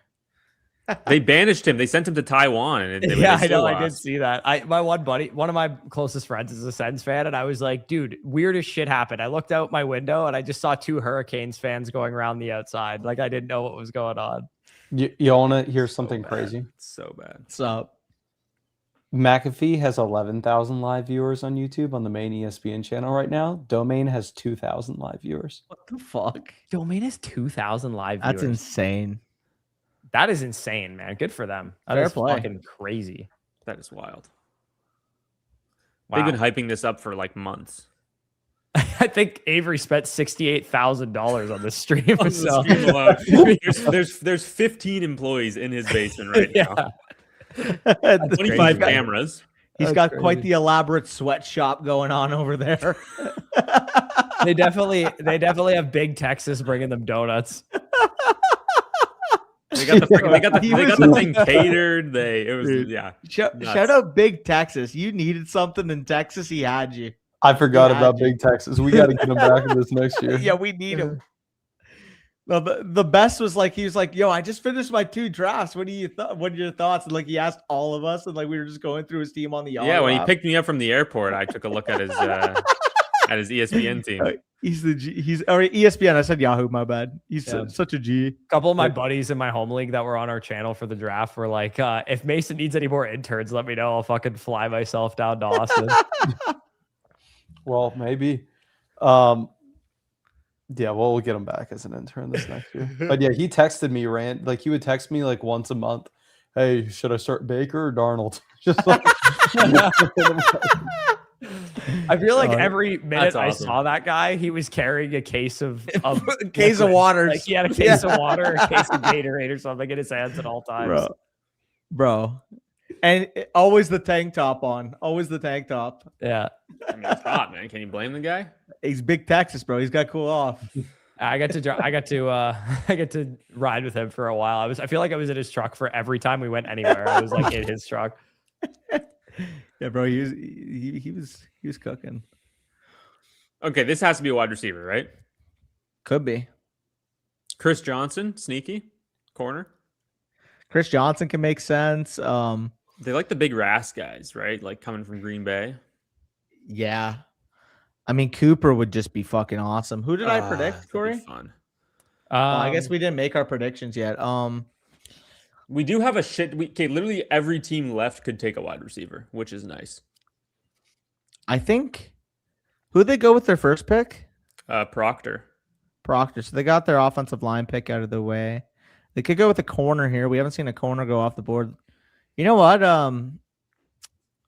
They banished him. They sent him to Taiwan, and they Yeah, I still know. I did lost. see that. My one of my closest friends is a Sens fan, and I was like, dude, weirdest shit happened. I looked out my window and I just saw 2 Hurricanes fans going around the outside. Like I didn't know what was going on. You want to hear something bad. crazy? So bad. What's up? McAfee has 11,000 live viewers on YouTube on the main ESPN channel right now. Domain has 2,000 live viewers. What the fuck? Domain has 2,000 live That's viewers. insane. That is insane, man. Good for them. That Fair is play. fucking crazy. That is wild. Wow. They've been hyping this up for like months. I think Avery spent $68,000 on this stream. On the so. stream alone. there's 15 employees in his basement right now. Yeah. 25 He's got- cameras. He's That's got quite crazy. the elaborate sweatshop going on over there. They definitely have Big Texas bringing them donuts. They got the He they got was- the thing catered. Dude. Yeah. Shout Nuts. out Big Texas. You needed something in Texas. He had you. I forgot Yeah, about dude. Big Texas. We got to get him back in this next year. Yeah, we need him. No, the best was like he was like, "Yo, I just finished my 2 drafts. What are your thoughts?" And like he asked all of us, and like we were just going through his team on the Yeah, when he app. picked me up from the airport, I took a look at his ESPN team. He's the G. He's or ESPN. I said Yahoo. My bad. He's Yeah. such a G. A couple of my buddies in my home league that were on our channel for the draft were like, if Mason needs any more interns, let me know. I'll fucking fly myself down to Austin. Well, maybe. Yeah, well, we'll get him back as an intern this next year. But yeah, he texted me, like he would text me like once a month. Hey, should I start Baker or Darnold? Just like I feel like every minute That's I awesome. saw that guy, he was carrying a case of Case of liquid. waters. Like he had a case of water, a case of Gatorade or something in his hands at all times. Bro. bro. And always the tank top on. Always the tank top. Yeah. I mean, it's hot, man. Can you blame the guy? He's big Texas, bro. He's got cool off. I got to ride with him for a while. I feel like I was in his truck for every time we went anywhere. I was like in his truck. Yeah, bro. He was cooking. Okay, this has to be a wide receiver, right? Could be. Chris Johnson, sneaky corner. Chris Johnson can make sense. They like the big RAS guys, right? Like coming from Green Bay. Yeah. I mean, Cooper would just be fucking awesome. Who did I predict, That'd Corey? be fun. Well, I guess we didn't make our predictions yet. We do have a shit. Okay, literally every team left could take a wide receiver, which is nice. I think who'd they go with their first pick? Proctor. Proctor. So they got their offensive line pick out of the way. They could go with a corner here. We haven't seen a corner go off the board. You know what?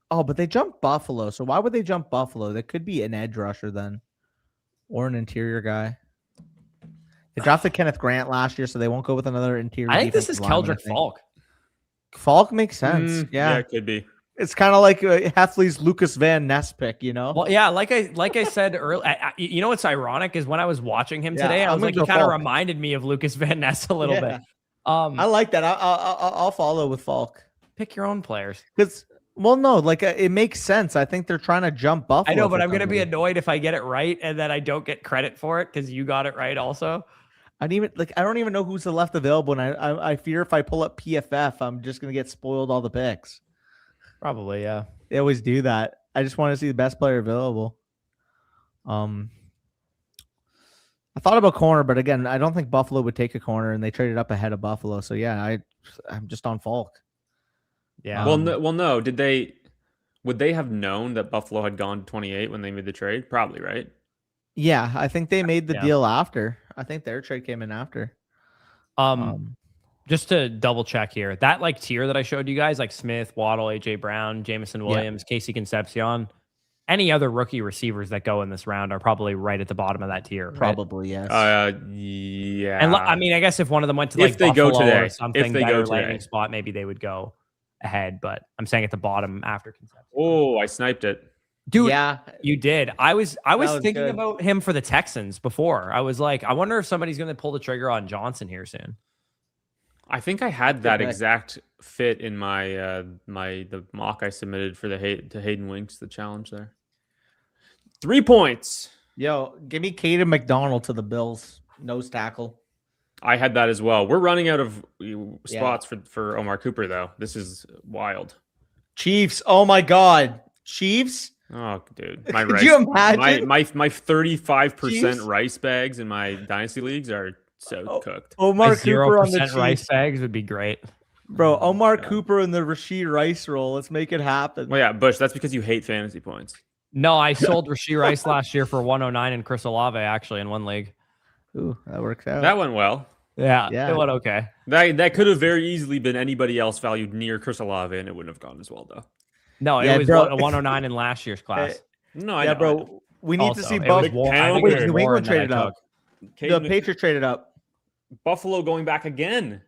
Oh, but they jumped Buffalo. So why would they jump Buffalo? That could be an edge rusher then, or an interior guy. They drafted Kenneth Grant last year, so they won't go with another interior. I think this is defensive lineman, Keldrick Falk. Falk makes sense. Yeah, it could be. it's kind of like Heffley's Lucas Van Ness pick. You know? Well, yeah, like I said earlier, you know what's ironic is when I was watching him Yeah, today, I I'm was like, gonna he go kind of Falk. reminded me of Lucas Van Ness a little Yeah. bit. I like that. I'll follow with Falk. Pick your own players. Because, well, no, like it makes sense. I think they're trying to jump Buffalo. I know, for but I'm going to be somebody. annoyed if I get it right and then I don't get credit for it because you got it right also. I don't even know who's the left available, and I fear if I pull up PFF, I'm just gonna get spoiled all the picks. Probably, yeah. They always do that. I just want to see the best player available. I thought about corner, but again, I don't think Buffalo would take a corner, and they traded up ahead of Buffalo. So yeah, I'm just on Falk. Yeah. Well, no. Would they have known that Buffalo had gone to 28 when they made the trade? Probably, right? Yeah, I think they made the Yeah. deal after. I think their trade came in after. Just to double check here, that like tier that I showed you guys, like Smith, Waddle, AJ Brown, Jamison Williams, Casey Concepcion, any other rookie receivers that go in this round are probably right at the bottom of that tier. Right? Probably yes. Yeah. And I mean, I guess if one of them went to If like they go Buffalo today, or something if they go better today. landing spot, maybe they would go ahead. But I'm saying at the bottom after Concepcion. Oh, I sniped it. Dude, yeah, you did. I was was thinking good. about him for the Texans before. I was like, I wonder if somebody's going to pull the trigger on Johnson here soon. I think I had that pick. exact fit in my the mock I submitted for the Hayden Winks, the challenge there. 3 points. yo, give me Caden McDonald to the Bills nose tackle. I had that as well. We're running out of spots for Omar Cooper though. This is wild. Chiefs. Oh my God, Chiefs. Oh, dude, my Could rice, you imagine? my 35% Chiefs? rice bags in my dynasty leagues are so cooked. Omar Cooper on the 0% Chiefs. rice bags would be great. Bro, Omar God. Cooper in the Rasheed Rice role. Let's make it happen. Well, yeah, Bush. That's because you hate fantasy points. No, I sold Rasheed Rice last year for 109 and Chris Olave actually in one league. Ooh, that works out. That went well. Yeah, Yeah. it went okay. That could have very easily been anybody else valued near Chris Olave, and it wouldn't have gone as well though. No, Yeah, it was bro. 109 in last year's class. No, I yeah, know. bro. We need to Also, see it was Buff. War- I I think think it it was New England Warren that I traded up. took. The Patriots traded up. Buffalo going back again.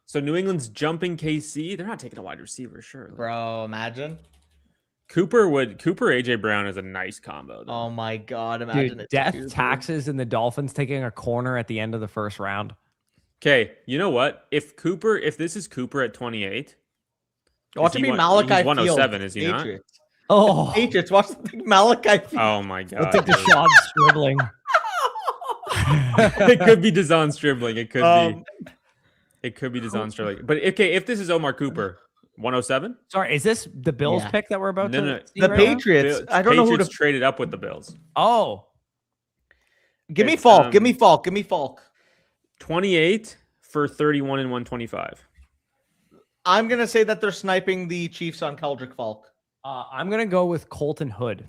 So New England's jumping KC. They're not taking a wide receiver, sure. Bro, imagine. Cooper AJ Brown is a nice combo. Though. Oh my God, imagine Dude, it. death taxes and the Dolphins taking a corner at the end of the first round. Okay, you know what? If this is Cooper at 28, Watch is it he be one- Malachi he's 107, Fields. is he not? Patriots. Oh, Patriots. Watch the big Malachi Fields. Oh my we'll god. take the dude. Sean Stribling. It could be Dazon Stribling. It could Um, be. It could be Dazon Stribling. But okay, if this is Omar Cooper, 107? Sorry, is this the Bills Yeah. pick that we're about No, to no, see The right now? Patriots. I don't know who Patriots to. traded up with the Bills. Oh, Give me It's, Falk. Give me Falk. Give me Falk. 28 for 31 and 125. I'm gonna say that they're sniping the Chiefs on Keldrick Falk. I'm gonna go with Colton Hood.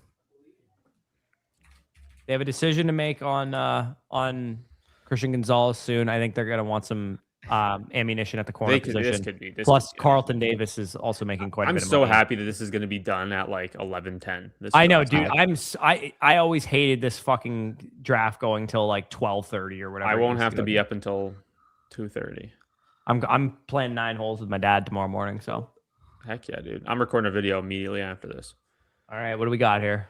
They have a decision to make on Christian Gonzalez soon. I think they're gonna want some ammunition at the corner position. This could be. Plus, Carlton Davis is also making quite a I'm bit of so money. happy that this is going to be done at like 11:10. I know, dude. I always hated this fucking draft going till like 12:30 or whatever. I it won't used have to go be up until 2:30. I'm playing 9 holes with my dad tomorrow morning. So, Heck yeah, dude. I'm recording a video immediately after this. all right, what do we got here?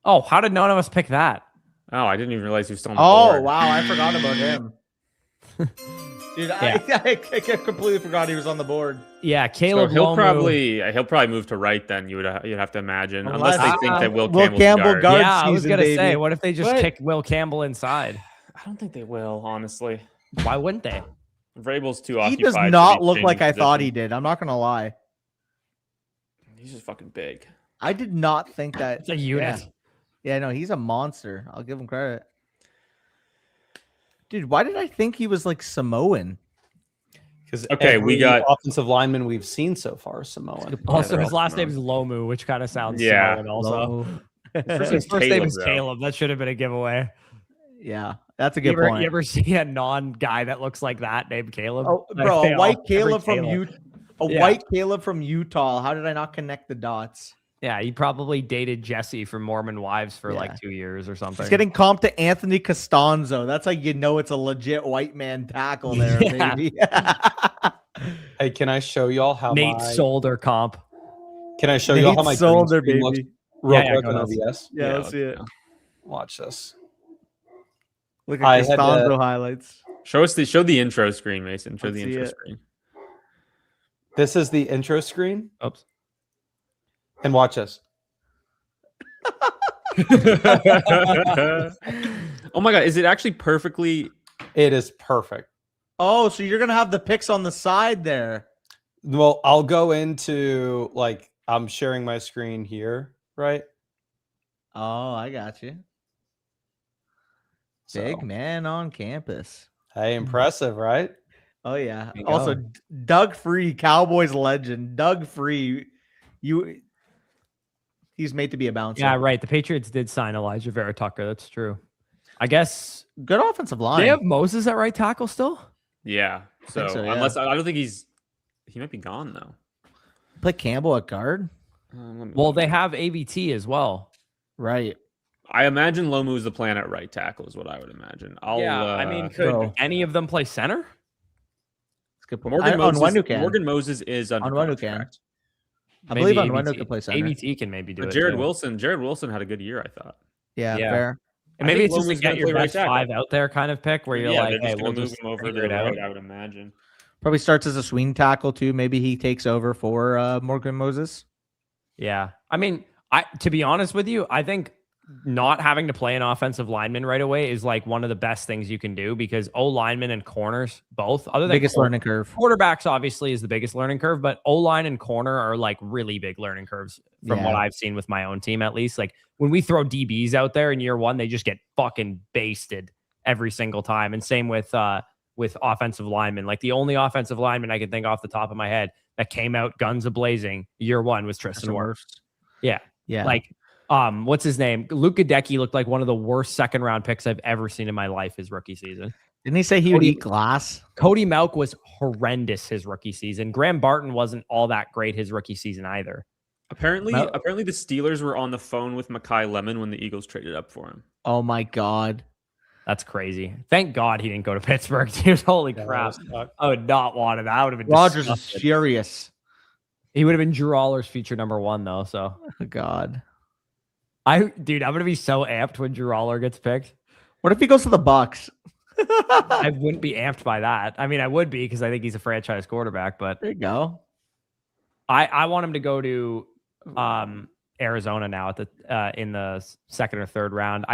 Oh, how did none of us pick that? Oh, I didn't even realize he was still on the Oh board. wow, I forgot about him. Dude, Yeah. I completely forgot he was on the board. Yeah, So Caleb. he'll Lomu. probably move to right then. You'd have to imagine, Unless- unless they think that Will Will Campbell's Campbell guard. guard Yeah, I was season, gonna say, baby. what if they just What? kick Will Campbell inside? I don't think they will, honestly. Why wouldn't they? Vrabel's too He occupied. does to not be look like changing I thought he positions. did. I'm not gonna lie. He's just fucking big. I did not think that. It's a unit. Yeah, no, he's a monster. I'll give him credit. Dude, why did I think he was like Samoan? Because Okay, we got- offensive lineman we've seen so far, Samoan. Also, they're his all last name Samoan. is Lomu, which kind of sounds Yeah. Samoan also. Low. His first name Caleb, is though. Caleb. That should have been a giveaway. Yeah, that's a You good ever, point. you ever see a non-guy that looks like that named Caleb? Oh, Like, bro, they a all- white every Caleb from Caleb. Utah. A Yeah. white Caleb from Utah. How did I not connect the dots? Yeah, he probably dated Jesse from Mormon Wives for Yeah. like 2 years or something. He's getting comped to Anthony Costanzo. That's like you know it's a legit white man tackle there, Yeah. baby. Hey, can I show y'all how Nate my Solder comp. Can I show y'all how my Nate green Solder, screen looks baby. real Yeah, quick go on nuts. OBS? Yeah, let's see it. Watch this. Look I at had Costanzo to- highlights. Show the intro screen, Mason. Show Let's the see intro it. screen. This is the intro screen, Oops. and watch this. Oh my god, is it actually perfectly? It is perfect. Oh, so you're gonna have the picks on the side there. Well, I'll go into like I'm sharing my screen here, right? Oh, I got you. So, Big man on campus. hey, impressive, right? Oh yeah. There you Also, go. Doug Free, Cowboys legend. Doug Free, he's made to be a bouncer. Yeah, right. The Patriots did sign Elijah Vera Tucker. That's true. I guess Good offensive line. they have Moses at right tackle still. Yeah. So, so, yeah. unless I don't think he might be gone though. Play Campbell at guard. Let me Well, look. they have AVT as well. Right. I imagine Lomu is the plan at right tackle, is what I would imagine. I mean, could bro. any of them play center? That's a good point. Morgan On Moses, one who can. Morgan Moses is under On one who can. contract. I believe Maybe on one who AVT can play center. AVT can maybe do But it. Jared too. Wilson had a good year, I thought. Yeah, Yeah. fair. And I maybe think it's just to Lomu's gonna get your play right best tackle. 5 out there kind of pick where you're Yeah, like, they're hey, just we'll gonna move just him over figure to it the out. right, I would imagine. Probably starts as a swing tackle too. Maybe he takes over for Morgan Moses. Yeah. I mean, to be honest with you, I think not having to play an offensive lineman right away is like one of the best things you can do because O linemen and corners both, other than Biggest learning curve. quarterbacks obviously is the biggest learning curve, but O line and corner are like really big learning curves from what Yeah. I've seen with my own team, at least. Like when we throw DBs out there in year one, they just get fucking basted every single time. And same with offensive linemen. Like the only offensive lineman I can think off the top of my head that came out guns a blazing year one was Tristan Wirfs. Yeah. Yeah. Like, what's his name? Luke Gadecki looked like one of the worst second round picks I've ever seen in my life his rookie season. Didn't he say he would Cody- eat glass? Cody Malk was horrendous his rookie season. Graham Barton wasn't all that great his rookie season either. Apparently Well- the Steelers were on the phone with Mekhi Lemon when the Eagles traded up for him. Oh my god. That's crazy. Thank God he didn't go to Pittsburgh, dude. Holy crap. I would not want it. I would have been Rogers is disgusted. furious. He would have been Drew Aller's feature number 1 though. So Oh god. dude, I'm gonna be so amped when Drew Aller gets picked. What if he goes to the Bucks? I wouldn't be amped by that. I mean, I would be because I think he's a franchise quarterback, but There you go. I want him to go to Arizona now at the in the second or third round.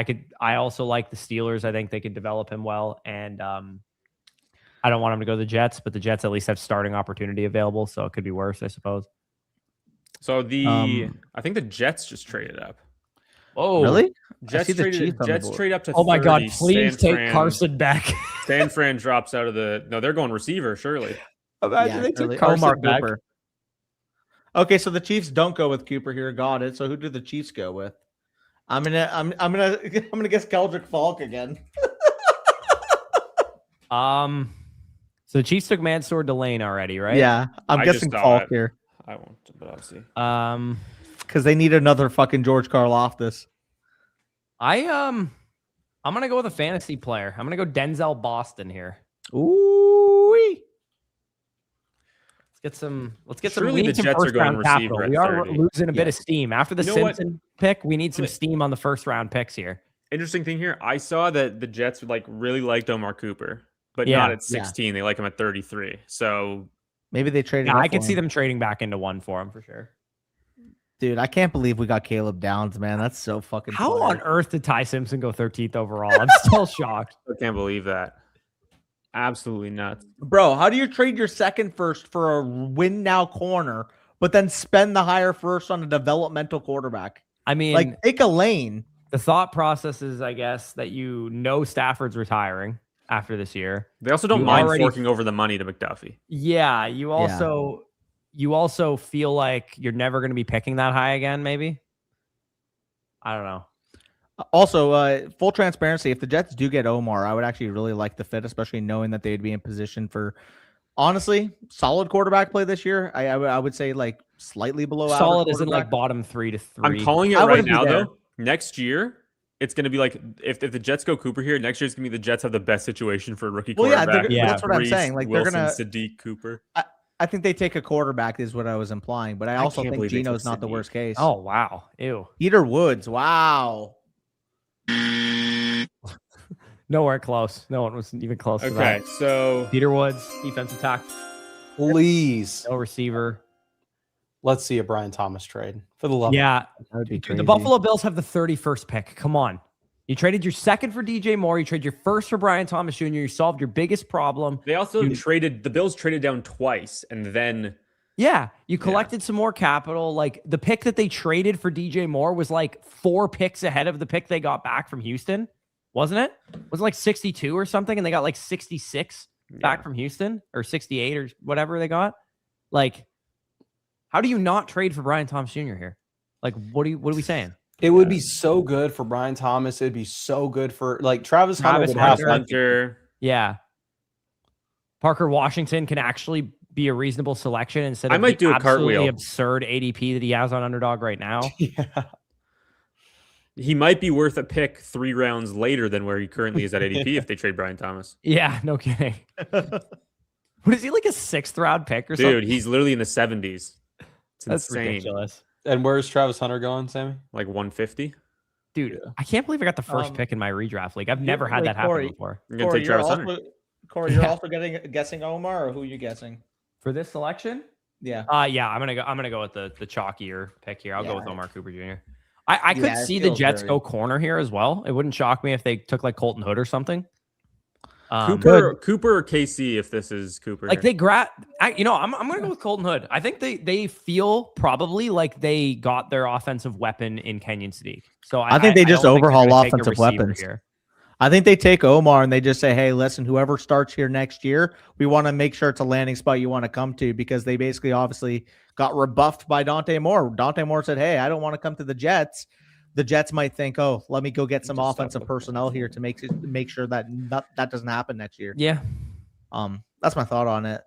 I also like the Steelers. I think they could develop him well, and I don't want him to go to the Jets, but the Jets at least have starting opportunity available, so it could be worse, I suppose. So I think the Jets just traded up. Oh, Really? Jets see the Chiefs on the Jets board. trade up to Oh my God! 30. Please San take Fran- Carson back. San Fran drops out of the. No, they're going receiver. Surely. Imagine Yeah, they took really. Carson Omar back. Cooper. Okay, so the Chiefs don't go with Cooper here. Got it. So who do the Chiefs go with? I'm gonna guess Keldrick Falk again. So the Chiefs took Mansour Delane already, right? Yeah, I'm I just guessing saw Falk it. here I won't, but I'll see. because they need another fucking George Karlaftis. I'm gonna go with a fantasy player. I'm gonna go Denzel Boston here. Ooh. Let's get some. Surely We the need some Jets are first going round receiver capital. at We are 30. losing a bit of steam after the You know what? Simpson pick. We need some steam on the first round picks here. Interesting thing here. I saw that the Jets like really liked Omar Cooper, but Yeah. not at 16. They like him at 33. So Maybe they traded. Yeah, up I could for see him. them trading back into one for him for sure. Dude, I can't believe we got Caleb Downs, man. That's so fucking. How fire. on earth did Ty Simpson go 13th overall? I'm still shocked. I can't believe that. Absolutely nuts. Bro, how do you trade your second first for a win now corner, but then spend the higher first on a developmental quarterback? I mean, Like, take a lane. the thought process is, I guess, that you know Stafford's retiring after this year. They also don't You mind already- forking over the money to McDuffie. Yeah, you also feel like you're never going to be picking that high again, maybe. I don't know. Also, full transparency, if the Jets do get Omar, I would actually really like the fit, especially knowing that they'd be in position for, honestly, solid quarterback play this year. I would say like slightly below average Solid isn't like quarterback. bottom 3 to 3. I'm calling it I right wouldn't be now, there. though. Next year, it's going to be like if the Jets go Cooper here, next year it's going to be the Jets have the best situation for a rookie Well, yeah, quarterback. that's what I'm Brees, saying. Like Wilson, they're gonna. Sadiq Cooper. I think they take a quarterback is what I was implying, but I also can't think believe they Geno's took not the Sadiq. worst case. Oh, wow. Ew. Peter Woods, wow. Nowhere close. No one was even close to Okay, that. so Peter Woods, defensive tackle, Please, no receiver. let's see a Brian Thomas trade for the love. Yeah, That would be dude, crazy. the Buffalo Bills have the 31st pick. Come on. You traded your second for DJ Moore. You traded your first for Brian Thomas Jr. You solved your biggest problem. they also the Bills traded down twice, and then Yeah, you collected some more capital. Like the pick that they traded for DJ Moore was like 4 picks ahead of the pick they got back from Houston, wasn't it? Was it like 62 or something? And they got like 66 back from Houston, or 68 or whatever they got. Like, how do you not trade for Brian Thomas Jr. here? Like, what are we saying? It would be so good for Brian Thomas. It'd be so good for like Travis Hunter. Would have Hunter. Yeah. Parker Washington can actually be a reasonable selection instead of I might the do a absolutely cartwheel. absurd ADP that he has on Underdog right now. yeah. He might be worth a pick 3 rounds later than where he currently is at ADP if they trade Brian Thomas. Yeah, no kidding. What is he, like a 6th round pick or something? Dude, he's literally in the 70s. It's That's insane. ridiculous. And where's Travis Hunter going, Sammy? Like 150. Dude, I can't believe I got the first pick in my redraft league. I've never had wait, that happen Corey. before. You're gonna Corey, take you're Travis also, Hunter. Corey, you're Yeah. also guessing Omar, or who are you guessing? For this selection? Yeah. Yeah, I'm gonna go with the chalkier pick here. I'll go with Yeah. Omar Cooper Jr. I could Yeah, it see the feels Jets very- go corner here as well. It wouldn't shock me if they took like Colton Hood or something. Cooper or KC if this is Cooper. Like here. they I'm gonna go with Colton Hood. I think they feel probably like they got their offensive weapon in Kenyon Sadiq. So I think they just don't think they're overhaul gonna take a offensive receiver weapons. here. I think they take Omar and they just say, hey, listen, whoever starts here next year, we want to make sure it's a landing spot you want to come to, because they basically obviously got rebuffed by Dante Moore. Dante Moore said, hey, I don't want to come to the Jets. The Jets might think, oh, let me go get some offensive personnel here to make sure that that doesn't happen next year. Yeah. That's my thought on it.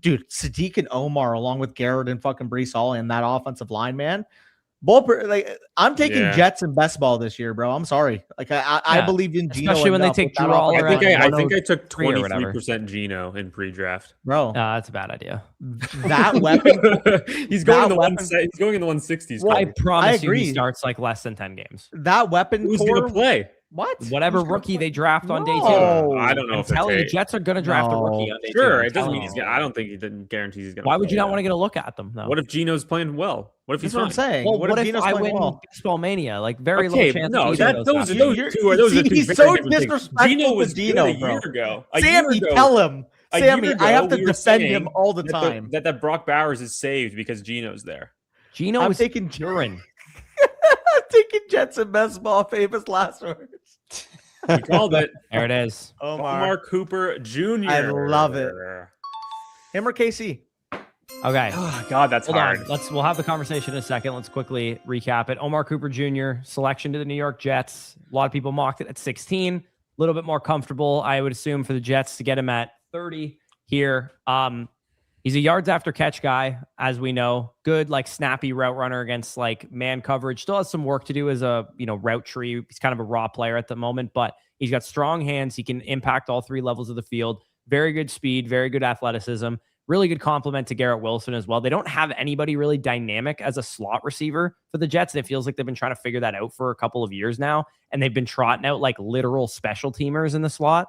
Dude, Sadiq and Omar, along with Garrett and fucking Brees Hall and that offensive line, man. I'm taking Jets and best ball this year, bro. I'm sorry. Like I believe in Geno, especially when they take Drew Aller. I think I took 103 or whatever. 23% Geno in pre-draft. bro. That's a bad idea. That weapon. He's going that in the weapon- he's going in the 160s. Well, I promise you, he agree. starts like less than 10 games. That weapon. Who's core, gonna play? What? Whatever Who's gonna rookie play? they draft on day 2. No. I don't know I'm if they're telling you, taking- Jets are going to draft a rookie on day 2. Sure, I'm it doesn't telling mean you. he's gonna. I don't think he didn't guarantees he's gonna. Why would you play. not want to get a look at them though? What if Geno's playing well? What if he's That's what I'm fine? saying. Well, what if Geno's I playing win well? Baseball Mania? Like very Okay, little chance. no, either of those happen. are two He's very so different things. disrespectful Geno to was Geno, good a bro. year ago. Sammy, tell him. A year Sammy, ago, I have to we were defend him saying all the time. That Brock Bowers is saved because Geno's there. Geno I'm was taking urine. I'm taking Jets and best ball. Famous last words. We called it. There it is. Omar Cooper Jr. I love it. Him or KC? Okay. Oh, God, that's Hold hard. on. We'll have the conversation in a second. Let's quickly recap it. Omar Cooper Jr. selection to the New York Jets. A lot of people mocked it at 16. A little bit more comfortable, I would assume, for the Jets to get him at 30 here. He's a yards after catch guy, as we know. Good, like snappy route runner against like man coverage. Still has some work to do as a route tree. He's kind of a raw player at the moment, but he's got strong hands. He can impact all 3 levels of the field. Very good speed, very good athleticism. Really good compliment to Garrett Wilson as well. They don't have anybody really dynamic as a slot receiver for the Jets. And it feels like they've been trying to figure that out for a couple of years now. And they've been trotting out like literal special teamers in the slot.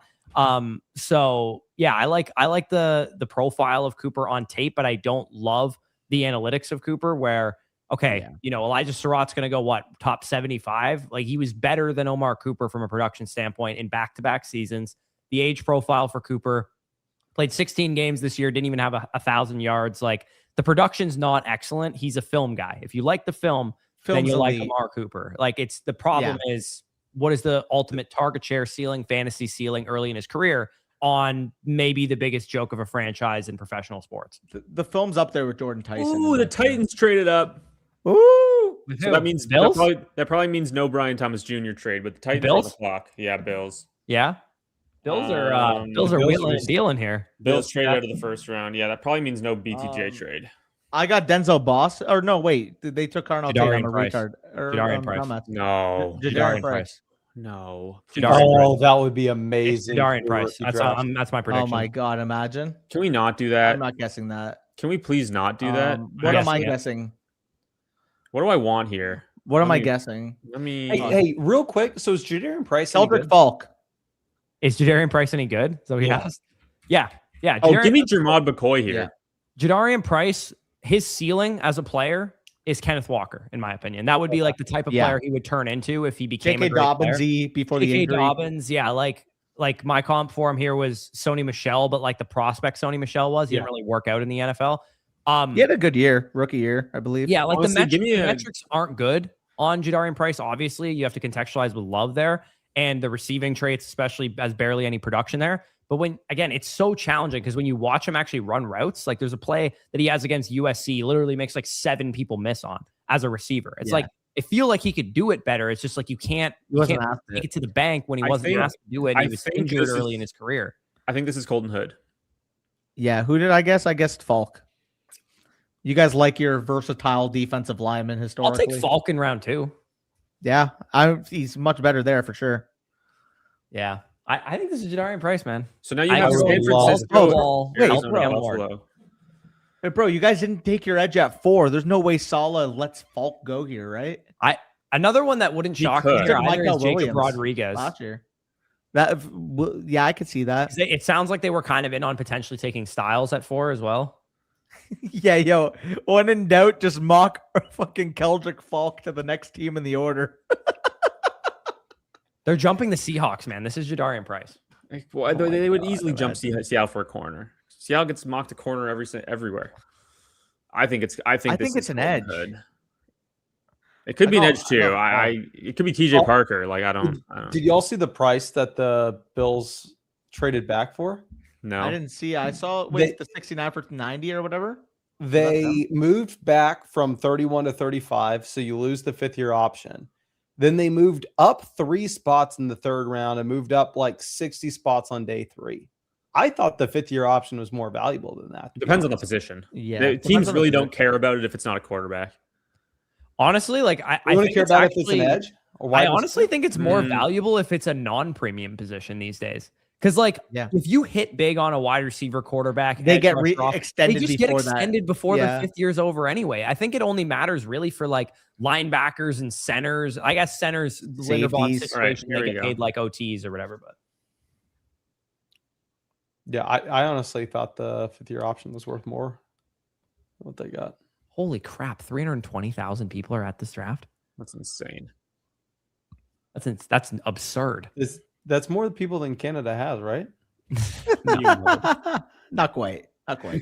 So yeah, I like the profile of Cooper on tape, but I don't love the analytics of Cooper where, okay, Elijah Surratt's going to go what, top 75? Like he was better than Omar Cooper from a production standpoint in back-to-back seasons. The age profile for Cooper, played 16 games this year, didn't even have 1,000 yards. Like the production's not excellent. He's a film guy. If you like the film, then you like Amari Cooper. Like it's the problem is what is the ultimate target share ceiling, fantasy ceiling early in his career on maybe the biggest joke of a franchise in professional sports. The film's up there with Jordan Tyson. Ooh, the Titans traded up. Ooh. So that means that probably means no Brian Thomas Jr. trade, but the Titans are on the clock. Yeah, Bills. Yeah. Bills are wheeling and dealing here. Bills traded out of the first round. Yeah, that probably means no BTJ trade. I got Denzel Boss. Or no, wait. They took Carnal Tate on a Price. retard. Jadarian Price. No. Jadarian Price. No. That would be amazing. Jadarian Price. That's my prediction. Oh my God, imagine. Can we not do that? I'm not guessing that. Can we please not do that? What am I guessing? What do I want here? What am I guessing? Let me. Hey, real quick. So is Jadarian Price Eldrick Falk. Is Jadarian Price any good? So he has. Yeah. Oh, give me Jermod McCoy here. Yeah. Jadarian Price, his ceiling as a player is Kenneth Walker, in my opinion. That would be like the type of player he would turn into if he became a great Dobbins player. Before the injury. Dobbins, yeah. Like my comp for him here was Sony Michel, but like the prospect Sony Michel was, he didn't really work out in the NFL. He had a good year, rookie year, I believe. Yeah, like honestly, the metrics aren't good on Jadarian Price. Obviously, you have to contextualize with love there. And the receiving traits, especially, has barely any production there. But it's so challenging because when you watch him actually run routes, like there's a play that he has against USC, literally makes like 7 people miss on as a receiver. It's like, I feel like he could do it better. It's just like you can't take it to the bank when he wasn't asked to do it. He was injured early in his career. I think this is Colton Hood. Yeah, who did I guess? I guessed Falk. You guys like your versatile defensive lineman historically? I'll take Falk in round 2. Yeah, he's much better there for sure. Yeah, I think this is Jadarian Price, man. So now you have San Francisco. Hey, bro, you guys didn't take your edge at 4. There's no way Saleh lets Falk go here, right? Another one that wouldn't shock me either is Jacob Rodriguez last year. I could see that. It sounds like they were kind of in on potentially taking Styles at 4 as well. Yeah, when in doubt, just mock fucking Keldrick Falk to the next team in the order. They're jumping the Seahawks, man. This is Jadarian Price. Well, they would easily jump Seattle for a corner. Seattle gets mocked a corner everywhere. I think it's an edge. Hood. It could be an edge too. It could be TJ Parker. Like I don't. Did y'all see the price that the Bills traded back for? No, I didn't see. I saw the 69 for 90 or whatever. They moved back from 31 to 35, so you lose the 5th-year option. Then they moved up 3 spots in the 3rd round and moved up like 60 spots on day 3. I thought the 5th-year option was more valuable than that. Depends on the position. Yeah, teams really don't care about it if it's not a quarterback. Honestly, like I don't care about if it's an edge. I honestly think it's more valuable if it's a non-premium position these days. Because if you hit big on a wide receiver quarterback, they get extended. They just get extended before the 5th year's over anyway. I think it only matters really for like linebackers and centers. I guess centers, Linderbaum situation, they get paid like OTs or whatever. But yeah, I honestly thought the 5th-year option was worth more than what they got. Holy crap! 320,000 people are at this draft. That's insane. That's absurd. That's more people than Canada has, right? Not quite.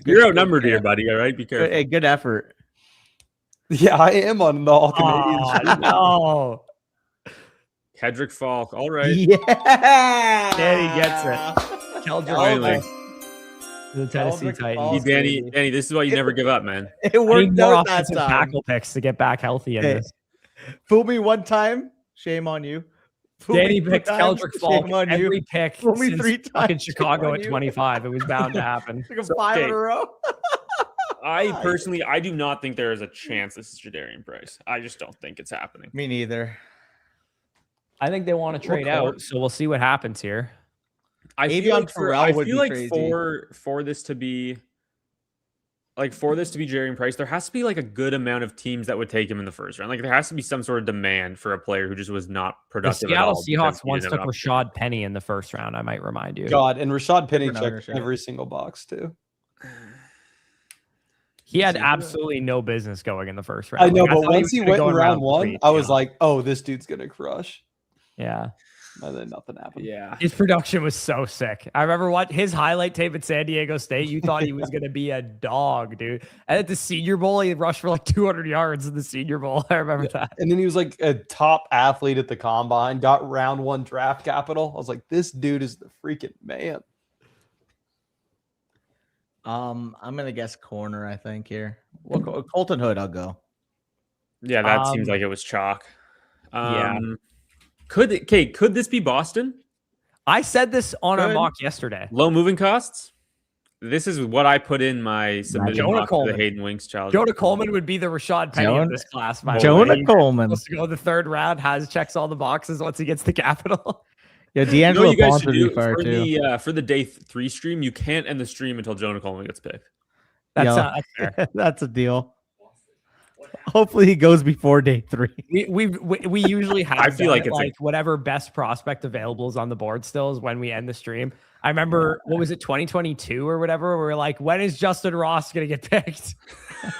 You're outnumbered here, buddy. All right, be careful. Hey, good effort. Yeah, I am on the all Canadians. No. Kedrick Falk. All right. Yeah. Danny gets it. Keldrick the Tennessee Titans. Danny, this is why you never give up, man. It worked out that time. Tackle picks to get back healthy in this. Fool me one time, shame on you. Danny picked Keldrick Falk every pick since 3 times. Fucking Chicago at 25. It was bound to happen. Like 5 in a row. I personally, I do not think there is a chance this is Jadarian Price. I just don't think it's happening. Me neither. I think they want to trade out, so we'll see what happens here. I Avion feel like Pharrell would be crazy. for this to be Jadarian Price, there has to be like a good amount of teams that would take him in the first round. Like there has to be some sort of demand for a player who just was not The productive. Seattle at all Seahawks once took Rashad Penny in the first round. I might remind you. God, and Rashad Penny Different checked ownership. every single box too. He had absolutely no business going in the first round. I know, Like, but thought once he was gonna went go in round one, 3, I was yeah. like, "Oh, this dude's gonna crush." Yeah. And then nothing happened. Yeah. His production was so sick. I remember his highlight tape at San Diego State. You thought he was going to be a dog, dude. And at the Senior Bowl, he rushed for like 200 yards in the Senior Bowl. I remember that. And then he was like a top athlete at the combine, got round 1 draft capital. I was like, this dude is the freaking man. I'm gonna guess corner. I think here. Well, Colton Hood. I'll go. Yeah, that seems like it was chalk. Yeah. Could this be Boston? I said this on our Good. mock yesterday. Low moving costs? This is what I put in my submitted Jonah mock for the Coleman. Hayden Winks challenge. Jonah Coleman would be the Rashad Penny of this class. By the way. Jonah Coleman. Supposed to go the third round, checks all the boxes once he gets the capital. Yeah, You know D'Angelo what you guys Bonds should would be do fire for too. for the day 3 stream? You can't end the stream until Jonah Coleman gets picked. That's, Yeah. that's fair. That's a deal. Hopefully he goes before day 3. We usually have. I feel like done it, it's whatever best prospect available is on the board still is when we end the stream. I remember what was it 2022 or whatever? Where we're like, when is Justin Ross gonna get picked?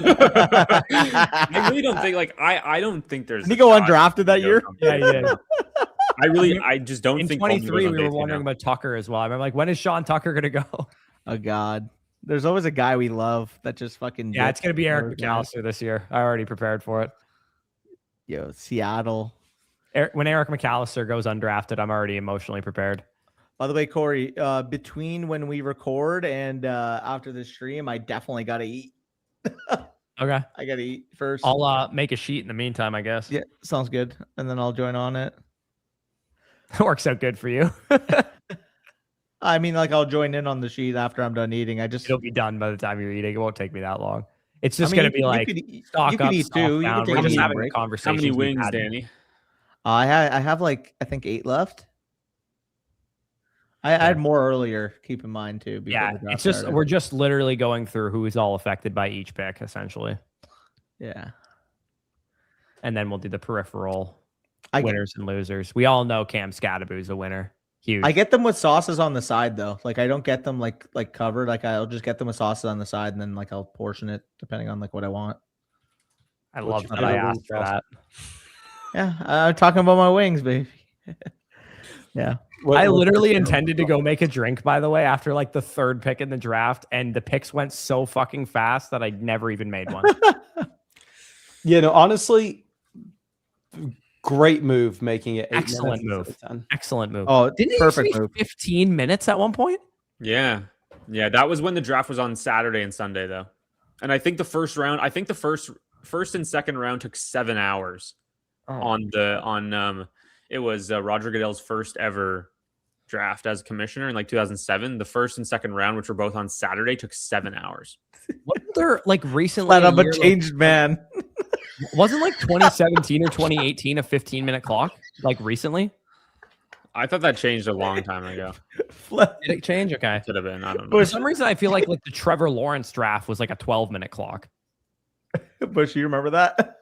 I really don't think I don't think there's. Did he go undrafted that year? Yeah, he did. I just don't In think Coleman 23, goes on we day were 3 wondering now. about Tucker as well. I remember like, when is Sean Tucker gonna go? Oh God. There's always a guy we love that just fucking. Yeah, it's gonna be Eric dips. McAllister this year. I already prepared for it. Yo, Seattle. When Eric McAllister goes undrafted, I'm already emotionally prepared. By the way, Corey, between when we record and after the stream, I definitely gotta eat. Okay, I gotta eat first. I'll make a sheet in the meantime, I guess. Yeah, sounds good. And then I'll join on it. It works out good for you. I mean, like I'll join in on the sheet after I'm done eating. It'll be done by the time you're eating. It won't take me that long. It's just I mean, gonna be like stock you could up, eat stock too. You down. could We're take just a having a break. conversation. How many wings, Danny? I have like I think 8 left. I had more earlier. Keep in mind too. before Yeah, the draft it's just started. we're just literally going through who is all affected by each pick, essentially, yeah. and then we'll do the peripheral I get, winners and losers. We all know Cam Scadaboo's a winner. Huge. I get them with sauces on the side though. Like I don't get them like covered. Like I'll just get them with sauces on the side and then like I'll portion it depending on like what I want. I love your that I favorite asked for wing that. Yeah, I'm talking about my wings, baby. Yeah. I literally intended to go make a drink, by the way, after like the third pick in the draft, and the picks went so fucking fast that I never even made one. Yeah, no, honestly, great move making it 8 Excellent minutes move. instead of 10. Excellent move. Oh, Didn't perfect it move. 15 minutes at one point? Yeah. That was when the draft was on Saturday and Sunday though, and I think the first round. I think the first and second round took 7 hours. It was Roger Goodell's first ever draft as commissioner in like 2007. The first and second round, which were both on Saturday, took 7 hours. Wasn't there like recently? Flat up a year, changed man. wasn't like 2017 or 2018 a 15-minute clock? Like recently? I thought that changed a long time ago. Flat- Did it change? Okay. Could have been. I don't know. For some reason, I feel like the Trevor Lawrence draft was like a 12-minute clock. Bush, you remember that?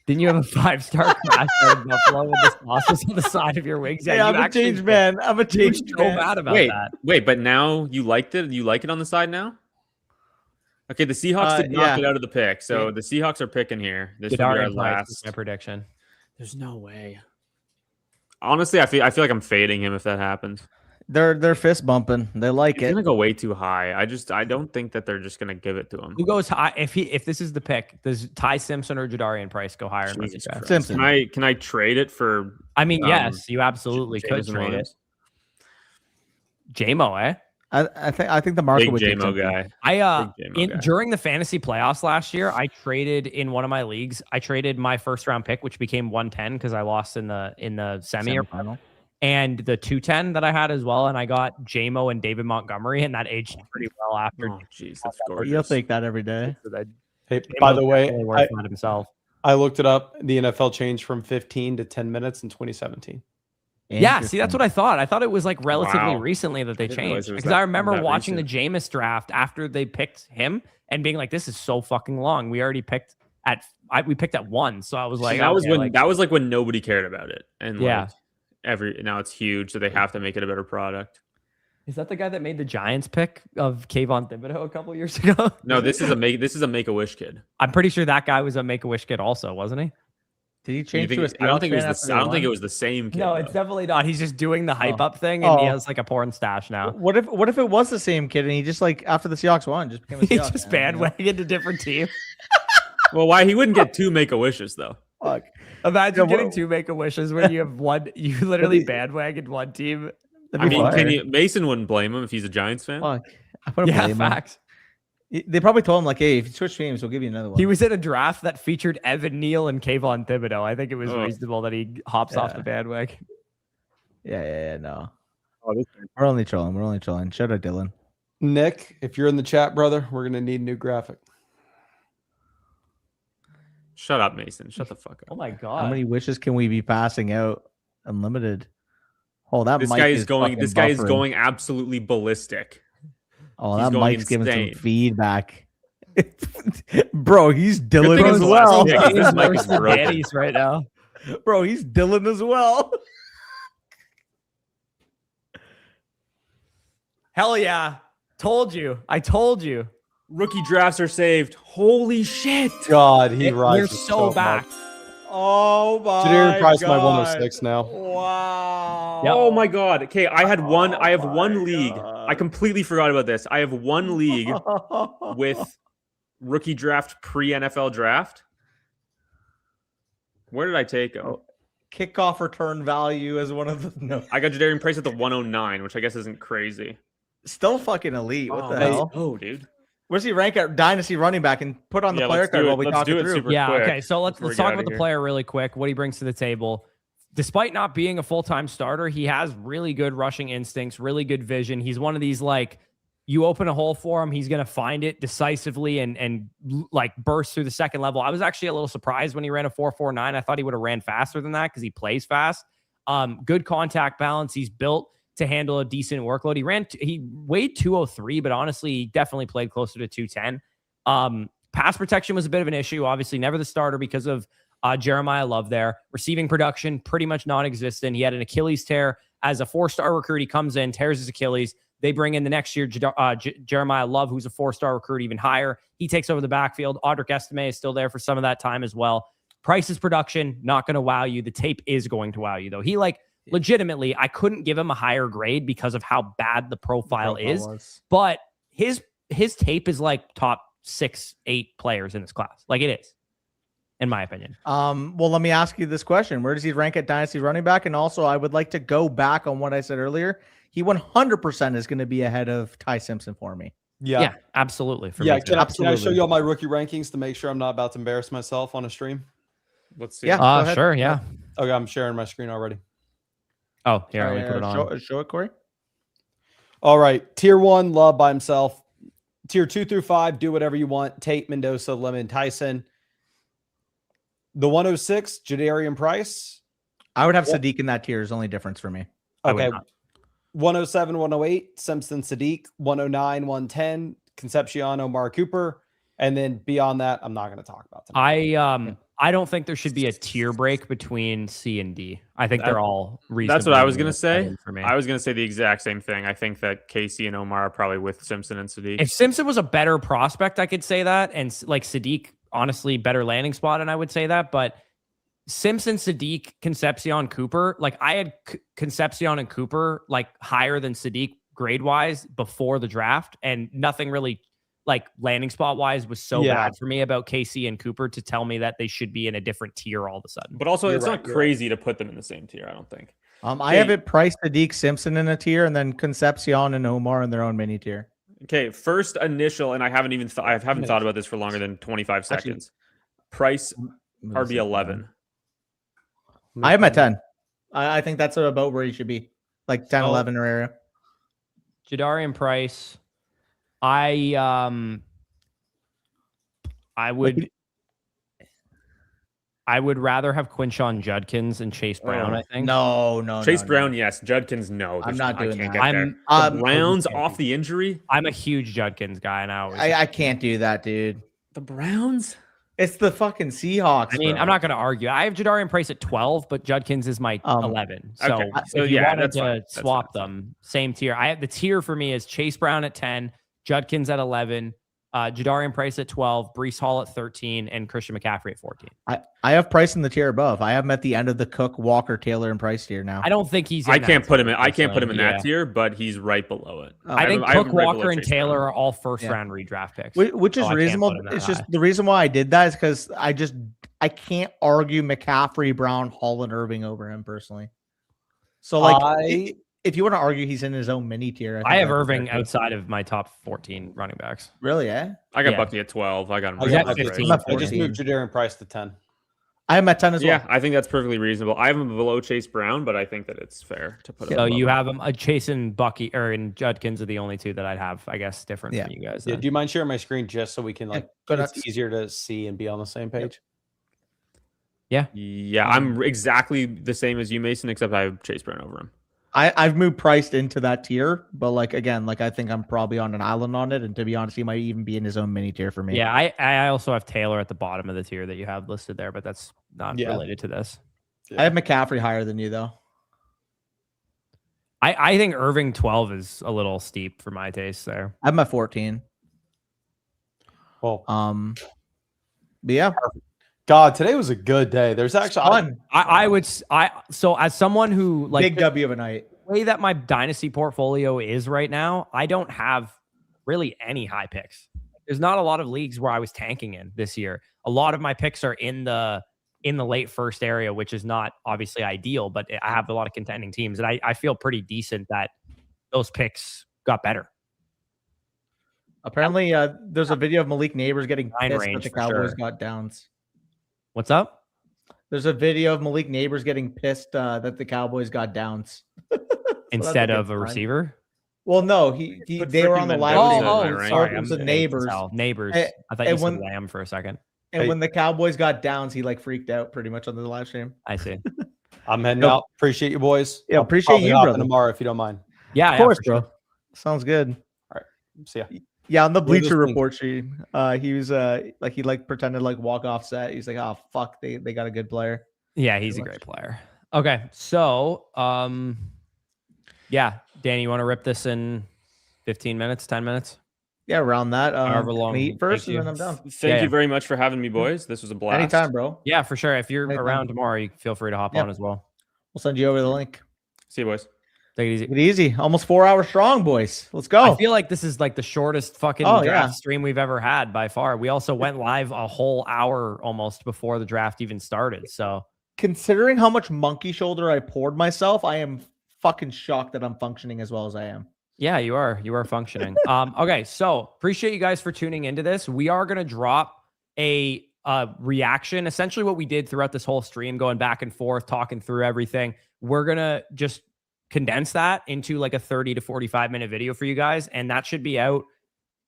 Didn't you have a 5-star crash out of Buffalo with the sauces on the side of your wings? Yeah, I'm a changed man. I'm a You were changed so man. bad about Wait, that. wait, but now you liked it? You like it on the side now? Okay, the Seahawks did not yeah. get out of the pick, so the Seahawks are picking here. This will be our Jadarian Price is last. my prediction. There's no way. Honestly, I feel like I'm fading him if that happens. They're fist bumping. They like It's it. gonna go way too high. I don't think that they're just gonna give it to him. Who goes high? If this is the pick, does Ty Simpson or Jadarian Price go higher? In rookie Jesus draft? Christ. Simpson. Can I trade it for? I mean, yes, you absolutely could Jameson trade it. Williams? JMO, eh? I think the market Big would take JMO Simpson. guy. I Big JMO guy. during the fantasy playoffs last year, I traded in one of my leagues. I traded my first round pick, which became 110 because I lost in the semi. Semifinal. and the 210 that I had as well. And I got JMO and David Montgomery, and that aged pretty well after. Oh, jeez, that's gorgeous. You'll take that every day. Hey, by the way, definitely worth that himself. I looked it up. The NFL changed from 15 to 10 minutes in 2017. Yeah, see, that's what I thought. I thought it was like relatively Wow. recently that they I didn't realize changed. it was Because I remember that watching recent. the Jameis draft after they picked him and being like, "This is so fucking long. We already picked we picked at 1." So I was like, that was okay, when like, that was like when nobody cared about it, and Yeah. like now it's huge, so they have to make it a better product. Is that the guy that made the Giants pick of Kayvon Thibodeau a couple years ago? No, this is a Make-A-Wish kid. I'm pretty sure that guy was a Make-A-Wish kid also, wasn't he? Did he You change think- to a I don't think it was Seahawks I don't think it fan was the same kid. No, though. it's definitely not. He's just doing the hype up thing, and he has like a porn stash after now. the one? What if it was the same kid and he just like after the Seahawks won just became a He Seahawks just fan, you know? bandwagoned a different team. Well, why he wouldn't get 2 Make-A-Wishes though? Fuck. Imagine Yeah, getting what- 2 Make-A-Wishes when you have one. You literally bandwagoned one team. That'd I be mean, fire. Mason wouldn't blame him if he's a Giants fan. Fuck. I wouldn't Yeah, blame him. facts. They probably told him like, "Hey, if you switch teams, we'll give you another one." He was in a draft that featured Evan Neal and Kayvon Thibodeau. I think it was Oh. reasonable that he hops off Yeah. the bandwagon. Yeah, no. Oh, this- We're only trolling. Shout out Dylan. Nick, if you're in the chat, brother, we're going to need a new graphic. Shut up, Mason. Shut the fuck Oh up. my god! How many wishes can we be passing out? Unlimited. Oh, that This mic guy is going. fucking This guy is buffering. going absolutely ballistic. Oh, he's that going mic's giving insane. some feedback. Bro, he's Good Dylan thing it's as the last well. pick, 'cause this He's mic worse is than broken. Danny's right now. Bro, he's Dylan as well. Hell yeah! Told you. I told you. Rookie drafts are saved. Holy shit! God, he We're rises so back. much. Oh my Jadarian Price, my God. 106 now. Wow. Yep. Oh my god. Okay, I had one. I have Oh one my league. God. I completely forgot about this. I have one league with rookie draft pre-NFL draft. Where did I take him? Kickoff return value as one of the no. I got Jadarian Price at the 109, which I guess isn't crazy. Still fucking elite. What the hey, hell? Oh, dude. Where's he rank at Dynasty running back and put on the Yeah, player let's card do while it. we Let's talk do it it through? super Yeah. quick Okay. So let's before we talk get about outta the here. player really quick. What he brings to the table. Despite not being a full-time starter, he has really good rushing instincts, really good vision. He's one of these like you open a hole for him, he's going to find it decisively and like burst through the second level. I was actually a little surprised when he ran a 4.49. I thought he would have ran faster than that because he plays fast. Good contact balance. He's built to handle a decent workload. He weighed 203, but honestly, he definitely played closer to 210. Pass protection was a bit of an issue. Obviously, never the starter because of Jeremiah Love there. Receiving production, pretty much non-existent. He had an Achilles tear. As a 4-star recruit, he comes in, tears his Achilles. They bring in the next year Jeremiah Love, who's a 4-star recruit, even higher. He takes over the backfield. Audric Estime is still there for some of that time as well. Price's production, not going to wow you. The tape is going to wow you, though. He legitimately, I couldn't give him a higher grade because of how bad the profile is. But his tape is like top 6-8 players in this class. Like it is, in my opinion. Well, let me ask you this question. Where does he rank at Dynasty running back? And also, I would like to go back on what I said earlier. He 100% is going to be ahead of Ty Simpson for me. Yeah, absolutely. For Yeah, me, can I show Absolutely. you all my rookie rankings to make sure I'm not about to embarrass myself on a stream? Let's see. Yeah. go ahead. sure, yeah. Okay, I'm sharing my screen already. Oh, here, let me put it on. Show it, Corey. All right. Tier 1, Love by himself. Tier 2 through 5, do whatever you want. Tate, Mendoza, Lemon, Tyson. The 106, Jadarian Price. I would have Yep. Sadiq in that tier. Is the only difference for me. I would Okay. not. 107, 108, Simpson, Sadiq. 109, 110, Concepcion, Omar Cooper. And then beyond that, I'm not going to talk about tonight. I don't think there should be a tier break between C and D. I think they're all reasonable. That's what I was gonna say. For me. I was gonna say the exact same thing. I think that Casey and Omar are probably with Simpson and Sadiq. If Simpson was a better prospect, I could say that. And like Sadiq, honestly, better landing spot, and I would say that. But Simpson, Sadiq, Concepcion, Cooper, like I had Concepcion and Cooper like higher than Sadiq grade wise before the draft, and nothing really like landing spot wise was so bad for me about KC and Cooper to tell me that they should be in a different tier all of a sudden. But also, You're it's right, not you're crazy to put them in the same tier. I don't think. I have it priced Sadiq, Simpson in a tier, and then Concepcion and Omar in their own mini tier. Okay, first initial, and I haven't even I haven't thought about this for longer than 25 Actually, seconds. Price RB11. I have him at 10. I think that's about where he should be, like 10, So- 11 or area. Jadarian Price. I would rather have Quinshon Judkins and Chase Brown. Oh, I think. No, Chase no, Brown, no. yes. Judkins, no. I'm There's- not doing I can't that. get there. I'm The Browns can't off do- the injury. I'm a huge Judkins guy, and I can't do that, dude. The Browns. It's the fucking Seahawks. I mean, bro. I'm not going to argue. I have Jadarian Price at 12, but Judkins is my 11. So, okay. So, if you yeah, wanted that's to fine. That's swap fine. them, same tier. I have the tier for me is Chase Brown at 10, Judkins at 11, Jadarian Price at 12, Breece Hall at 13, and Christian McCaffrey at 14. I have Price in the tier above. I have him at the end of the Cook, Walker, Taylor, and Price tier now. I don't think he's. I in that can't put him in. tier, I can't put him in yeah. that tier, but he's right below it. Oh. I think have him Cook, right below Walker, and Chase Taylor Brown. are all first Yeah. round redraft picks. Which is So I can't reasonable. put him that It's just high. the reason why I did that is because I can't argue McCaffrey, Brown, Hall, and Irving over him personally. So like, if you want to argue he's in his own mini tier, I have that's Irving fair. outside of my top 14 running backs. Really? Yeah. I got Yeah. Bucky at 12. I got him. I He's right at got below 15. Price. I'm I just 14. moved Jadarian Price to 10. I am at 10 as well. Yeah, I think that's perfectly reasonable. I have him below Chase Brown, but I think that it's fair to put him. So above you him. have him. Chase and Bucky and Judkins are the only two that I'd have, I guess, different Yeah. from you guys. Yeah, then. do you mind sharing my screen just so we can like go it's nuts. easier to see and be on the same page? Yeah, I'm exactly the same as you, Mason, except I have Chase Brown over him. I've moved Price into that tier, but like again, like I think I'm probably on an island on it, and to be honest, he might even be in his own mini tier for me. Yeah, I also have Taylor at the bottom of the tier that you have listed there, but that's not Yeah. related to this. I have McCaffrey higher than you though. I think Irving 12 is a little steep for my taste there. I'm at 14. Well, But yeah, God, today was a good day. There's actually fun. So as someone who like Big W of a night. the way that my dynasty portfolio is right now, I don't have really any high picks. There's not a lot of leagues where I was tanking in this year. A lot of my picks are in the late first area, which is not obviously ideal, but I have a lot of contending teams, and I feel pretty decent that those picks got better. Apparently, there's a video of Malik Neighbors getting Nine pissed that range the for Cowboys sure. got downs. What's up? There's a video of Malik Neighbors getting pissed that the Cowboys got downs. Instead a of good a sign. receiver? But they were on the live Mendoza stream. in Oh, there, right? sorry. It was I'm the Neighbors. Neighbors. And- I thought you and said when- Lamb for a second. And Hey. when the Cowboys got downs, he like freaked out pretty much on the live stream. I see. I'm heading Nope. out. Appreciate you, boys. Yeah, I'll appreciate probably you, hop in brother. tomorrow if you don't mind. Yeah, Of course, for sure. bro. Sounds good. See ya. Yeah, on the What do you Bleacher think? Report sheet, he was like he like pretended to like walk off set. He's like, oh fuck, they got a good player. Yeah, he's a much. great player. Okay, so yeah, Danny, you want to rip this in 15 minutes, 10 minutes? Yeah, around that. However long Can we it eat first, takes and then you. I'm done. Thank Yeah. you very much for having me, boys. This was a blast. Anytime, bro. Yeah, for sure. If you're Anytime. around tomorrow, you feel free to hop Yeah. on as well. We'll send you over the link. See you, boys. Take it easy. Take it easy. Almost 4 hours strong, boys. Let's go. I feel like this is like the shortest fucking Oh, draft yeah. stream we've ever had by far. We also went live a whole hour almost before the draft even started. So Considering how much monkey shoulder I poured myself, I am fucking shocked that I'm functioning as well as I am. yeah, you are functioning. Okay, so appreciate you guys for tuning into this. We are gonna drop a reaction, essentially what we did throughout this whole stream, going back and forth, talking through everything. We're gonna just condense that into like a 30 to 45-minute video for you guys, and that should be out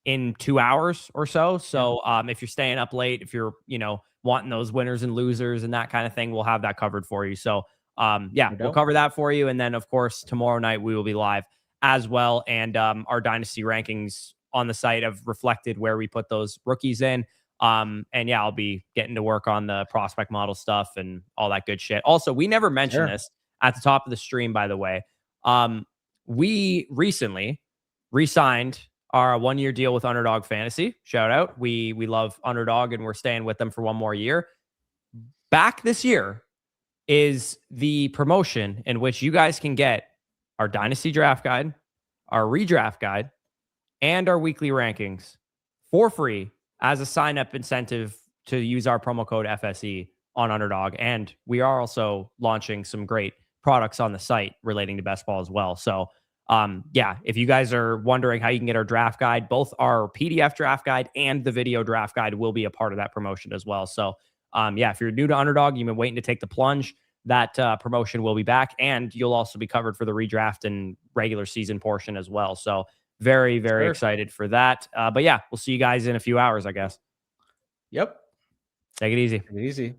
in 2 hours or so. So if you're staying up late, if you're wanting those winners and losers and that kind of thing, we'll have that covered for you. So yeah, we'll cover that for you, and then of course tomorrow night we will be live as well, and our dynasty rankings on the site have reflected where we put those rookies in. And yeah, I'll be getting to work on the prospect model stuff and all that good shit. Also, we never mentioned this at the top of the stream, by the way. We recently re-signed our 1-year deal with Underdog Fantasy. Shout out. We love Underdog, and we're staying with them for 1 more year. Back this year is the promotion in which you guys can get our dynasty draft guide, our redraft guide, and our weekly rankings for free as a sign-up incentive to use our promo code FSE on Underdog. And we are also launching some great products on the site relating to best ball as well. So yeah, if you guys are wondering how you can get our draft guide, both our PDF draft guide and the video draft guide will be a part of that promotion as well. So yeah, if you're new to Underdog, you've been waiting to take the plunge, that promotion will be back, and you'll also be covered for the redraft and regular season portion as well. So very, very excited for that. But yeah, we'll see you guys in a few hours, I guess. Yep. Take it easy. Easy.